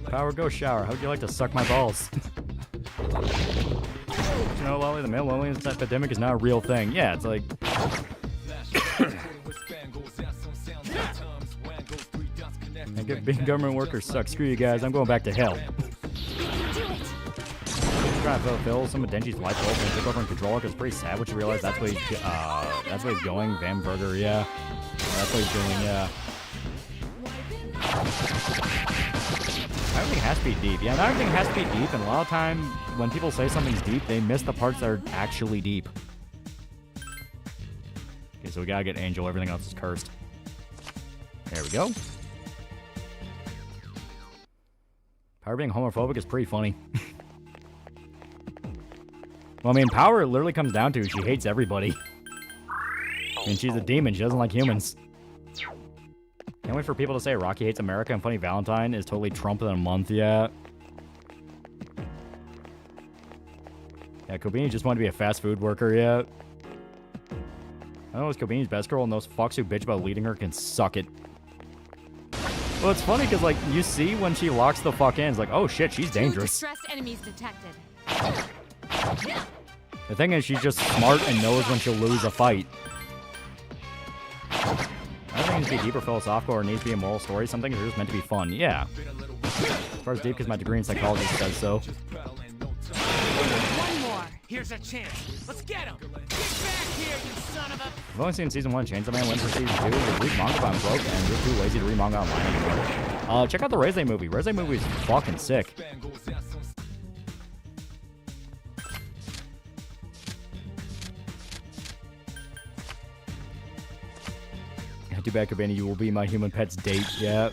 Power, go shower. How'd you like to suck my balls? You know, Loli, the male loneliness epidemic is not a real thing. Yeah, it's like. Being government workers sucks. Screw you guys. I'm going back to hell. Trying to fulfill some of Denji's life goals and took over and control it because it's pretty sad once you realize that's what he's going. Vamburger, yeah. That's what he's doing, yeah. Everything has to be deep. Yeah, not everything has to be deep, and a lot of time when people say something's deep, they miss the parts that are actually deep. Okay, so we gotta get Angel. Everything else is cursed. There we go. Power being homophobic is pretty funny. Well, I mean, Power literally comes down to she hates everybody. I mean, she's a demon. She doesn't like humans. Can't wait for people to say Rocky hates America and Funny Valentine is totally Trump in a month. Yeah. Yeah, Kobeni just wanted to be a fast food worker. Yeah. I know it's Kobeni's best girl, and those fucks who bitch about leading her can suck it. Well, it's funny because, like, you see when she locks the fuck in, it's like, oh shit, she's dangerous. Distressed enemies detected. The thing is, she's just smart and knows when she'll lose a fight. I don't think it needs to be deep or philosophical or needs to be a moral story. Some things are just meant to be fun. Yeah. As far as deep, because my degree in psychology says so. One more. Here's a chance. Let's get him. Get back here, you son of a... I've only seen season 1. Chainsaw Man went for season 2. The read manga, but I'm broke and just too lazy to read manga online anymore. Check out the Reze movie. Reze movie is fucking sick. Too bad, Kobeni, you will be my human pet's date. Yeah.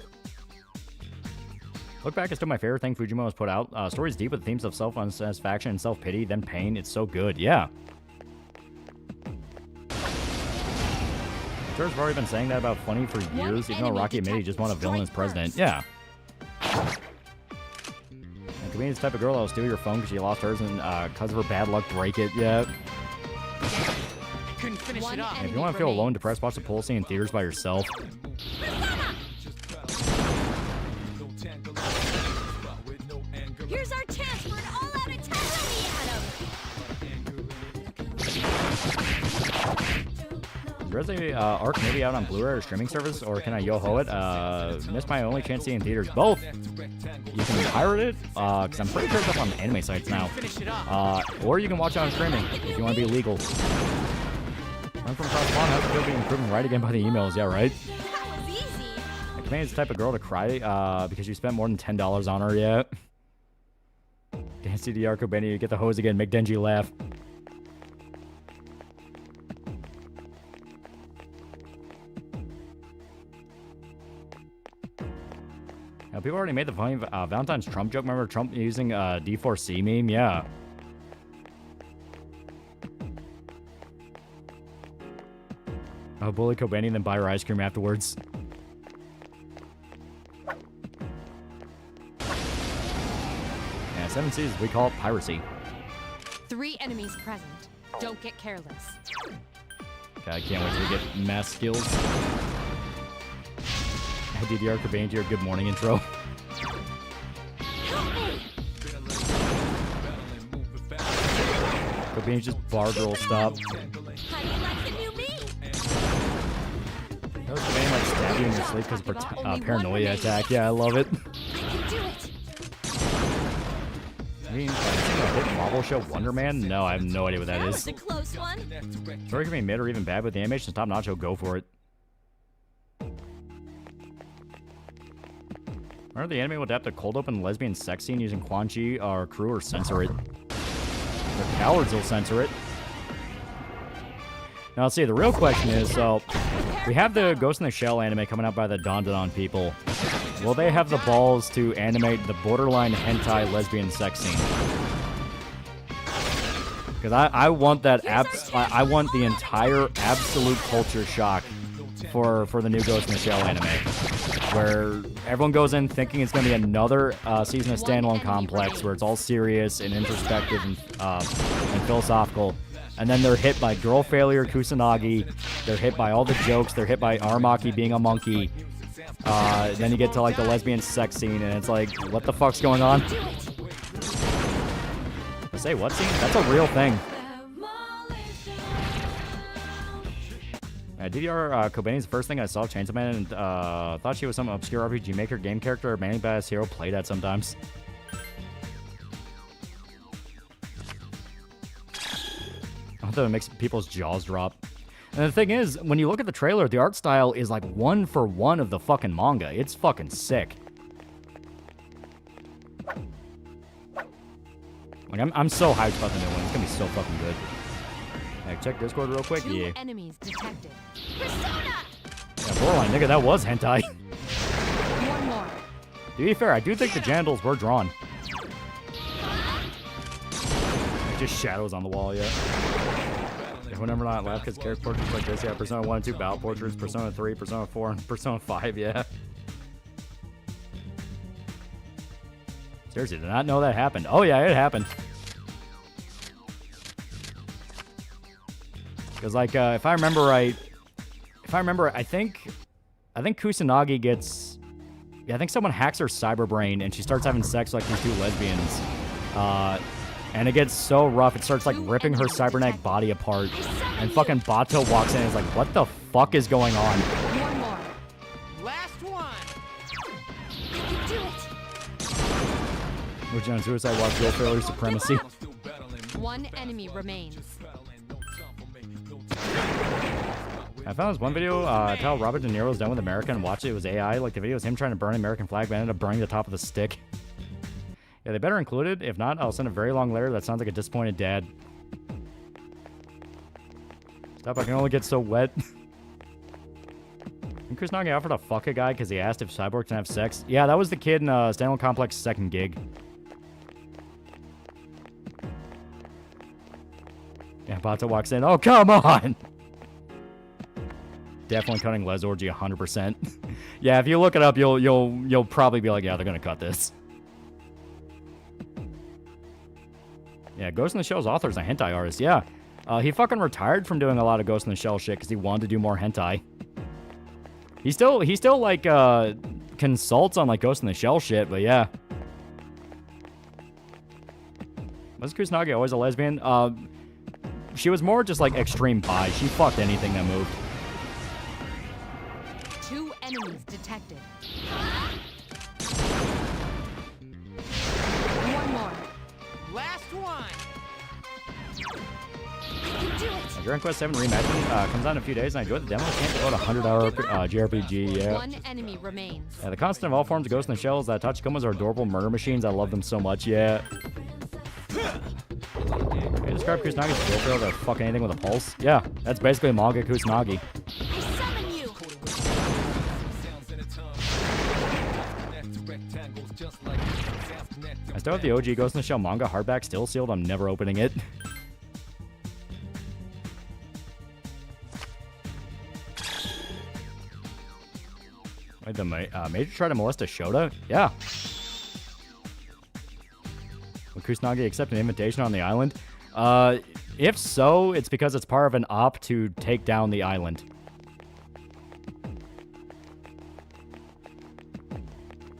Look back, it's still my favorite thing Fujimoto has put out. Stories deep with themes of self-unsatisfaction and self-pity, then pain. It's so good. Yeah. I'm sure I've already been saying that about Funny for years, even though Rocky admitted he just wanted a villain as president. Yeah. And Kobeni's the type of girl that'll steal your phone because she lost hers and because of her bad luck break it. Yeah. Finish it off. If you want to feel alone, depressed, watch the pool scene in theaters by yourself. Here's our chance for an all-out attack on the Is the Arc maybe out on Blu-ray or streaming service, or can I yo-ho it? Missed my only chance to see it in theaters. Both. You can pirate it, because I'm pretty sure it's up on anime sites now. Or you can watch it on streaming if you want to be legal. I'm from Cross Pond. How's it feel being proven right again by the emails? Yeah, right? That was easy. I command is the type of girl to cry because you spent more than $10 on her yet. Dance to the Arco Benny, you get the hose again, make Denji laugh. Now, people already made the funny Valentine's Trump joke. Remember Trump using D4C meme? Yeah. Oh, bully Kobani and then buy her ice cream afterwards. Yeah, 7 C's, we call it piracy. 3 enemies present. Don't get careless. Okay, I can't wait till we get mass skills. DDR Kobani to your good morning intro. Kobani's just bar girl stop. How do you like the new me? That was Kobani like stab you in your sleep because of paranoia attack. Yeah, I love it. I can do it. I mean, hit Marvel show Wonder Man? No, I have no idea what that is. That was a close one. Story can be mid or even bad, but the animation's top notch, so go for it. Remember the anime will adapt a cold open lesbian sex scene using Quan Chi or crew or censor it. The cowards will censor it. Now let's see, the real question is, so we have the Ghost in the Shell anime coming out by the Dandadan people. Will they have the balls to animate the borderline hentai lesbian sex scene? Because I want that I want the entire absolute culture shock for the new Ghost in the Shell anime, where everyone goes in thinking it's going to be another season of Standalone Complex, where it's all serious and introspective and philosophical, and then they're hit by girl failure Kusanagi, they're hit by all the jokes, they're hit by Aramaki being a monkey, then you get to like the lesbian sex scene, and it's like, what the fuck's going on? Say what scene? That's a real thing. DDR Kobani's the first thing I saw Chainsaw Man, and thought she was some obscure RPG Maker game character or Manning Badass Hero played at sometimes. I thought it makes people's jaws drop. And the thing is, when you look at the trailer, the art style is like 1 for 1 of the fucking manga. It's fucking sick. Like, I'm so hyped about the new one. It's gonna be so fucking good. Check Discord real quick. 2 Yeah. enemies detected. Yeah, borderline, nigga, that was hentai. 1 more. To be fair, I do think the genitals were drawn. Just shadows on the wall, yeah. Whenever not laugh, because character portraits like this, yeah. Persona 1 and 2 battle portraits, Persona 3, Persona 4, and Persona 5, yeah. Seriously, did not know that happened. Oh yeah, it happened. Because like, if I remember right, I think Kusanagi gets, yeah, I think someone hacks her cyber brain and she starts having sex with like these 2 lesbians, and it gets so rough it starts like ripping her cybernetic body apart, and fucking Bato walks in and is like, what the fuck is going on? 1 more. Last one. I can do it. Which on Suicide Watch Real Failure Supremacy. 1 enemy remains. I found this one video, how Robert De Niro's done with America and watched it. It was AI. Like, the video was him trying to burn an American flag, but ended up burning the top of the stick. Yeah, they better include it. If not, I'll send a very long letter that sounds like a disappointed dad. Stop, I can only get so wet. And Kusanagi offered to fuck a guy because he asked if cyborgs can have sex. Yeah, that was the kid in Standalone Complex's second gig. Yeah, Bato walks in. Oh, come on! Definitely cutting Les Orgy 100%. Yeah, if you look it up, you'll probably be like, yeah, they're gonna cut this. Yeah, Ghost in the Shell's author is a hentai artist. Yeah, He fucking retired from doing a lot of Ghost in the Shell shit because he wanted to do more hentai. He still like consults on like Ghost in the Shell shit, but yeah. Was Kusanagi always a lesbian? She was more just like extreme bi. She fucked anything that moved. 2 enemies detected. 1 more. Last one. Dragon Quest 7 Reimagined comes out in a few days, and I enjoyed the demo. Can't devote a 100-hour JRPG. Yeah. 1 enemy remains. Yeah, the constant of all forms of Ghost in the Shell is that Tachikomas are adorable murder machines. I love them so much. Yeah. Can you describe Kusanagi's skill to fuck anything with a pulse? Yeah, that's basically manga Kusanagi. I still have the OG Ghost in the Shell manga hardback still sealed. I'm never opening it. Wait, the Major tried to molest a Shota? Yeah. Will Kusanagi accept an invitation on the island? If so, it's because it's part of an op to take down the island.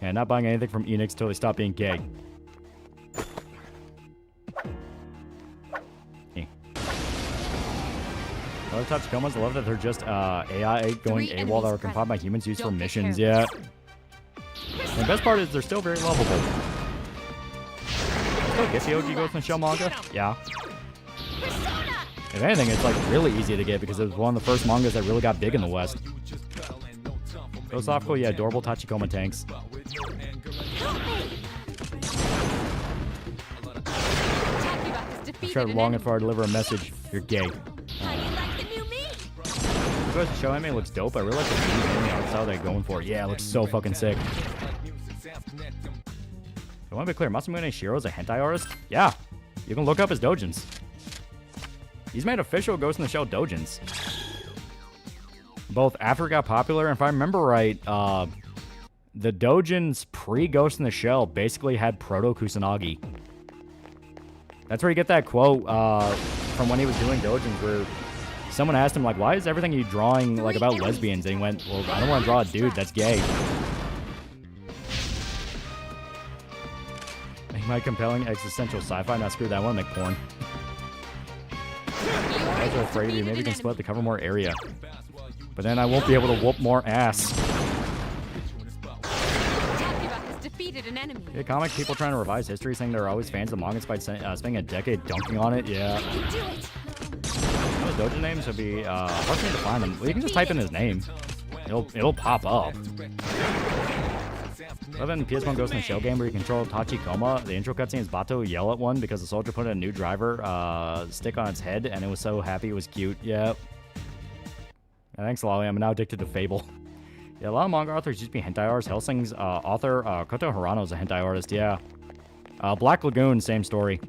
And not buying anything from Enix till they stop being gay. I love Tachikomas. I love that they're just AI going AWOL that are compiled by humans used for missions. Yeah. And the best part is they're still very lovable. Still get the OG Ghost in the Shell manga? Yeah. If anything, it's like really easy to get because it was one of the first mangas that really got big in the West. Philosophical, yeah, adorable Tachikoma tanks. I tried long and far to deliver a message. You're gay. The Ghost in the Shell anime looks dope. I really like the anime art style they're going for. Yeah, it looks so fucking sick. I want to be clear, Masamune Shiro is a hentai artist? Yeah. You can look up his doujins. He's made official Ghost in the Shell doujins. Both after it got popular, and if I remember right, the doujins pre-Ghost in the Shell basically had proto-Kusanagi. That's where you get that quote from when he was doing doujins where someone asked him, like, why is everything you drawing, like, about lesbians? And he went, well, I don't want to draw a dude that's gay. Make my compelling existential sci-fi, not screw that one, make porn. I was afraid of you. Maybe you can split the cover more area. But then I won't be able to whoop more ass. Yeah, comic people trying to revise history, saying they're always fans of the manga despite spending a decade dunking on it. Yeah. Those doujin names would be hard for me to find them. Well, you can just type in his name. It'll pop up. Other than PS1 Ghost in the Shell game where you control Tachikoma, the intro cutscene is Bato yell at one because the soldier put a new driver stick on its head and it was so happy it was cute. Yep. Yeah, thanks, Lolly. I'm now addicted to Fable. Yeah, a lot of manga authors used to be hentai artists. Hellsing's author, Koto Hirano, is a hentai artist, yeah. Black Lagoon, same story.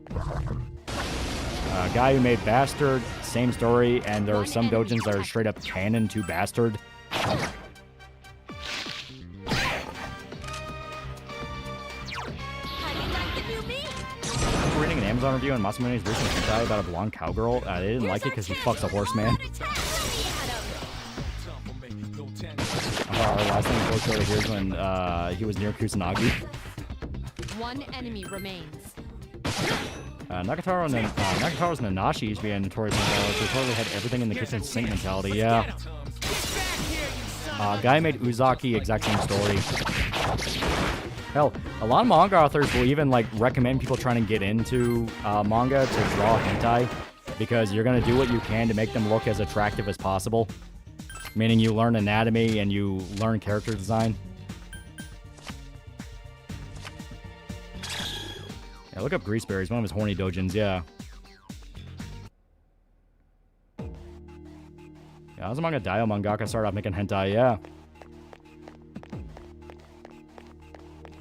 Guy who made Bastard, same story, and there are some doujins that are straight up canon to Bastard. Reading an Amazon review on Masamune's recent hentai about a blonde cowgirl. They didn't like it because he fucks a horseman. Our last thing close over here is when he was near Kusanagi. 1 enemy remains. Nagataro's Nanashi used to be a notorious hentai, so totally had everything in the kitchen sink mentality, yeah. Guy made Uzaki, exact same story. Hell, a lot of manga authors will even like recommend people trying to get into manga to draw hentai because you're gonna do what you can to make them look as attractive as possible. Meaning you learn anatomy and you learn character design. Yeah, look up Greaseberries, one of his horny doujins, yeah. Yeah, Azumanga Daioh mangaka started off making hentai, yeah.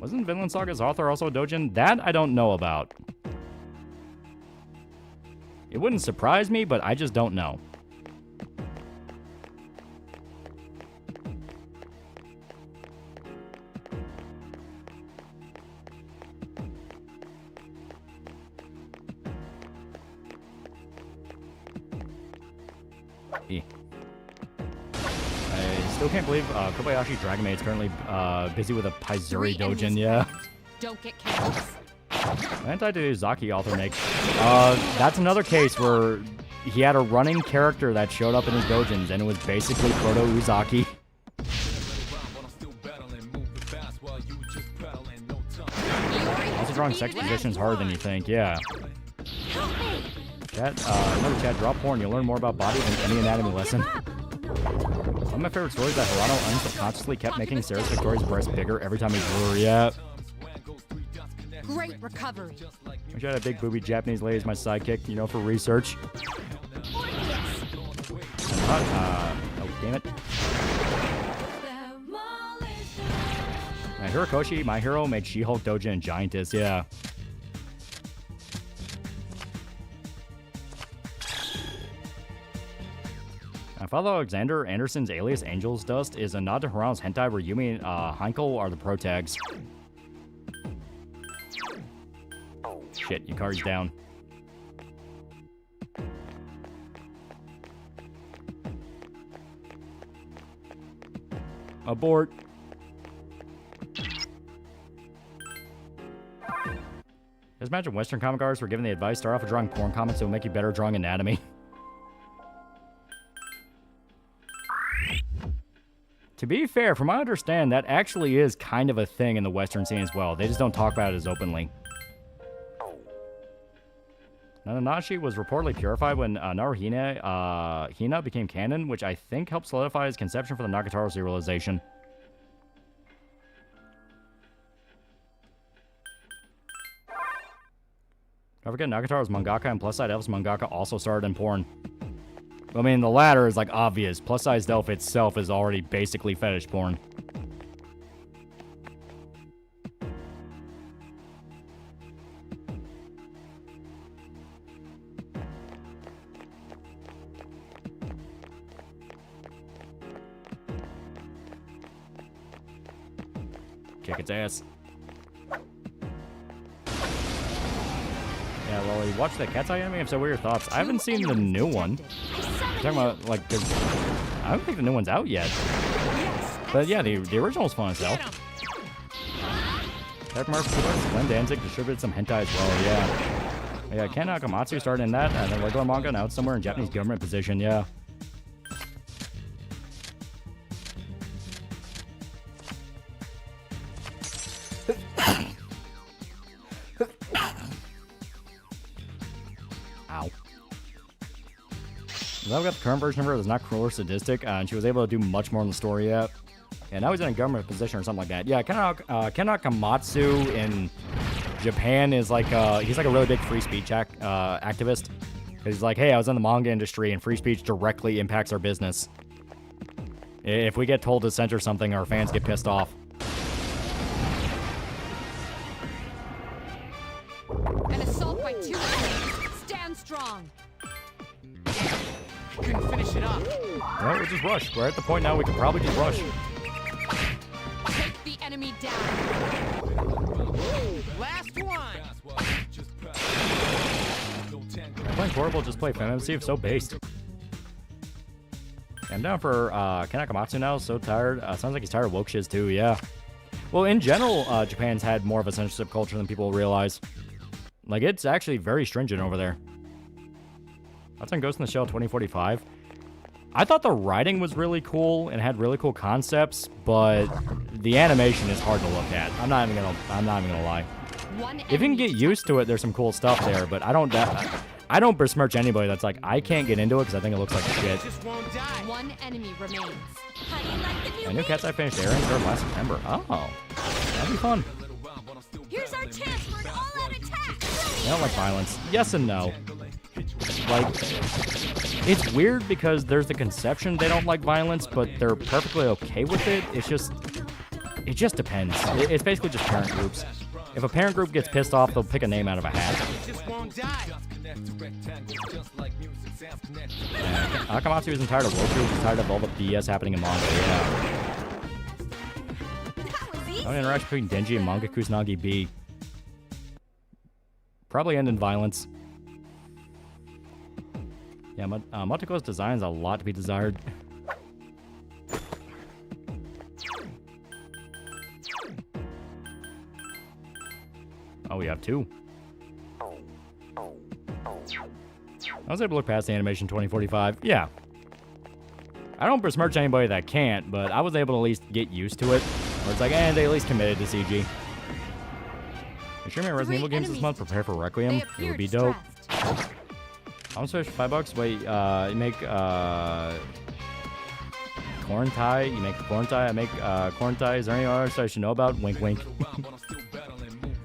Wasn't Vinland Saga's author also a doujin? That I don't know about. It wouldn't surprise me, but I just don't know. I still can't believe Kobayashi Dragon Maid is currently busy with a Paizuri Dojin, yeah. Don't get careless. Anti-Uzaki author make. That's another case where he had a running character that showed up in his dojins, and it was basically Proto Uzaki. Also drawing sex positions harder than you think, yeah. Chat, remember chat, drop porn, you'll learn more about body than any anatomy lesson. One of my favorite stories is that Hirano unconsciously kept making Sarah's Victoria's breast bigger every time he drew her, yeah. Great recovery. I should have a big booby Japanese lady as my sidekick, you know, for research. Oh, damn it. Hirokoshi, my hero, made She-Hulk, Dojin, and Giantess, yeah. Father Alexander Anderson's alias Angel's Dust is a nod to Hirano's hentai where Yumi and Heinkel are the protags. Shit, Yukari's down. Abort. Just imagine Western comic artists were given the advice, start off with drawing porn comics, it will make you better drawing anatomy. To be fair, from what I understand, that actually is kind of a thing in the Western scene as well. They just don't talk about it as openly. Nananashi was reportedly purified when Naruhina Hina became canon, which I think helped solidify his conception for the Nagatoro serialization. Don't forget, Nagataro's mangaka and plus-side elf's mangaka also started in porn. I mean, the latter is, like, obvious. Plus-sized elf itself is already basically fetish porn. Kick its ass. Yeah, Loli, watch the Cat's Eye anime. So, what are your thoughts? I haven't seen the new one. I'm talking about, like, I don't think the new one's out yet. But yeah, the original's fun as hell. Derek Murphy, Glenn Danzig distributed some hentai as well, yeah. Yeah, Ken Akamatsu started in that, and then regular manga, now it's somewhere in Japanese government position, yeah. Ow. I've got the current version of her that's not cruel or sadistic, and she was able to do much more in the story yet. And now he's in a government position or something like that. Yeah, Ken Akamatsu in Japan is like, he's like a really big free speech activist. He's like, hey, I was in the manga industry, and free speech directly impacts our business. If we get told to censor something, our fans get pissed off. An assault by 2 enemies. Stand strong. Couldn't finish it up. Well, we'll just rush. We're at the point now we can probably just rush. Take the enemy down. Last one. Playing Portable, just play FemMC, if so based. I'm down for Ken Akamatsu now, so tired. Sounds like he's tired of woke shiz too, yeah. Well, in general, Japan's had more of a censorship culture than people realize. Like, it's actually very stringent over there. That's on Ghost in the Shell 2045. I thought the writing was really cool and had really cool concepts, but the animation is hard to look at. I'm not even gonna lie. If you can get used to it, there's some cool stuff there, but I don't besmirch anybody that's like, I can't get into it because I think it looks like shit. One enemy remains. I knew Cat's Eye finished airing last September. Oh, that'd be fun. Here's our chance for an all-out attack. I don't like violence. Yes and no. Like, it's weird because there's the conception they don't like violence, but they're perfectly okay with it. It just depends. It's basically just parent groups. If a parent group gets pissed off, they'll pick a name out of a hat. Akamatsu isn't tired of woke. He's tired of all the BS happening in manga. Yeah. How many interactions between Denji and Manga Kusanagi B? Probably end in violence. Yeah, Motoko designs a lot to be desired. Oh, we have 2. I was able to look past the animation 2045. Yeah. I don't besmirch anybody that can't, but I was able to at least get used to it. Where it's like, they at least committed to CG. You sure me Resident Evil games this month? Prepare for Requiem. It would be dope. I'm sorry, $5. Wait, you make corn tie. You make corn tie. I make corn tie. Is there any others I should know about? Wink, wink.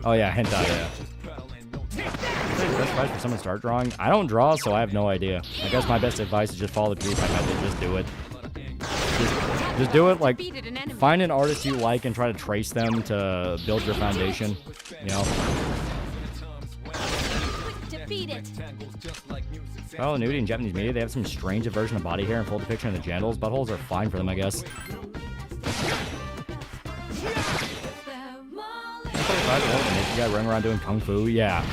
Oh yeah, hentai. Yeah. Best advice for someone to start drawing? I don't draw, so I have no idea. I guess my best advice is just follow the PewDiePie method. Just do it. Just do it. Like, find an artist you like and try to trace them to build your foundation. You know. Well, nudity in Japanese media, they have some strange aversion of body hair and full depiction of the genitals. Buttholes are fine for them, I guess. You guy running around doing kung fu, yeah.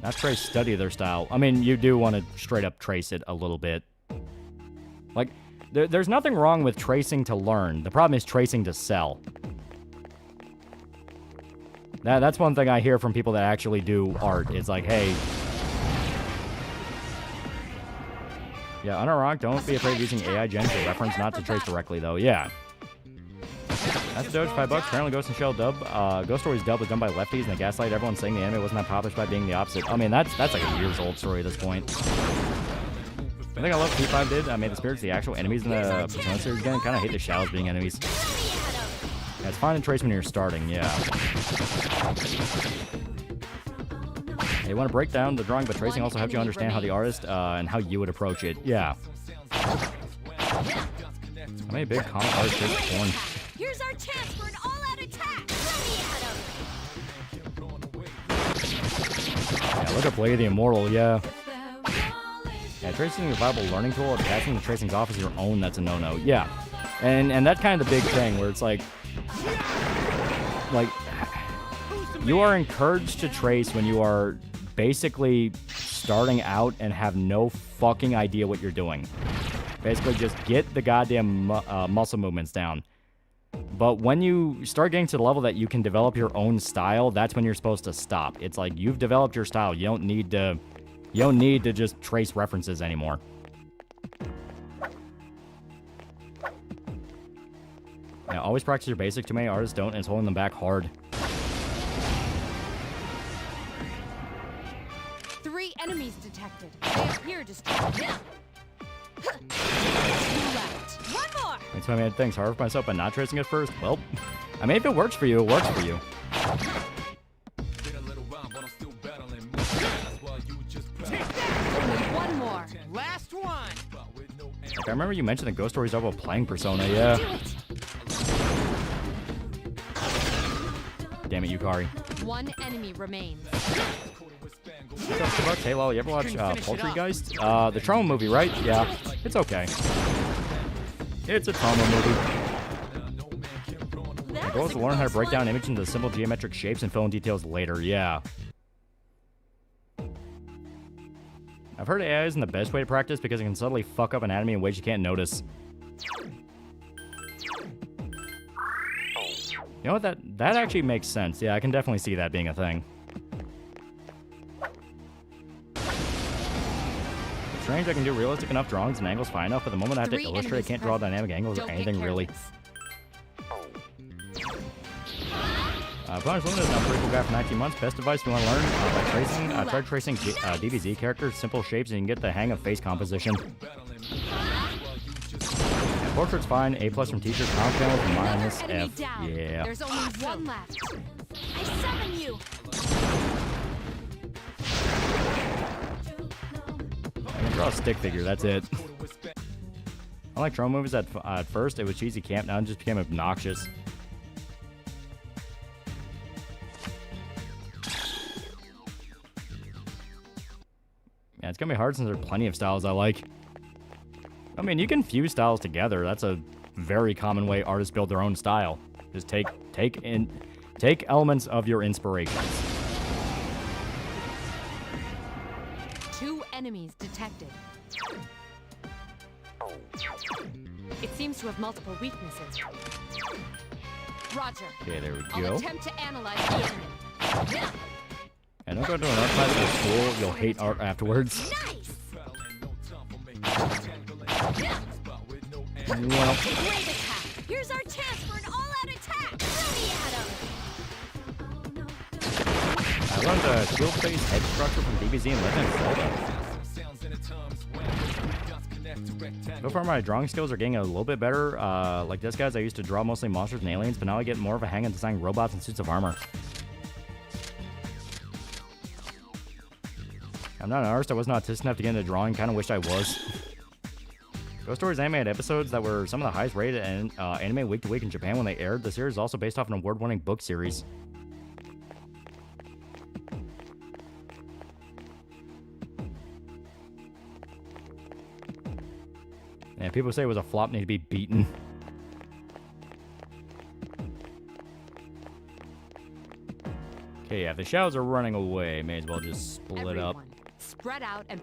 Not trace, study their style. I mean, you do want to straight up trace it a little bit. Like, there's nothing wrong with tracing to learn. The problem is tracing to sell. That's one thing I hear from people that actually do art. It's like, hey... Yeah, unironic, don't be afraid of using AI gen for reference, not to trace directly, though. Yeah. That's Doge, $5. Apparently Ghost in Shell dub. Ghost Story's dub was done by lefties, and they gaslight everyone saying the anime wasn't that published by being the opposite. I mean, that's like a years-old story at this point. I think I love P5 did. I made the spirits the actual enemies in the Persona series again. Kind of hate the shadows being enemies. Yeah, it's fine to trace when you're starting, yeah. You want to break down the drawing, but tracing also helps you understand how the artist and how you would approach it. Yeah. How many big comic artists take porn? Here's our chance for an all-out attack. Yeah, look up Lady the Immortal, yeah. Yeah, tracing is a viable learning tool. If passing the tracings off as your own, that's a no-no. Yeah. And that's kind of the big thing, where it's like... You are encouraged to trace when you are basically starting out and have no fucking idea what you're doing. Basically, just get the goddamn muscle movements down. But when you start getting to the level that you can develop your own style, that's when you're supposed to stop. It's like, you've developed your style. You don't need to just trace references anymore. Yeah, always practice your basics. Too many artists don't, and it's holding them back hard. 3 enemies detected. They appear distracted. One more. That's why I made things harder for myself by not tracing it first. Well, I mean, if it works for you, it works for you. One more. Last one. Like, I remember you mentioned the Ghost Stories about playing Persona, yeah. Damn it, Yukari. 1 enemy remains. Hey, Lol, you ever watch Poultrygeist? The Trauma movie, right? Yeah, it's okay. It's a trauma movie. My goal is to learn how to break down an image into simple geometric shapes and fill in details later, yeah. I've heard AI isn't the best way to practice because it can subtly fuck up anatomy in ways you can't notice. You know what, that actually makes sense. Yeah, I can definitely see that being a thing. It's strange I can do realistic enough drawings and angles fine enough, but the moment I have to illustrate, I can't draw dynamic angles or anything really. Bonus Limited is now a pretty cool guy for 19 months. Best advice if you want to learn by tracing. Try tracing DBZ characters, simple shapes, and you can get the hang of face composition. Portrait's fine. A+ from teachers. Comp channel minus F. Yeah. There's only one left. I summon you. I can draw a stick figure. That's it. I like trauma movies at first. It was cheesy camp. Now it just became obnoxious. Yeah, it's gonna be hard since there are plenty of styles I like. I mean, you can fuse styles together. That's a very common way artists build their own style. Just take Take elements of your inspirations. 2 enemies detected. It seems to have multiple weaknesses. Roger. Okay, there we I'll go. attempt to analyze the enemy. And don't go to an art class at school. You'll hate art afterwards. Nice. Well, Great attack. Here's our chance for an all-out attack. Ready at him. I learned the shield-based head structure from DBZ and Legend of Zelda. So far, my drawing skills are getting a little bit better. Like this, guys, I used to draw mostly monsters and aliens, but now I get more of a hang on designing robots and suits of armor. I'm not an artist. I was not autistic enough to get into drawing. Kind of wished I was. Ghost Stories anime had episodes that were some of the highest rated anime week to week in Japan when they aired. The series is also based off an award-winning book series. And people say it was a flop, need to be beaten. Okay, yeah, if the shadows are running away, may as well just split up. Spread out and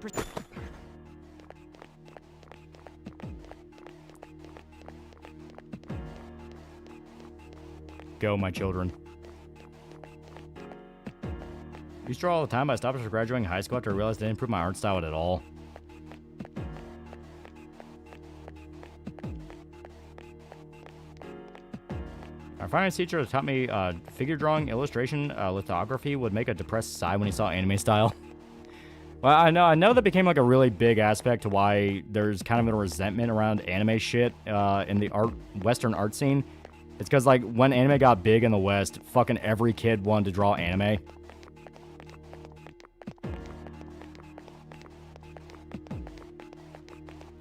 Go, my children. I used to draw all the time, but I stopped after graduating high school after I realized I didn't improve my art style at all. Our finance teacher taught me figure drawing, illustration, lithography would make a depressed sigh when he saw anime style. Well, I know that became like a really big aspect to why there's kind of a resentment around anime shit in the Western art scene. It's because like when anime got big in the West, fucking every kid wanted to draw anime.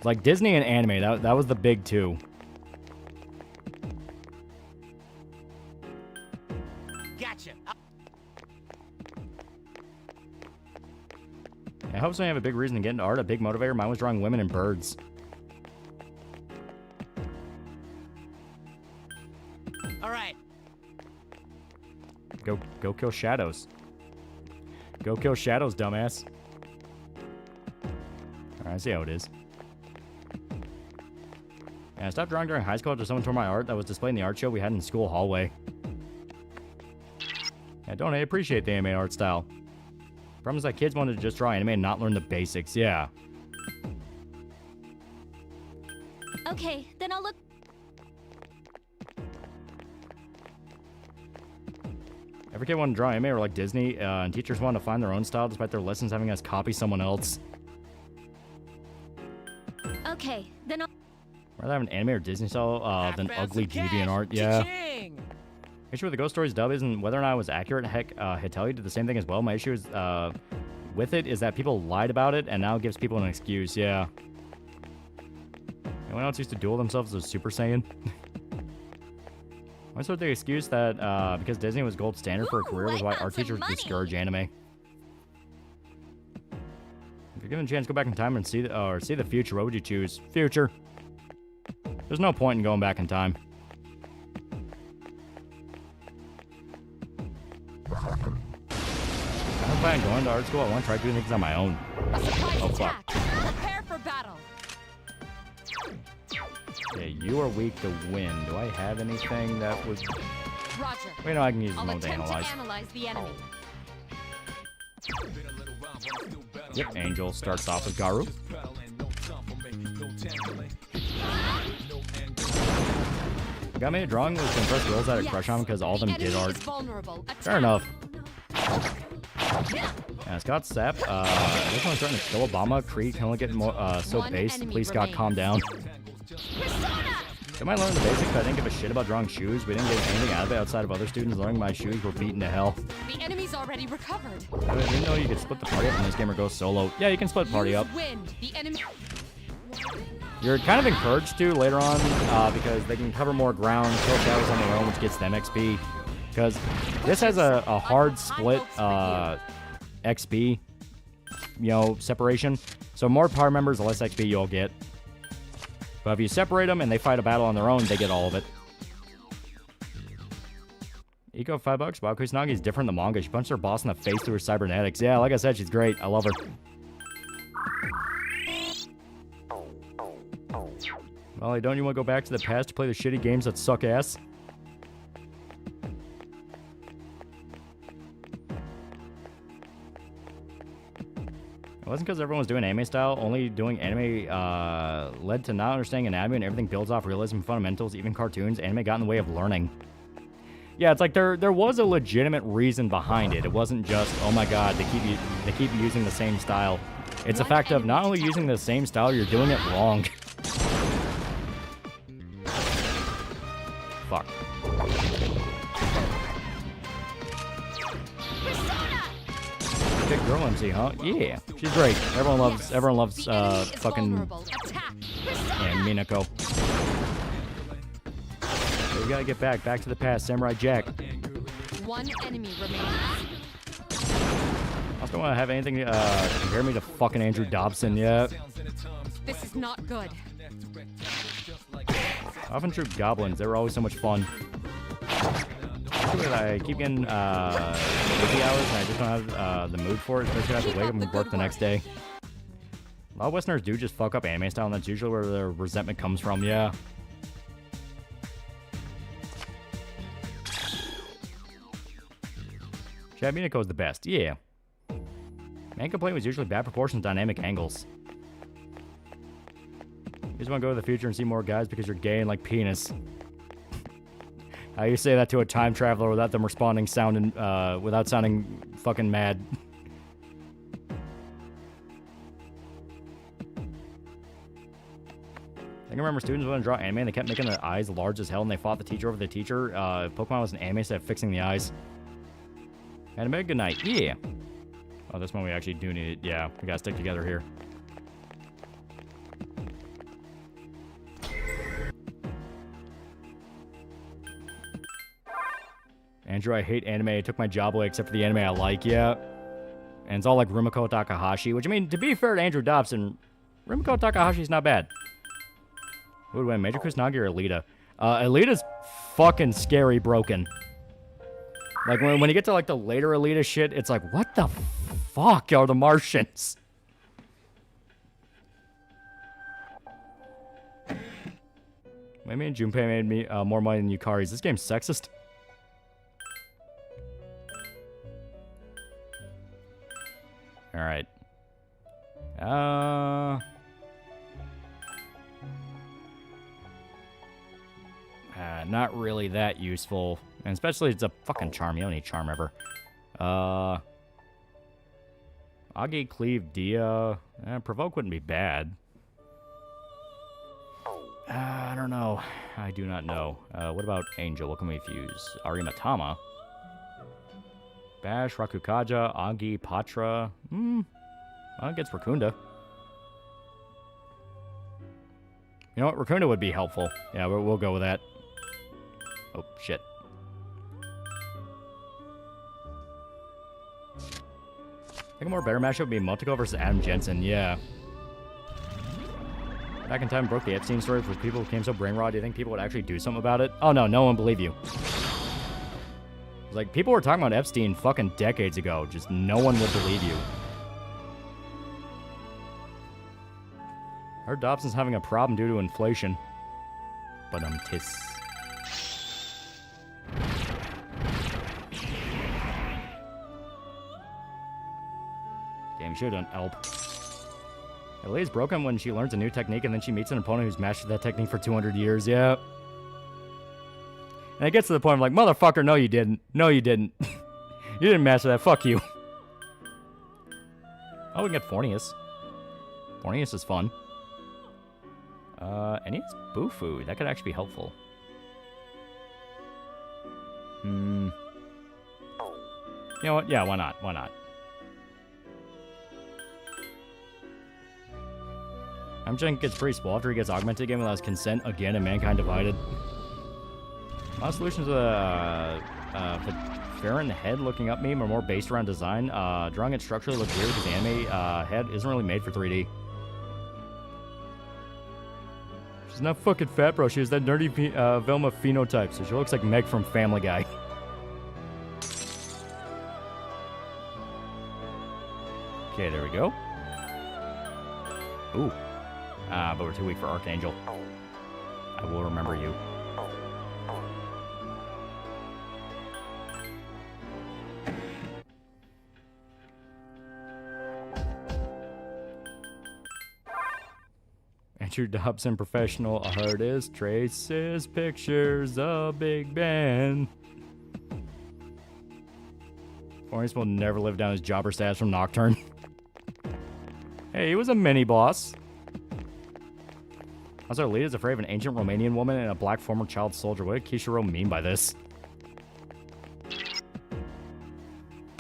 Like Disney and anime, that was the big two. Gotcha. I hope so. You have a big reason to get into art, a big motivator. Mine was drawing women and birds. All right. Go kill shadows. Go kill shadows, dumbass. Alright, I see how it is. And I stopped drawing during high school after someone tore my art that was displayed in the art show we had in the school hallway. I don't appreciate the anime art style. Problem is that kids wanted to just draw anime and not learn the basics, yeah. Okay, then I'll look. Every kid wanted to draw anime or like Disney, and teachers wanted to find their own style despite their lessons having us copy someone else. Okay, then I'll. Rather have an anime or Disney style than ugly deviant art, yeah. Issue with the Ghost Stories dub isn't whether or not it was accurate. Heck, Hitachi did the same thing as well. My issue is with it is that people lied about it and now it gives people an excuse, yeah. Anyone else used to duel themselves as a Super Saiyan? I sort of the excuse that because Disney was gold standard for a career was why art teachers discourage anime. If you're given a chance to go back in time and see the future, what would you choose? Future. There's no point in going back in time. I don't plan on going to art school. I want to try doing things on my own. Oh, fuck. Prepare for battle. Yeah, you are weak to wind. Do I have anything that would... Roger. Wait, no, I can use I'll mode to attempt analyze. to analyze the enemy. Yep, Angel starts off with Garu. Got me a drawing was to impress girls that had a crush on because all of them did art. Fair enough. Yeah, Scott Sapp, this one's starting to kill Obama. Creed can only get more, so based. Please, Scott, calm down. I might learn the basics, but I didn't give a shit about drawing shoes. We didn't get anything out of it outside of other students learning my shoes were beaten to hell. The enemy's already recovered. I didn't know you could split the party up in this game or go solo. Yeah, you can split party up. Wind. The enemy. You're kind of encouraged to later on because they can cover more ground, kill shadows on their own, which gets them XP. Because this has a hard split XP, separation. So more power members, the less XP you'll get. But if you separate them and they fight a battle on their own, they get all of it. Eco, $5. Wow, Kusunagi's different than the manga. She punched her boss in the face through her cybernetics. Yeah, like I said, she's great. I love her. Molly, don't you want to go back to the past to play the shitty games that suck ass? It wasn't because everyone was doing anime style. Only doing anime led to not understanding anatomy, and everything builds off realism and fundamentals, even cartoons. Anime got in the way of learning. Yeah, it's like there was a legitimate reason behind it. It wasn't just, oh my god, they keep using the same style. It's a fact of not only using the same style, you're doing it wrong. Fuck. Big girl MC, huh? Yeah, she's great. Everyone loves fucking Minako. So we gotta get back to the past. Samurai Jack. One enemy remains. I also don't want to have anything compare me to fucking Andrew Dobson yet. This is not good. I often shoot goblins. They were always so much fun. I keep getting busy hours, and I just don't have the mood for it, especially after I wake up and work the next day. A lot of Westerners do just fuck up anime style, and that's usually where their resentment comes from, yeah. Chad Minako is the best, yeah. Main complaint was usually bad proportions, dynamic angles. You just want to go to the future and see more guys because you're gay and like penis. How you say that to a time traveler without them responding without sounding fucking mad? I can remember students wanted to draw anime and they kept making the eyes large as hell and they fought the teacher over the teacher. Pokemon was an anime instead of fixing the eyes. Anime, good night. Yeah. Oh, this one we actually do need it. Yeah, we gotta stick together here. Andrew, I hate anime. It took my job away except for the anime I like, yeah. And it's all like Rumiko Takahashi, which, I mean, to be fair to Andrew Dobson, Rumiko Takahashi's not bad. Who would win, Major Kusanagi or Alita? Alita's fucking scary broken. Like, when you get to, like, the later Alita shit, it's like, what the fuck are the Martians? Maybe and Junpei made me more money than Yukari's. This game's sexist. Alright. Not really that useful. And especially it's a fucking charm. You don't need charm ever. Agi, Cleave, Dia. Provoke wouldn't be bad. I don't know. I do not know. What about Angel? What can we fuse? Arimatama. Bash, Rakukaja, Agi, Patra. Well, it gets Rakunda. You know what? Rakunda would be helpful. Yeah, we'll go with that. Oh, shit. I think a more better matchup would be Motoko versus Adam Jensen. Yeah. Back in time, broke the Epstein story where people became so brain rot. Do you think people would actually do something about it? Oh, no. No one believe you. Like, people were talking about Epstein fucking decades ago. Just no one would believe you. I heard Dobson's having a problem due to inflation. But tis. Damn, should have done Elp. Ellie's broken when she learns a new technique and then she meets an opponent who's mastered that technique for 200 years. Yeah. And it gets to the point of like, motherfucker, no you didn't. No you didn't. You didn't master that. Fuck you. Oh, we can get Fornius. Fornius is fun. And he has Bufu. That could actually be helpful. You know what? Yeah, why not? Why not? Amgen gets pretty spoiled after he gets augmented again without his consent again and Mankind Divided. A lot of solutions with the Farron head looking up meme are more based around design. Drawing it structurally looks weird because the anime head isn't really made for 3D. She's not fucking fat, bro. She has that nerdy Velma phenotype, so she looks like Meg from Family Guy. Okay, there we go. Ooh. But we're too weak for Archangel. I will remember you. Andrew Dobson, professional artist, traces pictures of Big Ben. Forrest will never live down his jobber status from Nocturne. Hey, he was a mini-boss. Also, Lita is afraid of an ancient Romanian woman and a black former child soldier. What did Kishiro mean by this?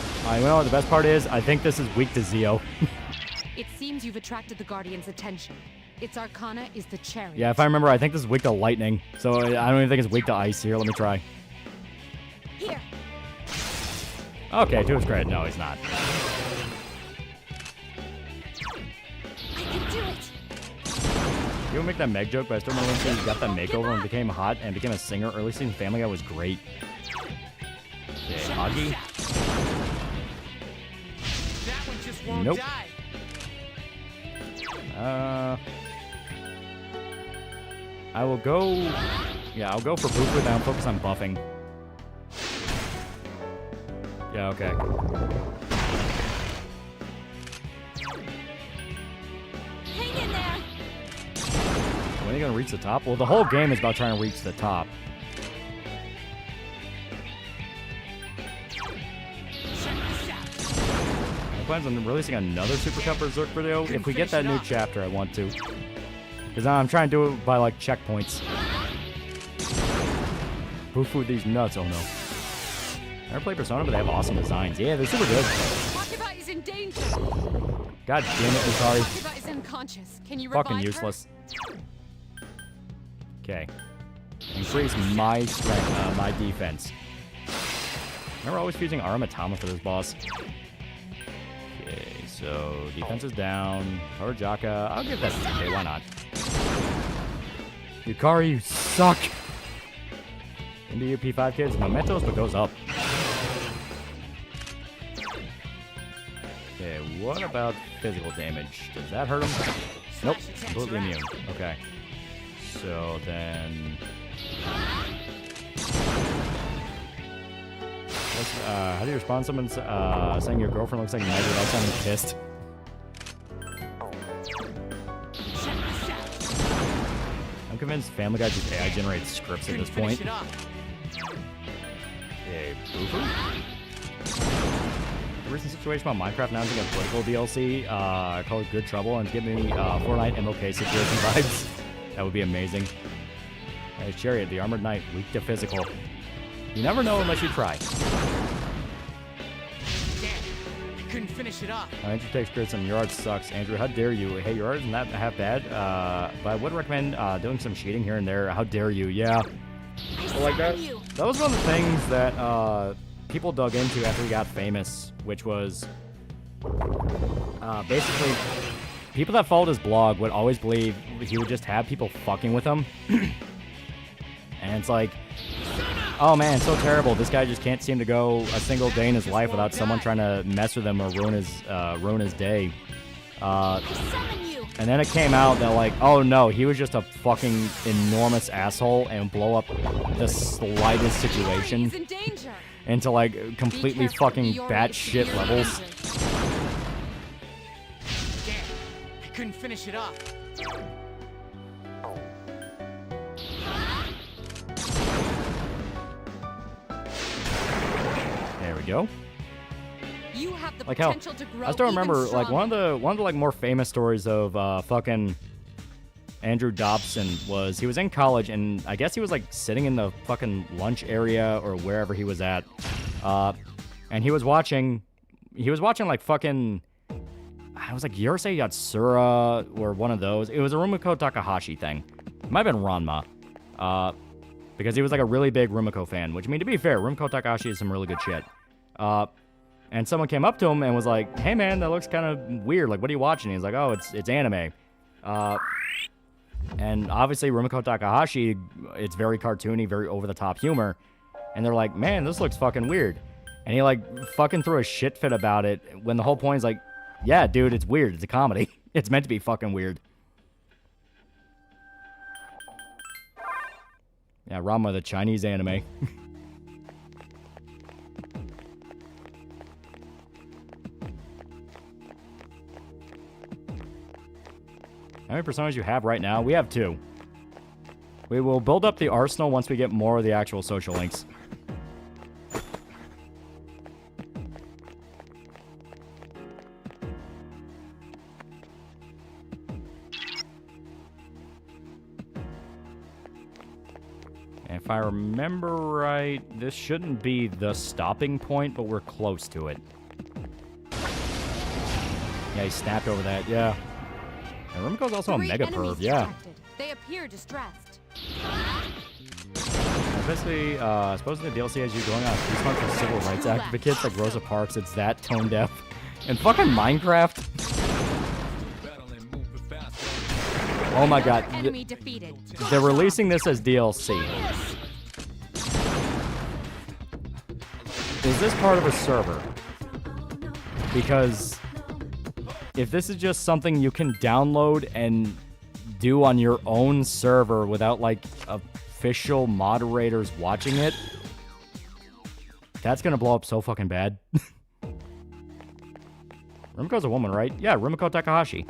You know what the best part is? I think this is weak to Zeo. It seems you've attracted the Guardian's attention. Its arcana is the chariot. Yeah, if I remember, I think this is weak to lightning. So I don't even think it's weak to ice here. Let me try. Here. Okay, to his credit. No, he's not. I can do it. You would make that Meg joke, but I still remember when he got that makeover and became hot and became a singer. Early season Family Guy was great. Okay, Hoggy. That one just won't Nope. die. I will go... Yeah, I'll go for Poop with and focus on buffing. Yeah, okay. Hang in there. When are you going to reach the top? Well, the whole game is about trying to reach the top. I plan on releasing another Super Cup Berserk video. If we get that new chapter, I want to. Because I'm trying to do it by, like, checkpoints. Poof with these nuts. Oh, no. I never played Persona, but they have awesome designs. Yeah, they're super good. Wakaba is in danger. God damn it, Ikari. Wakaba is unconscious. Can you revive Fucking her? useless. Okay. Increase my strength, my defense. Remember always using Aramatama for this boss. Okay, so defense is down. Horajaka, I'll give that to DK, why not? Yukari, you suck! Into your P5 kids, Mementos, but goes up. Okay, what about physical damage? Does that hurt him? Nope, completely immune. Okay. So then... how do you respond to someone saying your girlfriend looks like Meg without sounding pissed? I'm convinced Family Guy just AI generates scripts at this point. Okay, Boofer. The recent situation about Minecraft announcing a political DLC called Good Trouble and give me Fortnite MLK situation vibes. That would be amazing. Hey, Chariot, the Armored Knight, weak to physical. You never know unless you try. Couldn't finish it off. Andrew takes crits and your art sucks. Andrew, how dare you? Hey, your art isn't that half bad, but I would recommend doing some cheating here and there. How dare you? Yeah. Well, like that was one of the things that people dug into after he got famous, which was basically people that followed his blog would always believe he would just have people fucking with him. And it's like, oh man, so terrible. This guy just can't seem to go a single day in his life without someone trying to mess with him or ruin his day. And then it came out that like, oh no, he was just a fucking enormous asshole and blow up the slightest situation into like completely fucking batshit levels. I couldn't finish it off. There we go. You have the Like how potential to grow I still remember even like one stronger. of the like more famous stories of fucking Andrew Dobson was he was in college and I guess he was like sitting in the fucking lunch area or wherever he was at, and he was watching like fucking I was like Yurusei Yatsura or one of those. It was a Rumiko Takahashi thing. It might have been Ranma. Because he was like a really big Rumiko fan, which I mean to be fair, Rumiko Takahashi is some really good shit. And someone came up to him and was like, "Hey man, that looks kind of weird. Like, what are you watching?" He's like, "Oh, it's anime." And obviously Rumiko Takahashi, it's very cartoony, very over the top humor. And they're like, "Man, this looks fucking weird." And he like fucking threw a shit fit about it when the whole point is like, Yeah, dude, it's weird. It's a comedy. It's meant to be fucking weird. Yeah, Ranma, the Chinese anime. How many personas you have right now? We have 2. We will build up the arsenal once we get more of the actual social links. And if I remember right, this shouldn't be the stopping point, but we're close to it. Yeah, he snapped over that, yeah. And Rumiko's also a mega perv, yeah. They appear distressed. Especially, supposedly the DLC has you going on a peace march for civil rights advocates like Rosa Parks. It's that tone deaf. And fucking Minecraft. Oh my god. Enemy defeated. They're releasing this as DLC. Is this part of a server? Because if this is just something you can download and do on your own server without, like, official moderators watching it, that's gonna blow up so fucking bad. Rumiko's a woman, right? Yeah, Rumiko Takahashi.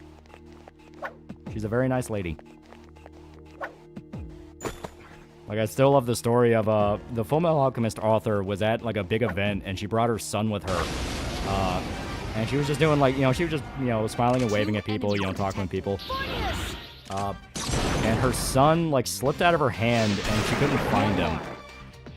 She's a very nice lady. Like, I still love the story of, the Fullmetal Alchemist author was at, like, a big event, and she brought her son with her. And she was just doing, like, you know, she was just, you know, smiling and waving at people, you know, talking with people. And her son, like, slipped out of her hand, and she couldn't find him.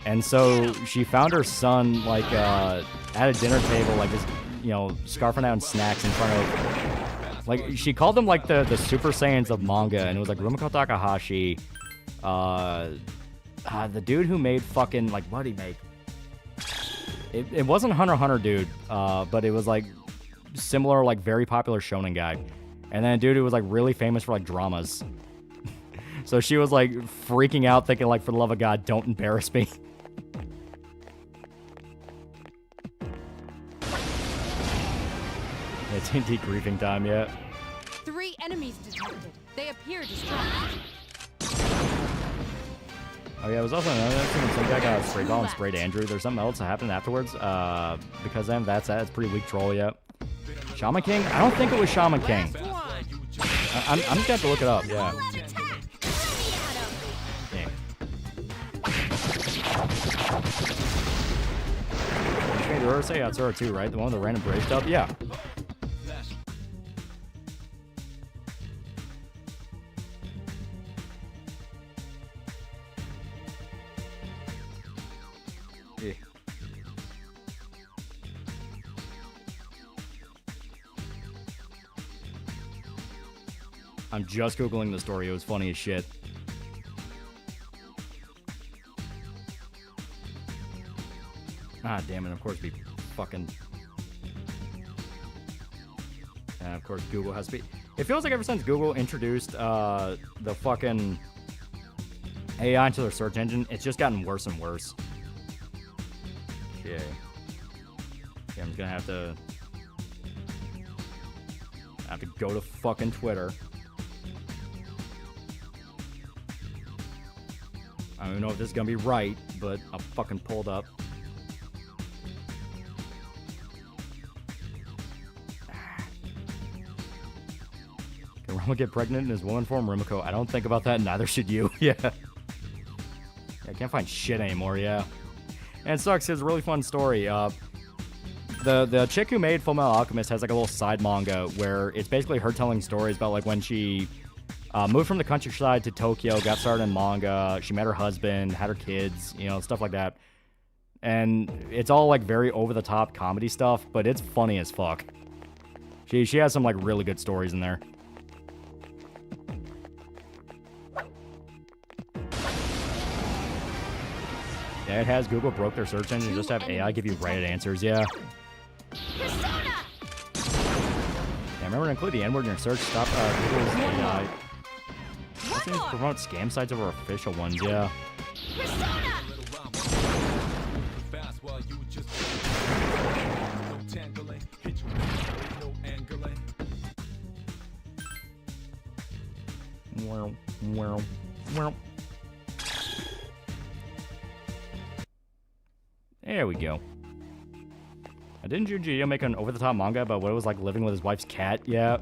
And so she found her son, like, at a dinner table, like, just, you know, scarfing down snacks in front of... Like, she called them, like, the Super Saiyans of manga, and it was, like, Rumiko Takahashi, the dude who made fucking, like, what did he make? It wasn't Hunter x Hunter dude, but it was, like, similar, like, very popular shonen guy. And then a dude who was, like, really famous for, like, dramas. So she was, like, freaking out, thinking, like, for the love of God, don't embarrass me. It's indeed grieving time, yeah. 3 enemies detected. They appear distressed. Oh yeah, it was also another thing when some guy got a spray ball and sprayed Andrew. There's something else that happened afterwards. Because then that's that. It's pretty weak troll, yeah. Shaman King? I don't think it was Shaman King. I'm just gonna have to look it up, yeah. Did you say Atsura too, right? The one with the random brave stuff? Yeah. I'm just Googling the story. It was funny as shit. Ah, damn it. Of course, be fucking... of course, Google has to be... It feels like ever since Google introduced the fucking AI into their search engine, it's just gotten worse and worse. Okay. Okay, I'm just gonna have to go to fucking Twitter. I don't even know if this is gonna be right, but I'll fucking pull it up. Can Roma get pregnant in his woman form, Rumiko? I don't think about that, neither should you. Yeah. I can't find shit anymore, yeah. And it sucks, it's a really fun story. The chick who made Fullmetal Alchemist has like a little side manga where it's basically her telling stories about like when she moved from the countryside to Tokyo, got started in manga, she met her husband, had her kids, you know, stuff like that. And it's all like very over-the-top comedy stuff, but it's funny as fuck. She has some like really good stories in there. Yeah, it has. Google broke their search engine just to have AI give you right answers, yeah. Yeah, remember to include the N-word in your search. Stop Google's AI. Let's just promote scam sites over official ones, yeah. There we go. Didn't Junji make an over-the-top manga about what it was like living with his wife's cat? Yeah.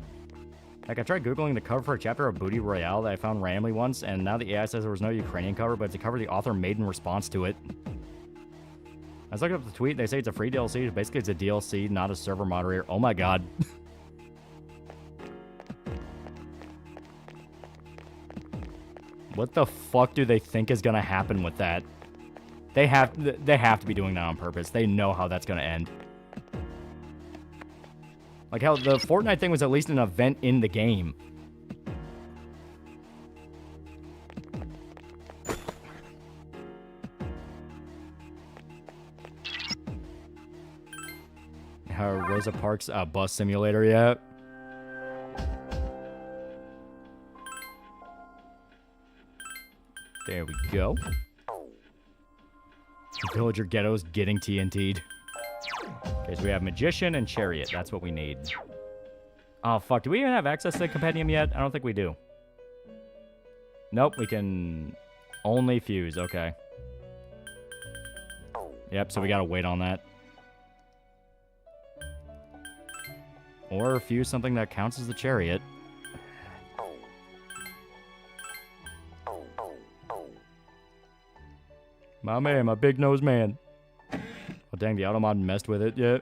Like, I tried Googling the cover for a chapter of Booty Royale that I found randomly once, and now the AI says there was no Ukrainian cover, but it's a cover the author made in response to it. I was looking up the tweet, they say it's a free DLC, basically it's a DLC, not a server moderator. Oh my god. What the fuck do they think is gonna happen with that? They have to be doing that on purpose. They know how that's gonna end. Like how the Fortnite thing was at least an event in the game. Rosa Parks bus simulator yet? There we go. Villager ghettos getting TNT'd. Okay, so we have Magician and Chariot. That's what we need. Oh, fuck. Do we even have access to the Compendium yet? I don't think we do. Nope, we can only fuse. Okay. Yep, so we gotta wait on that. Or fuse something that counts as the Chariot. My man, my big nose man. Oh, dang, the Automod messed with it yet.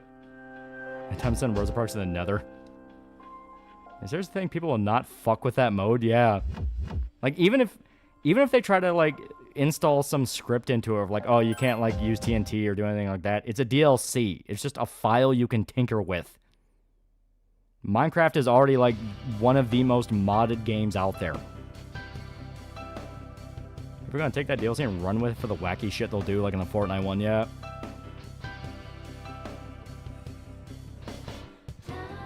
Time to send Rosa Parks to the Nether. Is there a thing people will not fuck with that mode? Yeah. Like, even if they try to, like, install some script into it of, like, oh, you can't, like, use TNT or do anything like that. It's a DLC. It's just a file you can tinker with. Minecraft is already, like, one of the most modded games out there. If we're gonna take that DLC and run with it for the wacky shit they'll do, like in the Fortnite one, yeah.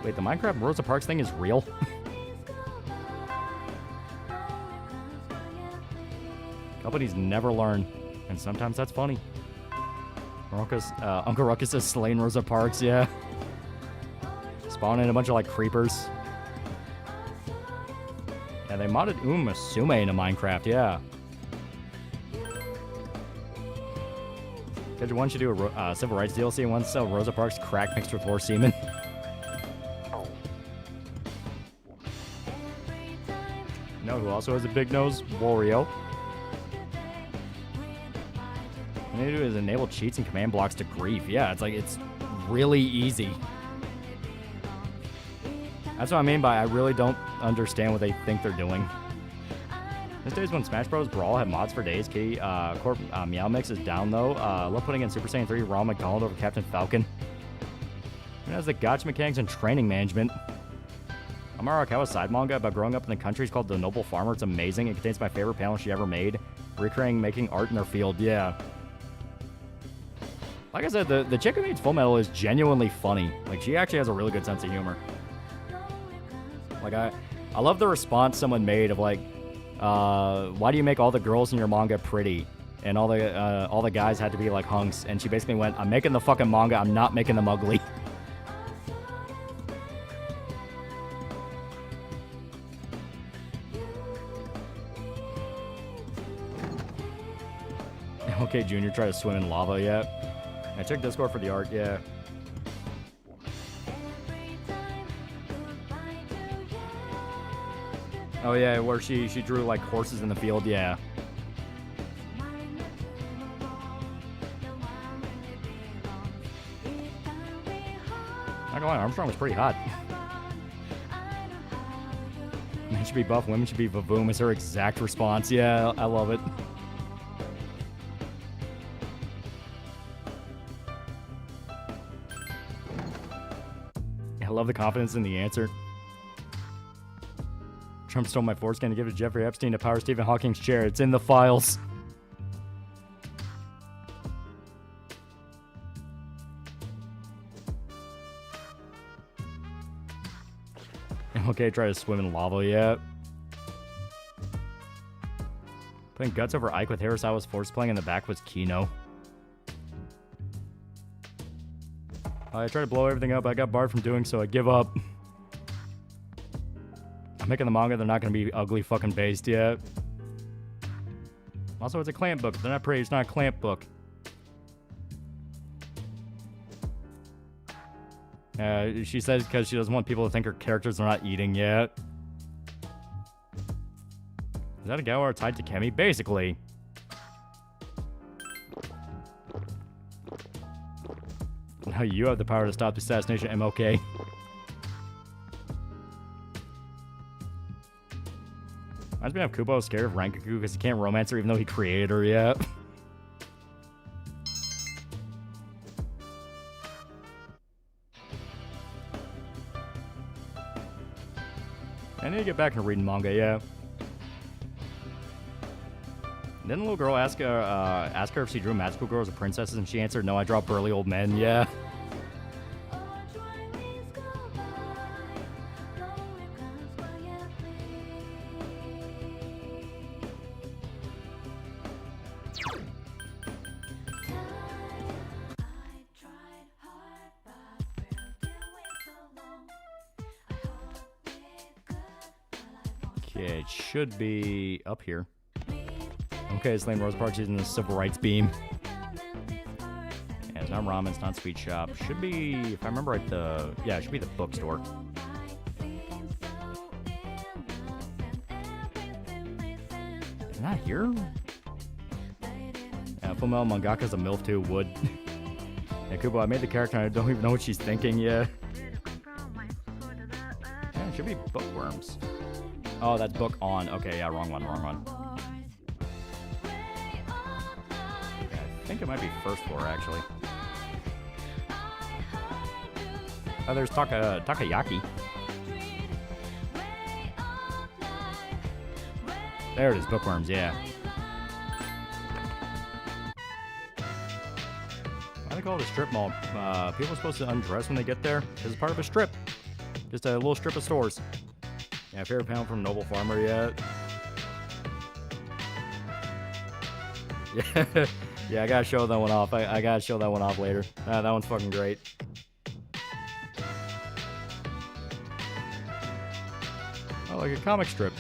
Wait, the Minecraft Rosa Parks thing is real? Companies never learn, and sometimes that's funny. Uncle Ruckus has slain Rosa Parks, yeah. Spawning a bunch of, like, creepers. Yeah, they modded Sume into Minecraft, yeah. Schedule 1 should do a civil rights DLC and one sell Rosa Parks crack mixed with horse semen. You know who also has a big nose? Wario. What they need to do is enable cheats and command blocks to grief. Yeah, it's like, it's really easy. That's what I mean by I really don't understand what they think they're doing. This days when Smash Bros. Brawl had mods for days. Kitty Corp Meow Mix is down though. Love putting in Super Saiyan 3 Ronald McDonald over Captain Falcon. It has the gotcha mechanics and training management. Amara Arakawa's side manga about growing up in the country is called The Noble Farmer. It's amazing. It contains my favorite panel she ever made. Recreating making art in their field. Yeah. Like I said, the chick who made Full Metal is genuinely funny. Like, she actually has a really good sense of humor. Like, I love the response someone made of, like, why do you make all the girls in your manga pretty? And all the guys had to be like hunks. And she basically went, I'm making the fucking manga, I'm not making them ugly. Okay, Junior, try to swim in lava yet? I checked Discord for the art, yeah. Oh yeah, where she drew like horses in the field, yeah. Not gonna lie, Armstrong was pretty hot. Men should be buff, women should be vavoom is her exact response. Yeah, I love it. I love the confidence in the answer. Trump stole my foreskin to give it to Jeffrey Epstein to power Stephen Hawking's chair. It's in the files. Okay, try to swim in lava yet. Putting guts over Ike with Hirasawa's force playing in the back was Kino. I tried to blow everything up. I got barred from doing so. I give up. I'm making the manga. They're not going to be ugly fucking based yet. Also, it's a clamp book. They're not pretty. It's not a clamp book. She says because she doesn't want people to think her characters are not eating yet. Is that a Gawar tied to Kemi? Basically. Now you have the power to stop the assassination of MLK. Reminds me of Kubo scared of Rankaku because he can't romance her even though he created her yet. I need to get back into reading manga, yeah. Then the little girl asked her if she drew magical girls as princesses, and she answered, "No, I draw burly old men." Yeah. Okay, it should be up here. Okay, it's Lane Rose Park using the civil rights beam. Yeah, it's not ramen, it's not sweet shop. Should be, if I remember right, it should be the bookstore. Is it not here? Yeah, Full Metal Mangaka's a MILF too, would. Yeah, Kubo, I made the character and I don't even know what she's thinking yet. Yeah, it should be bookworms. Oh, that's book on. Okay, yeah, wrong one. I think it might be first floor, actually. Oh, there's Takayaki. There it is, bookworms, yeah. Why do they call it a strip mall? People are supposed to undress when they get there. This is part of a strip. Just a little strip of stores. Yeah, favorite panel from Noble Farmer yet. Yeah. Yeah, I gotta show that one off. I gotta show that one off later. That one's fucking great. Oh, like a comic strip.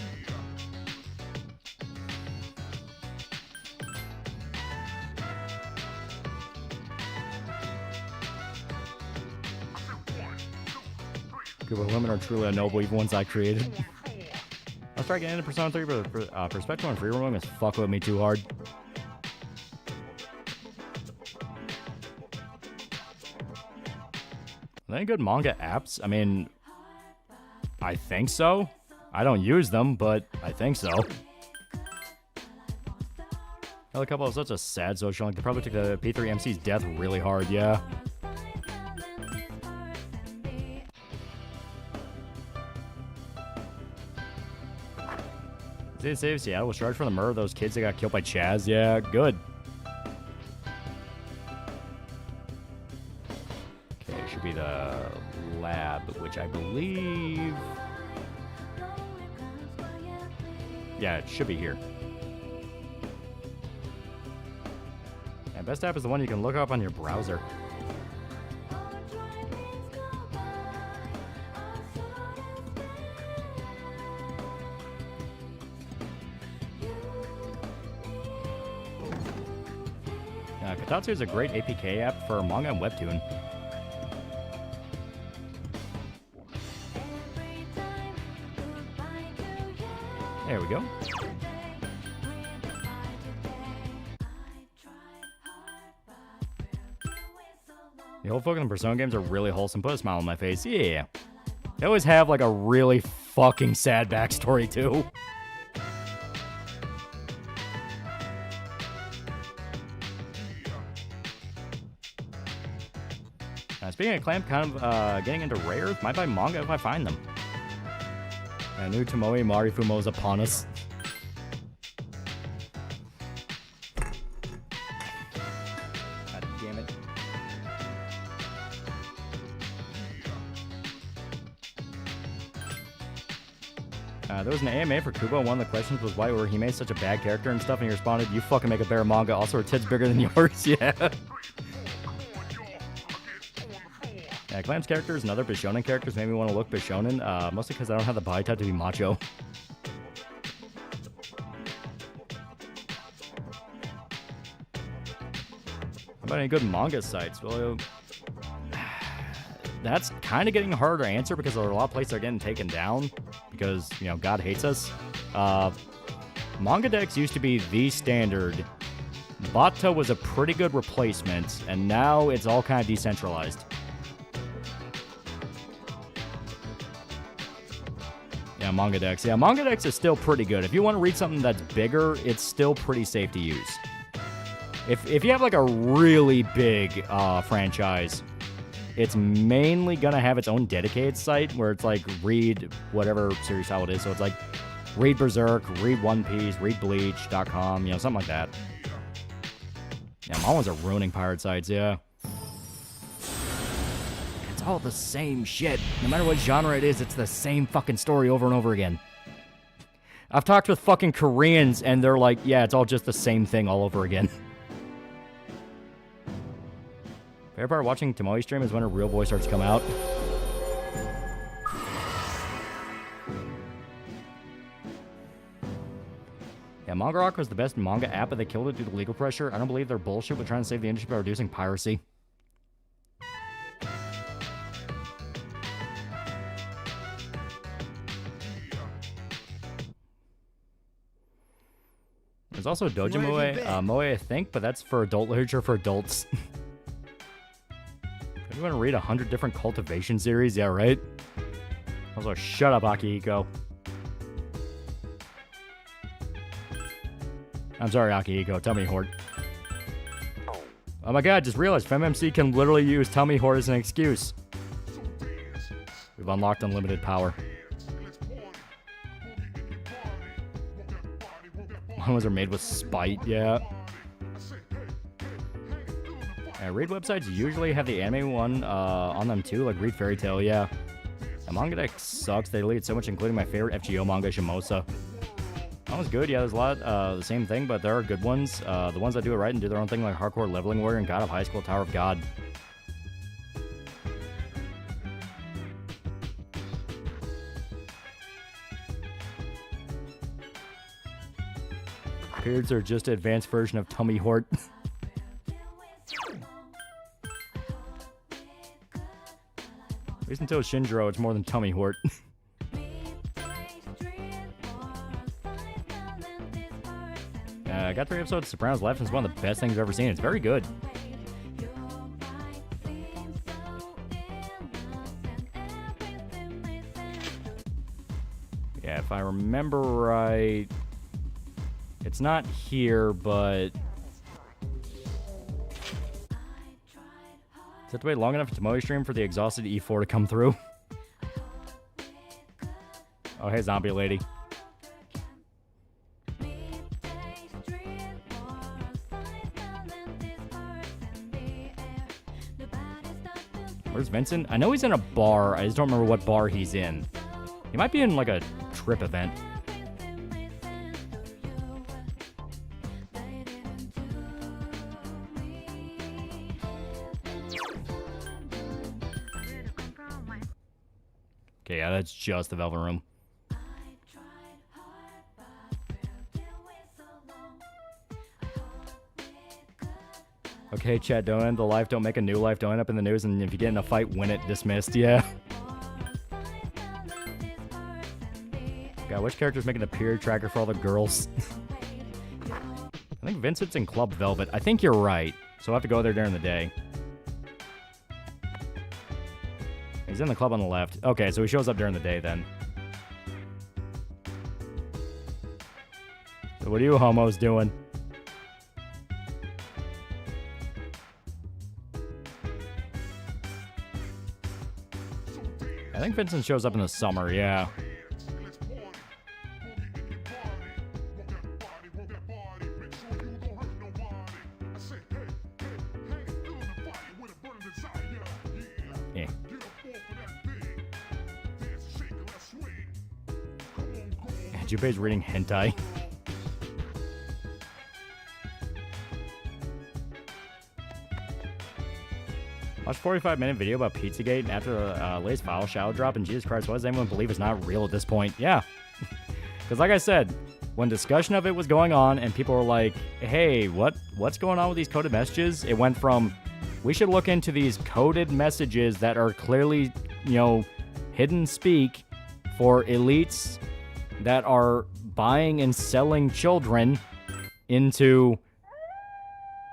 Good, women are truly noble, even ones I created. Let's try getting into Persona 3, but perspective on free roaming is fuck with me too hard. Are there any good manga apps? I mean, I think so. I don't use them, but I think so. Another couple of such a sad social link. They probably took the P3 MC's death really hard, yeah. Did save Seattle was charged for the murder of those kids that got killed by Chaz? Yeah, good. Okay, it should be the lab, which I believe... Yeah, it should be here. And best app is the one you can look up on your browser. Kotatsu is a great APK app for manga and webtoon. There we go. The whole fucking Persona games are really wholesome. Put a smile on my face. Yeah. They always have like a really fucking sad backstory too. Speaking of Clamp, kind of getting into rares, might buy manga if I find them. Yeah, new Tomoe Marifumo is upon us. God damn it. There was an AMA for Kubo. One of the questions was why were he made such a bad character and stuff, and he responded, "You fucking make a better manga. Also, her tits bigger than yours." Yeah. Yeah, Clam's characters and other Bishonen characters made me want to look Bishonen, mostly because I don't have the body type to be macho. How about any good manga sites? Well, that's kind of getting harder to answer because there are a lot of places that are getting taken down because, you know, God hates us. MangaDex used to be the standard. Bata was a pretty good replacement, and now it's all kind of decentralized. Yeah, MangaDex. Yeah, MangaDex is still pretty good. If you want to read something that's bigger, it's still pretty safe to use. If you have like a really big franchise, it's mainly gonna have its own dedicated site where it's like read whatever series style it is. So it's like read Berserk, read One Piece, read Bleach.com, you know, something like that. Yeah, my ones are ruining pirate sites, yeah. It's all the same shit. No matter what genre it is, it's the same fucking story over and over again. I've talked with fucking Koreans and they're like, yeah, it's all just the same thing all over again. Favorite part of watching Tomoe stream is when her real voice starts to come out. Yeah, Manga Rock was the best manga app, but they killed it due to legal pressure. I don't believe they're bullshit with trying to save the industry by reducing piracy. There's also Dojo Moe, I think, but that's for adult literature for adults. You want to read 100 different cultivation series? Yeah, right? Also, shut up, Akihiko. I'm sorry, Akihiko. Tummy Horde. Oh my god, just realized FemMC can literally use Tummy Horde as an excuse. We've unlocked unlimited power. Ones are made with spite, yeah. Read websites usually have the anime one on them too, like Read Fairy Tail, yeah. The MangaDex sucks. They delete so much, including my favorite FGO manga, Shimosa. That was good, yeah, there's a lot the same thing, but there are good ones. The ones that do it right and do their own thing, like Hardcore Leveling Warrior and God of High School, Tower of God. Periods are just an advanced version of Tummy Horde. At least until Shinjiro, it's more than Tummy Hort. I got 3 episodes of Sopranos left, and it's one of the best things I've ever seen. It's very good. Yeah, if I remember right, it's not here, but... Have to wait long enough to Tomoe stream for the exhausted E4 to come through. Oh, hey, zombie lady. Where's Vincent? I know he's in a bar. I just don't remember what bar he's in. He might be in, like, a trip event. Okay, yeah, that's just the Velvet Room. Okay, chat, don't end the life, don't make a new life, don't end up in the news, and if you get in a fight, win it, dismissed, yeah. God, which character's making the period tracker for all the girls? I think Vincent's in Club Velvet. I think you're right, so I'll have to go there during the day. He's in the club on the left. Okay, so he shows up during the day then. So what are you homos doing? I think Vincent shows up in the summer, yeah. Yeah. Junpei's reading hentai. Watch 45-minute video about Pizzagate, and after the latest file shadow drop, and Jesus Christ, what does anyone believe is not real at this point? Yeah. Because like I said, when discussion of it was going on, and people were like, hey, what's going on with these coded messages? It went from, we should look into these coded messages that are clearly, hidden speak for elites that are buying and selling children, into...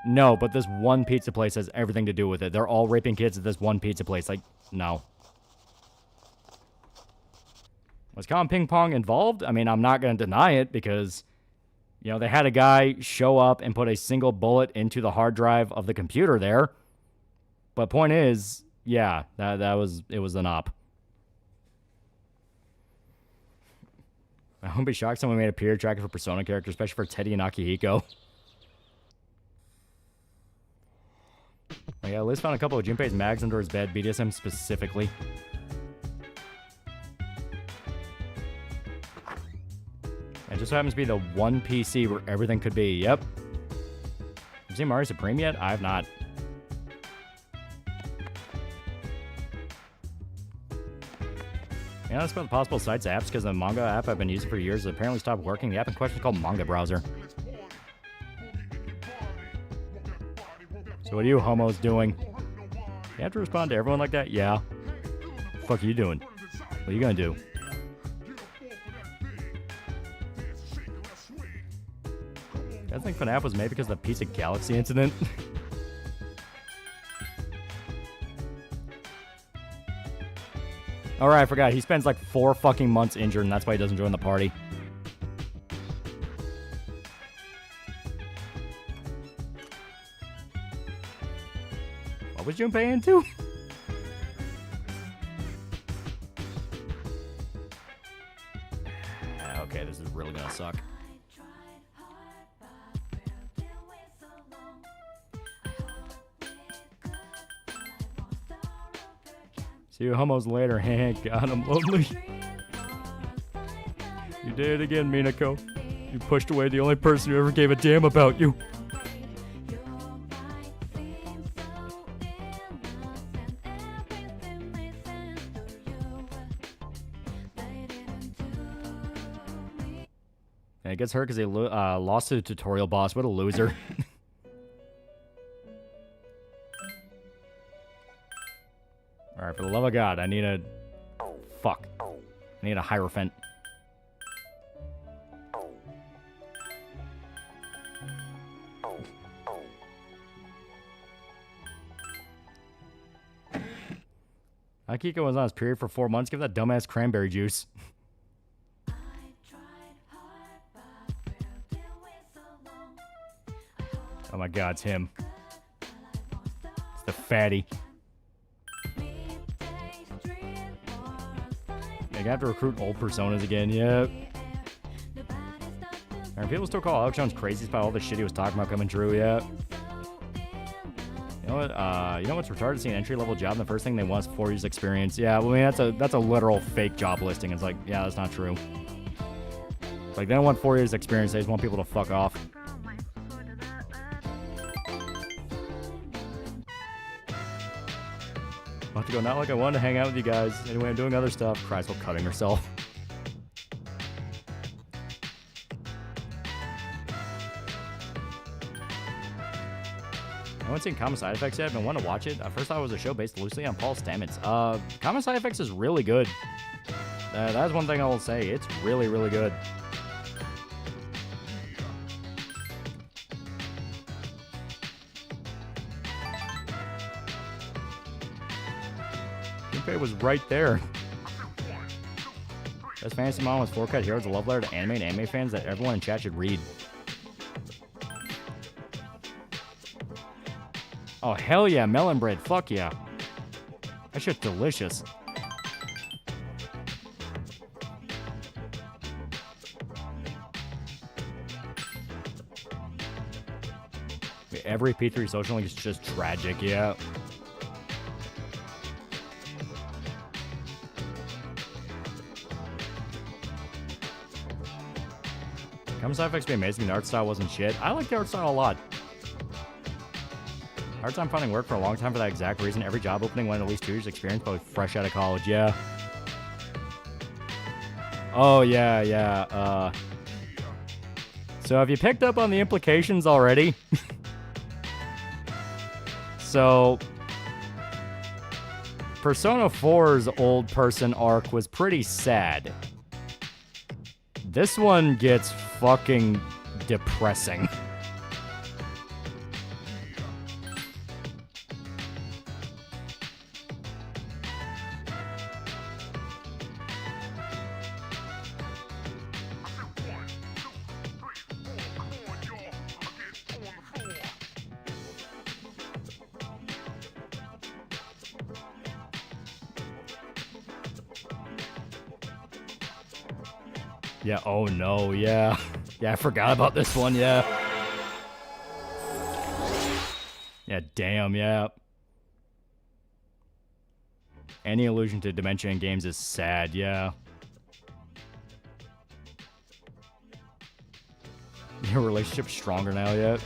No, but this one pizza place has everything to do with it. They're all raping kids at this one pizza place. Like, no. Was Con Ping Pong involved? I mean, I'm not going to deny it because, they had a guy show up and put a single bullet into the hard drive of the computer there. But point is, yeah, it was an op. I wouldn't be shocked if someone made a period tracker for Persona character, especially for Teddy and Akihiko. Oh, yeah, Liz found a couple of Junpei's mags under his bed, BDSM specifically. It just happens to be the one PC where everything could be. Yep. Have you seen Mario Supreme yet? I have not. That's about the possible sites apps because the manga app I've been using for years has apparently stopped working. The app in question is called Manga Browser. So what are you homos doing? You have to respond to everyone like that? Yeah. What the fuck are you doing? What are you gonna do? I think FNAF was made because of the Pizza Galaxy incident. Alright, I forgot. He spends like 4 fucking months injured, and that's why he doesn't join the party. What was Junpei into? Okay, this is really gonna suck. See you homos later. God, I'm lonely. You did it again, Minako. You pushed away the only person who ever gave a damn about you. And it gets hurt because he lost to the tutorial boss. What a loser. Alright, for the love of God, I need a... Fuck. I need a Hierophant. Akiko was on his period for 4 months. Give that dumbass cranberry juice. Oh my God, it's him. It's the fatty. I have to recruit old personas again, yep. And people still call Alex Jones crazy about all the shit he was talking about coming true, yeah. You know what? You know what's retarded? Seeing an entry-level job, and the first thing they want is 4 years experience. Yeah, well, I mean, that's a literal fake job listing. It's like, yeah, that's not true. Like, they don't want 4 years experience. They just want people to fuck off. About to go, not like I wanted to hang out with you guys. Anyway, I'm doing other stuff. Cries while cutting herself. I haven't seen Common Side Effects yet. I've been wanting to watch it. At first, I thought it was a show based loosely on Paul Stamets. Common Side Effects is really good. That's one thing I will say. It's really, really good. Junpei was right there. Best fantasy model was 4-Cut Heroes, a love letter to anime and anime fans that everyone in chat should read. Oh, hell yeah, melon bread. Fuck yeah. That shit's delicious. Every P3 social link is just tragic, yeah. Common Side Effects be amazing. The art style wasn't shit. I like the art style a lot. Hard time finding work for a long time for that exact reason. Every job opening wanted at least 2 years experience, but fresh out of college. Yeah. Oh, yeah. So have you picked up on the implications already? So, Persona 4's old person arc was pretty sad. This one gets fucking depressing. Yeah, oh no, yeah. Yeah, I forgot about this one, yeah. Yeah, damn, yeah. Any allusion to dementia in games is sad, yeah. Your relationship's stronger now yet?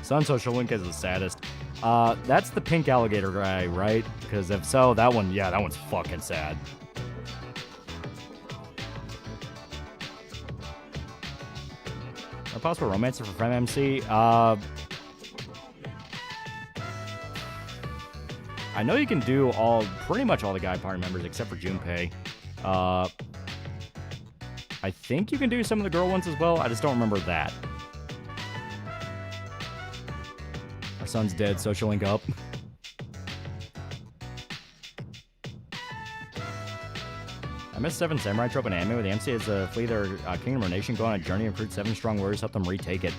Sun Social Link is the saddest. That's the pink alligator guy, right? Because if so, that one, yeah, that one's fucking sad. A possible romancer for Friend MC? I know you can do pretty much all the guy party members except for Junpei. I think you can do some of the girl ones as well. I just don't remember that. Our son's dead. Social link up. I missed 7 Samurai trope in anime where the MC is flee their kingdom or nation, go on a journey, and recruit 7 strong warriors, help them retake it.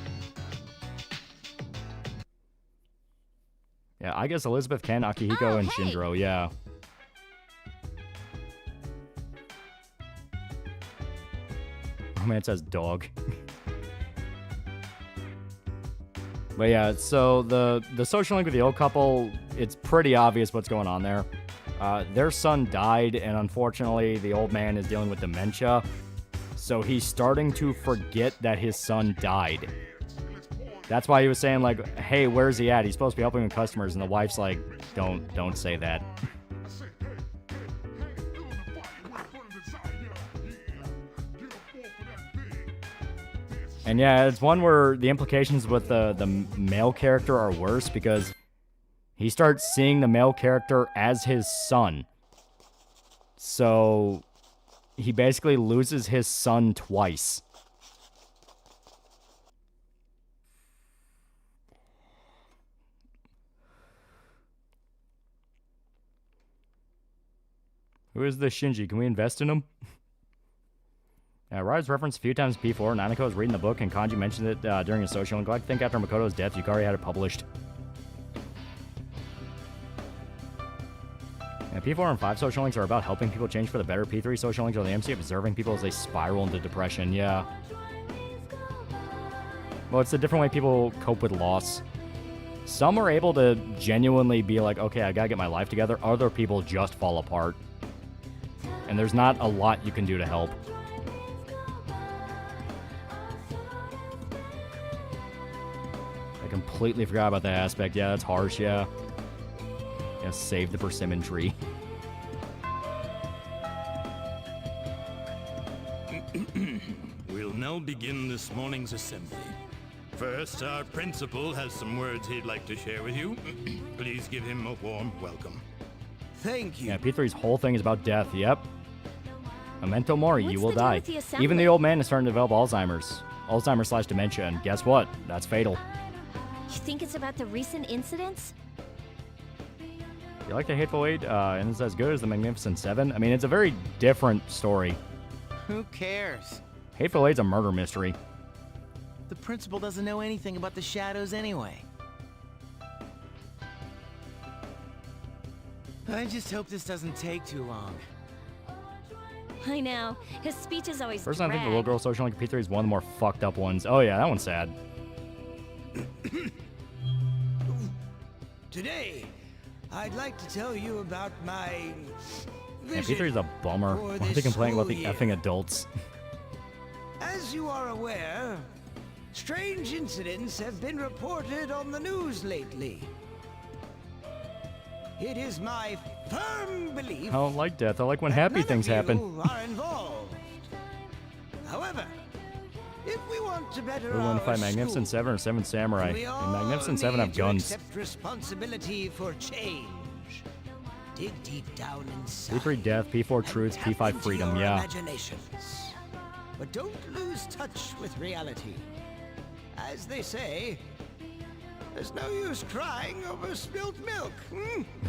Yeah, I guess Elizabeth, Ken, Akihiko, and Shindro, yeah. Oh man, it says dog. But yeah, so the social link with the old couple, it's pretty obvious what's going on there. Their son died, and unfortunately, the old man is dealing with dementia. So he's starting to forget that his son died. That's why he was saying, like, hey, where's he at? He's supposed to be helping with customers. And the wife's like, don't say that. And yeah, it's one where the implications with the male character are worse because he starts seeing the male character as his son. So he basically loses his son twice. Who is this Shinji? Can we invest in him? Ryder's referenced a few times P4. Nanako was reading the book, and Kanji mentioned it during his social link. I think after Makoto's death, Yukari had it published. Yeah, P4 and 5 social links are about helping people change for the better. P3 social links are the MC of observing people as they spiral into depression. Yeah. Well, it's a different way people cope with loss. Some are able to genuinely be like, okay, I gotta get my life together. Other people just fall apart. And there's not a lot you can do to help. I completely forgot about that aspect. Yeah, that's harsh, yeah. Yeah, save the persimmon tree. We'll now begin this morning's assembly. First, our principal has some words he'd like to share with you. Please give him a warm welcome. Thank you. Yeah, P3's whole thing is about death, yep. Memento mori, you will What's the deal die. with the assembly? Even the old man is starting to develop Alzheimer's. Alzheimer's/dementia, and guess what? That's fatal. You think it's about the recent incidents? You like the Hateful Eight, and it's as good as the Magnificent Seven? I mean, it's a very different story. Who cares? Hateful Eight's a murder mystery. The principal doesn't know anything about the shadows anyway. I just hope this doesn't take too long. I know. His speech is always First time I think the little girl social link P3 is one of the more fucked up ones. Oh yeah, that one's sad. Today, I'd like to tell you about my Yeah, vision P3 is a bummer. for Why are they this complaining about school the year. effing adults? As you are aware, strange incidents have been reported on the news lately. it is my firm belief. I don't like death. I like when that happy none things of happen. you are involved. However, if we want to better We want to our fight Magnificent school, Seven or Seven Samurai. we And all Magnificent Seven have need to guns. accept responsibility for change. Dig deep down inside. P3 death, P4 and truth, tap P5 into freedom, your yeah. imaginations. But don't lose touch with reality. As they say, there's no use crying over spilt milk.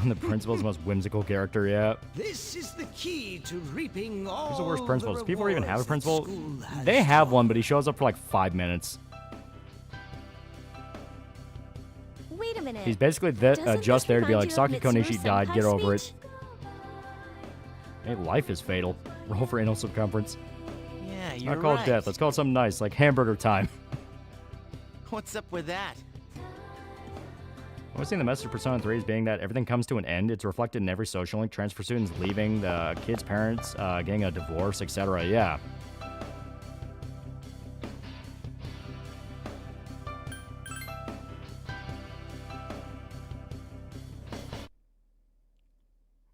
The principal's most whimsical character, yeah. This is the key to reaping all Who's the worst principal? Does people even have a rewards that principal? school has They have one, but he shows up for like 5 minutes. Wait a minute. He's basically Doesn't just this there to be remind like, you of Saki Konishi Mitsuru's died, get senpai over speech? it. Hey, life is fatal. Roll for anal circumference. Yeah, Let's you're not call right. it death. Let's call it something nice, like hamburger time. What's up with that? I was seeing the message of Persona 3 as being that everything comes to an end. It's reflected in every social link, transfer students leaving, the kids' parents getting a divorce, etc. Yeah.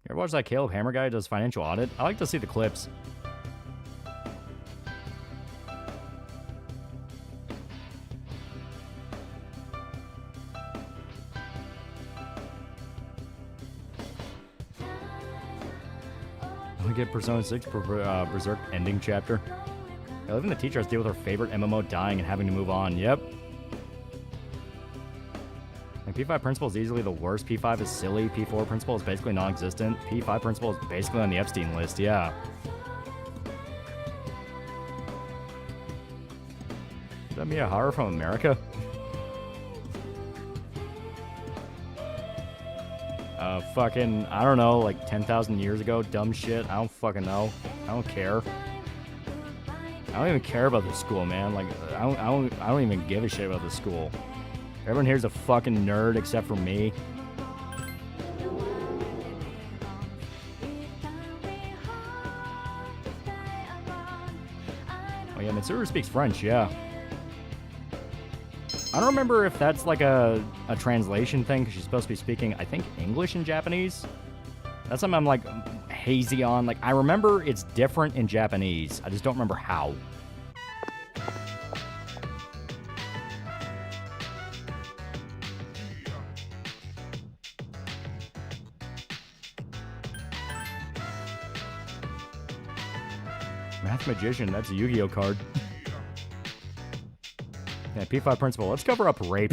You ever watch that Caleb Hammer guy who does financial audit? I like to see the clips. We get Persona 6 Berserk ending chapter. I live in the teacher has to deal with her favorite MMO dying and having to move on. Yep. Like P5 principal is easily the worst. P5 is silly. P4 principal is basically non-existent. P5 principal is basically on the Epstein list. Yeah. Is that Mia Hara from America? Fucking, I don't know, like 10,000 years ago, dumb shit. I don't fucking know. I don't care. I don't even care about the school, man. Like, I don't even give a shit about the school. Everyone here's a fucking nerd except for me. Oh yeah, Mitsuru speaks French, yeah. I don't remember if that's like a translation thing, because she's supposed to be speaking, I think, English and Japanese. That's something I'm like hazy on. Like, I remember it's different in Japanese. I just don't remember how. Math Magician, that's a Yu-Gi-Oh card. Yeah, P5 principal. Let's cover up rape.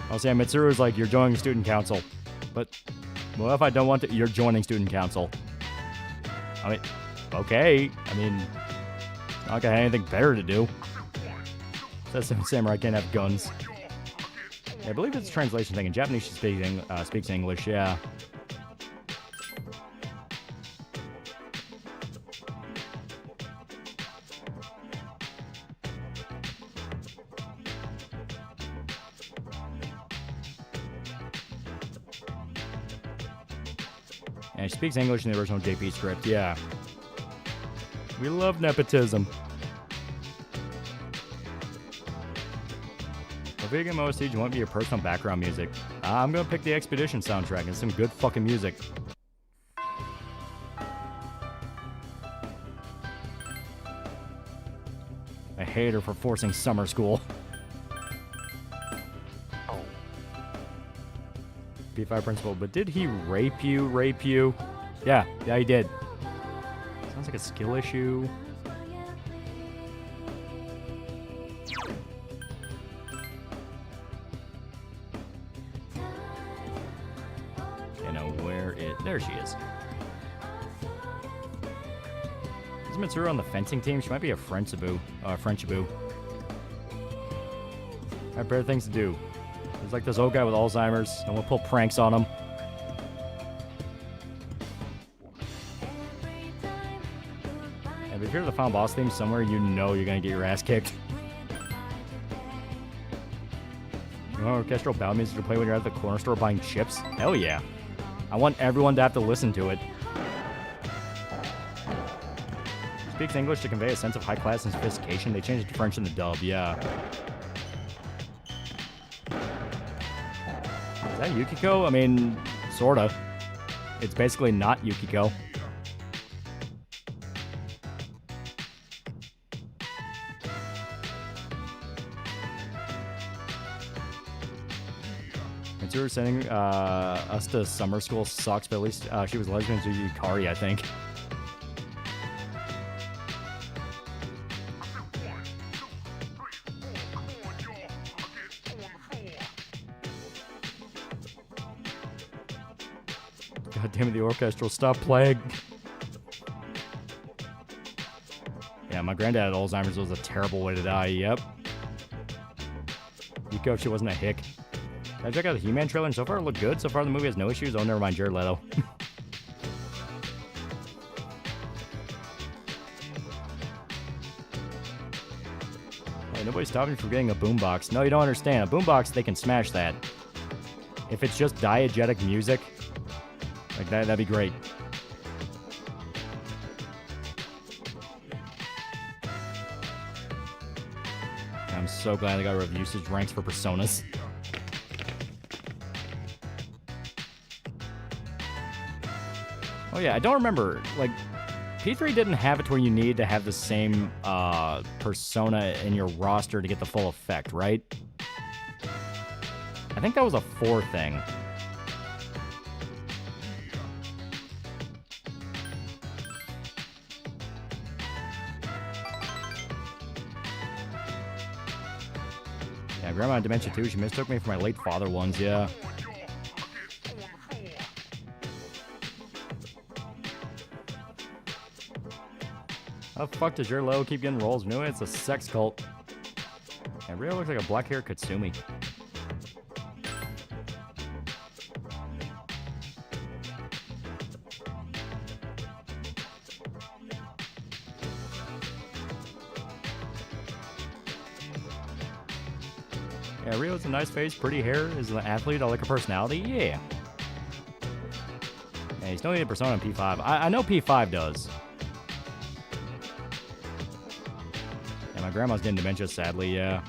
I'll say Mitsuru's like, you're joining student council. But, what if I don't want to? You're joining student council. I mean, okay. I mean, not like I had anything better to do. That's Samurai can't have guns. Yeah, I believe it's a translation thing. In Japanese, she speaks English, yeah. And she speaks English in the original JP script, yeah. We love nepotism. A big MMO Siege won't be your personal background music. I'm gonna pick the Expedition soundtrack and some good fucking music. I hate her for forcing summer school. P5 principal, but did he rape you? Yeah, he did. Sounds like a skill issue. You know where it... There she is. Is Mitsuru on the fencing team? She might be a French-aboo. I have better things to do. There's like this old guy with Alzheimer's, and we'll pull pranks on him. And if you hear the final boss theme somewhere, you know you're gonna get your ass kicked. You want orchestral bow music to play when you're at the corner store buying chips? Hell yeah. I want everyone to have to listen to it. Speaks English to convey a sense of high class and sophistication. They changed it to French in the dub, yeah. that Yukiko? I mean, sorta. It's basically not Yukiko. Mitsuru sending us to summer school sucks, but at least she was lesbian to Yukari, I think. God damn it, the orchestra will stop playing. Yeah, my granddad had Alzheimer's. Was a terrible way to die. Yep. Yukiko, if she wasn't a hick. I check out the He-Man trailer, and so far it looked good. So far the movie has no issues. Oh, never mind, Jared Leto. Hey, nobody's stopping you from getting a boombox. No, you don't understand. A boombox, they can smash that. If it's just diegetic music, like that'd be great. I'm so glad they got rid of usage ranks for personas. Oh yeah, I don't remember, like, P3 didn't have it to where you need to have the same persona in your roster to get the full effect, right? I think that was a 4 thing. Yeah, Grandma had dementia too. She mistook me for my late father once, yeah. How the fuck does your low keep getting rolls? No, it's a sex cult. Yeah, Rio looks like a black hair Katsumi. Yeah, Rio's a nice face, pretty hair, is an athlete. I like her personality. Yeah. Yeah, you still need a persona in P5. I know P5 does. Yeah, my grandma's getting dementia, sadly, yeah.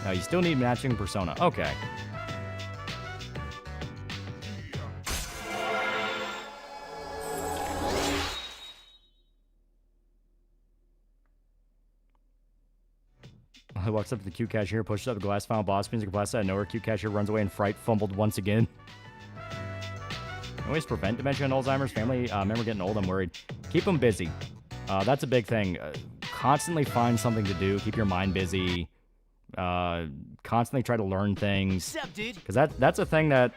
No, you still need matching persona. Okay. He walks up to the Q cashier, pushes up the glass final boss, music blast out of nowhere. Q cashier runs away in fright, fumbled once again. Always prevent dementia and Alzheimer's. Family member getting old, I'm worried. Keep them busy. That's a big thing. Constantly find something to do. Keep your mind busy. Constantly try to learn things. Because that's a thing that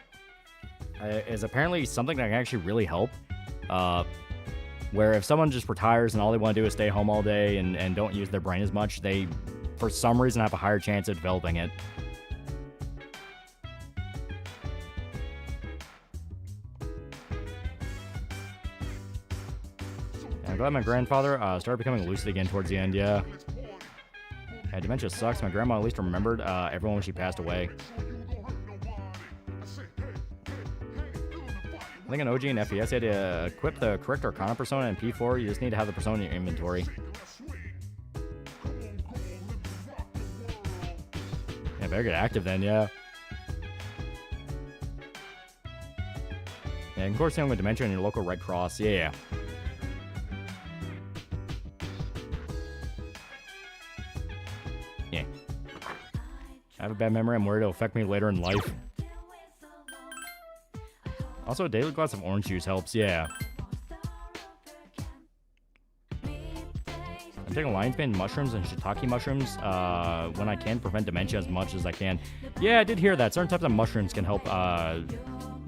is apparently something that can actually really help. Where if someone just retires and all they want to do is stay home all day and don't use their brain as much, they, for some reason, have a higher chance of developing it. I'm glad my grandfather started becoming lucid again towards the end, yeah. Yeah, dementia sucks. My grandma at least remembered everyone when she passed away. I think in OG and FES, you had to equip the correct Arcana persona in P4. You just need to have the persona in your inventory. Yeah, better get active then, yeah. Yeah, of course, with dementia in your local Red Cross, yeah. Yeah. I have a bad memory. I'm worried it'll affect me later in life. Also, a daily glass of orange juice helps, yeah. I'm taking lion's mane mushrooms and shiitake mushrooms when I can prevent dementia as much as I can. Yeah, I did hear that. Certain types of mushrooms can help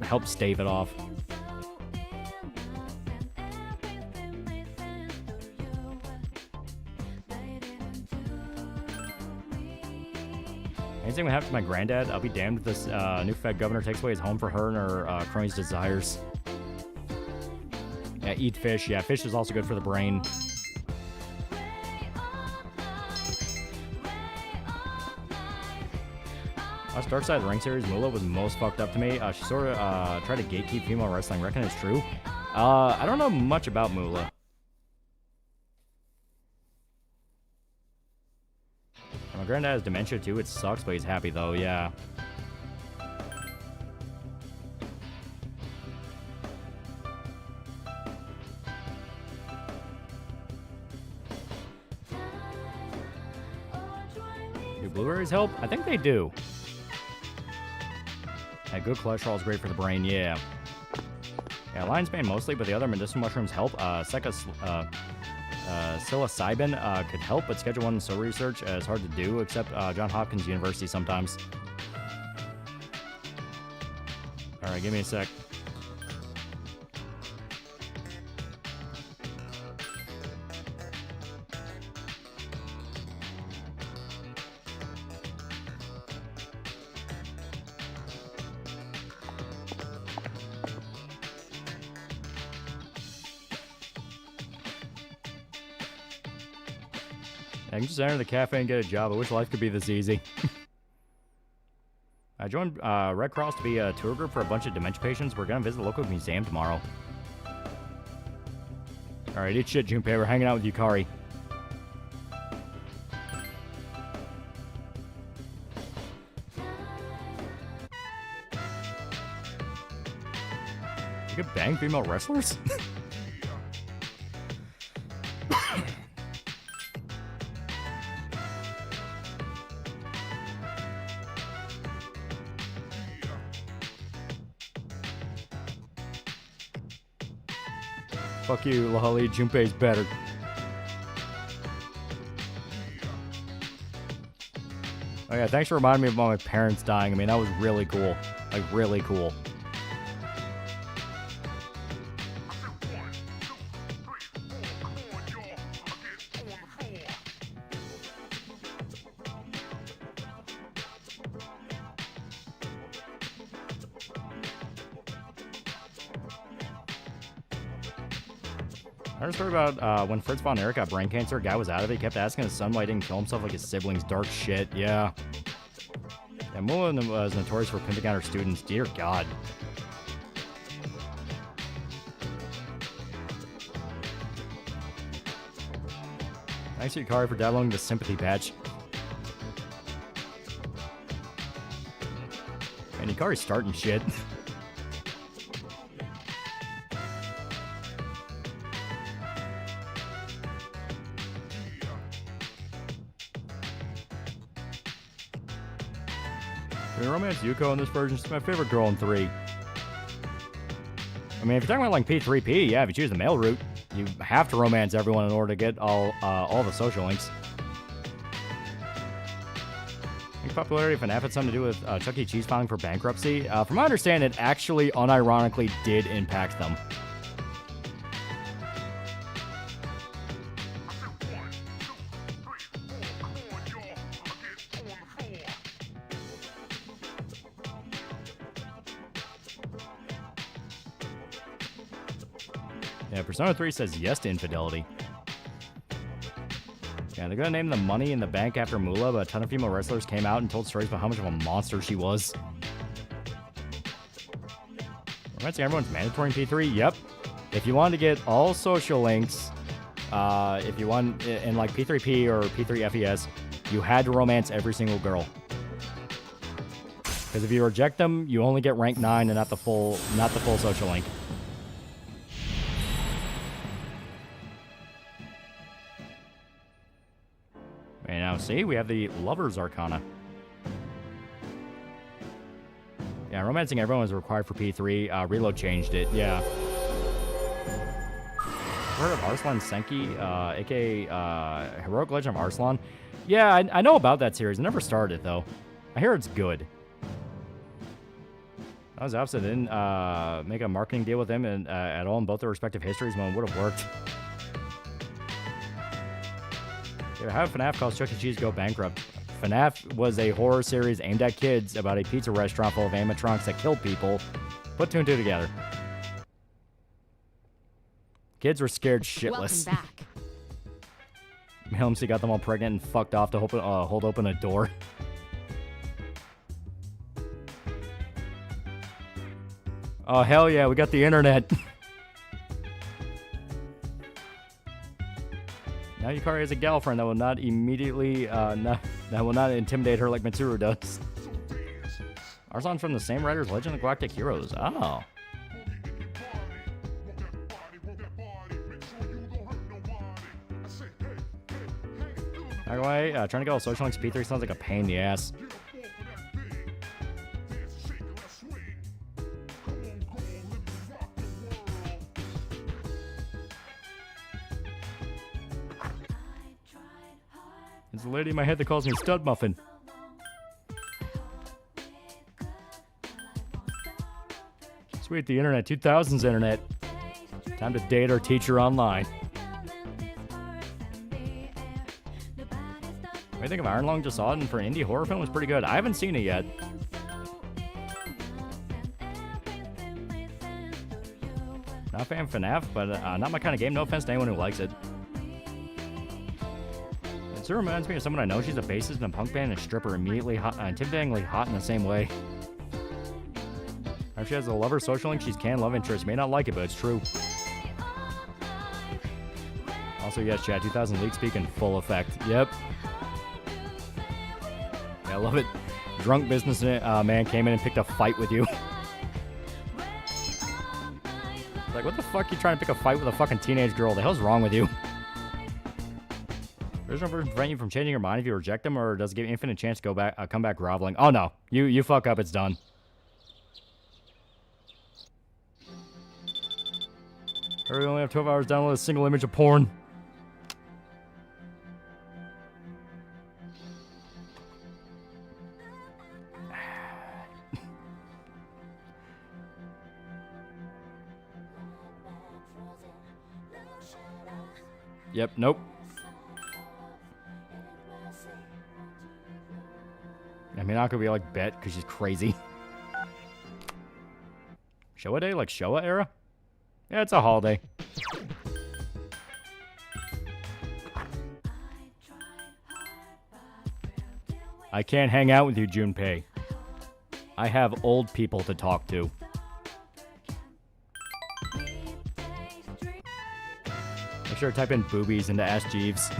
help stave it off. Anything would happen to my granddad, I'll be damned if this new Fed governor takes away his home for her and her cronies' desires. Yeah, eat fish. Yeah, fish is also good for the brain. Us Dark Side of the Ring series, Moolah was most fucked up to me. She sort of tried to gatekeep female wrestling. Reckon it's true? I don't know much about Moolah. My granddad has dementia too. It sucks, but he's happy though, yeah. blueberries help? I think they do. Yeah, good cholesterol is great for the brain, yeah. Yeah, lion's mane mostly, but the other medicinal mushrooms help. Psilocybin could help, but Schedule 1 so research is hard to do, except Johns Hopkins University sometimes. Alright, give me a sec. I can just enter the cafe and get a job. I wish life could be this easy. I joined Red Cross to be a tour group for a bunch of dementia patients. We're going to visit the local museum tomorrow. Alright, eat shit, Junpei. We're hanging out with Yukari. You could bang female wrestlers? Fuck you, Lolly. Junpei's better. Oh yeah, thanks for reminding me about my parents dying. I mean, that was really cool. Like, really cool. I heard a story about when Fritz von Erich got brain cancer, a guy was out of it. He kept asking his son why he didn't kill himself like his siblings. Dark shit, yeah. Yeah, Mullen was notorious for pimping out her students. Dear God. Thanks, Yukari, for downloading the sympathy patch. Man, Yukari's starting shit. Romance Yuko in this version. She's my favorite girl in 3. I mean, if you're talking about like P3P, yeah, if you choose the male route, you have to romance everyone in order to get all the social links. I think popularity of FNAF had something to do with Chuck E. Cheese filing for bankruptcy. From my understanding, it actually unironically did impact them. Yeah, Persona 3 says yes to infidelity. Yeah, they're gonna name the money in the bank after Mula, but a ton of female wrestlers came out and told stories about how much of a monster she was. Romancing everyone's mandatory in P3? Yep. If you want to get all social links, if you want in like P3P or P3FES, you had to romance every single girl. Because if you reject them, you only get rank 9 and not the full social link. And now, see, we have the Lover's Arcana. Yeah, romancing everyone was required for P3. Reload changed it, yeah. Heard of Arslan Senki, aka Heroic Legend of Arslan? Yeah, I know about that series. I never started it, though. I hear it's good. I was opposite. I didn't make a marketing deal with him at all in both their respective histories when it would have worked. Yeah, how did FNAF cause Chuck E. Cheese go bankrupt? FNAF was a horror series aimed at kids about a pizza restaurant full of animatronics that killed people. Put 2 and 2 together. Kids were scared shitless. Welcome back. Helmsy got them all pregnant and fucked off to hold open a door. Oh, hell yeah, we got the internet. Now Yukari has a girlfriend that will not immediately, that will not intimidate her like Mitsuru does. Arslan's from the same writer as Legend of Galactic Heroes. Oh. By the way, trying to get all social links P3 sounds like a pain in the ass. There's a lady in my head that calls me Stud Muffin. Sweet, the internet, 2000s internet. Time to date our teacher online. What do you think of Iron Lung? Just saw it, and for an indie horror film, it was pretty good. I haven't seen it yet. Not a fan of FNAF, but not my kind of game. No offense to anyone who likes it. It sort of reminds me of someone I know. She's a bassist in a punk band and a stripper, immediately hot, intimidatingly hot in the same way. If she has a lover social link, she's can love interest. May not like it, but it's true. Also, yes, chat, 2000 leak speak in full effect. Yep. Yeah, I love it. Drunk business man came in and picked a fight with you. Like, what the fuck are you trying to pick a fight with a fucking teenage girl? The hell's wrong with you? There's no person to prevent you from changing your mind if you reject them, or does it give you infinite chance to go back, come back groveling? Oh no, you fuck up, it's done. Or we only have 12 hours to download a single image of porn. Yep, nope. I mean, not gonna be like Bet because she's crazy. Showa Day? Like Showa era? Yeah, it's a holiday. I can't hang out with you, Junpei. I have old people to talk to. Make sure to type in boobies into Ask Jeeves.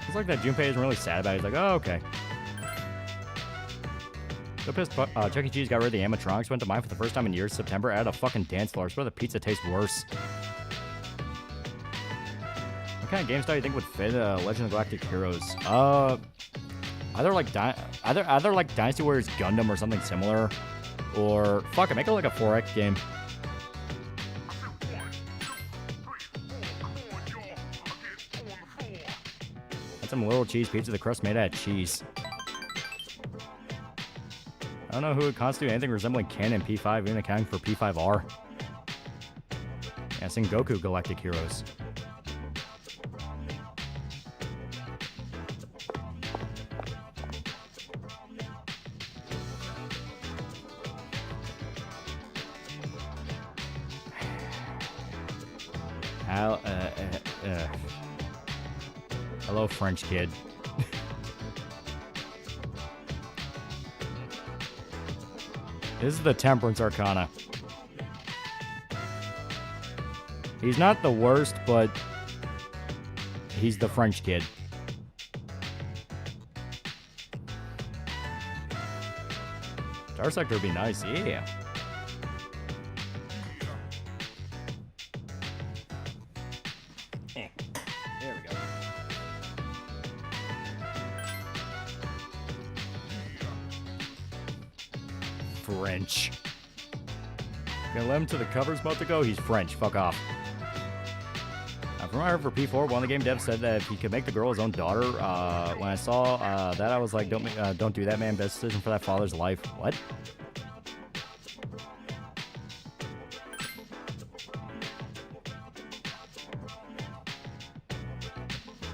It's like that Junpei isn't really sad about it. He's like, oh, okay. So pissed, Chuck E. Cheese got rid of the animatronics. Went to mine for the first time in years. September, added a fucking dance floor. I swear the pizza tastes worse. What kind of game style do you think would fit Legend of Galactic Heroes? Either like Dynasty Warriors Gundam or something similar, or fuck it, make it like a 4X game. That's some little cheese pizza. The crust made out of cheese. I don't know who would constitute anything resembling canon P5, even accounting for P5R. Yeah, Son Goku Galactic Heroes. Hello, French kid. This is the Temperance Arcana. He's not the worst, but he's the French kid. Star Sector would be nice, yeah. There we go. French. Gonna let him to the cover's about to go? He's French. Fuck off. From what I heard for P4, one of the game devs said that if he could make the girl his own daughter, when I saw that, I was like, don't do that, man. Best decision for that father's life. What?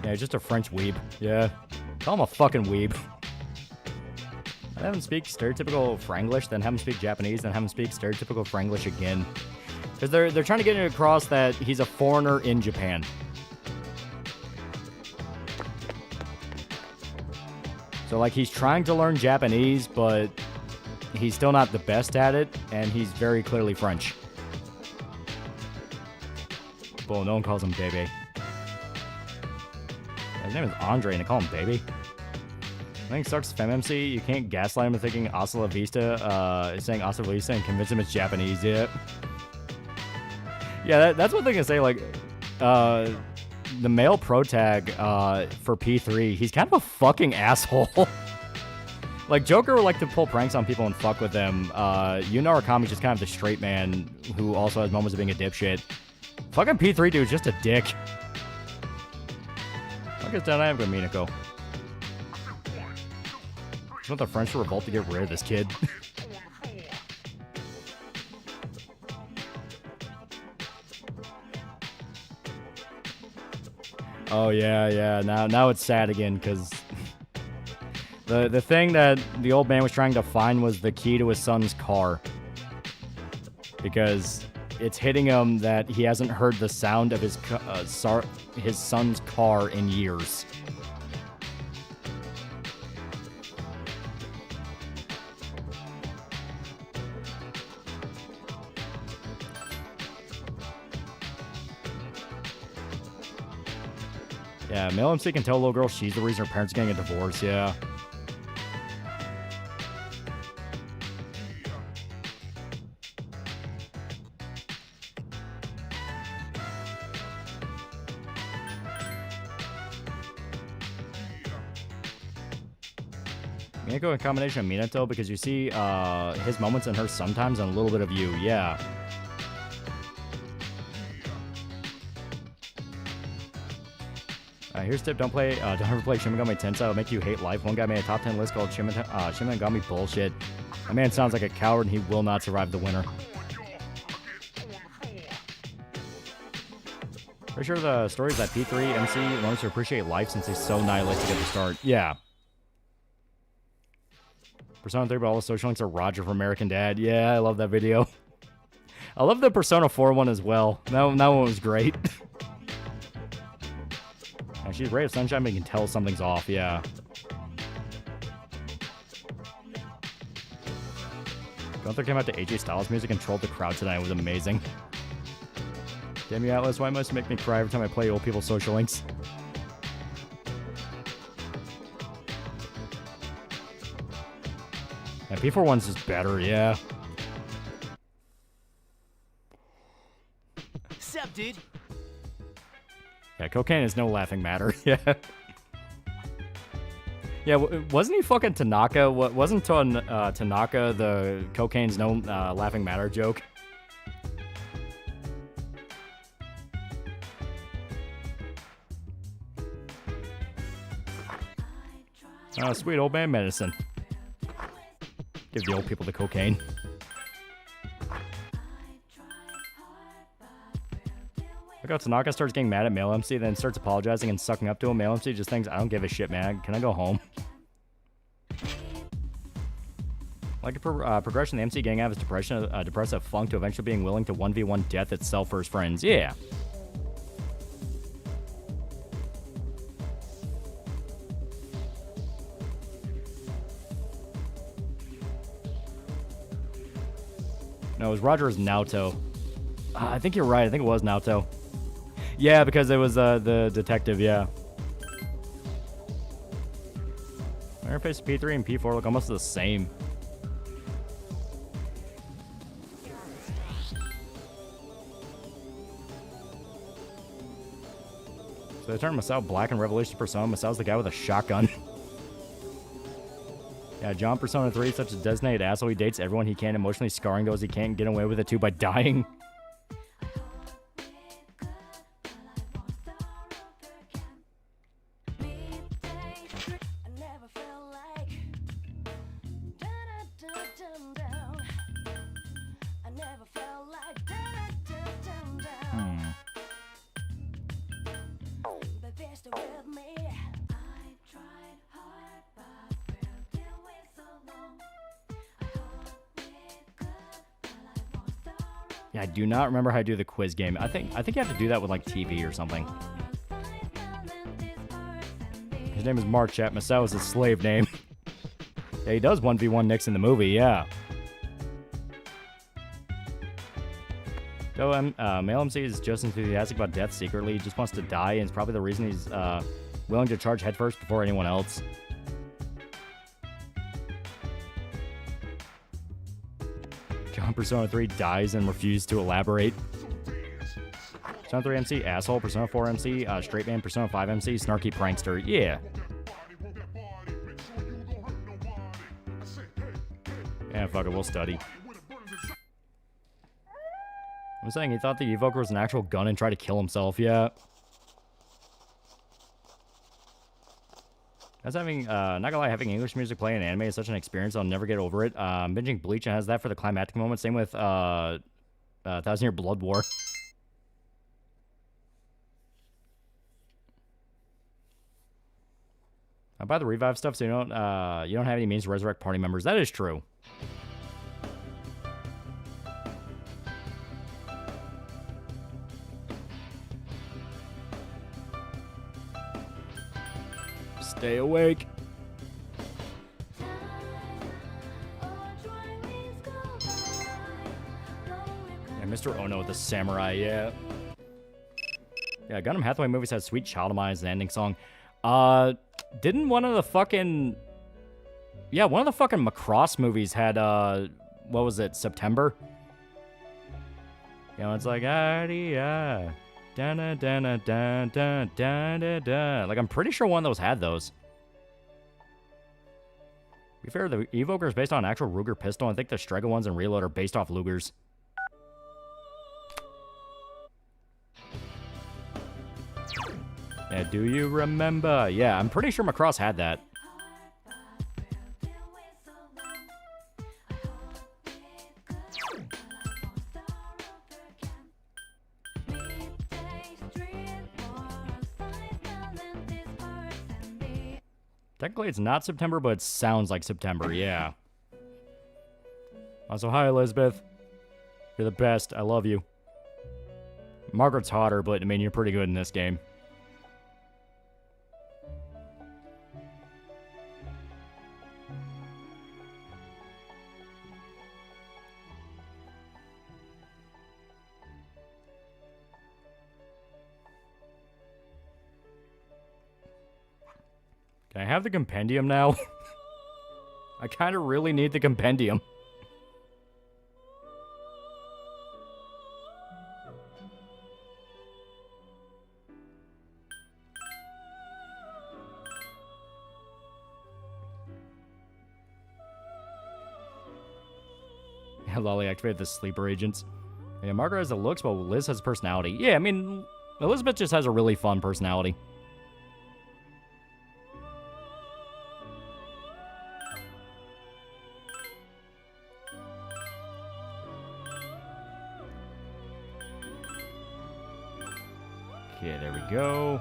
Yeah, he's just a French weeb. Yeah. Call him a fucking weeb. I'd have him speak stereotypical Franglish, then have him speak Japanese, then have him speak stereotypical Franglish again. Because they're trying to get it across that he's a foreigner in Japan. So, like, he's trying to learn Japanese, but he's still not the best at it, and he's very clearly French. Well, no one calls him Bebe. His name is Andre, and they call him Baby. I think sucks FemMC. You can't gaslight him into thinking Hasta La Vista, saying Hasta La Vista and convince him it's Japanese yet. Yeah, that's one thing to say. Like, the male pro tag for P3, he's kind of a fucking asshole. Like, Joker would like to pull pranks on people and fuck with them. Arakami's just kind of the straight man who also has moments of being a dipshit. Fucking P3 dude's just a dick. I guess I am with Minako. Just want the French to revolt to get rid of this kid. Oh yeah. Now it's sad again because the thing that the old man was trying to find was the key to his son's car, because it's hitting him that he hasn't heard the sound of his son's car in years. Yeah, male MC can tell a little girl she's the reason her parents are getting a divorce, yeah. Minako in combination of Minato, because you see his moments in her sometimes and a little bit of you, yeah. Here's a tip: don't ever play Shin Megami Tensei. It'll make you hate life. One guy made a top 10 list called Shin Megami bullshit. That man sounds like a coward, and he will not survive the winter. Pretty sure the story is that P3 MC learns to appreciate life since he's so nihilistic at the start. Yeah. Persona 3, but all the social links are Roger from American Dad. Yeah, I love that video. I love the Persona 4 one as well. That one was great. And she's Ray of Sunshine, but you can tell something's off, yeah. Gunther came out to AJ Styles music and trolled the crowd tonight. It was amazing. Damn you, Atlas, why must you make me cry every time I play old people's social links? And P4 one's just better, yeah. Sup, dude? Yeah, cocaine is no laughing matter. Yeah. Yeah, wasn't he fucking Tanaka? Wasn't Tanaka the cocaine's no laughing matter joke? Sweet old man medicine. Give the old people the cocaine. Look how Tanaka starts getting mad at male MC, then starts apologizing and sucking up to him. Male MC just thinks, I don't give a shit, man. Can I go home? Like a progression, the MC getting out of his depressive funk to eventually being willing to 1v1 death itself for his friends. Yeah. No, it was Roger as Naoto. I think you're right. I think it was Naoto. Yeah, because it was the detective, yeah. My interface P3 and P4 look almost the same. So they turned Masao black in Revolution Persona. Masao's the guy with a shotgun. Yeah, John Persona 3 is such a designated asshole. He dates everyone he can, emotionally scarring those he can't get away with it too by dying. Yeah, I do not remember how to do the quiz game. I think you have to do that with like TV or something. His name is Marchat. Masao is his slave name. Yeah, he does 1v1 Nix in the movie, yeah. So, male MC is just enthusiastic about death secretly. He just wants to die, and it's probably the reason he's willing to charge headfirst before anyone else. John Persona 3 dies and refuses to elaborate. Persona 3 MC, asshole. Persona 4 MC, straight man. Persona 5 MC, snarky prankster. Yeah. Yeah, fuck it, we'll study. I'm saying he thought the Evoker was an actual gun and tried to kill himself, yeah. I was having, not gonna lie, having English music play in anime is such an experience, I'll never get over it. Binging Bleach has that for the climactic moment. Same with, 1,000 Year Blood War. I buy the revive stuff so you don't have any means to resurrect party members. That is true. Stay awake. Yeah, Mr. Ono with the samurai, yeah. Yeah, Gundam Hathaway movies had Sweet Child of Mine as the ending song. Didn't one of the fucking... Yeah, one of the fucking Macross movies had, what was it, September? You know, it's like, ah-dee-ah. Da-na-da-na-da-da-da-da-da. Like, I'm pretty sure one of those had those. To be fair, the Evoker is based on an actual Ruger pistol. I think the Strega ones and Reload are based off Lugers. Yeah, do you remember? Yeah, I'm pretty sure Macross had that. Technically, it's not September, but it sounds like September, yeah. Also, hi, Elizabeth. You're the best. I love you. Margaret's hotter, but, I mean, you're pretty good in this game. Can I have the compendium now? I kind of really need the compendium. Yeah, Lolly activated the sleeper agents. Yeah, Margaret has the looks, but Liz has personality. Yeah, I mean, Elizabeth just has a really fun personality. Okay, there we go.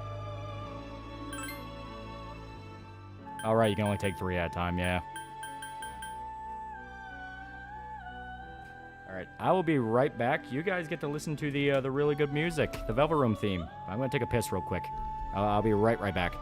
Alright, you can only take 3 at a time, yeah. Alright, I will be right back. You guys get to listen to the really good music, the Velvet Room theme. I'm gonna take a piss real quick. I'll be right back.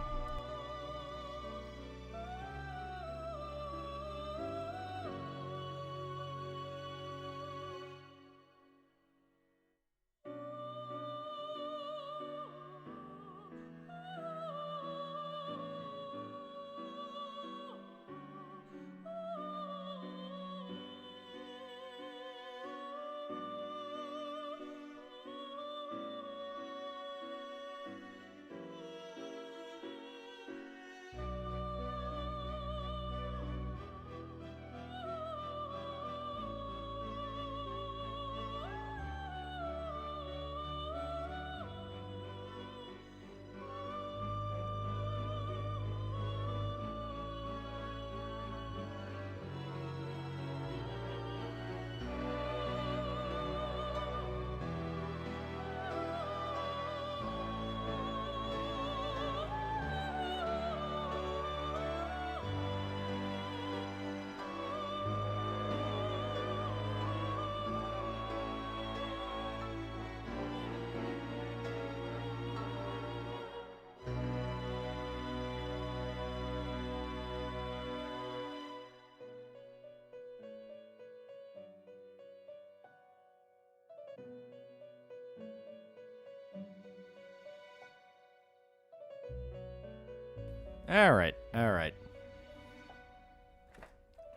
Alright, alright.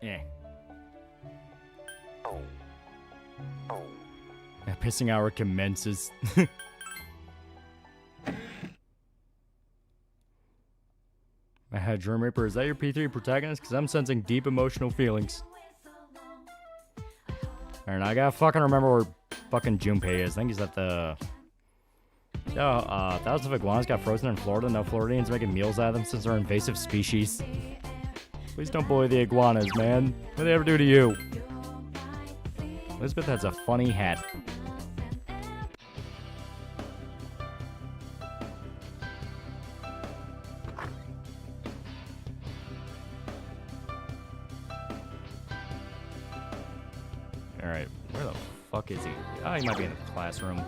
Yeah. Pissing hour commences. Dream Reaper, is that your P3 protagonist? Because I'm sensing deep emotional feelings. And I gotta fucking remember where fucking Junpei is. I think he's at the... thousands of iguanas got frozen in Florida. Now Floridians making meals out of them since they're invasive species. Please don't bully the iguanas, man. What did they ever do to you? Elizabeth has a funny hat. Alright, where the fuck is he? Oh, he might be in the classroom.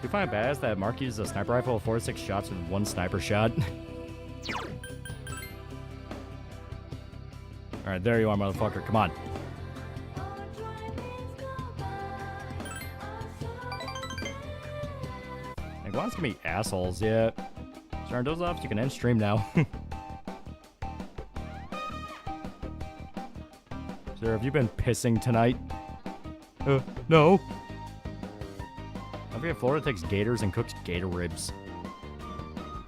You find it badass that Mark uses a sniper rifle with 4 to 6 shots with 1 sniper shot? Alright, there you are, motherfucker. Come on. Iguanas can be assholes, yeah. Turn those off, you can end stream now. Sir, have you been pissing tonight? No. I forget Florida takes gators and cooks gator ribs.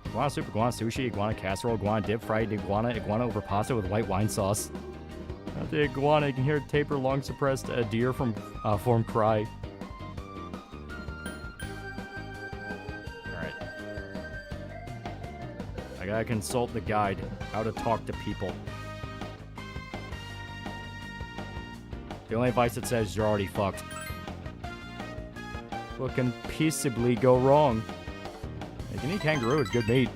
Iguana soup, iguana sushi, iguana casserole, iguana dip, fried iguana, iguana over pasta with white wine sauce. Not the iguana, you can hear taper long suppressed a deer from form cry. Alright. I gotta consult the guide, how to talk to people. The only advice that says you're already fucked. What can peaceably go wrong? You can eat kangaroo, it's good meat.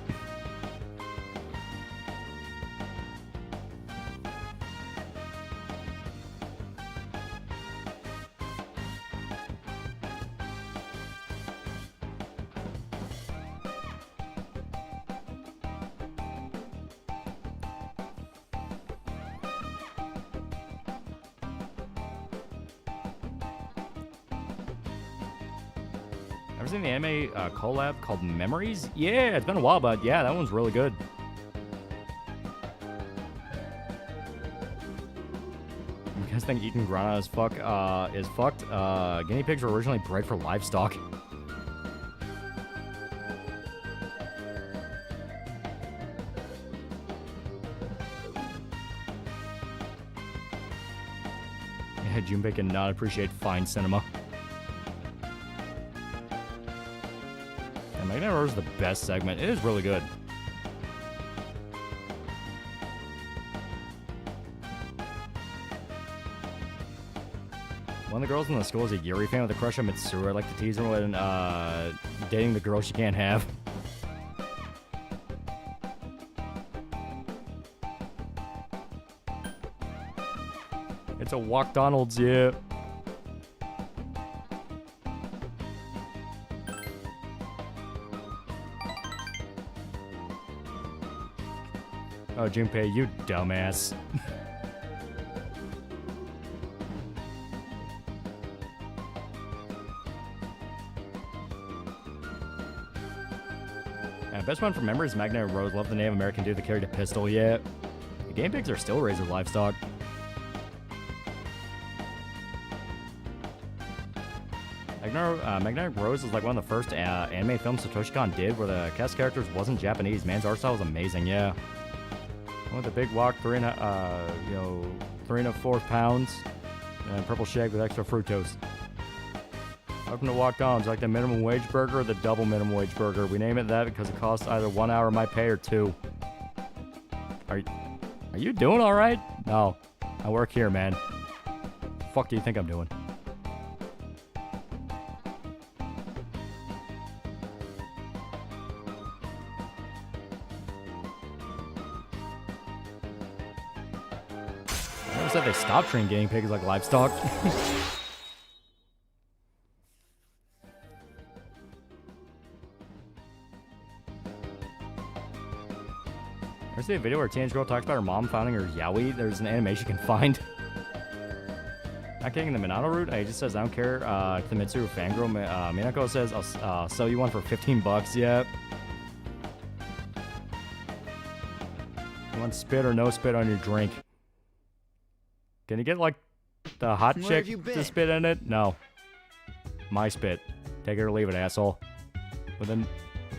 Ever seen the anime collab called Memories? Yeah, it's been a while, but yeah, that one's really good. You guys think eating grana is fucked? Guinea pigs were originally bred for livestock. Yeah, Junpei cannot appreciate fine cinema. Magnetic Rose is the best segment. It is really good. One of the girls in the school is a Yuri fan with a crush on Mitsuru. I like to tease her when dating the girl she can't have. It's a Walk-Donald's, yeah. Oh, Junpei, you dumbass. Best one from members, Magnetic Rose. Love the Native American dude that carried a pistol. Yeah. The game pigs are still raised with livestock. Magnetic Rose is like one of the first anime films Satoshi Kon did where the cast characters wasn't Japanese. Man's art style was amazing, yeah. One with a big walk, 3 1/4 pounds, and purple shake with extra fructose. Welcome to Walk-Ons, like the minimum wage burger or the double minimum wage burger. We name it that because it costs either 1 hour of my pay or 2. Are you doing all right? No, I work here, man. The fuck do you think I'm doing? Said they stopped treating guinea pigs like livestock. Ever see a video where a teenage girl talks about her mom finding her yaoi? There's an animation you can find. Not getting the Minato route. He just says, I don't care. To the Mitsuru fangirl, Minako says, I'll sell you one for $15. Yep. You want spit or no spit on your drink? Can you get, like, the hot chick to spit in it? No. My spit. Take it or leave it, asshole. But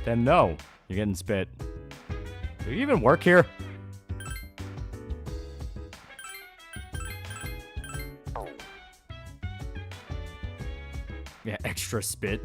then no. You're getting spit. Do you even work here? Yeah, extra spit.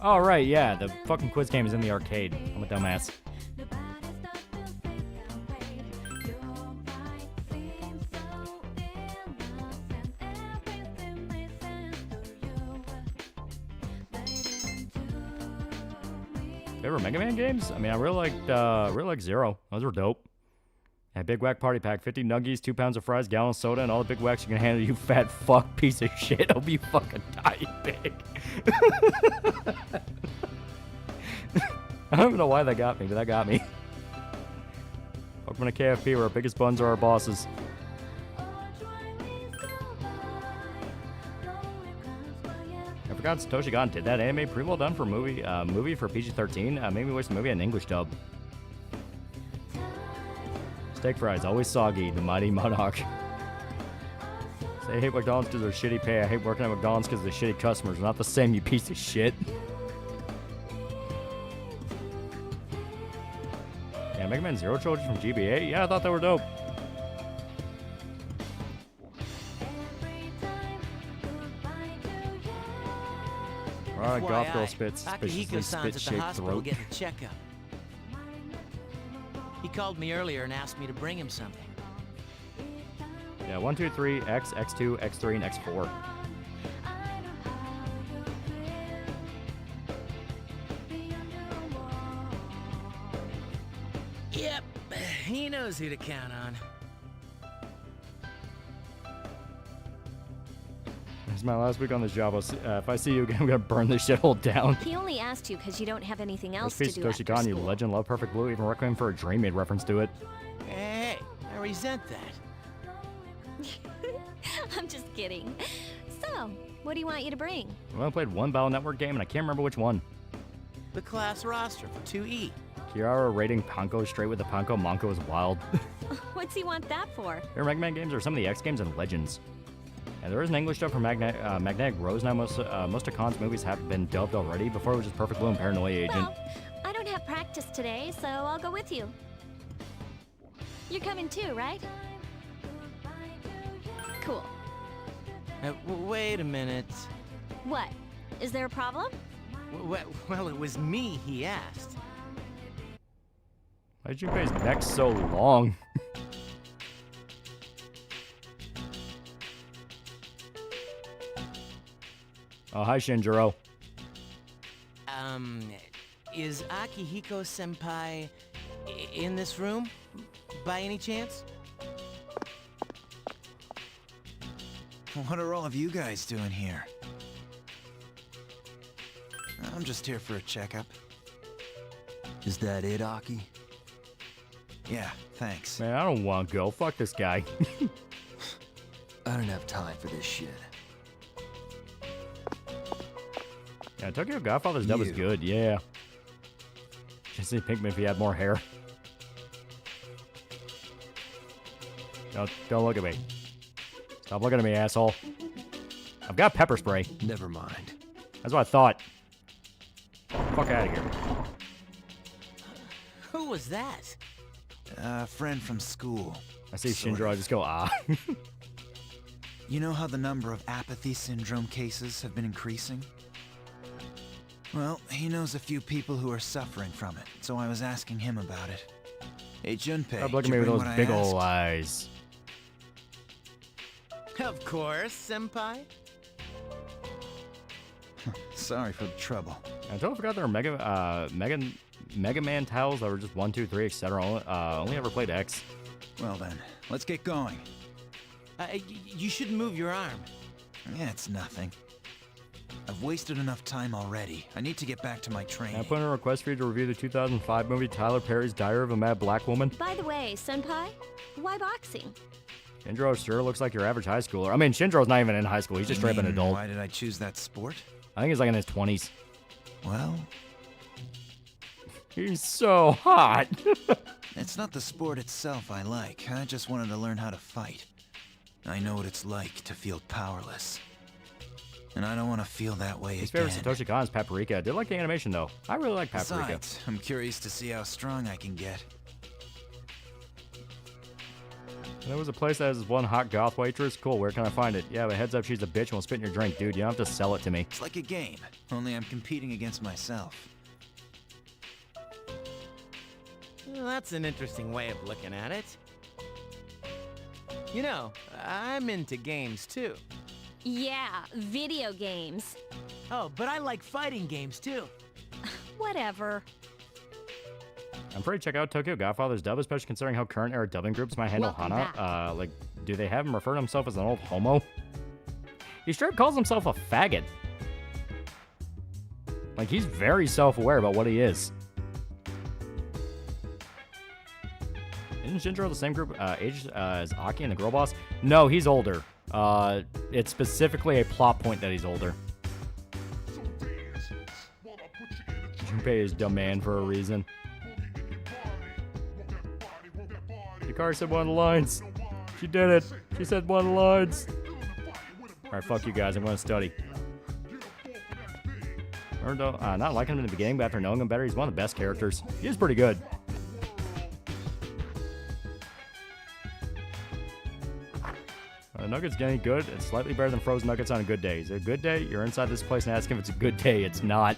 Oh, right, yeah, the fucking quiz game is in the arcade. I'm a dumbass. Favorite Mega Man games? I mean, I really liked Zero. Those were dope. Yeah, Big Whack Party Pack, 50 nuggies, 2 pounds of fries, gallon of soda, and all the big whacks you can handle, you fat fuck piece of shit. Hope you fucking die big. I don't even know why that got me, but that got me. Welcome to KFP, where our biggest buns are our bosses. I forgot Satoshi Gon did that anime. Pretty well done for movie for PG-13. Made me wish the movie had an English dub. Steak fries, always soggy. The mighty monarch. Say I hate McDonald's because they're shitty pay. I hate working at McDonald's because they're shitty customers. Not the same, you piece of shit. Yeah, Mega Man Zero trilogy from GBA. Yeah, I thought they were dope. Alright, golf girl spits. Suspiciously spit-shaped throat. Getting a checkup. He called me earlier and asked me to bring him something. Yeah, 1, 2, 3, X, X2, X3, and X4. Yep, he knows who to count on. This is my last week on this job. If I see you again, I'm gonna burn this shithole down. He only asked you because you don't have anything else to Piece do of after Satoshi Gon, you school. legend, love Perfect Blue, even recommend for a dream made reference to it. Hey, I resent that. I'm just kidding. So, what do you want you to bring? I only played one Battle Network game, and I can't remember which one. The class roster for 2E. Kiara rating Panko straight with the Panko. Monko is wild. What's he want that for? Their Mega Man games are some of the X games and Legends. And there is an English dub for Magnetic Rose now. Most of Khan's movies have been dubbed already. Before it was just Perfect Blue and Paranoia Agent. Well, I don't have practice today, so I'll go with you. You're coming too, right? Cool. Wait a minute. What? Is there a problem? Well, it was me he asked. Why did you guys neck so long? Oh, hi, Shinjiro. Is Akihiko-senpai in this room, by any chance? What are all of you guys doing here? I'm just here for a checkup. Is that it, Aki? Yeah, thanks. Man, I don't want to go. Fuck this guy. I don't have time for this shit. Yeah, Tokyo Godfather's dub is good, yeah. Just see Pinkman if he had more hair. Don't look at me. Stop looking at me, asshole. I've got pepper spray. Never mind. That's what I thought. Fuck out of here. Who was that? A friend from school. I see Shinjiro, I just go, ah. You know how the number of apathy syndrome cases have been increasing? Well, he knows a few people who are suffering from it, so I was asking him about it. Hey, Junpei, Stop looking at me with those big ol' eyes. Of course, senpai. Sorry for the trouble. I totally forgot there were Mega Man titles that were just 1, 2, 3, etc. Only ever played X. Well then, let's get going. You shouldn't move your arm. Yeah, it's nothing. I've wasted enough time already. I need to get back to my training. I put in a request for you to review the 2005 movie Tyler Perry's Diary of a Mad Black Woman. By the way, senpai, why boxing? Shinjiro sure looks like your average high schooler. I mean, Shinjiro's not even in high school. He's just straight up an adult. Why did I choose that sport? I think he's like in his 20s. Well, he's so hot. it's not the sport itself I like. I just wanted to learn how to fight. I know what it's like to feel powerless. And I don't want to feel that way His again. favorite Satoshi Kon is Paprika. I did like the animation, though. I really like Paprika. Besides, I'm curious to see how strong I can get. There was a place that has this one hot goth waitress. Cool, where can I find it? Yeah, but heads up, she's a bitch and will spit in your drink, dude. You don't have to sell it to me. It's like a game, only I'm competing against myself. Well, that's an interesting way of looking at it. You know, I'm into games too. Yeah, video games. Oh, but I like fighting games too. Whatever. I'm pretty check out Tokyo Godfather's dub, especially considering how current era dubbing groups might handle Welcome Hana. Like, do they have him refer to himself as an old homo? He straight calls himself a faggot. Like, he's very self-aware about what he is. Isn't Shinjiro the same group age as Aki and the girl boss? No, he's older. It's specifically a plot point that he's older. Junpei is dumb man for a reason. Yukari said one of the lines. She did it. She said one of the lines. Alright, fuck you guys. I'm going to study. Not liking him in the beginning, but after knowing him better, he's one of the best characters. He is pretty good. Nuggets getting good. It's slightly better than frozen nuggets on a good day. Is it a good day? You're inside this place and ask if it's a good day. It's not.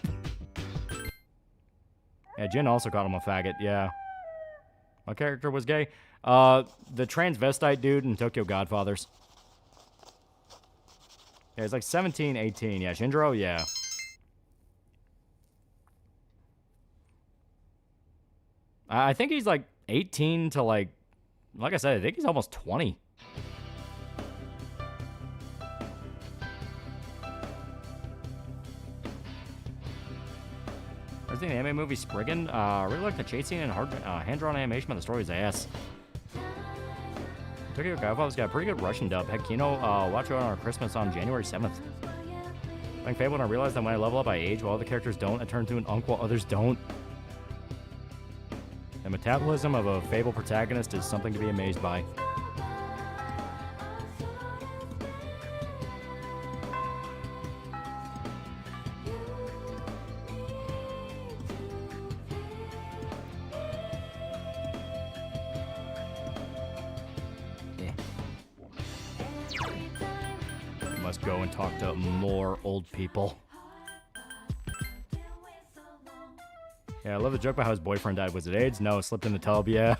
Yeah, Jin also called him a faggot. Yeah. My character was gay. The transvestite dude in Tokyo Godfathers. Yeah, he's like 17, 18. Yeah, Shinjiro, yeah. I think he's like 18 to like I said, I think he's almost 20. I've seen the anime movie Spriggan. I really like the chase scene and hand-drawn animation, but the story's ass. Tokyo Godfather's got a pretty good Russian dub. Heck, Kino, watch it on our Christmas on January 7th. Playing Fable, and I realized that when I level up, I age while other characters don't. I turn to an unk while others don't. The metabolism of a Fable protagonist is something to be amazed by. Must go and talk to more old people. Yeah, I love the joke about how his boyfriend died. Was it AIDS? No, slipped in the tub, yeah.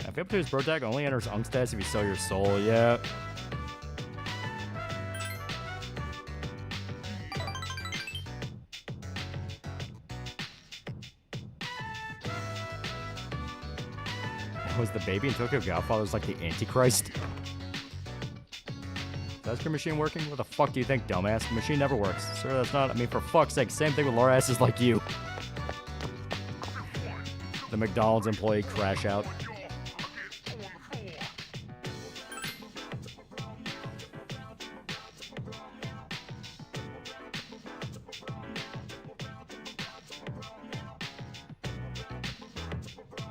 If you up to his bro tag, only enters Unk stats if you sell your soul, yeah. Was the baby in Tokyo Godfathers like the Antichrist? Is that your machine working? What the fuck do you think, dumbass? The machine never works. Sir, that's not... I mean, for fuck's sake, same thing with lore asses like you. The McDonald's employee crash out.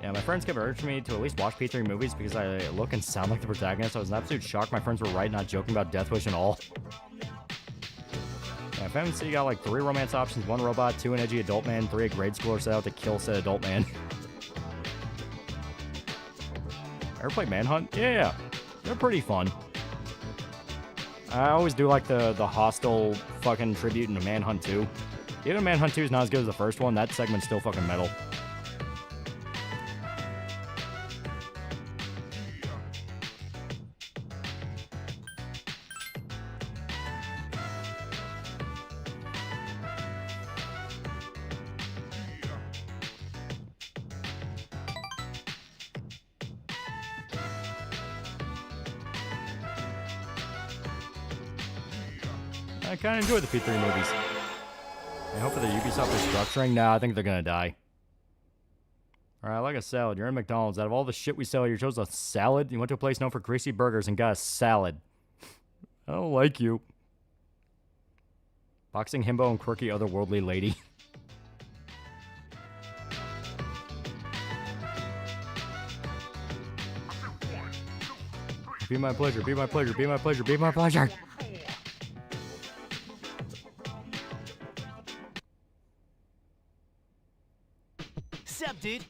Yeah, my friends kept urging me to at least watch P3 movies because I look and sound like the protagonist. I was in absolute shock my friends were right, not joking about Death Wish and all. Yeah, FMC got like 3 romance options, 1 robot, 2 an edgy adult man, 3 a grade schooler set out to kill said adult man. Ever played Manhunt? Yeah, they're pretty fun. I always do like the hostile fucking tribute into Manhunt 2. Even Manhunt 2 is not as good as the first one, that segment's still fucking metal. I kind of enjoy the P3 movies. I hope for the Ubisoft restructuring. Nah, I think they're gonna die. All right, I like a salad. You're in McDonald's. Out of all the shit we sell, you chose a salad? You went to a place known for greasy burgers and got a salad. I don't like you. Boxing himbo and quirky otherworldly lady. Be my pleasure, be my pleasure, be my pleasure, be my pleasure. Sup, dude?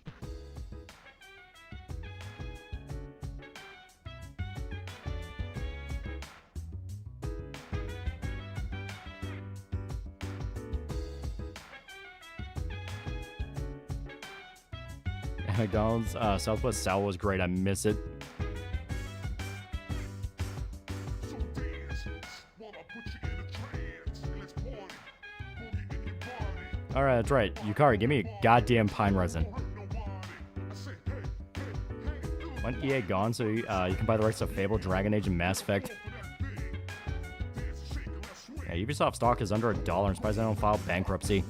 McDonald's Southwest Sal was great. I miss it. Alright, that's right. Yukari, give me a goddamn pine resin. When EA gone, so you can buy the rights to Fable, Dragon Age, and Mass Effect. Yeah, Ubisoft stock is under $1. I'm surprised they don't file bankruptcy.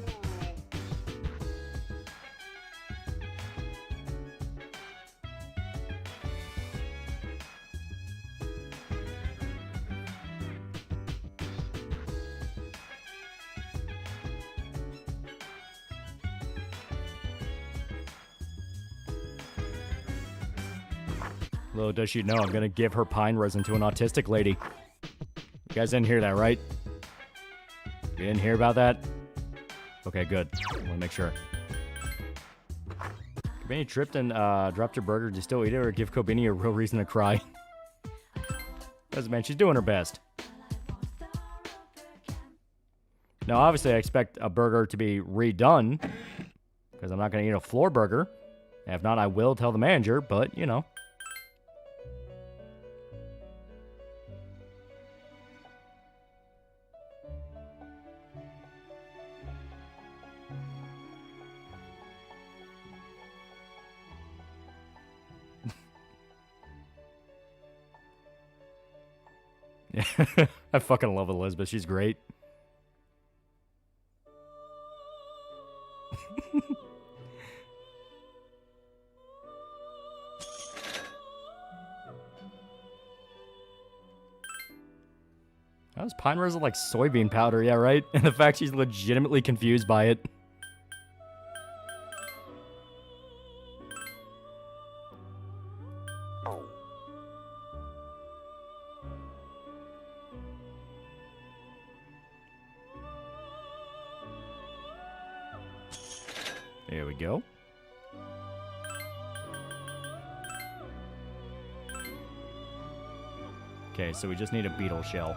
Little does she know, I'm gonna give her pine resin to an autistic lady. You guys didn't hear that, right? You didn't hear about that? Okay, good. I want to make sure. Kobeni tripped and dropped her burger. Do you still eat it or give Kobeni a real reason to cry? Because, man, she's doing her best. Now, obviously, I expect a burger to be redone. Because I'm not going to eat a floor burger. And if not, I will tell the manager, but, you know. I fucking love Elizabeth. She's great. How's pine resin like soybean powder? Yeah, right? And the fact she's legitimately confused by it. There we go. Okay, so we just need a beetle shell.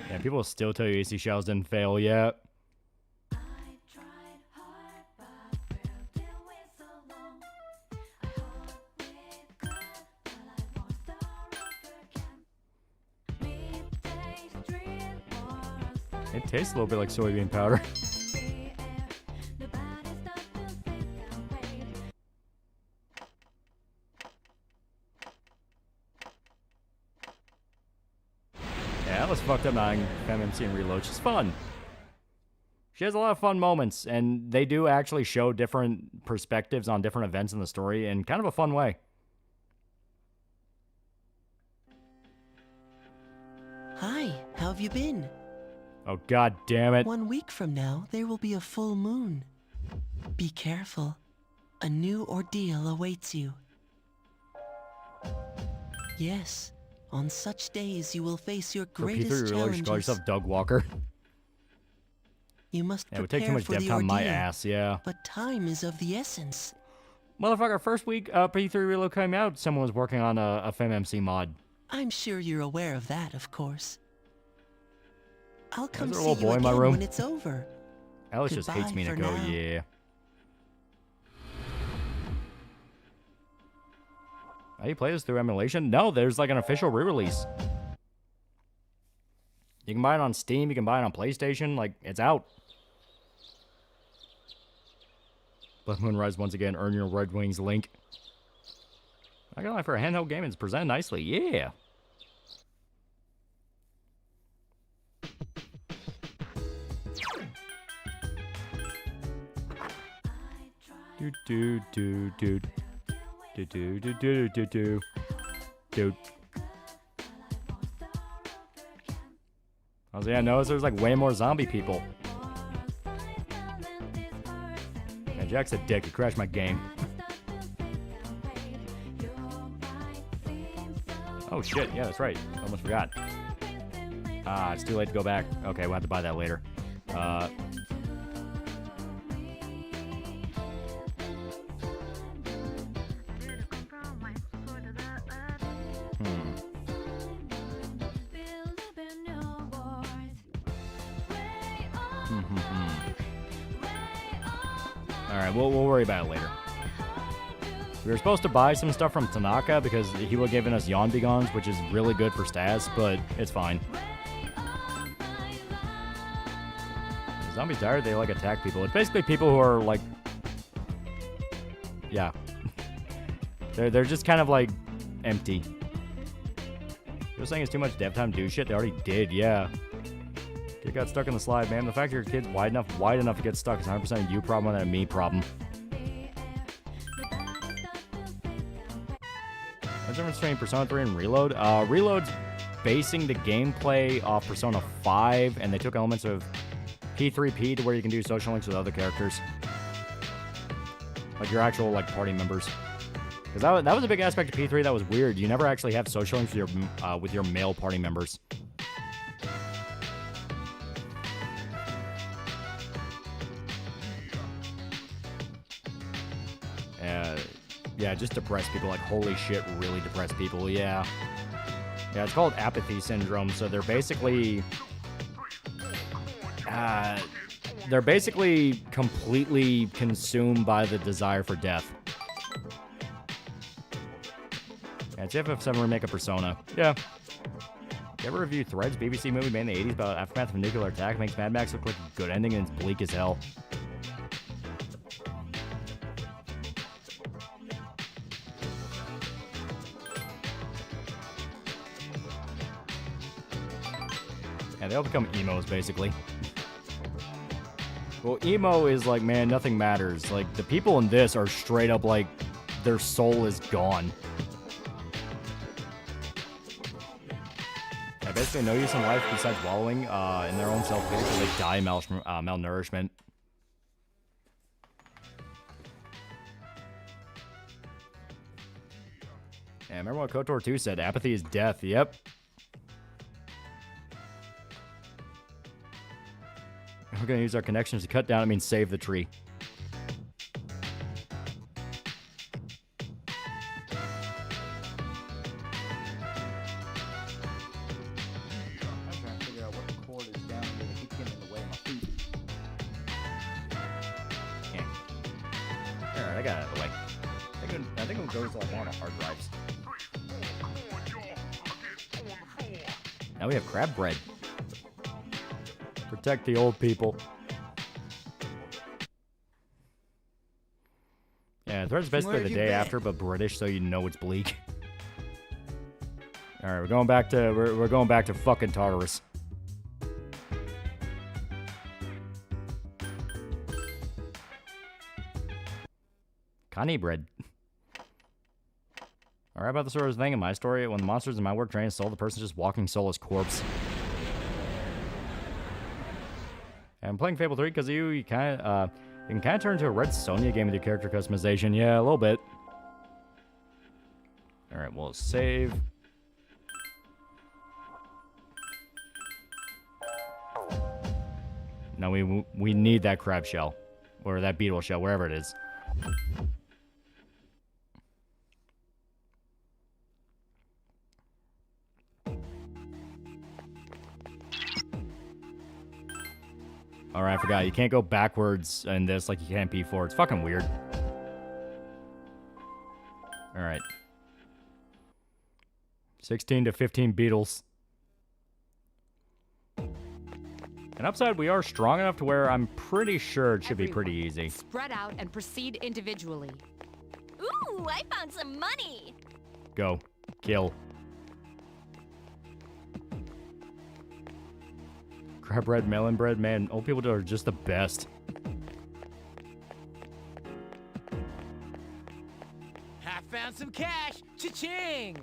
Yeah, people will still tell you AC shells didn't fail yet. It tastes a little bit like soybean powder. Yeah, that was fucked up not FMMC and Reload. She's fun. She has a lot of fun moments, and they do actually show different perspectives on different events in the story in kind of a fun way. Hi, how have you been? Oh, god damn it. 1 week from now, there will be a full moon. Be careful. A new ordeal awaits you. Yes, on such days you will face your greatest challenges. Call yourself Doug Walker. You must it would prepare take too much for depth the on ordeal. my ass, yeah. But time is of the essence. Motherfucker, first week P3 Reload came out, someone was working on a FMMC mod. I'm sure you're aware of that, of course. I'll come Is there see a little you boy in my again room? when it's over. Alice just hates Goodbye me to for go, now. yeah. How you play this through emulation? No, there's like an official re-release. You can buy it on Steam, you can buy it on PlayStation, like, it's out. Blood Moon Rise once again, earn your Red Wings link. I got lie, for a handheld game, it's presented nicely. Yeah. Do do do do do do do do do do do. I was yeah, notice there's like way more zombie people. Yeah, Jack's a dick. He crashed my game. Oh shit, yeah, that's right. Almost forgot. Ah, it's too late to go back. Okay, we'll have to buy that later. Alright, we'll worry about it later. We were supposed to buy some stuff from Tanaka because he would have given us Yawn Begons, which is really good for stats, but it's fine. The zombies dire, they like attack people. It's basically people who are like... Yeah. They're just kind of like empty. You're saying it's too much dev time to do shit? They already did, yeah. Kid got stuck in the slide, man. The fact your kid's wide enough to get stuck is 100% a you problem and a me problem. What's the difference between Persona 3 and Reload? Reload's basing the gameplay off Persona 5, and they took elements of P3P to where you can do social links with other characters. Like your actual like party members. Because that was a big aspect of P3 that was weird. You never actually have social links with your male party members. Yeah, just depressed people. Like, holy shit, really depressed people. Yeah. Yeah, it's called apathy syndrome. So they're basically... they're basically completely consumed by the desire for death. Yeah, it's FF7 remake of Persona. Yeah. You ever review Threads? BBC movie made in the 80s about aftermath of a nuclear attack makes Mad Max look like a good ending and it's bleak as hell. Yeah, they all become emos, basically. Well, emo is like, man, nothing matters. Like, the people in this are straight up like, their soul is gone. Yeah, basically no use in life besides wallowing in their own self-pity until they die malnourishment. Yeah, remember what KOTOR 2 said? Apathy is death. Yep. We're going to use our connections to cut down, I mean save the tree. I'm trying to figure out what the cord is down here to keep getting in the way of my feet. Yeah. Alright, I got it out of the way. I think it goes to like one of the hard drives. Now we have crab bread. Protect the old people. Yeah, Threads basically the day after, but British, so you know it's bleak. All right, we're going back to fucking Tartarus. Kani bread. All right, about the sort of thing in my story, when the monsters in my work train soul, the person's just walking soulless corpse. I'm playing Fable 3 because you can kind of turn into a Red Sonja game with your character customization. Yeah, a little bit. All right, we'll save. No, we need that crab shell or that beetle shell, wherever it is. Alright, I forgot. You can't go backwards in this like you can in P4. It's fucking weird. Alright. 16 to 15 beetles. And upside, we are strong enough to where I'm pretty sure it should be pretty easy. Spread out and proceed individually. Ooh, I found some money. Go. Kill. Crab bread, melon bread, man. Old people are just the best. I found some cash. Cha-ching!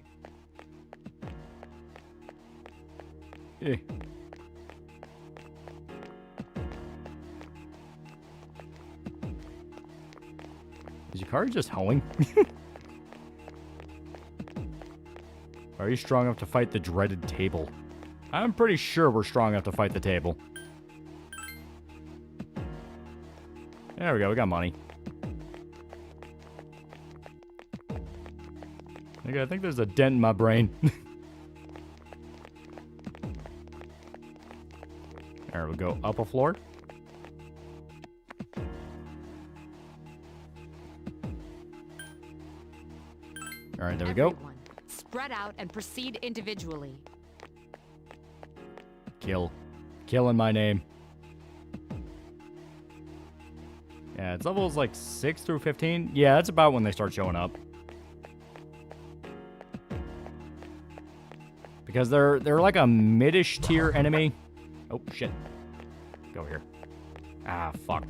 Eh. Is Yukari just hoeing? Are you strong enough to fight the dreaded table? I'm pretty sure we're strong enough to fight the table. There we go, we got money. Okay, I think there's a dent in my brain. There we go, up a floor. Alright, there we go. Spread out and proceed individually. Kill. Kill in my name. Yeah, it's levels like 6 through 15. Yeah, that's about when they start showing up. Because they're like a mid-ish tier enemy. Oh, shit. Go here. Ah, fuck.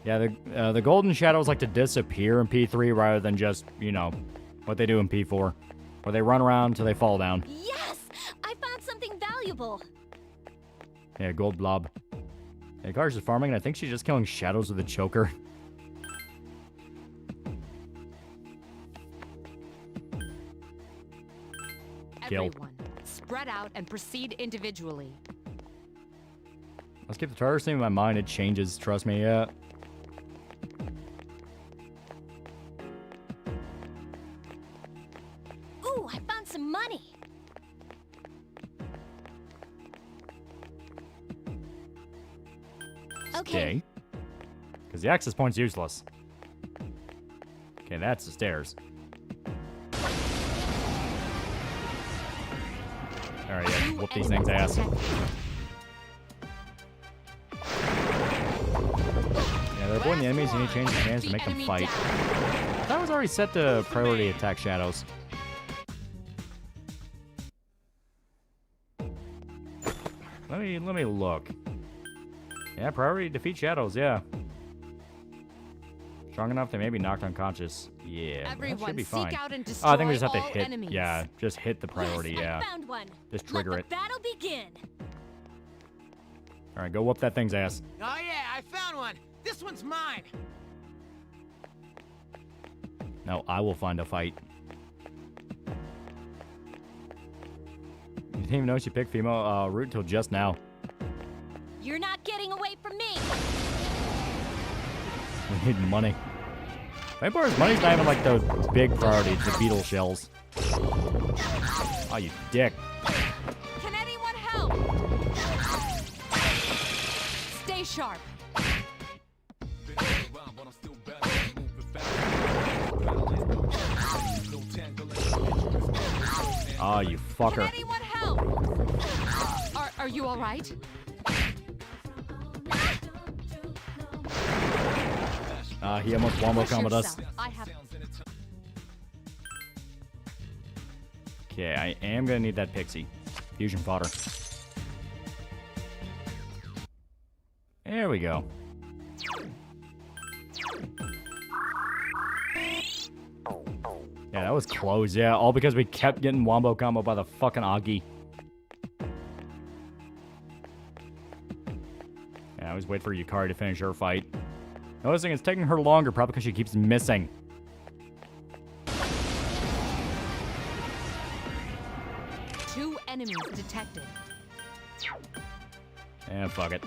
Yeah, the golden shadows like to disappear in P3 rather than just, you know, what they do in P4. Where they run around until they fall down. Yes! I found something valuable. Yeah, gold blob. Yeah, Yukari's just farming, and I think she's just killing shadows with a choker. Kill. Everyone, spread out and proceed individually. Let's keep the Tartarus name in my mind. It changes, trust me, yeah. Ooh, I found some money. Okay. Because the access point's useless. Okay, that's the stairs. Alright, yeah, whoop these things' ass. Yeah, they're avoiding the enemies and you need to change the commands to make them fight. That was already set to priority attack shadows. Let me look. Yeah, priority defeat shadows, yeah. Strong enough they may be knocked unconscious. Yeah, that should be fine. Oh, I think we just have to hit. Enemies. Yeah, just hit the priority, yeah. I found one. Just trigger it. Battle begin. Alright, go whoop that thing's ass. Oh yeah, I found one. This one's mine. No, I will find a fight. You didn't even notice you picked female route until just now. You're not getting away from me. We need money. Vapor's money's not even like the big priority, it's the beetle shells. Oh, you dick. Can anyone help? Stay sharp. Oh, you fucker. Can anyone help? Are you all right? He almost wombo comboed us. Okay, I am gonna need that pixie. Fusion fodder. There we go. Yeah, that was close. Yeah, all because we kept getting wombo combo by the fucking Augie. Yeah, I always wait for Yukari to finish her fight. Noticing it's taking her longer, probably because she keeps missing. Two enemies detected. And fuck it.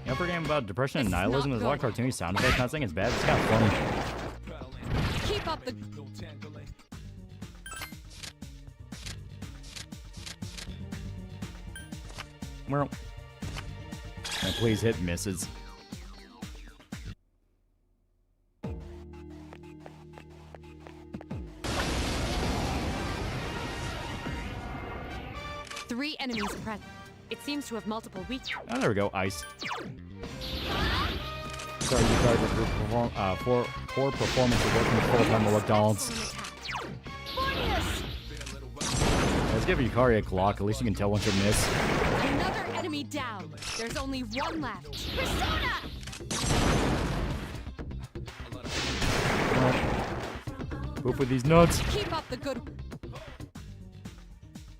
You know, for a game about depression and nihilism, there's a lot of cartoony sound effects. Not saying it's bad, it's kind of funny. Keep up the... Well, now please hit misses. Three enemies present. It seems to have multiple weak. Oh, there we go. Ice. Sorry, Yukari, for poor performance of working full-time at McDonald's. Let's give Yukari a Glock. At least you can tell when she'll miss. Another enemy down. There's only one left. Persona! Poof with these nuts. Keep up the good.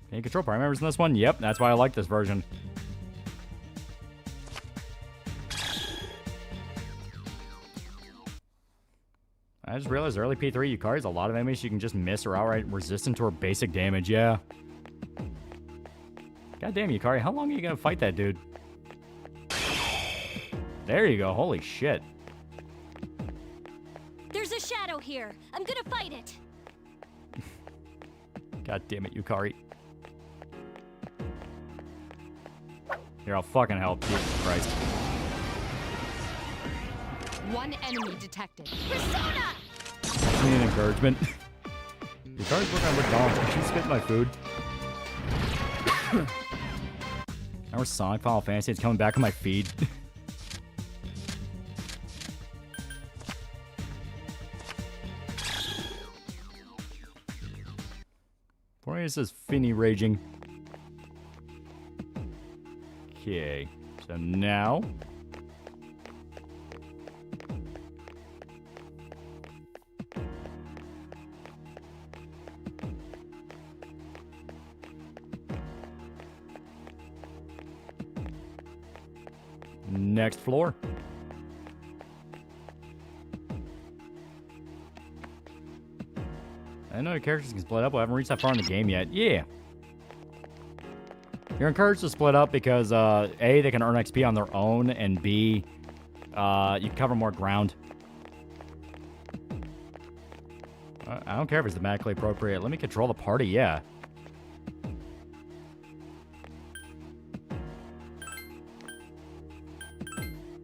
Can you control prime members in this one? Yep, that's why I like this version. I just realized early P3 Yukari's a lot of enemies you can just miss or outright resistant to her basic damage, yeah. Goddamn, Yukari, how long are you gonna fight that dude? There you go, holy shit. There's a shadow here. I'm gonna fight it. God damn it, Yukari. Here, I'll fucking help. Jesus Christ. One enemy detected. Persona! I need an encouragement. Yukari's working on McDonald's. Can she spit my food? Now we're Sonic Final Fantasy. It's coming back on my feed. Why is this Finny raging? Okay, so now next floor. I know your characters can split up. We haven't reached that far in the game yet. Yeah. You're encouraged to split up because, A, they can earn XP on their own, and B, you can cover more ground. I don't care if it's thematically appropriate. Let me control the party, yeah.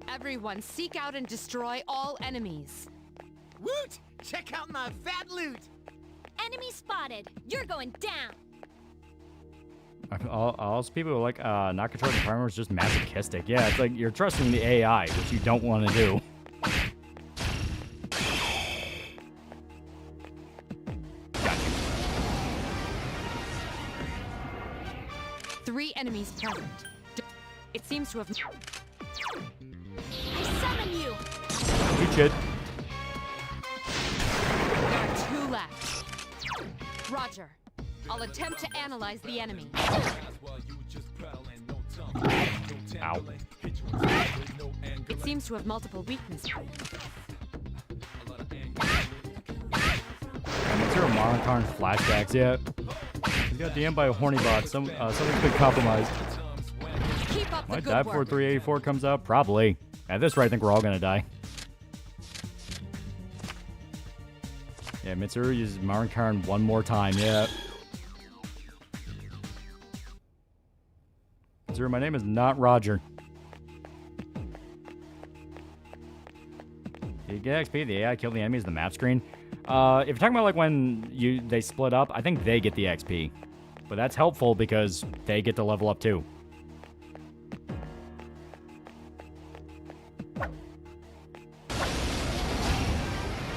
Everyone, seek out and destroy all enemies. Woot! Check out my fat loot! Enemy spotted. You're going down. All people who like not controlling the primers is just masochistic. Yeah, it's like you're trusting the AI, which you don't want to do. Got you. 3 enemies present. It seems to have. I summon you. Good shit. There are 2 left. Roger. I'll attempt to analyze the enemy. Ow. It seems to have multiple weaknesses. What's your Monocarn flashbacks yet? He got DM'd by a horny bot. Something's been compromised. Keep up the Might good die before work. 384 comes out? Probably. At this rate, I think we're all gonna die. Yeah, Mitsuru uses Monocarn one more time, yeah. Mitsuru, my name is not Roger. You get XP, the AI kill the enemies in the map screen. If you're talking about like when they split up, I think they get the XP. But that's helpful because they get to level up too.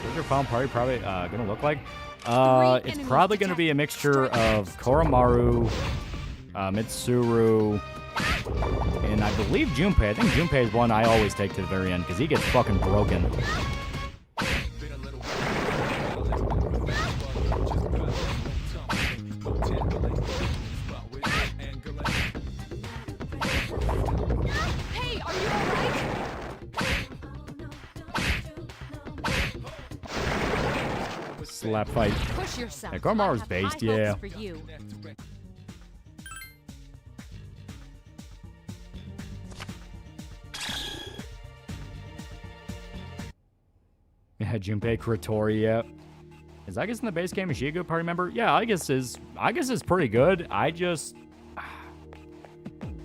What's your final party probably gonna look like? It's probably gonna be a mixture of Koromaru, Mitsuru, and I believe Junpei. I think Junpei is one I always take to the very end because he gets fucking broken. Hey, are you alright? Slap fight. Push yourself. Yeah, Koromaru's I have based, high yeah. hopes for you. Yeah, Junpei Kuratori, yeah. Is Aigis in the base game? Is she a good party member? Yeah, Aigis is pretty good.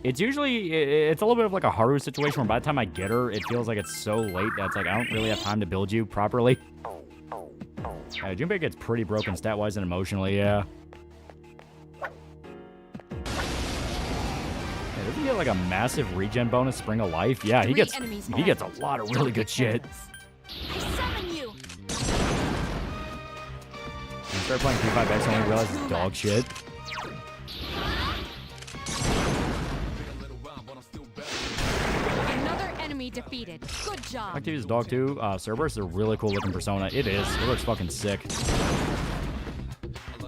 It's usually, it's a little bit of like a Haru situation where by the time I get her, it feels like it's so late that it's like I don't really have time to build you properly. Junpei gets pretty broken stat-wise and emotionally, yeah. Yeah, doesn't get like a massive regen bonus, Spring of Life. Yeah, he gets a lot of really good shit. I summon you. When you start playing P5X, I only realize it's dog shit. Another enemy defeated. Good job. I like to use dog too. Cerberus is a really cool looking persona. It is. It looks fucking sick.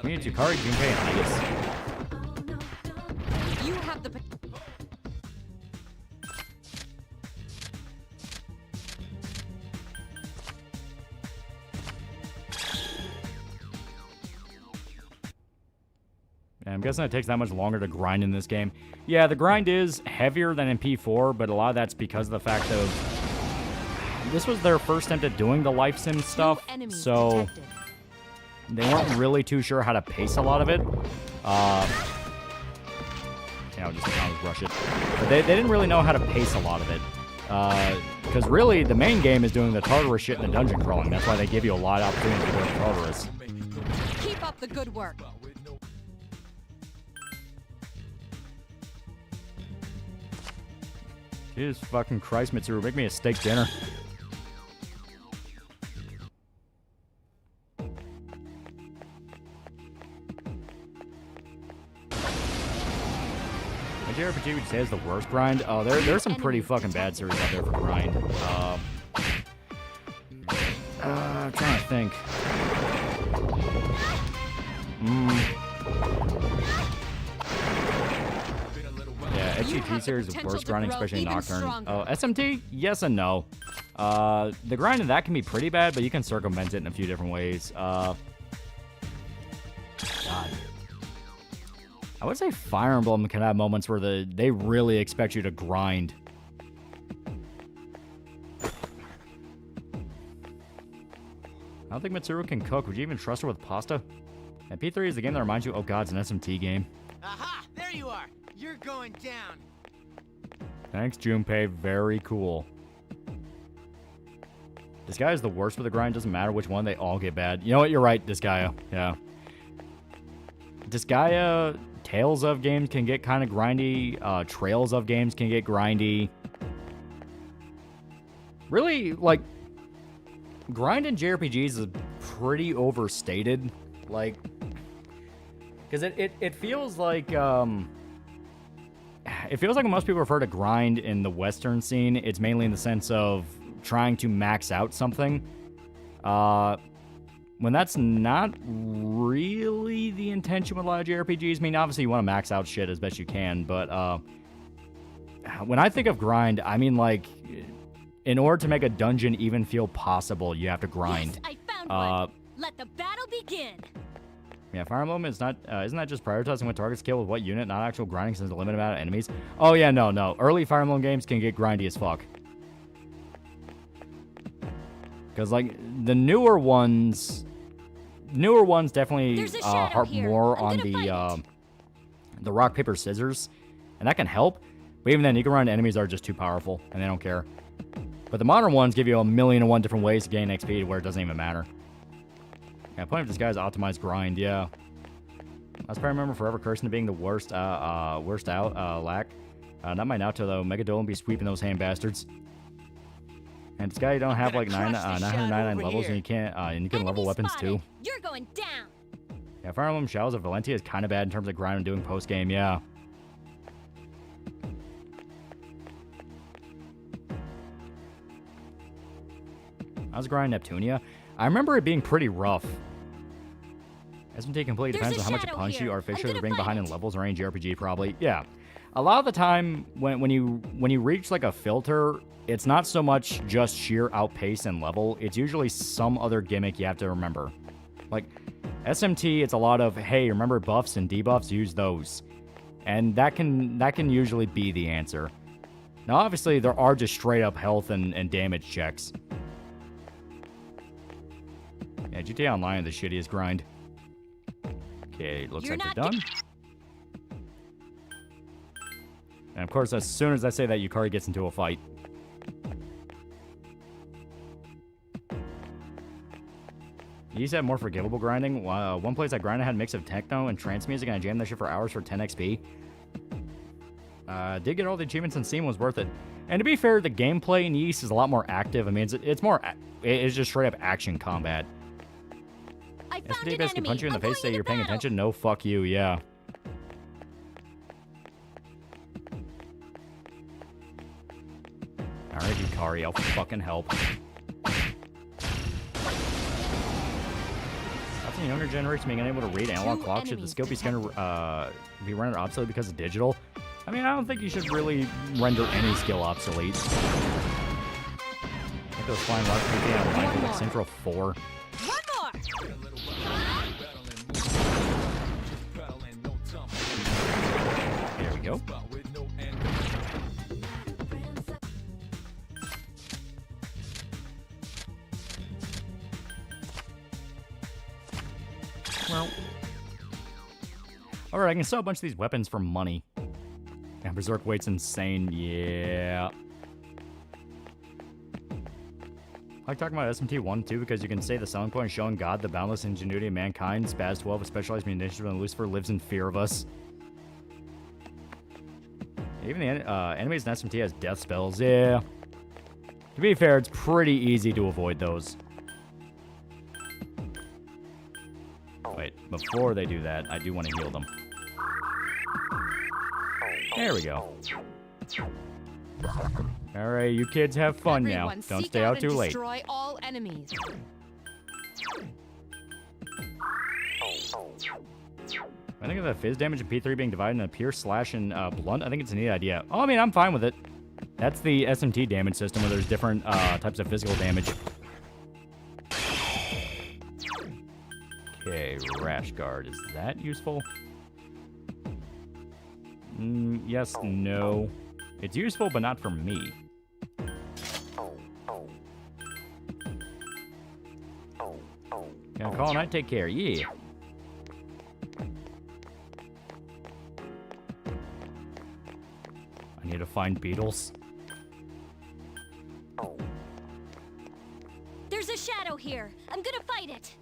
We need Yukari, Junpei, and Itis. You have the I'm guessing it takes that much longer to grind in this game. Yeah, the grind is heavier than in P4, but a lot of that's because of the fact of this was their first attempt at doing the life sim stuff, so they weren't really too sure how to pace a lot of it. I'll just rush it. But they didn't really know how to pace a lot of it. Because really, the main game is doing the Tartarus shit in the dungeon crawling. That's why they give you a lot of opportunities to go to Tartarus. keep up the good work. Jesus fucking Christ, Mitsuru, make me a steak dinner. My JRPG would say is the worst grind. Oh, there's some pretty fucking bad series out there for grind. I'm trying to think. Yeah, HCT series is worst grinding, especially Nocturne. Oh, SMT? Yes and no. The grind in that can be pretty bad, but you can circumvent it in a few different ways. God. I would say Fire Emblem can have moments where they really expect you to grind. I don't think Mitsuru can cook. Would you even trust her with pasta? And P3 is the game that reminds you, oh god, it's an SMT game. Aha! There you are! You're going down! Thanks, Junpei. Very cool. This guy is the worst with the grind. Doesn't matter which one, they all get bad. You know what? You're right, Disgaea. Yeah. Disgaea, Tales of games can get kind of grindy. Trails of games can get grindy. Really, like, grind in JRPGs is pretty overstated. Like, because it feels like, it feels like when most people refer to grind in the Western scene, it's mainly in the sense of trying to max out something. When that's not really the intention with a lot of JRPGs. I mean, obviously you want to max out shit as best you can, but when I think of grind, I mean, like, in order to make a dungeon even feel possible, you have to grind. Yes, I found one. Let the battle begin. Yeah, Fire Emblem is not, isn't that just prioritizing what targets kill with what unit, not actual grinding since the limited amount of enemies? Oh yeah, no. Early Fire Emblem games can get grindy as fuck. Because, like, the newer ones definitely harp more on the rock, paper, scissors. And that can help. But even then, you can run enemies that are just too powerful, and they don't care. But the modern ones give you 1,000,001 different ways to gain XP where it doesn't even matter. Yeah, playing with this guy's optimized grind, yeah. Last part I remember forever cursing to being the worst out, lack. Not my Naruto though, Megadolin be sweeping those hand bastards. And this guy, you don't have like 999 levels, and you can't, and you can level weapons too. You're going down. Yeah, Fire Emblem Shadows of Valentia is kind of bad in terms of grind and doing post game, yeah. I was grinding Neptunia. I remember it being pretty rough. SMT completely depends on how much punch you artificially being behind in levels or any JRPG probably. Yeah. A lot of the time when you reach like a filter, it's not so much just sheer outpace and level. It's usually some other gimmick you have to remember. Like SMT, it's a lot of, hey, remember buffs and debuffs, use those. And that can usually be the answer. Now obviously there are just straight up health and damage checks. Yeah, GTA Online is the shittiest grind. Okay, looks like they're done. And of course, as soon as I say that, Yukari gets into a fight. You used to have more forgivable grinding. One place I grinded had a mix of techno and trance music, and I jammed that shit for hours for 10 XP. Did get all the achievements and Steam was worth it. And to be fair, the gameplay in Yeast is a lot more active. I mean, it's more, it's just straight up action combat. SMT basically punch you in the face, say you're paying attention. No, fuck you, yeah. Alright, Yukari, I'll fucking help. That's the younger generation being unable to read analog clocks. Should the skill be be rendered obsolete because of digital? I mean, I don't think you should really render any skill obsolete. I think those flying rockets would be online for like Central 4. There we go. Well. Alright, I can sell a bunch of these weapons for money. And Berserk weight's insane, yeah. I like talking about SMT 1 too because you can say the selling point is showing God the boundless ingenuity of mankind. Spaz 12 with specialized munitions and Lucifer lives in fear of us. Even the enemies in SMT has death spells, yeah. To be fair, it's pretty easy to avoid those. Wait, before they do that, I do want to heal them. There we go. Alright, you kids have fun now. Don't stay out too late. Destroy all enemies. I think of the fizz damage in P3 being divided into pierce, slash, and blunt. I think it's a neat idea. Oh, I mean, I'm fine with it. That's the SMT damage system where there's different types of physical damage. Okay, Rash Guard. Is that useful? Yes, no. It's useful, but not for me. Gonna call a night, take care, yeah. I need to find beetles. There's a shadow here. I'm gonna fight it.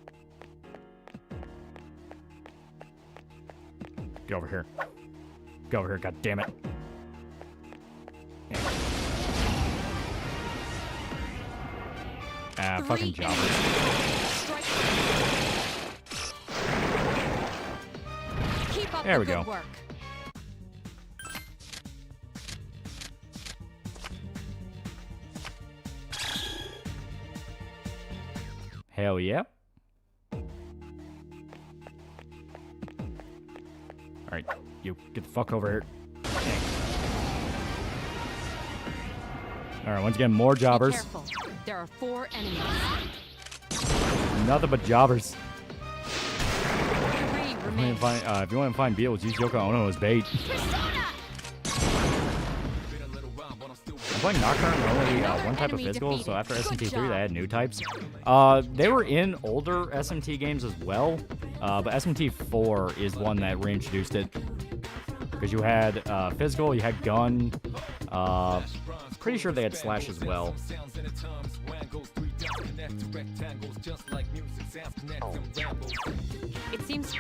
Get over here. Get over here, god damn it. Ah, fucking jobbers. There we go. Work. Hell yeah. Alright, you get the fuck over here. Alright, once again, more jobbers. Be careful. There are 4 enemies. Nothing but jobbers. 3 remain. If you want to find beetles, use Yoko Ono as bait. I'm playing Nocturne, only one type of physical, so after SMT3 they had new types. They were in older SMT games as well, but SMT4 is one that reintroduced it. Because you had physical, you had gun, pretty sure they had slash as well. It seems...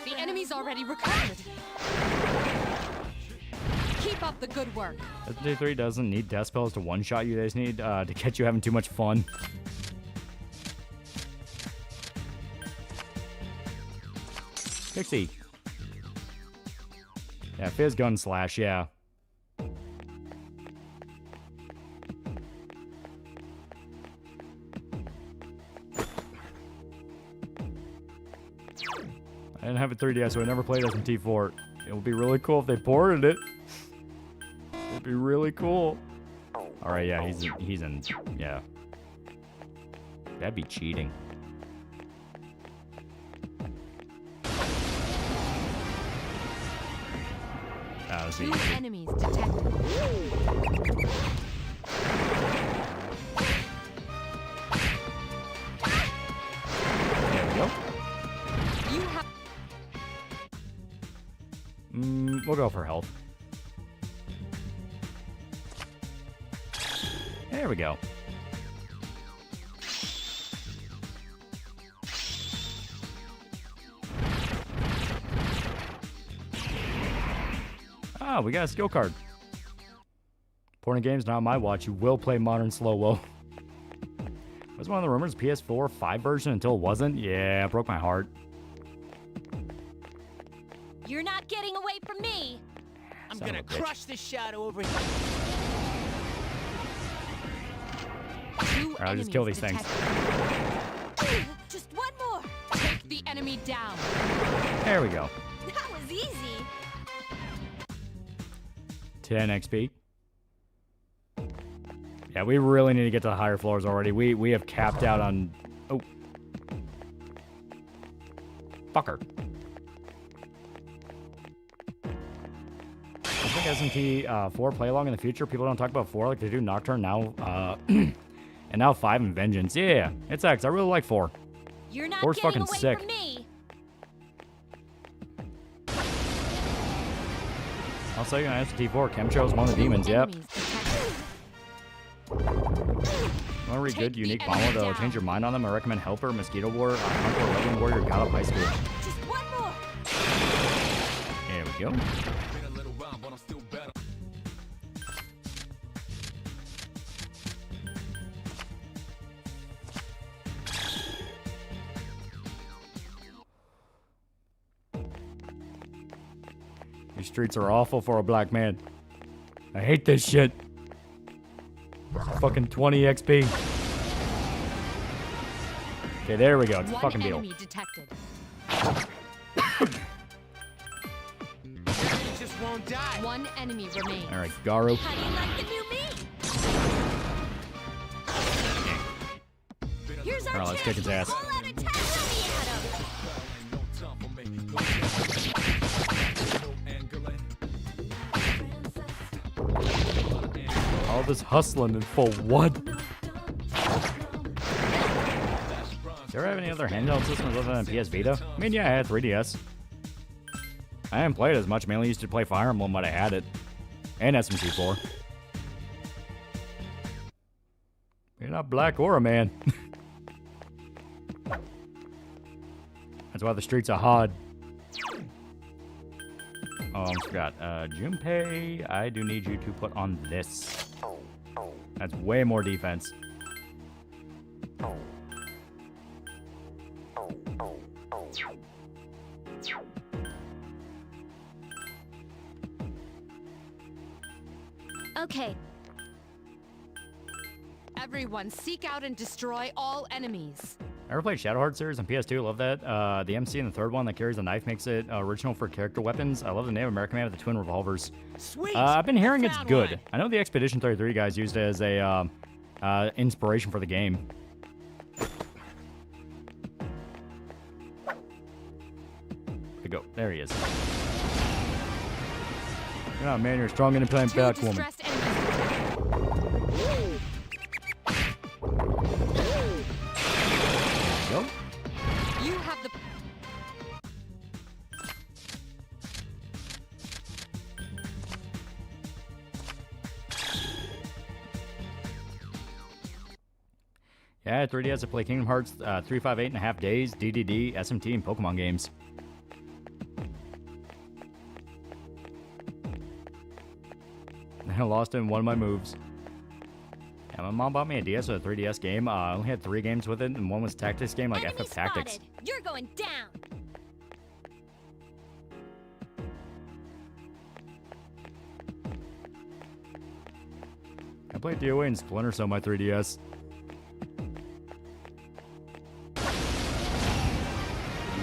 The enemy's already recovered. Keep up the good work. SMT3 doesn't need death spells to one-shot you, they just need to get you having too much fun. Pixie. Yeah, fizz gun slash, yeah. I didn't have a 3DS, so I never played SMT4. It would be really cool if they ported it. It would be really cool. Alright, yeah, he's in, yeah. That'd be cheating. Let's see. 2 enemies detected. There we go. You have... We'll go for health. There we go. Ah, we got a skill card. Porting games not on my watch. You will play modern slow-wo. Was one of the rumors PS4 5 version until it wasn't? Yeah, it broke my heart. You're not getting away from me. I'm gonna crush this shadow over here. Alright, I'll just kill these things. Just one more. Take the enemy down. There we go. That was easy. 10 XP. Yeah, we really need to get to the higher floors already. We have capped out on... Oh. Fucker. I think SMT 4 play along in the future. People don't talk about 4 like they do Nocturne now. And now 5 and Vengeance. Yeah, it's X. I really like 4. You're not 4's getting fucking away sick. from me. I'll say on SMT4, Chemtrail's one of the demons, yep. Want to read good, unique bomber that'll change your mind on them? I recommend Helper, Mosquito War, Hardcore Weapon Warrior, God of High School. Just one more. There we go. These streets are awful for a black man. I hate this shit. Fucking 20 XP. Okay, there we go. It's a fucking deal. One enemy detected. Just won't die. One enemy remains. All right, Garu. How do you like the new me? Here's our All right, let's kick his ass. all out attack. All this hustling and for what? Do you ever have any other handheld systems other than PS Vita? I mean, yeah, I had 3DS. I haven't played as much, mainly used to play Fire Emblem, but I had it. And SMT4. You're not black or a man. That's why the streets are hard. Oh, I almost forgot. Junpei, I do need you to put on this. That's way more defense. Okay. Everyone, seek out and destroy all enemies. I ever played Shadowheart series on PS2. Love that. The MC in the third one that carries a knife makes it original for character weapons. I love the Native American man with the twin revolvers. Sweet. I've been hearing it's Found good. one. I know the Expedition 33 guys used it as a inspiration for the game. Go. There he is. You're not a man. You're strong, independent, black woman. Go. You have the... Yeah, 3DS to play Kingdom Hearts 358 and a half days, DDD, SMT, and Pokemon games. I lost it in one of my moves. Yeah, my mom bought me a DS with a 3DS game. I only had 3 games with it, and one was a tactics game like Enemy FF Tactics. spotted. You're going down. I played DOA and Splinter Cell on my 3DS.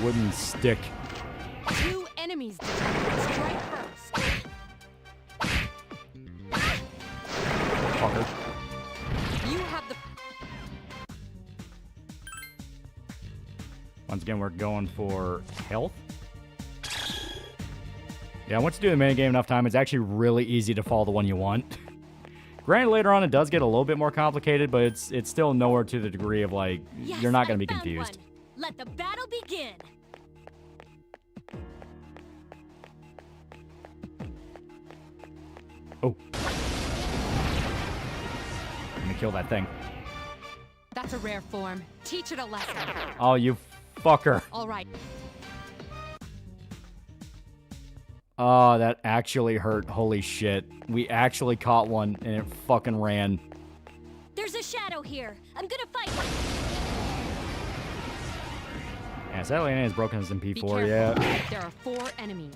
Wooden stick. 2 enemies detected. Strike first. Fucker. You have the... Once again, we're going for health. Yeah, once you do the main game enough time, it's actually really easy to follow the one you want. Granted, later on it does get a little bit more complicated, but it's still nowhere to the degree of like Yes, you're not going I to be found confused. one. Let the battle begin. Oh. I'm gonna kill that thing. That's a rare form. Teach it a lesson. Oh, you fucker. All right. Oh, that actually hurt. Holy shit. We actually caught one, and it fucking ran. There's a shadow here. I'm gonna fight. Yeah, sadly, it has broken his MP4, Be careful. yeah. There are 4 enemies.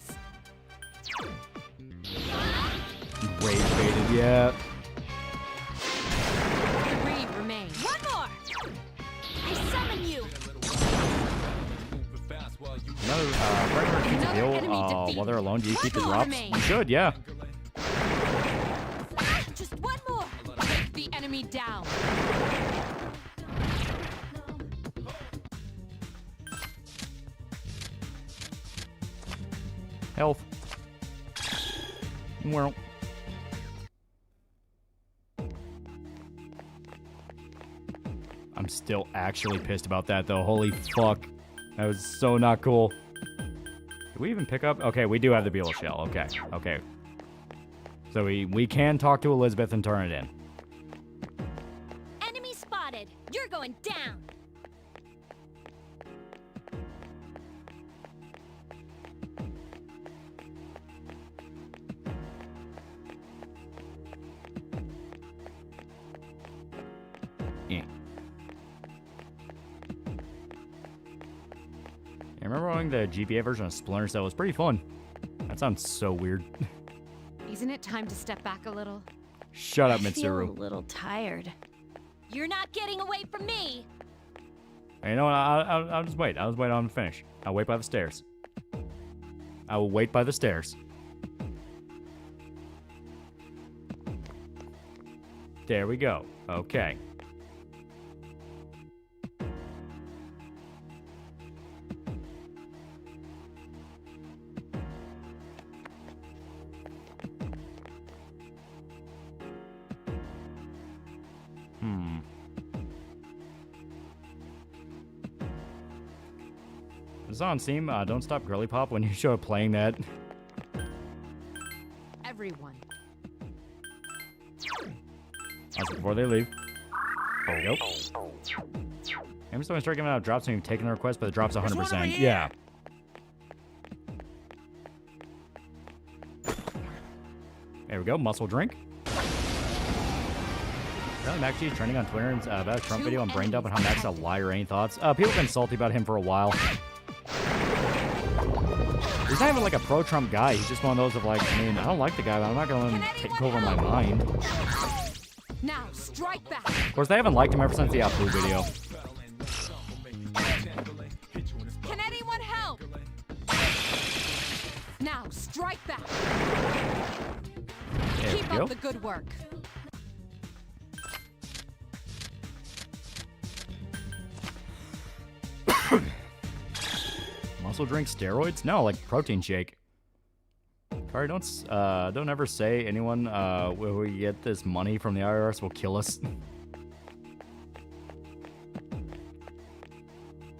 Rage baited, yeah. 3 remain. One more. I summon you. Another, regular keep the deal, while they're alone, do you keep the drops? You should, yeah. Just one more. Take the enemy down. Health. Well. I'm still actually pissed about that, though. Holy fuck. That was so not cool. Did we even pick up? Okay, we do have the Beetle Shell. Okay, okay. So we can talk to Elizabeth and turn it in. Enemy spotted. You're going down. Yeah. I remember running the GBA version of Splinter Cell. It was pretty fun. That sounds so weird. Isn't it time to step back a little? Shut up, I feel Mitsuru. a little tired. You're not getting away from me. Hey, you know what? I'll just wait. I'll just wait on him to finish. I'll wait by the stairs. I will wait by the stairs. There we go. Okay. It's on Steam. Don't stop Girly Pop when you show up playing that. Everyone. Also, before they leave. There we go. I'm just going to start giving out drops when you've taken a request, but the drop's 100%. Yeah. There we go. Muscle drink. Apparently Max G is trending on Twitter about a Trump video on brain dump and how Max is a liar. Any thoughts? People have been salty about him for a while. He's not even like a pro-Trump guy. He's just one of those of like, I mean, I don't like the guy, but I'm not going to let him take over my mind. Now, strike back. Of course, they haven't liked him ever since the Blue video. Can anyone help? Now, strike back. There Keep we go. up the good work. Muscle drink steroids? No, like protein shake. Sorry, don't ever say anyone where we get this money from the IRS will kill us.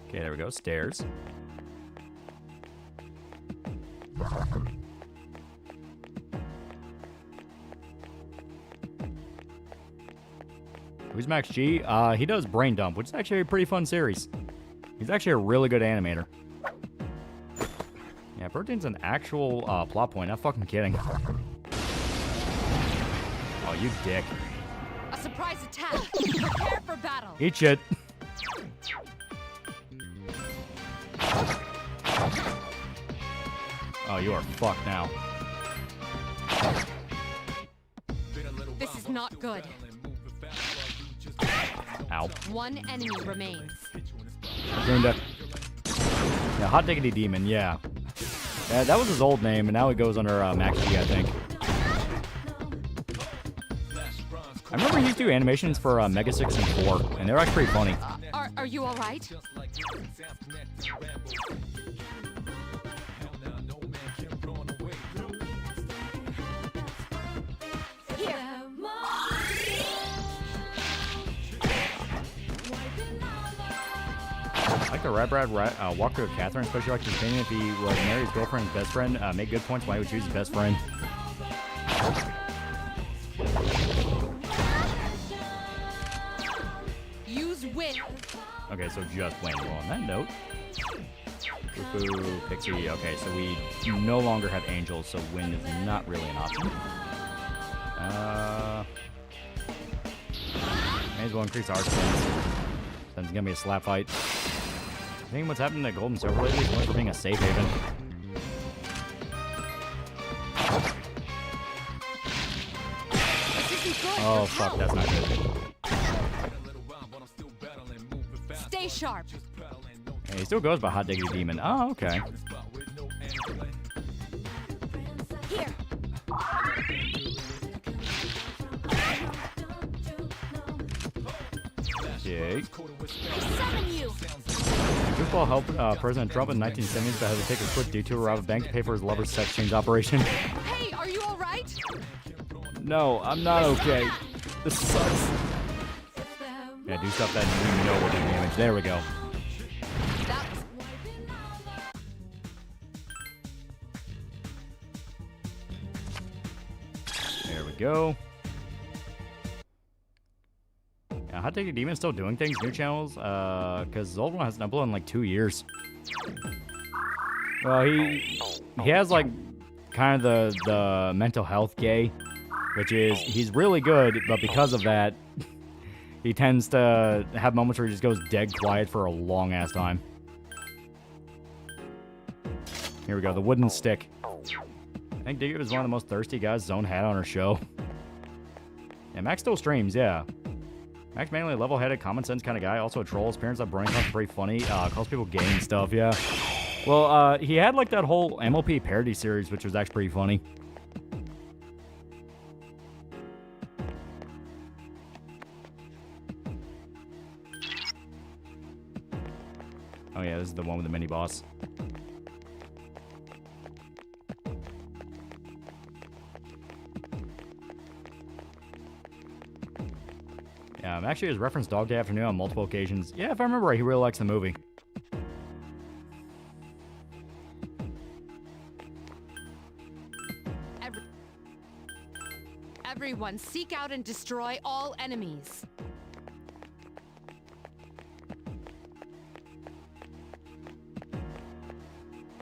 Okay, there we go. Stairs. Who's Max G? He does Brain Dump, which is actually a pretty fun series. He's actually a really good animator. Yeah, Protein's an actual plot point. Not fucking kidding. Oh, you dick. A surprise attack. Prepare for battle. Eat shit. Oh, you are fucked now. This is not good. Ow. One enemy remains. Gunda. Yeah, Hot Diggity Demon, yeah. That was his old name, and now he goes under Max G, I think. I remember he used to do animations for Mega 6 and 4, and they were actually pretty funny. Are you all right? I like the Rat Brad walk through with Catherine, especially like his opinion if he was married his girlfriend's best friend. Make good points why he would choose his best friend. Use win. Okay, so just win. Well, on that note, Ooh, Pixie. Okay, so we no longer have angels, so wind is not really an option. May as well increase our defense. Then it's gonna be a slap fight. I think what's happening to Golden Silver Lady is going for being a safe haven. Oh fuck, that's not good. Stay sharp. Hey, he still goes by Hot Diggity Demon. Oh, okay. Here. Jake. Summon you. Goofball helped President Trump in 1970s but had to take a quick detour to rob a bank to pay for his lover's sex change operation. Hey, are you all right? No, I'm not okay. This sucks. Yeah, do stuff that we know will do damage. There we go. There we go. Yeah, Hot Diggity Demon's still doing things, new channels, because the old one hasn't uploaded in like 2 years. Well, he has like kind of the mental health gay, which is he's really good, but because of that, he tends to have moments where he just goes dead quiet for a long ass time. Here we go, the wooden stick. I think Digger was one of the most thirsty guys Zone had on her show. Yeah, Max still streams, yeah. Max mainly a level-headed, common sense kind of guy. Also a troll. His parents have brain are pretty funny. Calls people gay and stuff, yeah. Well, he had like that whole MLP parody series, which was actually pretty funny. Oh yeah, this is the one with the mini boss. Actually has referenced Dog Day Afternoon on multiple occasions. Yeah, if I remember right, he really likes the movie. Everyone, seek out and destroy all enemies.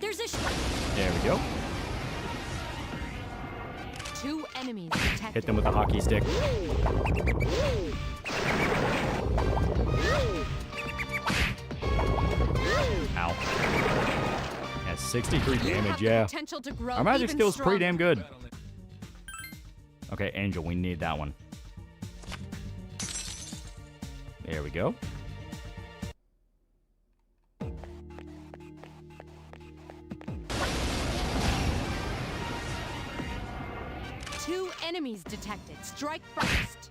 There's a There we go. 2 enemies detected. Hit them with the hockey stick. Ow. Yeah, 63 damage, yeah. Our magic skill is pretty damn good. Okay, Angel, we need that one. There we go. Two enemies detected. Strike first.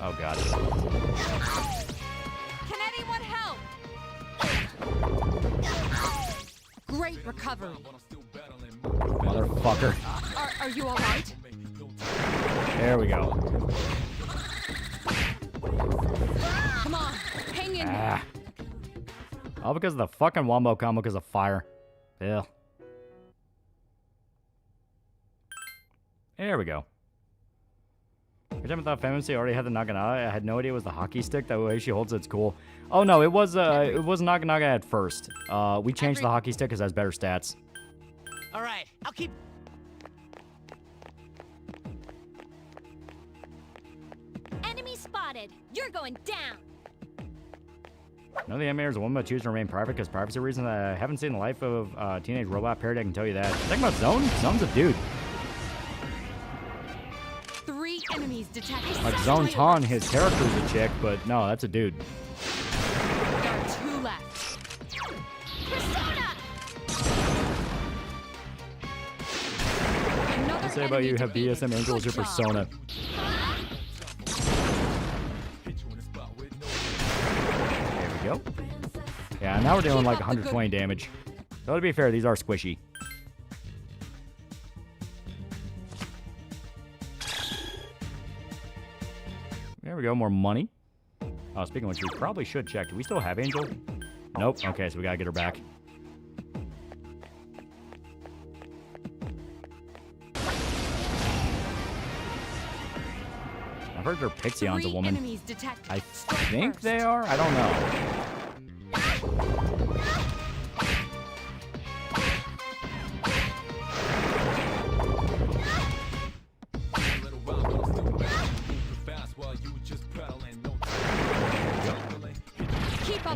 Oh, God. Can anyone help? Great recovery. Motherfucker. Are you all right? There we go. Come on, hang in there. All because of the fucking wombo combo because of fire. Ew. There we go. Every time I thought Femincy already had the Naganada, I had no idea it was the hockey stick. That way she holds it's cool. Oh no, it was Naga at first. We changed the hockey stick because it has better stats. All right, I'll keep. Enemy spotted. You're going down. None of the animators are one but choose to remain private because privacy reasons. I haven't seen the life of teenage robot parody. I can tell you that. Talking about Zone? Zone's a dude. 3 enemies detected. Like Zone Ton, his character is a chick, but no, that's a dude. There are 2 left. What I say about you have BSM Angel as your persona. There we go. Yeah, now we're doing like 120 damage. So to be fair, these are squishy. There we go, more money. Oh, speaking of which, we probably should check. Do we still have Angel? Nope. Okay, so we gotta get her back. I've heard their Pixion's a woman. I think they are? I don't know.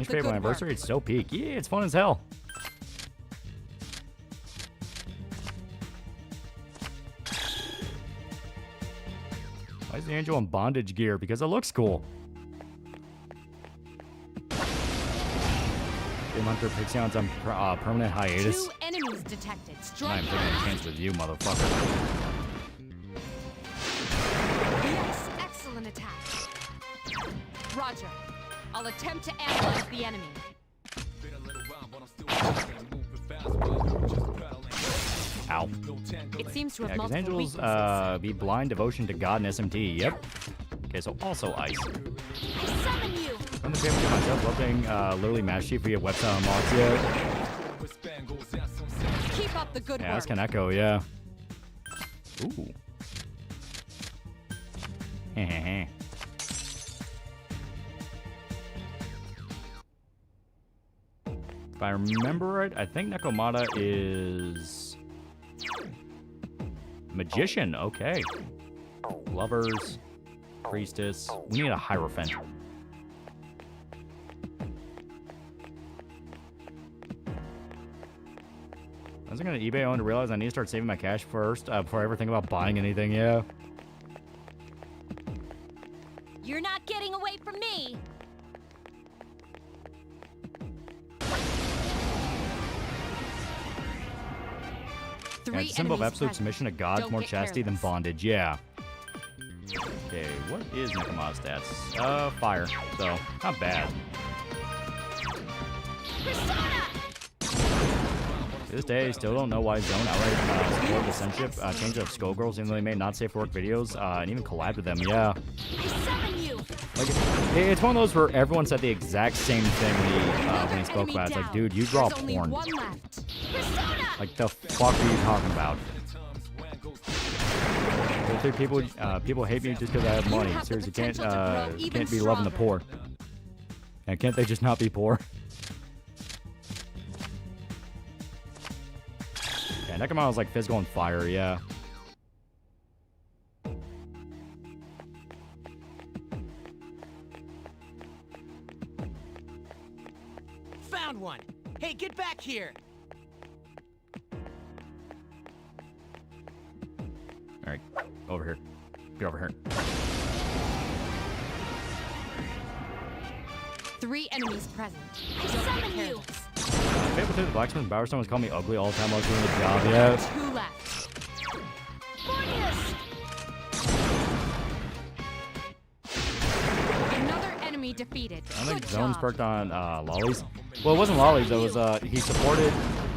first Fable anniversary. It's so peak. Yeah, it's fun as hell. Why is the angel in bondage gear? Because it looks cool. Game Hunter Pixion's on permanent hiatus. 2 enemies detected. I'm Strike not taking a chance with you, motherfucker. Yes, excellent attack. Roger. I'll attempt to analyze the enemy. Ow. It seems to have Yeah, because multiple angels weaknesses. be blind devotion to God and SMT. Yep. Okay, so also ice. From the family to myself, loving literally Master Chief via website unlocks. Yeah. Keep up the good Yeah, work. that's Kaneko, yeah. Ooh. Heh. If I remember right, I think Nekomata is Magician. Okay. Lovers, Priestess. We need a Hierophant. I was gonna eBay on to realize I need to start saving my cash first before I ever think about buying anything. Yeah. You're not getting away from me. Yeah, it's a symbol of absolute submission to God, more chastity than bondage. Yeah. Okay, what is Nekomata's stats? Fire. So, not bad. To this day, still don't know why Zone outright supported the censorship change of Skullgirls, even though they made not safe for work videos and even collabed with them. Yeah. Like, it's one of those where everyone said the exact same thing when he spoke about it. It's like, dude, you draw porn. Like, the fuck are you talking about? People hate me just because I have money. Seriously, can't be loving the poor. And can't they just not be poor? Yeah, Nekomata was like physical and fire, yeah. Found one. Hey, get back here. Alright, over here. Get over here. 3 enemies present. Don't be careless. Fable 2, the blacksmith and Bowerstone was calling me ugly all the time I was doing the job, yeah. 2 left. Another enemy defeated. I think Good Zone's job. perked on lollies. Well, it wasn't lollies, it was he supported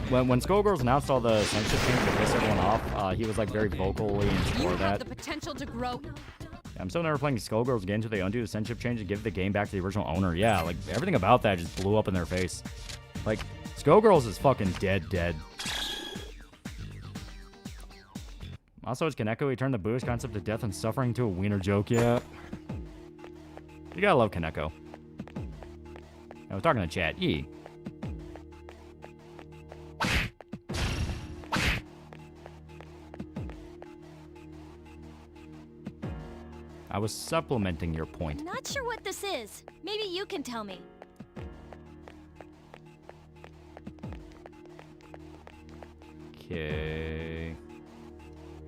when Skullgirls announced all the censorship change to piss everyone off, he was like very vocally in support You of have that. the potential to grow. I'm still never playing Skullgirls again until they undo the censorship change and give the game back to the original owner. Yeah, like everything about that just blew up in their face. Like, Skullgirls is fucking dead. Also, it's Kaneko. He turned the Buddhist concept of death and suffering into a wiener joke, yeah. You gotta love Kaneko. I was talking to chat. Yee. I was supplementing your point. Not sure what this is. Maybe you can tell me. Okay.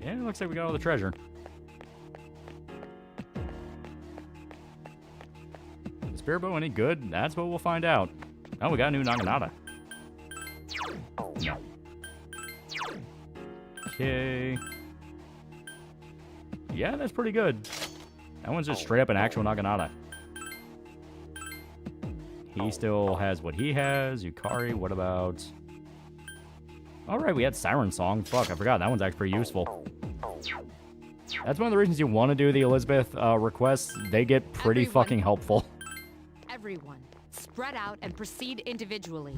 Yeah, it looks like we got all the treasure. Is Spirit Bow any good? That's what we'll find out. Oh, we got a new Naginata. No. Okay. Yeah, that's pretty good. That one's just straight up an actual Naginata. He still has what he has. Yukari, what about... Alright, we had Siren Song. Fuck, I forgot. That one's actually pretty useful. That's one of the reasons you want to do the Elizabeth requests. They get pretty fucking helpful. Everyone, spread out and proceed individually.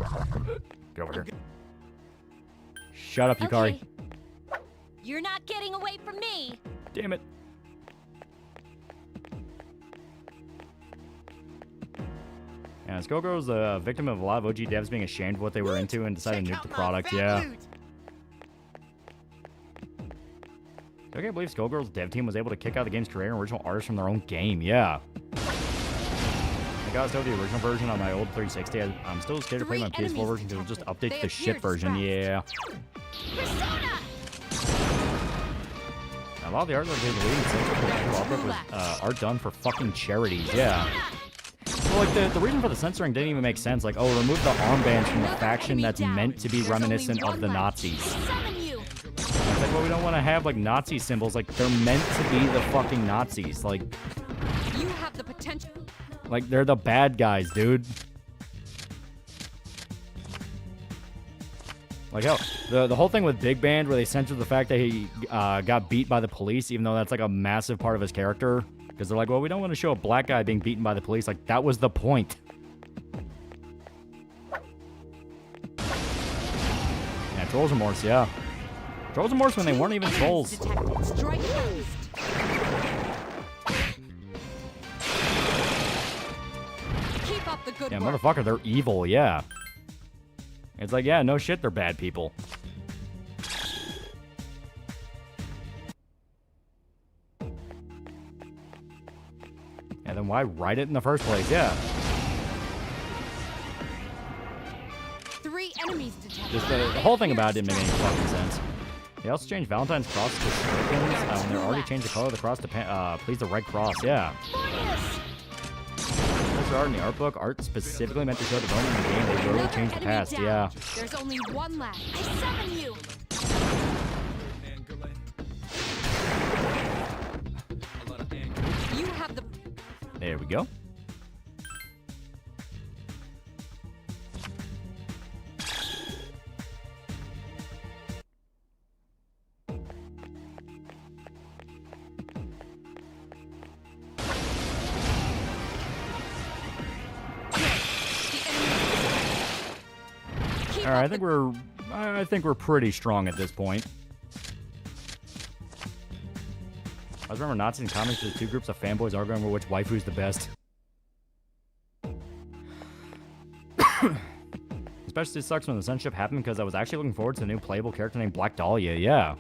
Get over here. Shut up, Yukari. Okay. You're not getting away from me. Damn it. Yeah, Skullgirl's a victim of a lot of OG devs being ashamed of what they were into and decided to nuke the product, yeah. I can't believe Skullgirl's dev team was able to kick out the game's creator and original artists from their own game, yeah. Like, got still the original version on my old 360. I'm still scared to play my PS4 version because it'll just update the shit version. Yeah. A lot of the art that they released was art done for fucking charities. Yeah. Well, like the reason for the censoring didn't even make sense. Like, oh, remove the armbands from the faction that's meant to be reminiscent of the Nazis. It's like, well, we don't want to have like Nazi symbols. Like, they're meant to be the fucking Nazis. Like, You have the potential. like they're the bad guys, dude. Like, hell, the whole thing with Big Band where they censored the fact that he got beat by the police, even though that's like a massive part of his character. Because they're like, well, we don't want to show a black guy being beaten by the police. Like, that was the point. Yeah, Trolls Remorse, yeah. Trolls Remorse when they weren't even trolls. Strike first. Keep up the good Yeah, work. motherfucker, they're evil, yeah. It's like, yeah, no shit, they're bad people. Yeah, then why write it in the first place? Yeah. 3 enemies detected. Just the whole thing about it didn't make any fucking sense. They also changed Valentine's Cross to Shurikens when they already changed the color of the cross to please the red cross, yeah. There's art in the art book. Art specifically meant to show development in the game. They literally changed the past, yeah. There's only one left. I summon you. You have the. There we go. All right, I think we're pretty strong at this point. I was remember Nazis in comics, there's 2 groups of fanboys arguing over which waifu's the best. Especially sucks when the censorship happened because I was actually looking forward to a new playable character named Black Dahlia, yeah.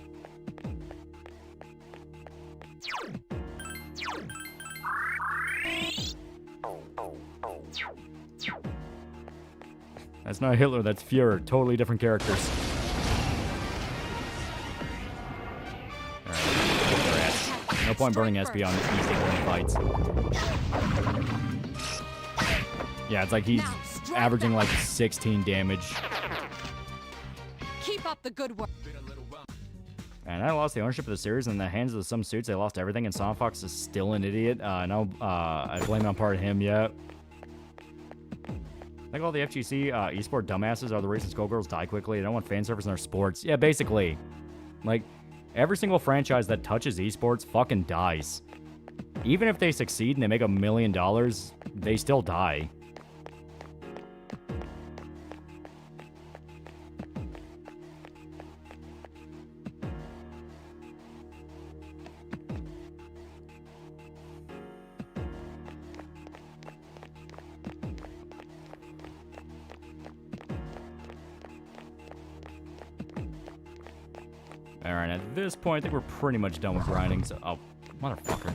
That's not Hitler, that's Fuhrer. Totally different characters. Alright. No point burning SP on East England fights. Yeah, it's like he's averaging like 16 damage. Keep up the good work. And I lost the ownership of the series in the hands of some suits. They lost everything, and Sonic Fox is still an idiot. No, I blame it on part of him, yeah. I think all the FGC esport dumbasses are the reason schoolgirls die quickly. They don't want fan service in their sports. Yeah, basically. Like, every single franchise that touches esports fucking dies. Even if they succeed and they make $1 million, they still die. Alright, at this point, I think we're pretty much done with grinding, so... Oh, motherfucker.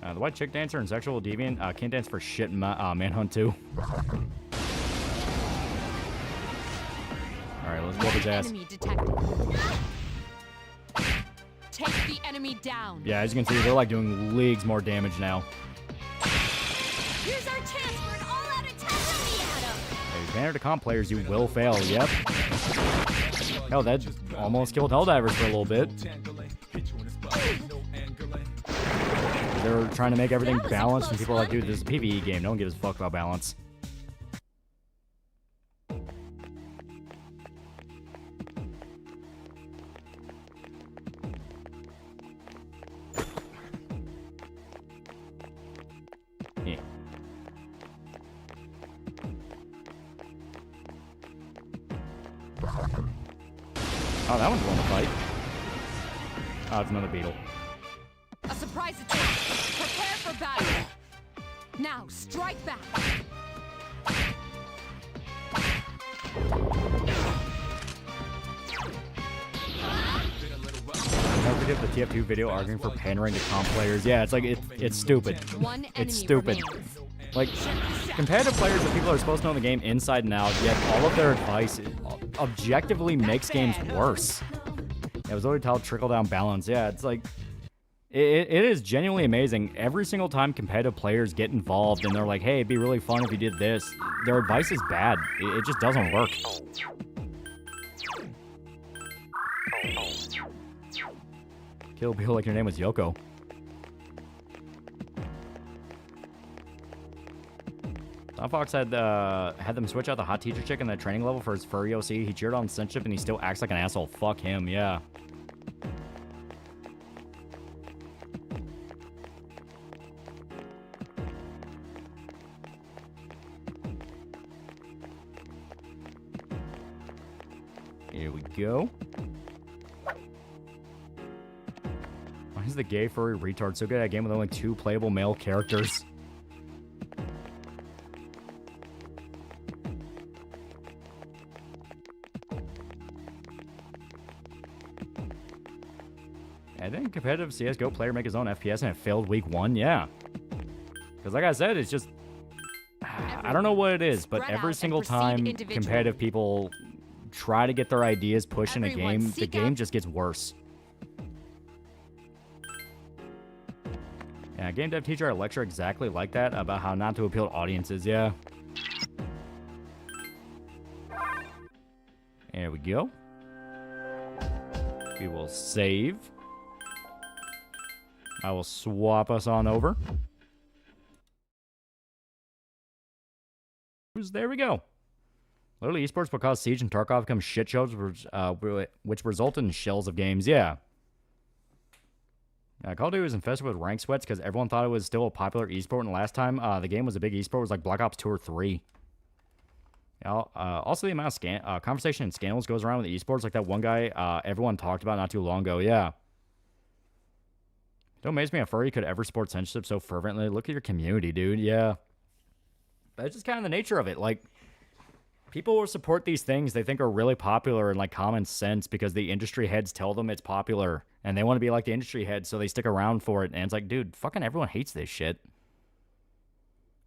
The white chick dancer and sexual deviant can't dance for shit in Manhunt 2. Alright, let's whoop his ass. Enemy detected. Take the enemy down. Yeah, as you can see, they're like doing leagues more damage now. Here's our chance for an all-out attack from the atom. Hey, banner to comp players, you will fail. Yep. Hell, that almost killed Helldivers for a little bit. They were trying to make everything balanced, and people are like, dude, this is a PvE game. No one gives a fuck about balance. Yeah. Oh, that one's willing to fight. Oh, it's another beetle. A surprise attack. Prepare for battle. Now, strike back. we did the TF2 video arguing for pandering to comp players. Yeah, it's like, it's stupid. It's stupid. Like, competitive players that people are supposed to know the game inside and out, yet all of their advice objectively makes games worse. It was already called trickle-down balance. Yeah, it's like, it is genuinely amazing. Every single time competitive players get involved and they're like, hey, it'd be really fun if you did this, their advice is bad. It just doesn't work. Kill Bill like your name was Yoko. Tom Fox had them switch out the hot teacher chick in the training level for his furry OC. He cheered on censorship and he still acts like an asshole. Fuck him, yeah. Here we go. Why is the gay furry retard so good at a game with only 2 playable male characters? I think competitive CSGO player make his own FPS and it failed week 1, yeah. Because like I said, it's just... I don't know what it is, but every single time competitive people try to get their ideas pushed in a game, the game just gets worse. Yeah, game dev teacher at lecture exactly like that about how not to appeal to audiences, yeah. There we go. We will save. I will swap us on over. There we go. Literally, esports because Siege and Tarkov become shit shows, which resulted in shells of games. Yeah. Call of Duty was infested with rank sweats because everyone thought it was still a popular esport, and last time the game was a big esport was like Black Ops 2 or 3. Also, the amount of conversation and scandals goes around with esports, like that one guy everyone talked about not too long ago. Yeah. Don't amaze me a furry could ever support censorship so fervently. Look at your community, dude. Yeah. But it's just kind of the nature of it. Like, people will support these things they think are really popular and like common sense because the industry heads tell them it's popular and they want to be like the industry heads, so they stick around for it. And it's like, dude, fucking everyone hates this shit.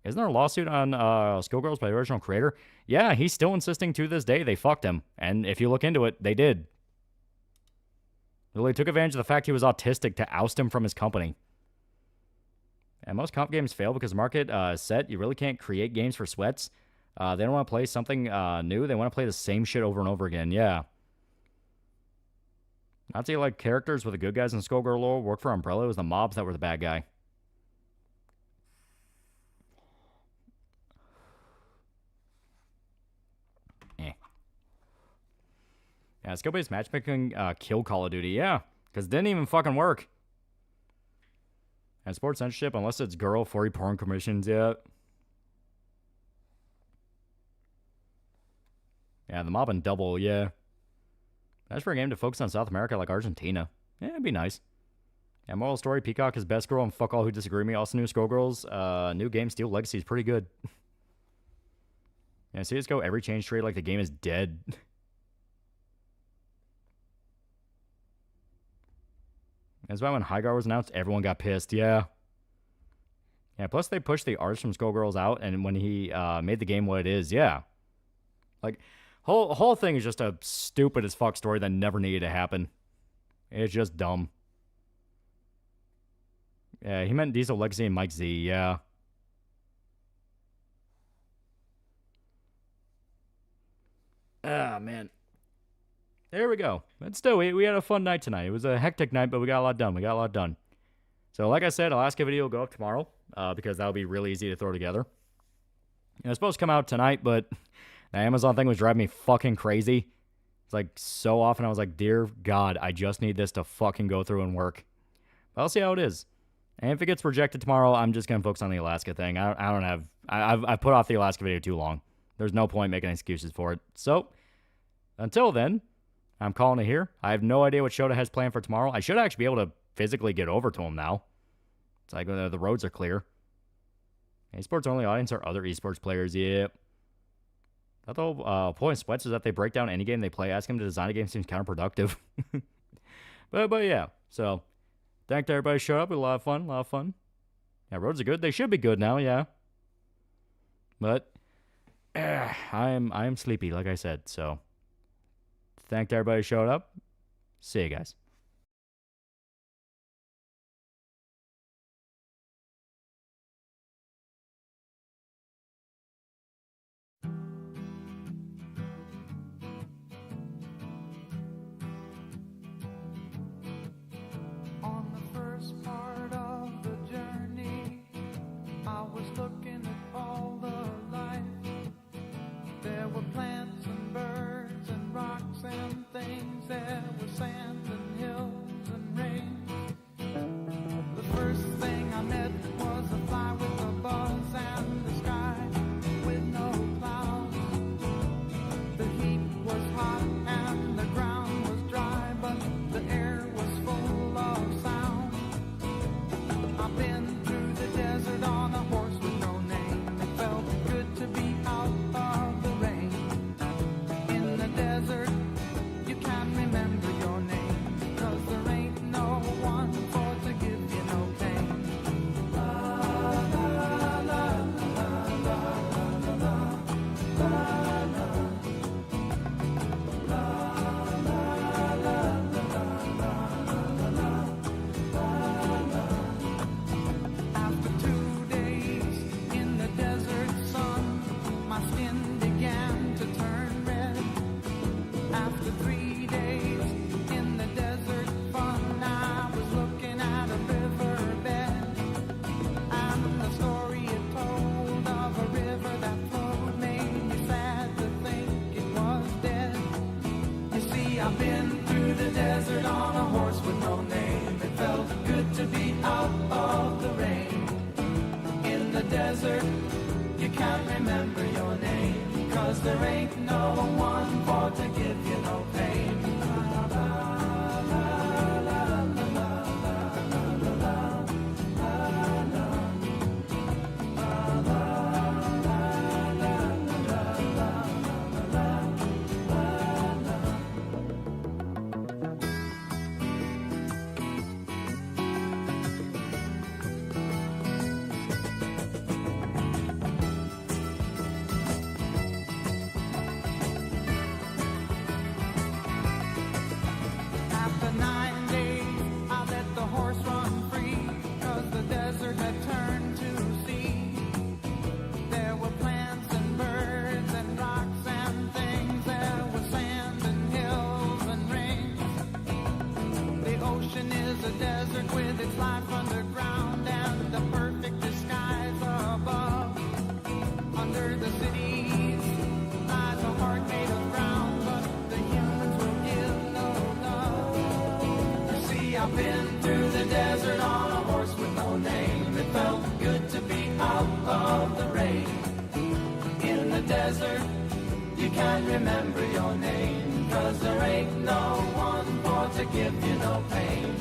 Isn't there a lawsuit on Skullgirls by the original creator? Yeah, he's still insisting to this day they fucked him. And if you look into it, they did. Really took advantage of the fact he was autistic to oust him from his company. And most comp games fail because the market is set. You really can't create games for sweats. They don't want to play something new. They want to play the same shit over and over again. Yeah. Not to like characters with the good guys in Skullgirl lore work for Umbrella. It was the mobs that were the bad guy. Yeah, skill-based matchmaking killed Call of Duty. Yeah, because it didn't even fucking work. And sports censorship, unless it's girl, furry porn commissions, yeah. Yeah, the mob and double, yeah. That's for a game to focus on South America like Argentina. Yeah, it'd be nice. Yeah, moral story, Peacock is best girl and fuck all who disagree with me. Also, new Skullgirls, new game, Steel Legacy is pretty good. Yeah, CSGO, every change trade like the game is dead. That's why when Highgar was announced, everyone got pissed. Yeah. Yeah, plus they pushed the artist from Skullgirls out, and when he made the game what it is, yeah. Like, whole thing is just a stupid as fuck story that never needed to happen. It's just dumb. Yeah, he meant Diesel Legacy and Mike Z, yeah. Ah, man. There we go. But still, we had a fun night tonight. It was a hectic night, but we got a lot done. So, like I said, Alaska video will go up tomorrow because that'll be really easy to throw together. It was supposed to come out tonight, but the Amazon thing was driving me fucking crazy. It's like so often I was like, dear God, I just need this to fucking go through and work. But I'll see how it is. And if it gets rejected tomorrow, I'm just going to focus on the Alaska thing. I've put off the Alaska video too long. There's no point making excuses for it. So, until then, I'm calling it here. I have no idea what Shota has planned for tomorrow. I should actually be able to physically get over to him now. It's like the roads are clear. Esports only audience are other esports players. Yep. I thought point of sweats is that they break down any game they play. Ask them to design a game seems counterproductive. But yeah, so thanked everybody who showed up. We had a lot of fun. Yeah, roads are good. They should be good now, yeah. But I am sleepy, like I said. So thanked everybody who showed up. See you guys. On the first part of the journey, I was looking at all the life. There were plants and birds and rocks and things. There was sand and hills and rain. The first thing I met was a fly with a buzz and the sky with no clouds. The heat was hot and the ground was dry, but the air was full of sound. I've been through the desert on a horse with no name. It felt good to be out of the rain. In the desert, you can't remember your name, 'cause there ain't no one for to give you no pain. La la la la la la la la la. After 2 days in the desert sun, my skin began to turn red. After 3 days in the desert fun, I was looking at a riverbed. And the story it told of a river that flowed made me sad to think it was dead. You see, I've been through the desert on a horse with no name. It felt good to be out of the rain. In the desert, you can't remember your name, 'cause there ain't no one for to give you no pain. La, la, la, la, la, la, la, la, la, la, la, After 9 days, I let the horse run free, 'cause the desert had turned to sea. There were plants and birds and rocks and things. There was sand and hills and rains. The ocean is a desert with its life underground and the perfect disguise above. Under the cities lies a heart made of brown, but the humans will give no love. You see, I've been through the desert on a horse with no name. It felt good to be out of the rain. In the desert, you can't remember your name, 'cause there ain't no one for to give you no pain.